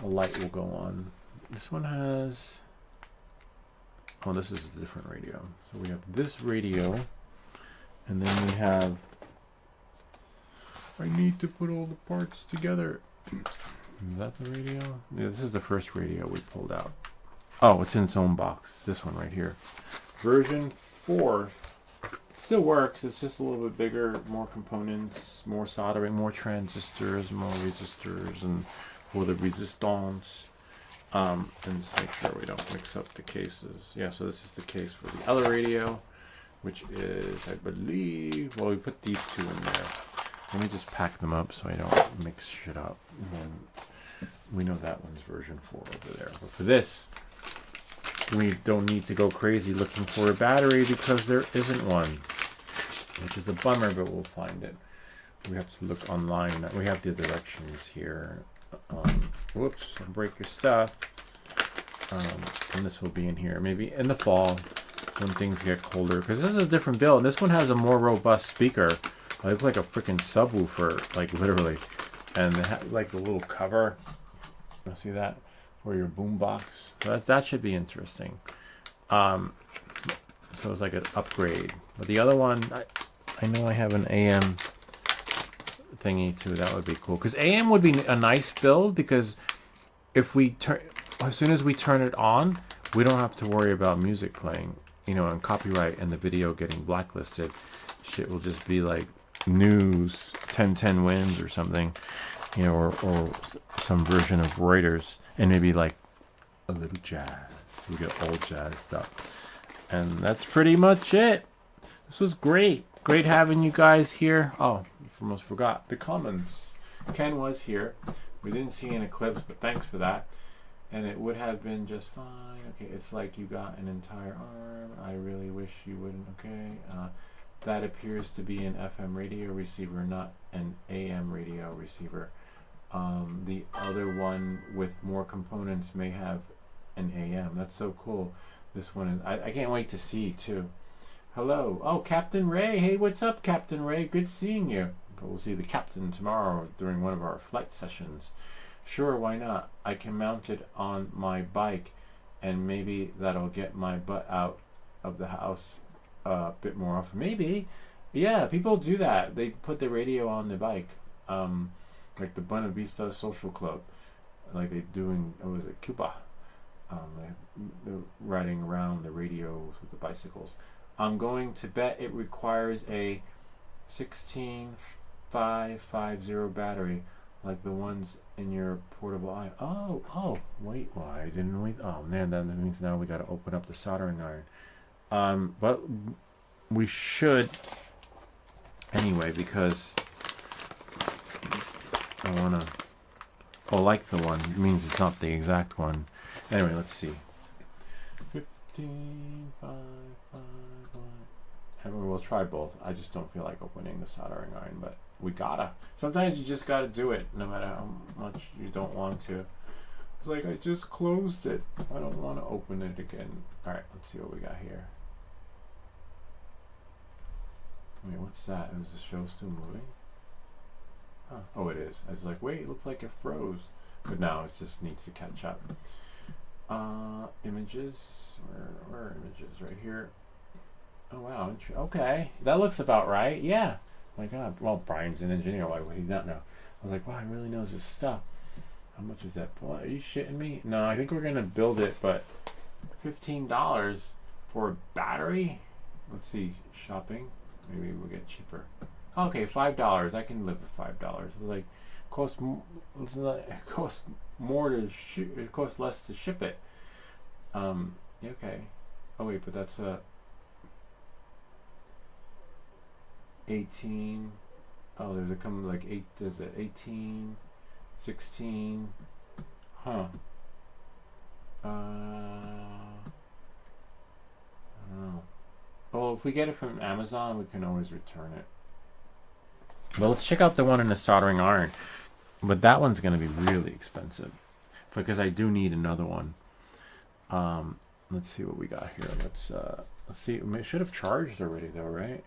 light will go on. This one has, oh, this is a different radio. So we have this radio, and then we have, I need to put all the parts together. Is that the radio? Yeah, this is the first radio we pulled out. Oh, it's in its own box. It's this one right here. Version 4. Still works. It's just a little bit bigger, more components, more soldering, more transistors, more resistors, and for the resistance. And just make sure we don't mix up the cases. Yeah, so this is the case for the other radio, which is, I believe, well, we put these two in there. Let me just pack them up so I don't mix shit up. And we know that one's version 4 over there. But for this, we don't need to go crazy looking for a battery because there isn't one, which is a bummer, but we'll find it. We have to look online. We have the directions here. Whoops, don't break your stuff. And this will be in here maybe in the fall when things get colder, because this is a different build. And this one has a more robust speaker. It looks like a freaking subwoofer, like literally. And it has like a little cover. You see that? For your boombox. So that should be interesting. So it's like an upgrade. But the other one, I know I have an AM thingy too. That would be cool. Because AM would be a nice build, because if we turn, as soon as we turn it on, we don't have to worry about music playing, you know, and copyright and the video getting blacklisted. Shit will just be like news 1010 wins or something, you know, or some version of Reuters, and maybe like a little jazz. We get all jazzed up, and that's pretty much it. This was great having you guys here. Oh, almost forgot the comments. Ken was here. We didn't see an eclipse, but thanks for that. And it would have been just fine. Okay, it's like you got an entire arm. I really wish you wouldn't. Okay. That appears to be an FM radio receiver, not an AM radio receiver. The other one with more components may have an AM. That's so cool. This one, I can't wait to see too. Hello. Oh, Captain Ray. Hey, what's up, Captain Ray? Good seeing you. We'll see the captain tomorrow during one of our flight sessions. Sure, why not? I can mount it on my bike, and maybe that'll get my butt out of the house a bit more often. Maybe. Yeah, people do that. They put the radio on the bike. Like the Buena Vista Social Club. Like they doing, it was at Cuba. They're riding around the radios with the bicycles. I'm going to bet it requires a 16550 battery, like the ones in your portable iron. Oh, wait, why didn't we? Oh man, that means now we got to open up the soldering iron. But we should anyway, because I want to, oh, like the one, it means it's not the exact one. Anyway, let's see. 15,551. And we'll try both. I just don't feel like opening the soldering iron, but we gotta. Sometimes you just gotta do it, no matter how much you don't want to. It's like, I just closed it. I don't want to open it again. Alright, let's see what we got here. Wait, what's that? Is the show still moving? Huh. Oh, it is. I was like, wait, it looks like it froze. But now it just needs to catch up. Images. Where are images? Right here. Oh, wow. Okay. That looks about right. Yeah. My God. Well, Brian's an engineer. Why would he not know? I was like, wow, he really knows his stuff. How much is that? Are you shitting me? No, I think we're going to build it, but $15 for a battery? Let's see. Shopping. Maybe we'll get cheaper. Okay, $5. I can live with $5. Like, costs more to ship. It costs less to ship it. Okay. Oh wait, but that's a 18. Oh, there's a coming like 8. There's a 18, 16. Huh. I don't know. Well, if we get it from Amazon, we can always return it. Well, let's check out the one in the soldering iron. But that one's going to be really expensive because I do need another one. Let's see what we got here. Let's see. It should have charged already, though, right?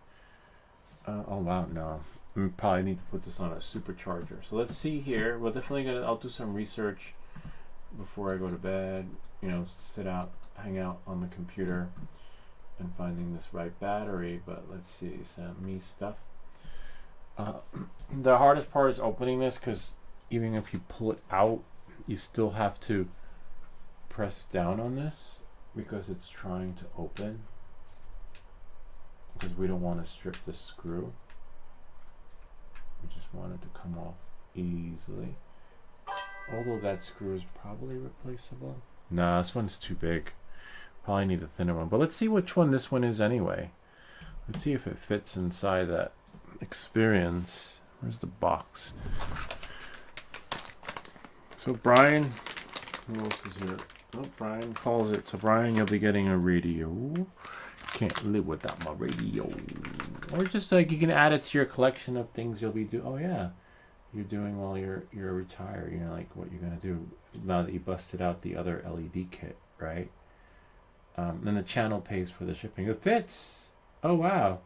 Oh wow, no. We probably need to put this on a supercharger. So let's see here. We're definitely gonna. I'll do some research before I go to bed. You know, sit out, hang out on the computer, and finding this right battery. But let's see. Send me stuff. The hardest part is opening this because even if you pull it out, you still have to press down on this because it's trying to open. Because we don't want to strip the screw. We just want it to come off easily. Although that screw is probably replaceable. Nah, this one's too big. Probably need a thinner one. But let's see which one this one is anyway. Let's see if it fits inside that experience. Where's the box? So Brian, who else is here? Oh, Brian calls it. So Brian, you'll be getting a radio. Can't live without my radio. Or just like you can add it to your collection of things you'll be doing. Oh yeah, you're doing while you're retired. You know, like what you're gonna do now that you busted out the other LED kit, right? Then the channel pays for the shipping. It fits. Oh wow,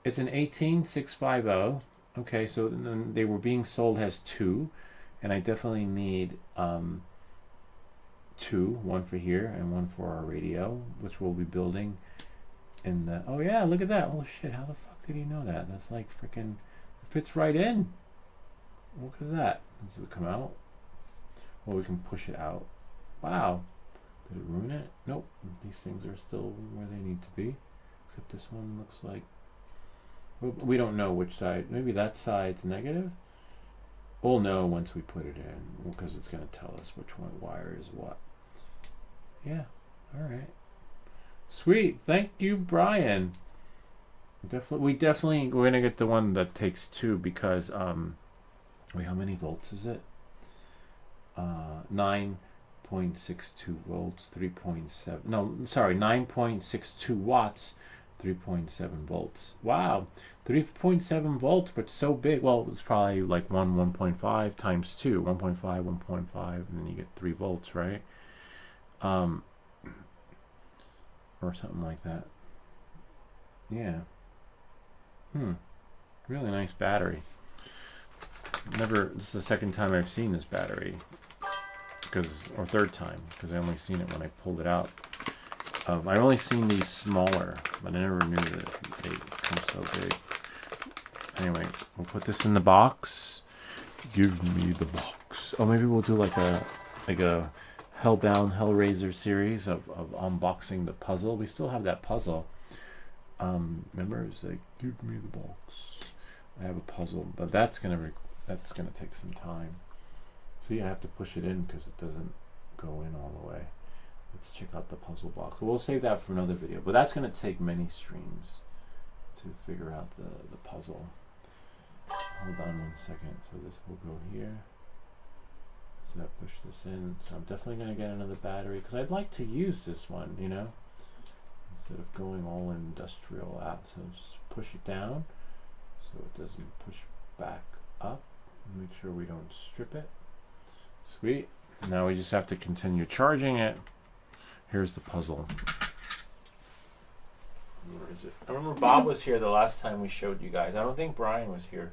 it's an 18650. Okay, so then they were being sold as 2, and I definitely need 2, one for here and one for our radio, which we'll be building. In the, oh yeah, look at that. Oh shit, how the fuck did he know that? That's like freaking, it fits right in. Look at that. Does it come out? Well, we can push it out. Wow. Did it ruin it? Nope. These things are still where they need to be. Except this one looks like, we don't know which side. Maybe that side's negative. We'll know once we put it in because it's going to tell us which one wire is what. Yeah. All right. Sweet, thank you, Brian. We're gonna get the one that takes 2 because wait, how many volts is it? 9.62 volts, 3.7. No, sorry, 9.62 watts, 3.7 volts. Wow, 3.7 volts, but so big. Well, it's probably like 1.5 times 2, 1.5, 1.5, and then you get 3 volts, right? Or something like that. Yeah. Really nice battery. This is the second time I've seen this battery. Or third time, because I only seen it when I pulled it out. I've only seen these smaller, but I never knew that they come so big. Anyway, we'll put this in the box. Give me the box. Oh, maybe we'll do like a Hellbound Hellraiser series of unboxing the puzzle. We still have that puzzle. Remember, it's like, give me the box. I have a puzzle, but that's gonna take some time. See, I have to push it in because it doesn't go in all the way. Let's check out the puzzle box. We'll save that for another video, but that's gonna take many streams to figure out the puzzle. Hold on 1 second. So this will go here. So that push this in. So I'm definitely going to get another battery because I'd like to use this one, you know, instead of going all industrial out. So just push it down so it doesn't push back up. Make sure we don't strip it. Sweet. Now we just have to continue charging it. Here's the puzzle. Where is it? I remember Bob was here the last time we showed you guys. I don't think Brian was here.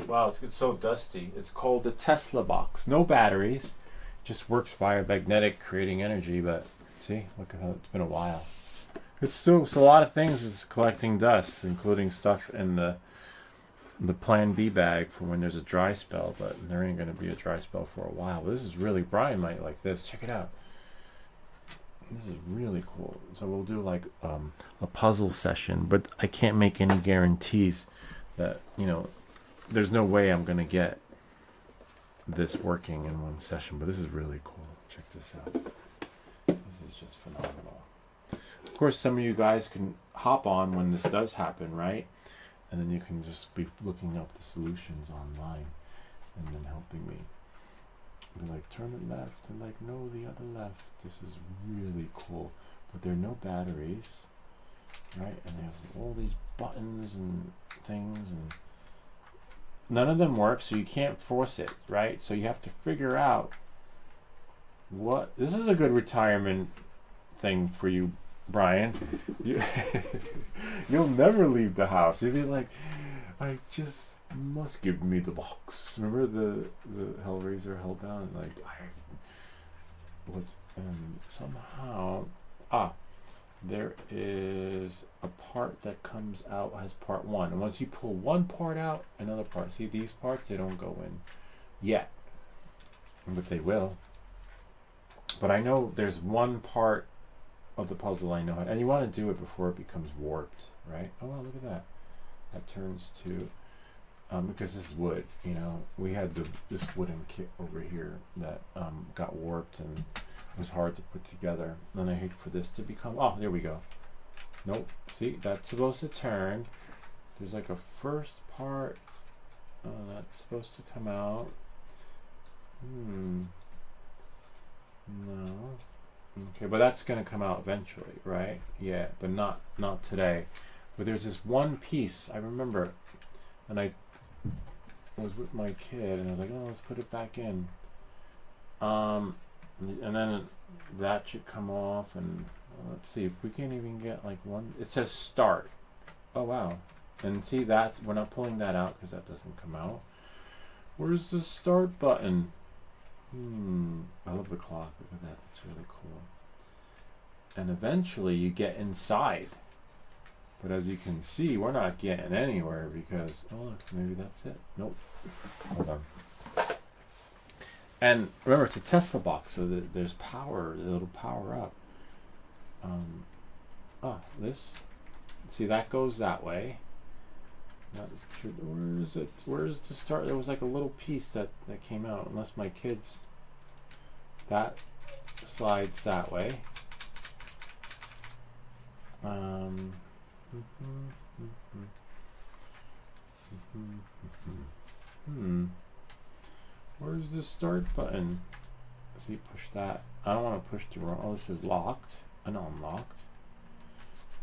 Wow, it's so dusty. It's called the Tesla box. No batteries. Just works via magnetic, creating energy. But see, look at how it's been a while. It's a lot of things is collecting dust, including stuff in the Plan B bag for when there's a dry spell. But there ain't going to be a dry spell for a while. This is really, Brian might like this. Check it out. This is really cool. So we'll do like a puzzle session, but I can't make any guarantees that, you know, there's no way I'm going to get this working in one session, but this is really cool. Check this out. This is just phenomenal. Of course, some of you guys can hop on when this does happen, right? and then you can just be looking up the solutions online and then helping me. Be like, turn it left, and like, no, the other left. This is really cool. But there are no batteries, right? And there's all these buttons and things, and none of them work, so you can't force it, right? So you have to figure out what. This is a good retirement thing for you, Brian. You'll never leave the house. You'll be like, I just must give me the box. Remember the Hellraiser Hellbound? Like, somehow there is a part that comes out as part 1, and once you pull one part out, another part. See, these parts, they don't go in yet, but they will. But I know there's one part of the puzzle I know how, and you want to do it before it becomes warped, right? Oh wow, look at that. That turns to because this is wood, you know. We had this wooden kit over here that got warped and was hard to put together. And I hate for this to become. Oh, there we go. Nope. See, that's supposed to turn. There's like a first part. Oh, that's supposed to come out. No. Okay, but that's going to come out eventually, right? Yeah, but not today. But there's this one piece I remember, and I was with my kid, and I was like, oh, let's put it back in. And then that should come off, and let's see if we can't even get like one. It says start. Oh wow! And see that we're not pulling that out because that doesn't come out. Where's the start button? I love the clock. Look at that. It's really cool. And eventually you get inside. But as you can see, we're not getting anywhere because, oh look, maybe that's it. Nope. Hold on. And remember, it's a Tesla box, so that there's power. It'll power up. This. See, that goes that way. Where is it? Where's the start? There was like a little piece that came out. Unless my kids. That slides that way. Where's the start button? See, push that. I don't want to push the wrong. Oh, this is locked and unlocked.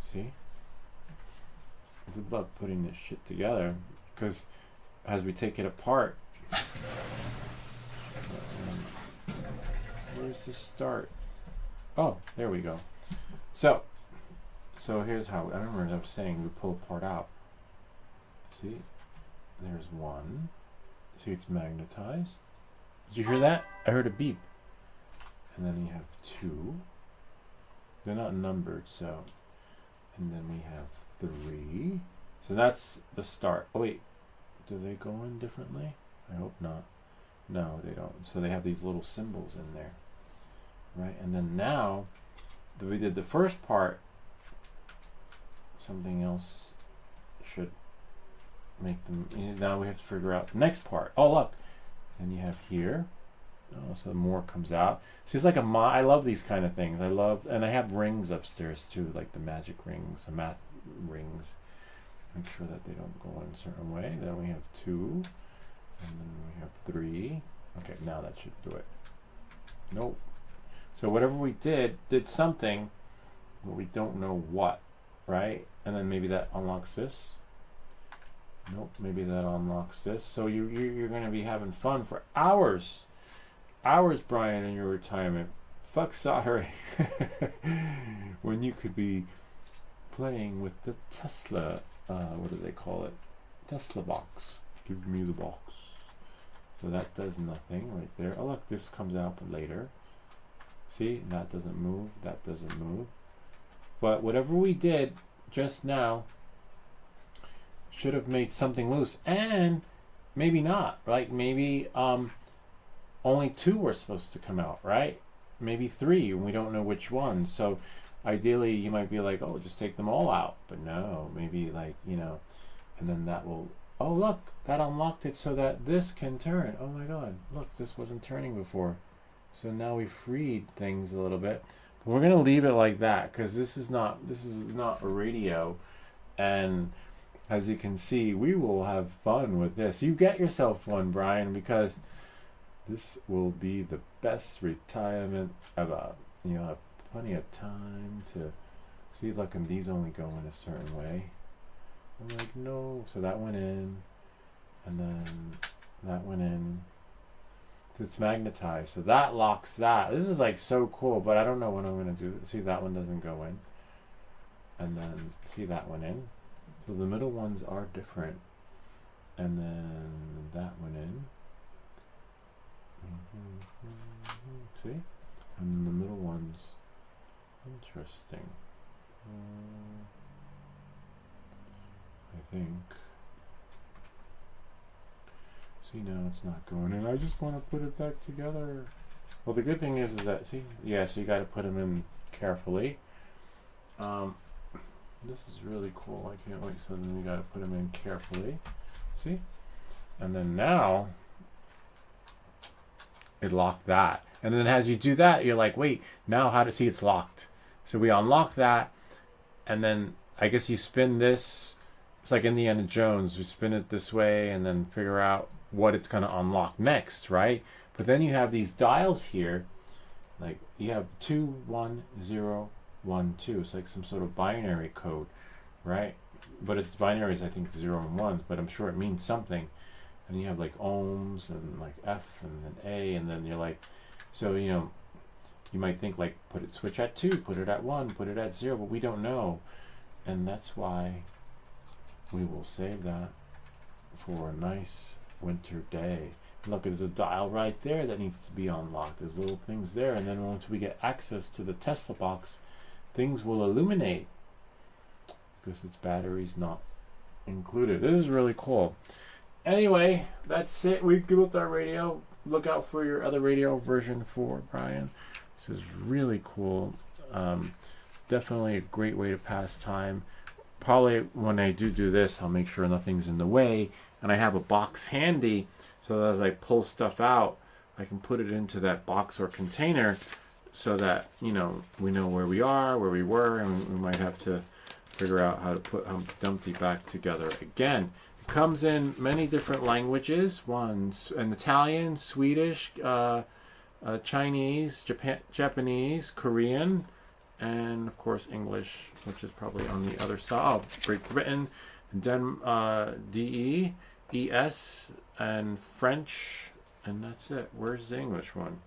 See? Good luck putting this shit together, because as we take it apart, where's the start? Oh, there we go. So here's how. I remember I was saying we pull a part out. See, there's one. See, it's magnetized. Did you hear that? I heard a beep. And then you have 2. They're not numbered, so. And then we have 3. So that's the start. Oh wait, do they go in differently? I hope not. No, they don't. So they have these little symbols in there, right? And then now that we did the first part, something else should make them. Now we have to figure out the next part. Oh look, and you have here. Oh, so more comes out. See, it's like I love these kind of things. And I have rings upstairs too, like the magic rings, the math rings. Make sure that they don't go in a certain way. Then we have 2, and then we have 3. Okay, now that should do it. Nope. So whatever we did something, but we don't know what, right? And then maybe that unlocks this. Nope, maybe that unlocks this. So you're going to be having fun for hours. Hours, Brian, in your retirement. Fuck soldering. When you could be playing with the Tesla, what do they call it? Tesla box. Give me the box. So that does nothing right there. Oh look, this comes out later. See, that doesn't move, that doesn't move. But whatever we did just now should have made something loose. And maybe not, right? Maybe only 2 were supposed to come out, right? Maybe 3, and we don't know which one. So ideally you might be like, oh, just take them all out. But no, maybe like, you know, and then that will, oh look, that unlocked it so that this can turn. Oh my god, look, this wasn't turning before. So now we freed things a little bit. But we're gonna leave it like that because this is not a radio, and as you can see, we will have fun with this. You get yourself one, Brian, because this will be the best retirement ever. You'll have plenty of time to see. Look, and these only go in a certain way. I'm like, no. So that went in, and then that went in. It's magnetized, so that locks that. This is like so cool, but I don't know what I'm gonna do. See, that one doesn't go in, and then see that one in. So the middle ones are different, and then that went in. See, and the middle ones, interesting. I think. See, now it's not going in. I just want to put it back together. Well, the good thing is that, see, yeah, so you got to put them in carefully. This is really cool. I can't wait. So then you got to put them in carefully. See? And then now, it locked that. And then as you do that, you're like, wait, now how to see it's locked. So we unlock that, and then I guess you spin this. It's like Indiana Jones. We spin it this way and then figure out what it's going to unlock next, right? But then you have these dials here, like you have 2, 1, 0, 1, 2. It's like some sort of binary code, right? But it's binaries, I think 0 and 1s, but I'm sure it means something. And you have like ohms and like F and then A, and then you're like, so you know, you might think like put it switch at 2, put it at 1, put it at 0, but we don't know, and that's why we will save that for a nice winter day. Look, there's a dial right there that needs to be unlocked. There's little things there, and then once we get access to the Tesla box, things will illuminate because its battery's not included. This is really cool. Anyway, that's it. We built our radio. Look out for your other radio version 4, Brian. This is really cool. Definitely a great way to pass time. Probably when I do this, I'll make sure nothing's in the way, and I have a box handy so that as I pull stuff out, I can put it into that box or container so that, you know, we know where we are, where we were, and we might have to figure out how to put Dumpty back together again. It comes in many different languages. One's in Italian, Swedish, Chinese, Japanese, Korean, and of course English, which is probably on the other side. Oh, Great Britain, DE, ES, and French, and that's it. Where's the English one?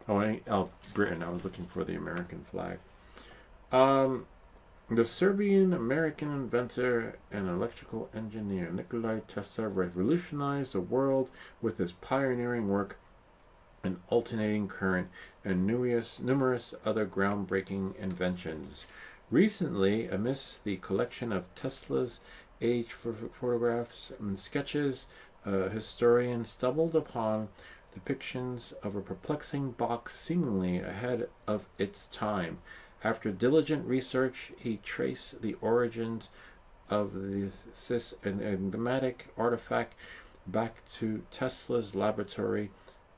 Oh, Britain. I was looking for the American flag. The Serbian-American inventor and electrical engineer Nikola Tesla revolutionized the world with his pioneering work in alternating current and numerous other groundbreaking inventions. Recently, amidst the collection of Tesla's age photographs and sketches, a historian stumbled upon depictions of a perplexing box seemingly ahead of its time. After diligent research, he traced the origins of this enigmatic artifact back to Tesla's laboratory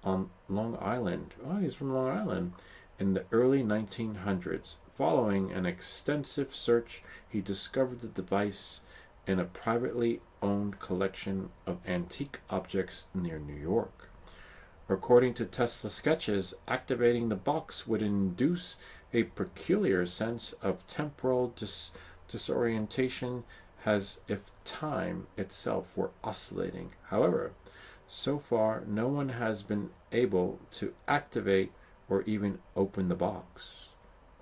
on Long Island. Oh, he's from Long Island. In the early 1900s. Following an extensive search, he discovered the device in a privately owned collection of antique objects near New York. According to Tesla sketches, activating the box would induce a peculiar sense of temporal disorientation as if time itself were oscillating. However, so far no one has been able to activate or even open the box.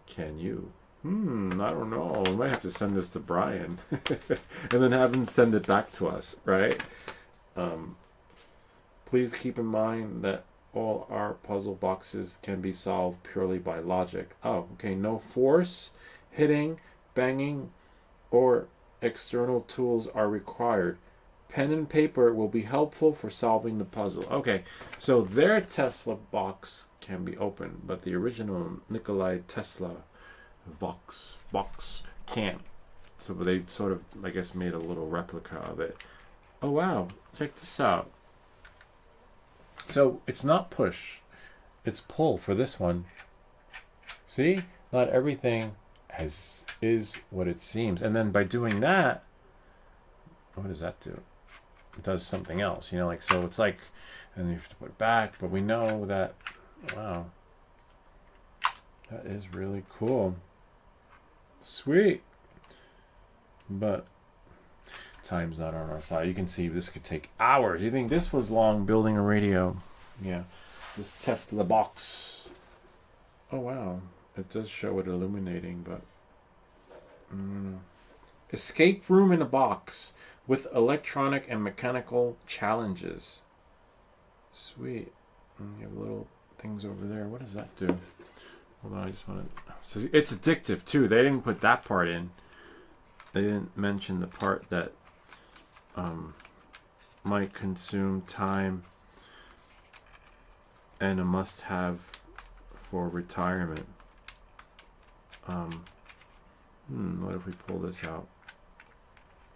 Can you? I don't know. We might have to send this to Brian and then have him send it back to us, right? Please keep in mind that all our puzzle boxes can be solved purely by logic. Oh, okay. No force, hitting, banging, or external tools are required. Pen and paper will be helpful for solving the puzzle. Okay, so their Tesla box can be opened, but the original Nikola Tesla box can't. So they sort of, I guess, made a little replica of it. Oh wow, check this out. So it's not push, it's pull for this one. See? Not everything is what it seems. And then by doing that, what does that do? It does something else, you know, like, so it's like, and you have to put it back, but we know that, wow, that is really cool. Sweet. But time's not on our side. You can see this could take hours. You think this was long building a radio? Yeah. This Tesla box. Oh wow. It does show it illuminating, but escape room in a box with electronic and mechanical challenges. Sweet. And you have little things over there. What does that do? Hold on, I just want to... So it's addictive too. They didn't put that part in. They didn't mention the part that might consume time and a must-have for retirement. What if we pull this out?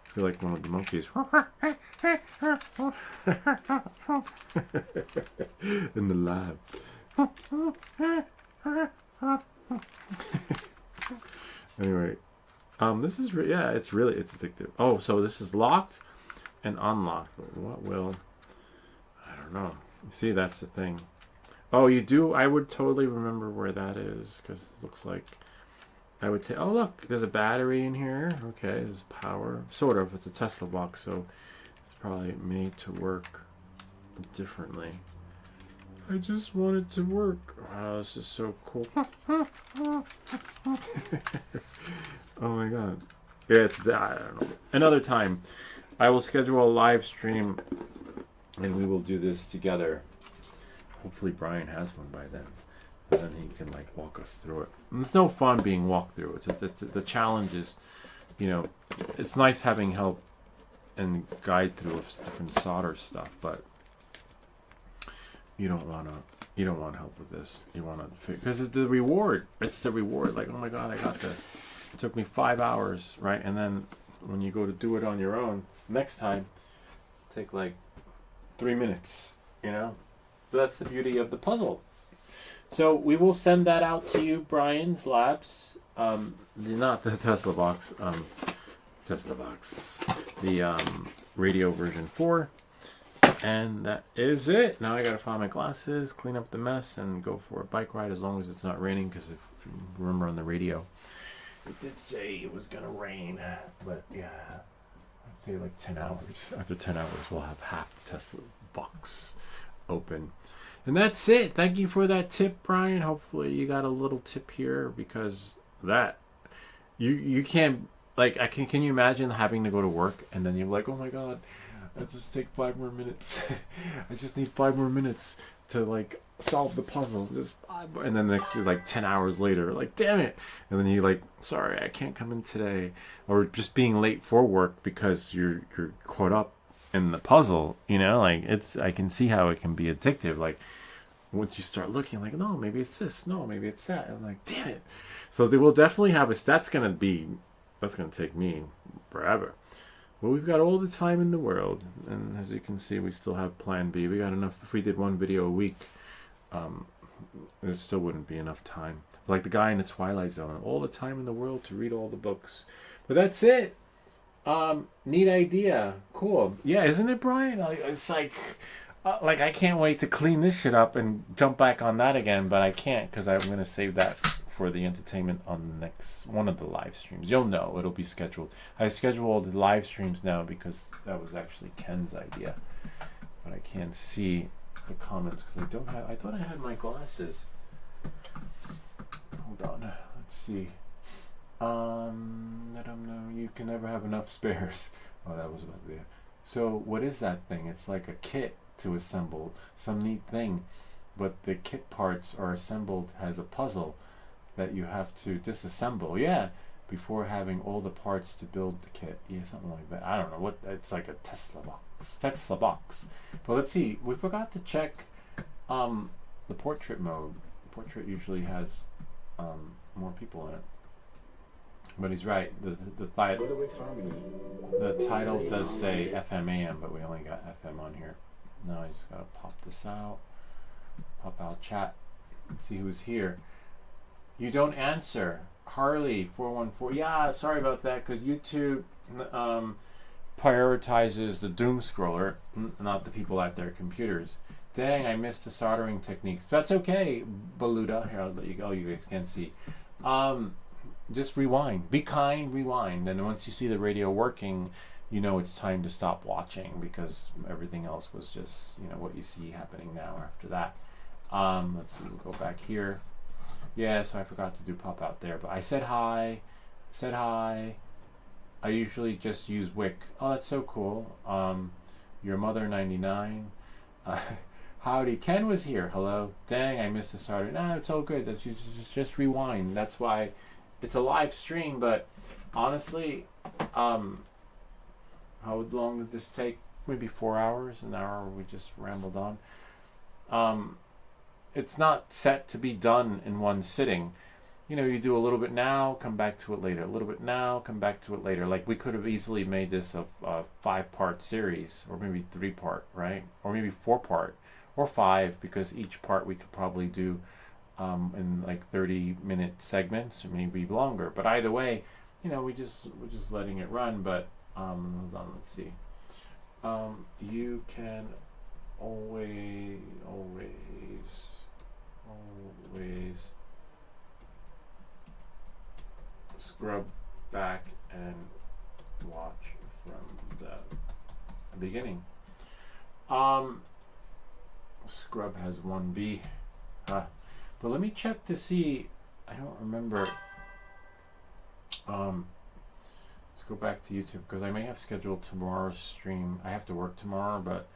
I feel like one of the monkeys in the lab. Anyway, this is it's addictive. Oh, so this is locked and unlocked. What will? I don't know. You see, that's the thing. Oh, you do? I would totally remember where that is, because it looks like I would say, oh look, there's a battery in here. Okay, there's power. Sort of. It's a Tesla box, so it's probably made to work differently. I just want it to work. Wow, this is so cool. Oh my god. Yeah, I don't know. Another time, I will schedule a live stream and we will do this together. Hopefully Brian has one by then. And then he can like walk us through it. And it's no fun being walked through. It's the challenge is, you know, it's nice having help and guide through different solder stuff, but you don't want help with this. You want to, because it's the reward. It's the reward. Like, oh my god, I got this. It took me 5 hours, right? And then when you go to do it on your own next time, take like 3 minutes. You know, but that's the beauty of the puzzle. So we will send that out to you, Brian's Labs. Not the Tesla box. The radio version 4. And that is it. Now I gotta find my glasses, clean up the mess, and go for a bike ride as long as it's not raining, because if you remember on the radio, it did say it was gonna rain. But yeah, I'd say like 10 hours. After 10 hours, we'll have half the Tesla box open. And that's it. Thank you for that tip, Brian. Hopefully you got a little tip here, because that you can't, like, can you imagine having to go to work and then you're like, oh my god, let's just take 5 more minutes. I just need 5 more minutes to like solve the puzzle. Just 5 more. And then the next like 10 hours later, like, damn it. And then you like, sorry, I can't come in today. Or just being late for work because you're caught up in the puzzle, you know, like I can see how it can be addictive. Like once you start looking, like, no, maybe it's this, no, maybe it's that. And I'm like, damn it. So they will definitely have us. That's gonna take me forever. Well, we've got all the time in the world, and as you can see, we still have plan B. We got enough. If we did 1 video a week, there still wouldn't be enough time. Like the guy in the Twilight Zone, all the time in the world to read all the books. But that's it. Neat idea. Cool. Yeah, isn't it, Brian? It's like I can't wait to clean this shit up and jump back on that again, but I can't, because I'm going to save that for the entertainment on the next one of the live streams. You'll know, it'll be scheduled. I schedule all the live streams now because that was actually Ken's idea, but I can't see the comments because I thought I had my glasses. Hold on, let's see. You can never have enough spares. Oh, that was about there. So what is that thing? It's like a kit to assemble, some neat thing, but the kit parts are assembled as a puzzle that you have to disassemble, before having all the parts to build the kit. Yeah, something like that. I don't know what. It's like a Tesla box. But let's see. We forgot to check the portrait mode. Portrait usually has more people in it. But he's right. The title does say FM AM, but we only got FM on here. Now I just gotta pop this out. Pop out chat. Let's see who's here. You don't answer. Harley 414. Yeah, sorry about that, because YouTube prioritizes the doom scroller, not the people at their computers. Dang, I missed the soldering techniques. That's okay, Baluda. Here, I'll let you go. You guys can't see. Just rewind. Be kind, rewind. And once you see the radio working, you know it's time to stop watching, because everything else was just, what you see happening now after that. Let's see, we'll go back here. Yeah, so I forgot to do pop out there, but I said hi. I usually just use Wick. Oh, that's so cool. Your mother 99. Howdy, Ken was here. Hello. Dang, I missed the start. No, it's all good. That's just rewind. That's why it's a live stream. But honestly, how long did this take? Maybe 4 hours, an hour. We just rambled on. It's not set to be done in one sitting. You do a little bit now, come back to it later. A little bit now, come back to it later. Like, we could have easily made this a 5-part series, or maybe 3-part, right? Or maybe 4-part, or 5, because each part we could probably do in like 30-minute segments, or maybe longer. But either way, we're just letting it run. But hold on, let's see. You can always scrub back and watch from the beginning. Scrub has 1B. But let me check to see. I don't remember. Let's go back to YouTube, because I may have scheduled tomorrow's stream. I have to work tomorrow, but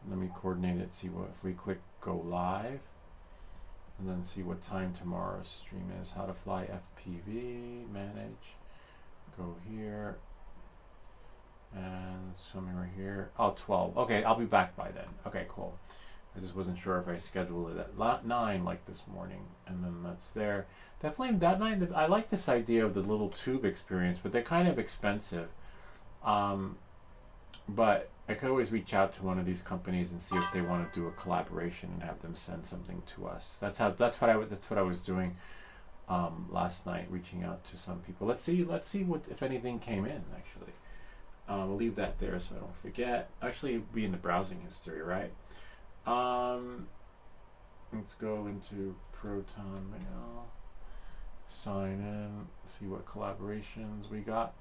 let me coordinate it. See what if we click go live, and then see what time tomorrow's stream is. How to fly FPV, manage, go here, and swimming right here. Oh, 12. Okay, I'll be back by then. Okay, cool. I just wasn't sure if I scheduled it at 9 like this morning, and then that's there. Definitely that night. I like this idea of the little tube experience, but they're kind of expensive. But I could always reach out to one of these companies and see if they want to do a collaboration and have them send something to us. That's what I was doing last night, reaching out to some people. Let's see what, if anything, came in actually. We'll leave that there so I don't forget. Actually, it'll be in the browsing history, right? Let's go into Proton Mail, sign in, see what collaborations we got.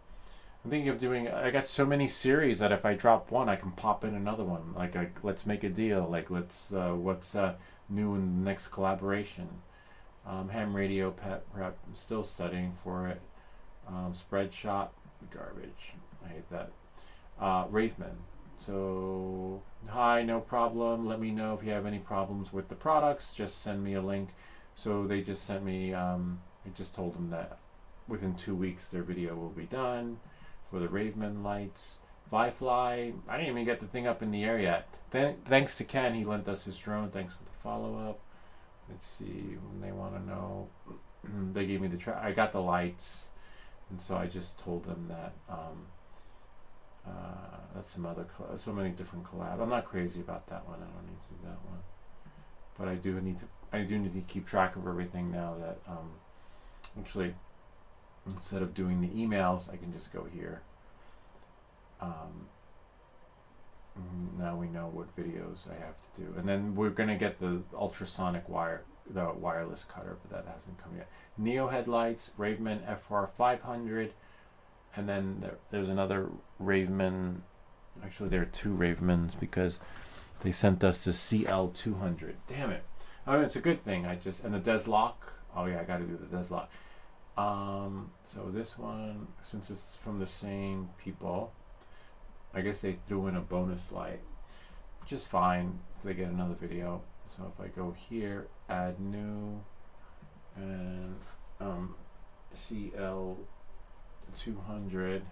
I'm thinking of doing, I got so many series that if I drop one, I can pop in another one. Like, let's make a deal. Like, what's new in the next collaboration? Ham radio prep, I'm still studying for it. Spread shot, garbage. I hate that. Raveman. So, hi, no problem. Let me know if you have any problems with the products. Just send me a link. So they just sent me, I just told them that within 2 weeks their video will be done for the Raveman lights. Fly, I didn't even get the thing up in the air yet. Thanks to Ken, he lent us his drone. Thanks for the follow-up. Let's see, when they want to know. They gave me the I got the lights, and so I just told them that that's some other so many different collabs. I'm not crazy about that one. I don't need to do that one, but I do need to keep track of everything now that actually, instead of doing the emails, I can just go here. Now we know what videos I have to do, and then we're gonna get the ultrasonic the wireless cutter, but that hasn't come yet. Neo headlights, Raveman FR 500, and then there's another Raveman. Actually, there are 2 Ravemans because they sent us to CL 200. Damn it! I mean, it's a good thing. And the Deslock. Oh yeah, I got to do the Deslock. So this one, since it's from the same people, I guess they threw in a bonus light, which is fine. They get another video. So if I go here, add new, and CL 200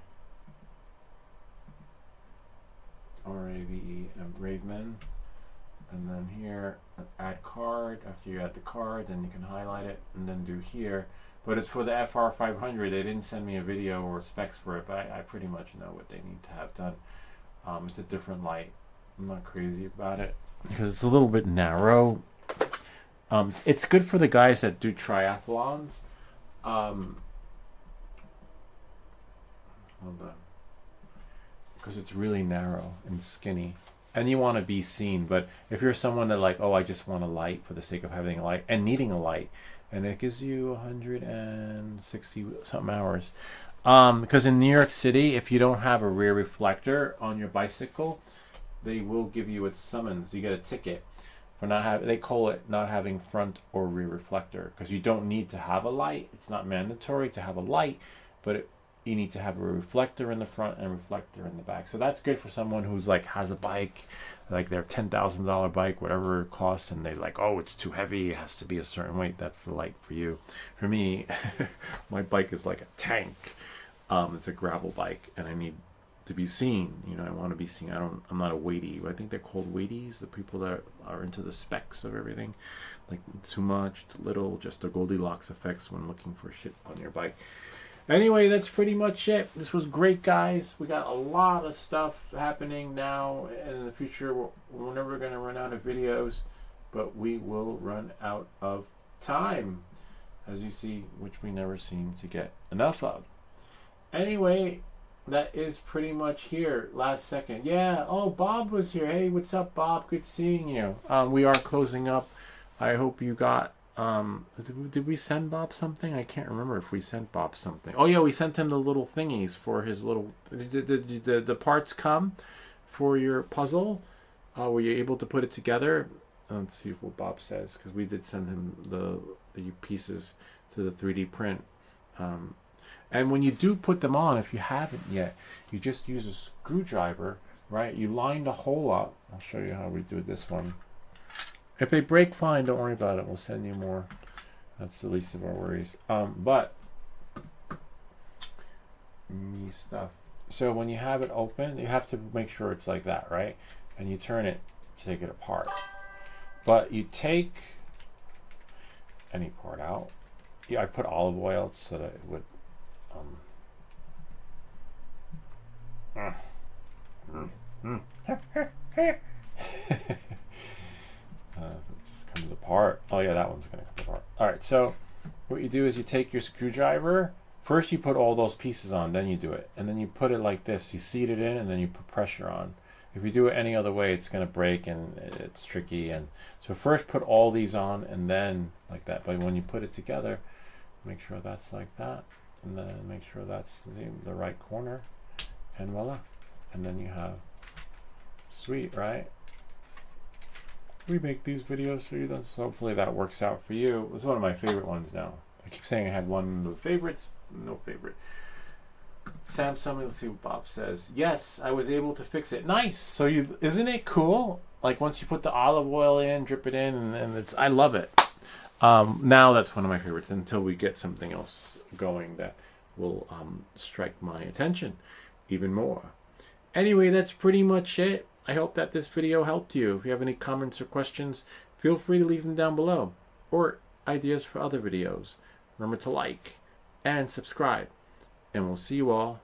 RAVE Raveman, and then here add card. After you add the card, then you can highlight it and then do here. But it's for the FR 500. They didn't send me a video or specs for it, but I pretty much know what they need to have done. It's a different light. I'm not crazy about it because it's a little bit narrow. It's good for the guys that do triathlons. Hold on. because it's really narrow and skinny. And you want to be seen, but if you're someone that like, oh, I just want a light for the sake of having a light and needing a light, and it gives you 160 something hours. Because in New York City, if you don't have a rear reflector on your bicycle, they will give you a summons. You get a ticket for not having. They call it not having front or rear reflector, because you don't need to have a light. It's not mandatory to have a light, but you need to have a reflector in the front and a reflector in the back. So that's good for someone who's like has a bike, like their $10,000 bike, whatever it costs, and they're like, oh, it's too heavy, it has to be a certain weight. That's the light for you. For me, my bike is like a tank. It's a gravel bike, and I need to be seen. You know, I want to be seen. I'm not a weighty. I think they're called weighties, the people that are into the specs of everything, like too much, too little, just the Goldilocks effects when looking for shit on your bike. Anyway, that's pretty much it. This was great, guys. We got a lot of stuff happening now, and in the future we're never going to run out of videos, but we will run out of time, as you see, which we never seem to get enough of. Anyway, that is pretty much here. Last second. Yeah, oh, Bob was here. Hey, what's up, Bob? Good seeing you. We are closing up. I hope you got... did we send Bob something? I can't remember if we sent Bob something. Oh yeah, we sent him the little thingies for his little... Did the parts come for your puzzle? Were you able to put it together? Let's see what Bob says, because we did send him the pieces to the 3D print. And when you do put them on, if you haven't yet, you just use a screwdriver, right? You line the hole up. I'll show you how we do this one. If they break, fine, don't worry about it. We'll send you more. That's the least of our worries. But me stuff. So when you have it open, you have to make sure it's like that, right? And you turn it to take it apart. But you take any part out. Yeah, I put olive oil so that it would it just comes apart. Oh yeah, that one's gonna come apart. Alright, so what you do is you take your screwdriver. First you put all those pieces on, then you do it. And then you put it like this. You seat it in and then you put pressure on. If you do it any other way, it's gonna break and it's tricky. And so first put all these on and then like that. But when you put it together, make sure that's like that. And then make sure that's the right corner. And voila. And then you have... Sweet, right? We make these videos for you, so hopefully that works out for you. It's one of my favorite ones now. I keep saying I had one of the favorites. No favorite. Samsung, let's see what Bob says. Yes, I was able to fix it. Nice. So isn't it cool? Like once you put the olive oil in, drip it in, and it's... I love it. Now that's one of my favorites until we get something else going that will strike my attention even more. Anyway, that's pretty much it. I hope that this video helped you. If you have any comments or questions, feel free to leave them down below, or ideas for other videos. Remember to like and subscribe, and we'll see you all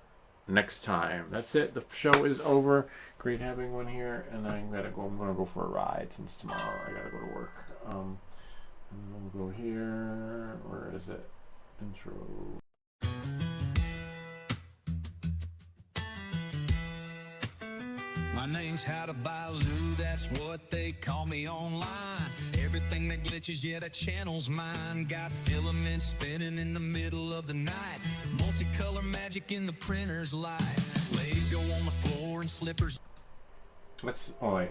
next time. That's it. The show is over. Great having one here, and I'm gonna go for a ride since tomorrow I gotta go to work. And we'll go here. Where is it? Intro. My name's How to Buy Lou, that's what they call me online. Everything that glitches, yeah, that channel's mine. Got filaments spinning in the middle of the night. Multicolor magic in the printer's light. Lego on the floor and slippers. Let's, oh wait.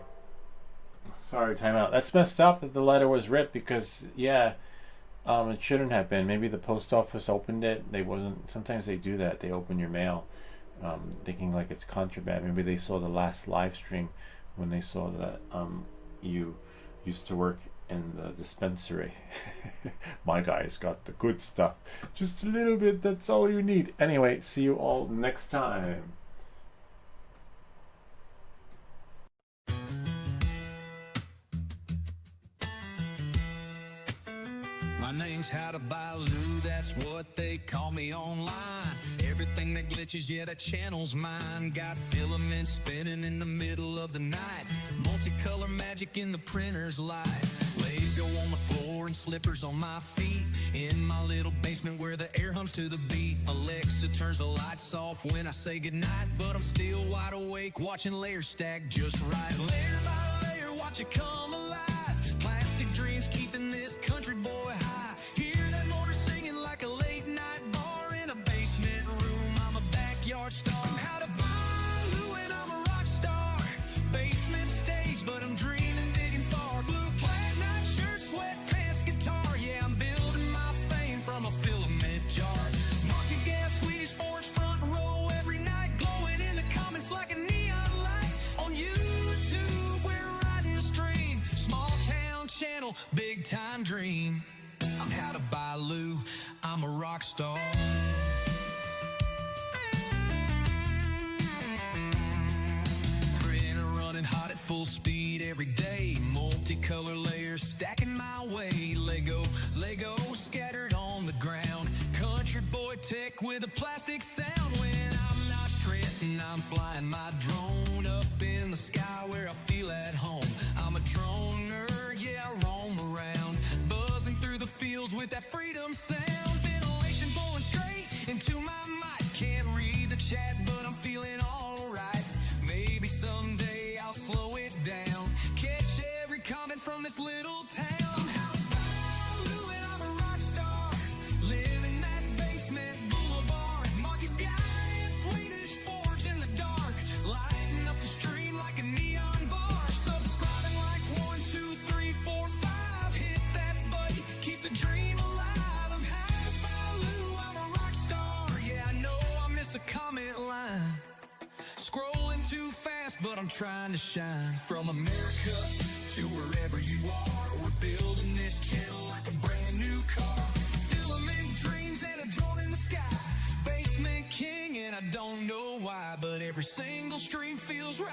Sorry, time out. That's messed up that the letter was ripped because, yeah, it shouldn't have been. Maybe the post office opened it. They wasn't, sometimes they do that. They open your mail. Thinking like it's contraband. Maybe they saw the last live stream when they saw that you used to work in the dispensary. My guy's got the good stuff. Just a little bit, that's all you need. Anyway, see you all next time. My name's How to Buy Lou, that's what they call me online. Everything that glitches, yeah, that channel's mine. Got filaments spinning in the middle of the night. Multicolor magic in the printer's light. Lego on the floor and slippers on my feet. In my little basement where the air hums to the beat. Alexa turns the lights off when I say goodnight, but I'm still wide awake watching layers stack just right. Layer by layer, watch it come alive. Plastic dreams keeping this country boy high. Hear that motor singing like a late night bar in a basement room. I'm a backyard star. I'm how to buy Lou and I'm a rock star. Basement stage, but I'm dreaming big and far. Blue plaid night shirt, sweatpants, guitar. Yeah, I'm building my fame from a filament jar. Market gas, Swedish Forge, front row every night. Glowing in the comments like a neon light. On YouTube, we're riding the stream. Small town channel, big time dream. I'm how to buy Lou, I'm a rock star. Printer running hot at full speed every day. Multicolor layers stacking my way. Lego scattered on the ground. Country boy tech with a plastic sound. When I'm not printing, I'm flying my drone up in the sky where I feel at home. I'm a drone nerd, yeah, I roam around, buzzing through the fields with that freedom sound. Ventilation blowing straight into my mic. Can't read the chat, but I'm feeling alright. Maybe someday I'll slow it down. Catch every comment from this little town. I'm how to buy Lou and I'm a rock star. Living that basement boulevard. Market guy and Swedish Forge in the dark. Lighting up the stream like a neon bar. Subscribing like 1, 2, 3, 4, 5. Hit that button, keep the dream alive. I'm how to buy Lou, I'm a rock star. Yeah, I know I miss a comment line. Scrolling too fast, but I'm trying to shine. From America to wherever you are, we're building this channel like a brand new car. Filament dreams and a drone in the sky. Basement king and I don't know why, but every single stream feels right.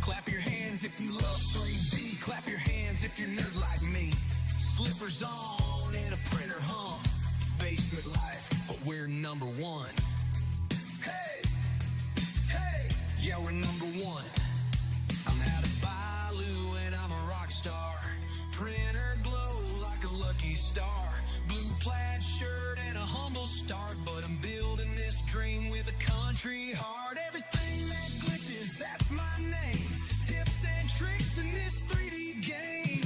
Clap your hands if you love 3D. Clap your hands if you're nerd like me. Slippers on and a printer hum. Basement life, but we're number one. Hey, hey, yeah, we're number one. I'm how to buy Lou and I'm a rock star. Printer glow like a lucky star. Blue plaid shirt and a humble start, but I'm building this dream with a country heart. Everything that glitches, that's my name. Tips and tricks in this 3D game.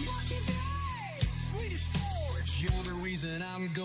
Lucky day, Swedish Forge, you're the reason I'm going.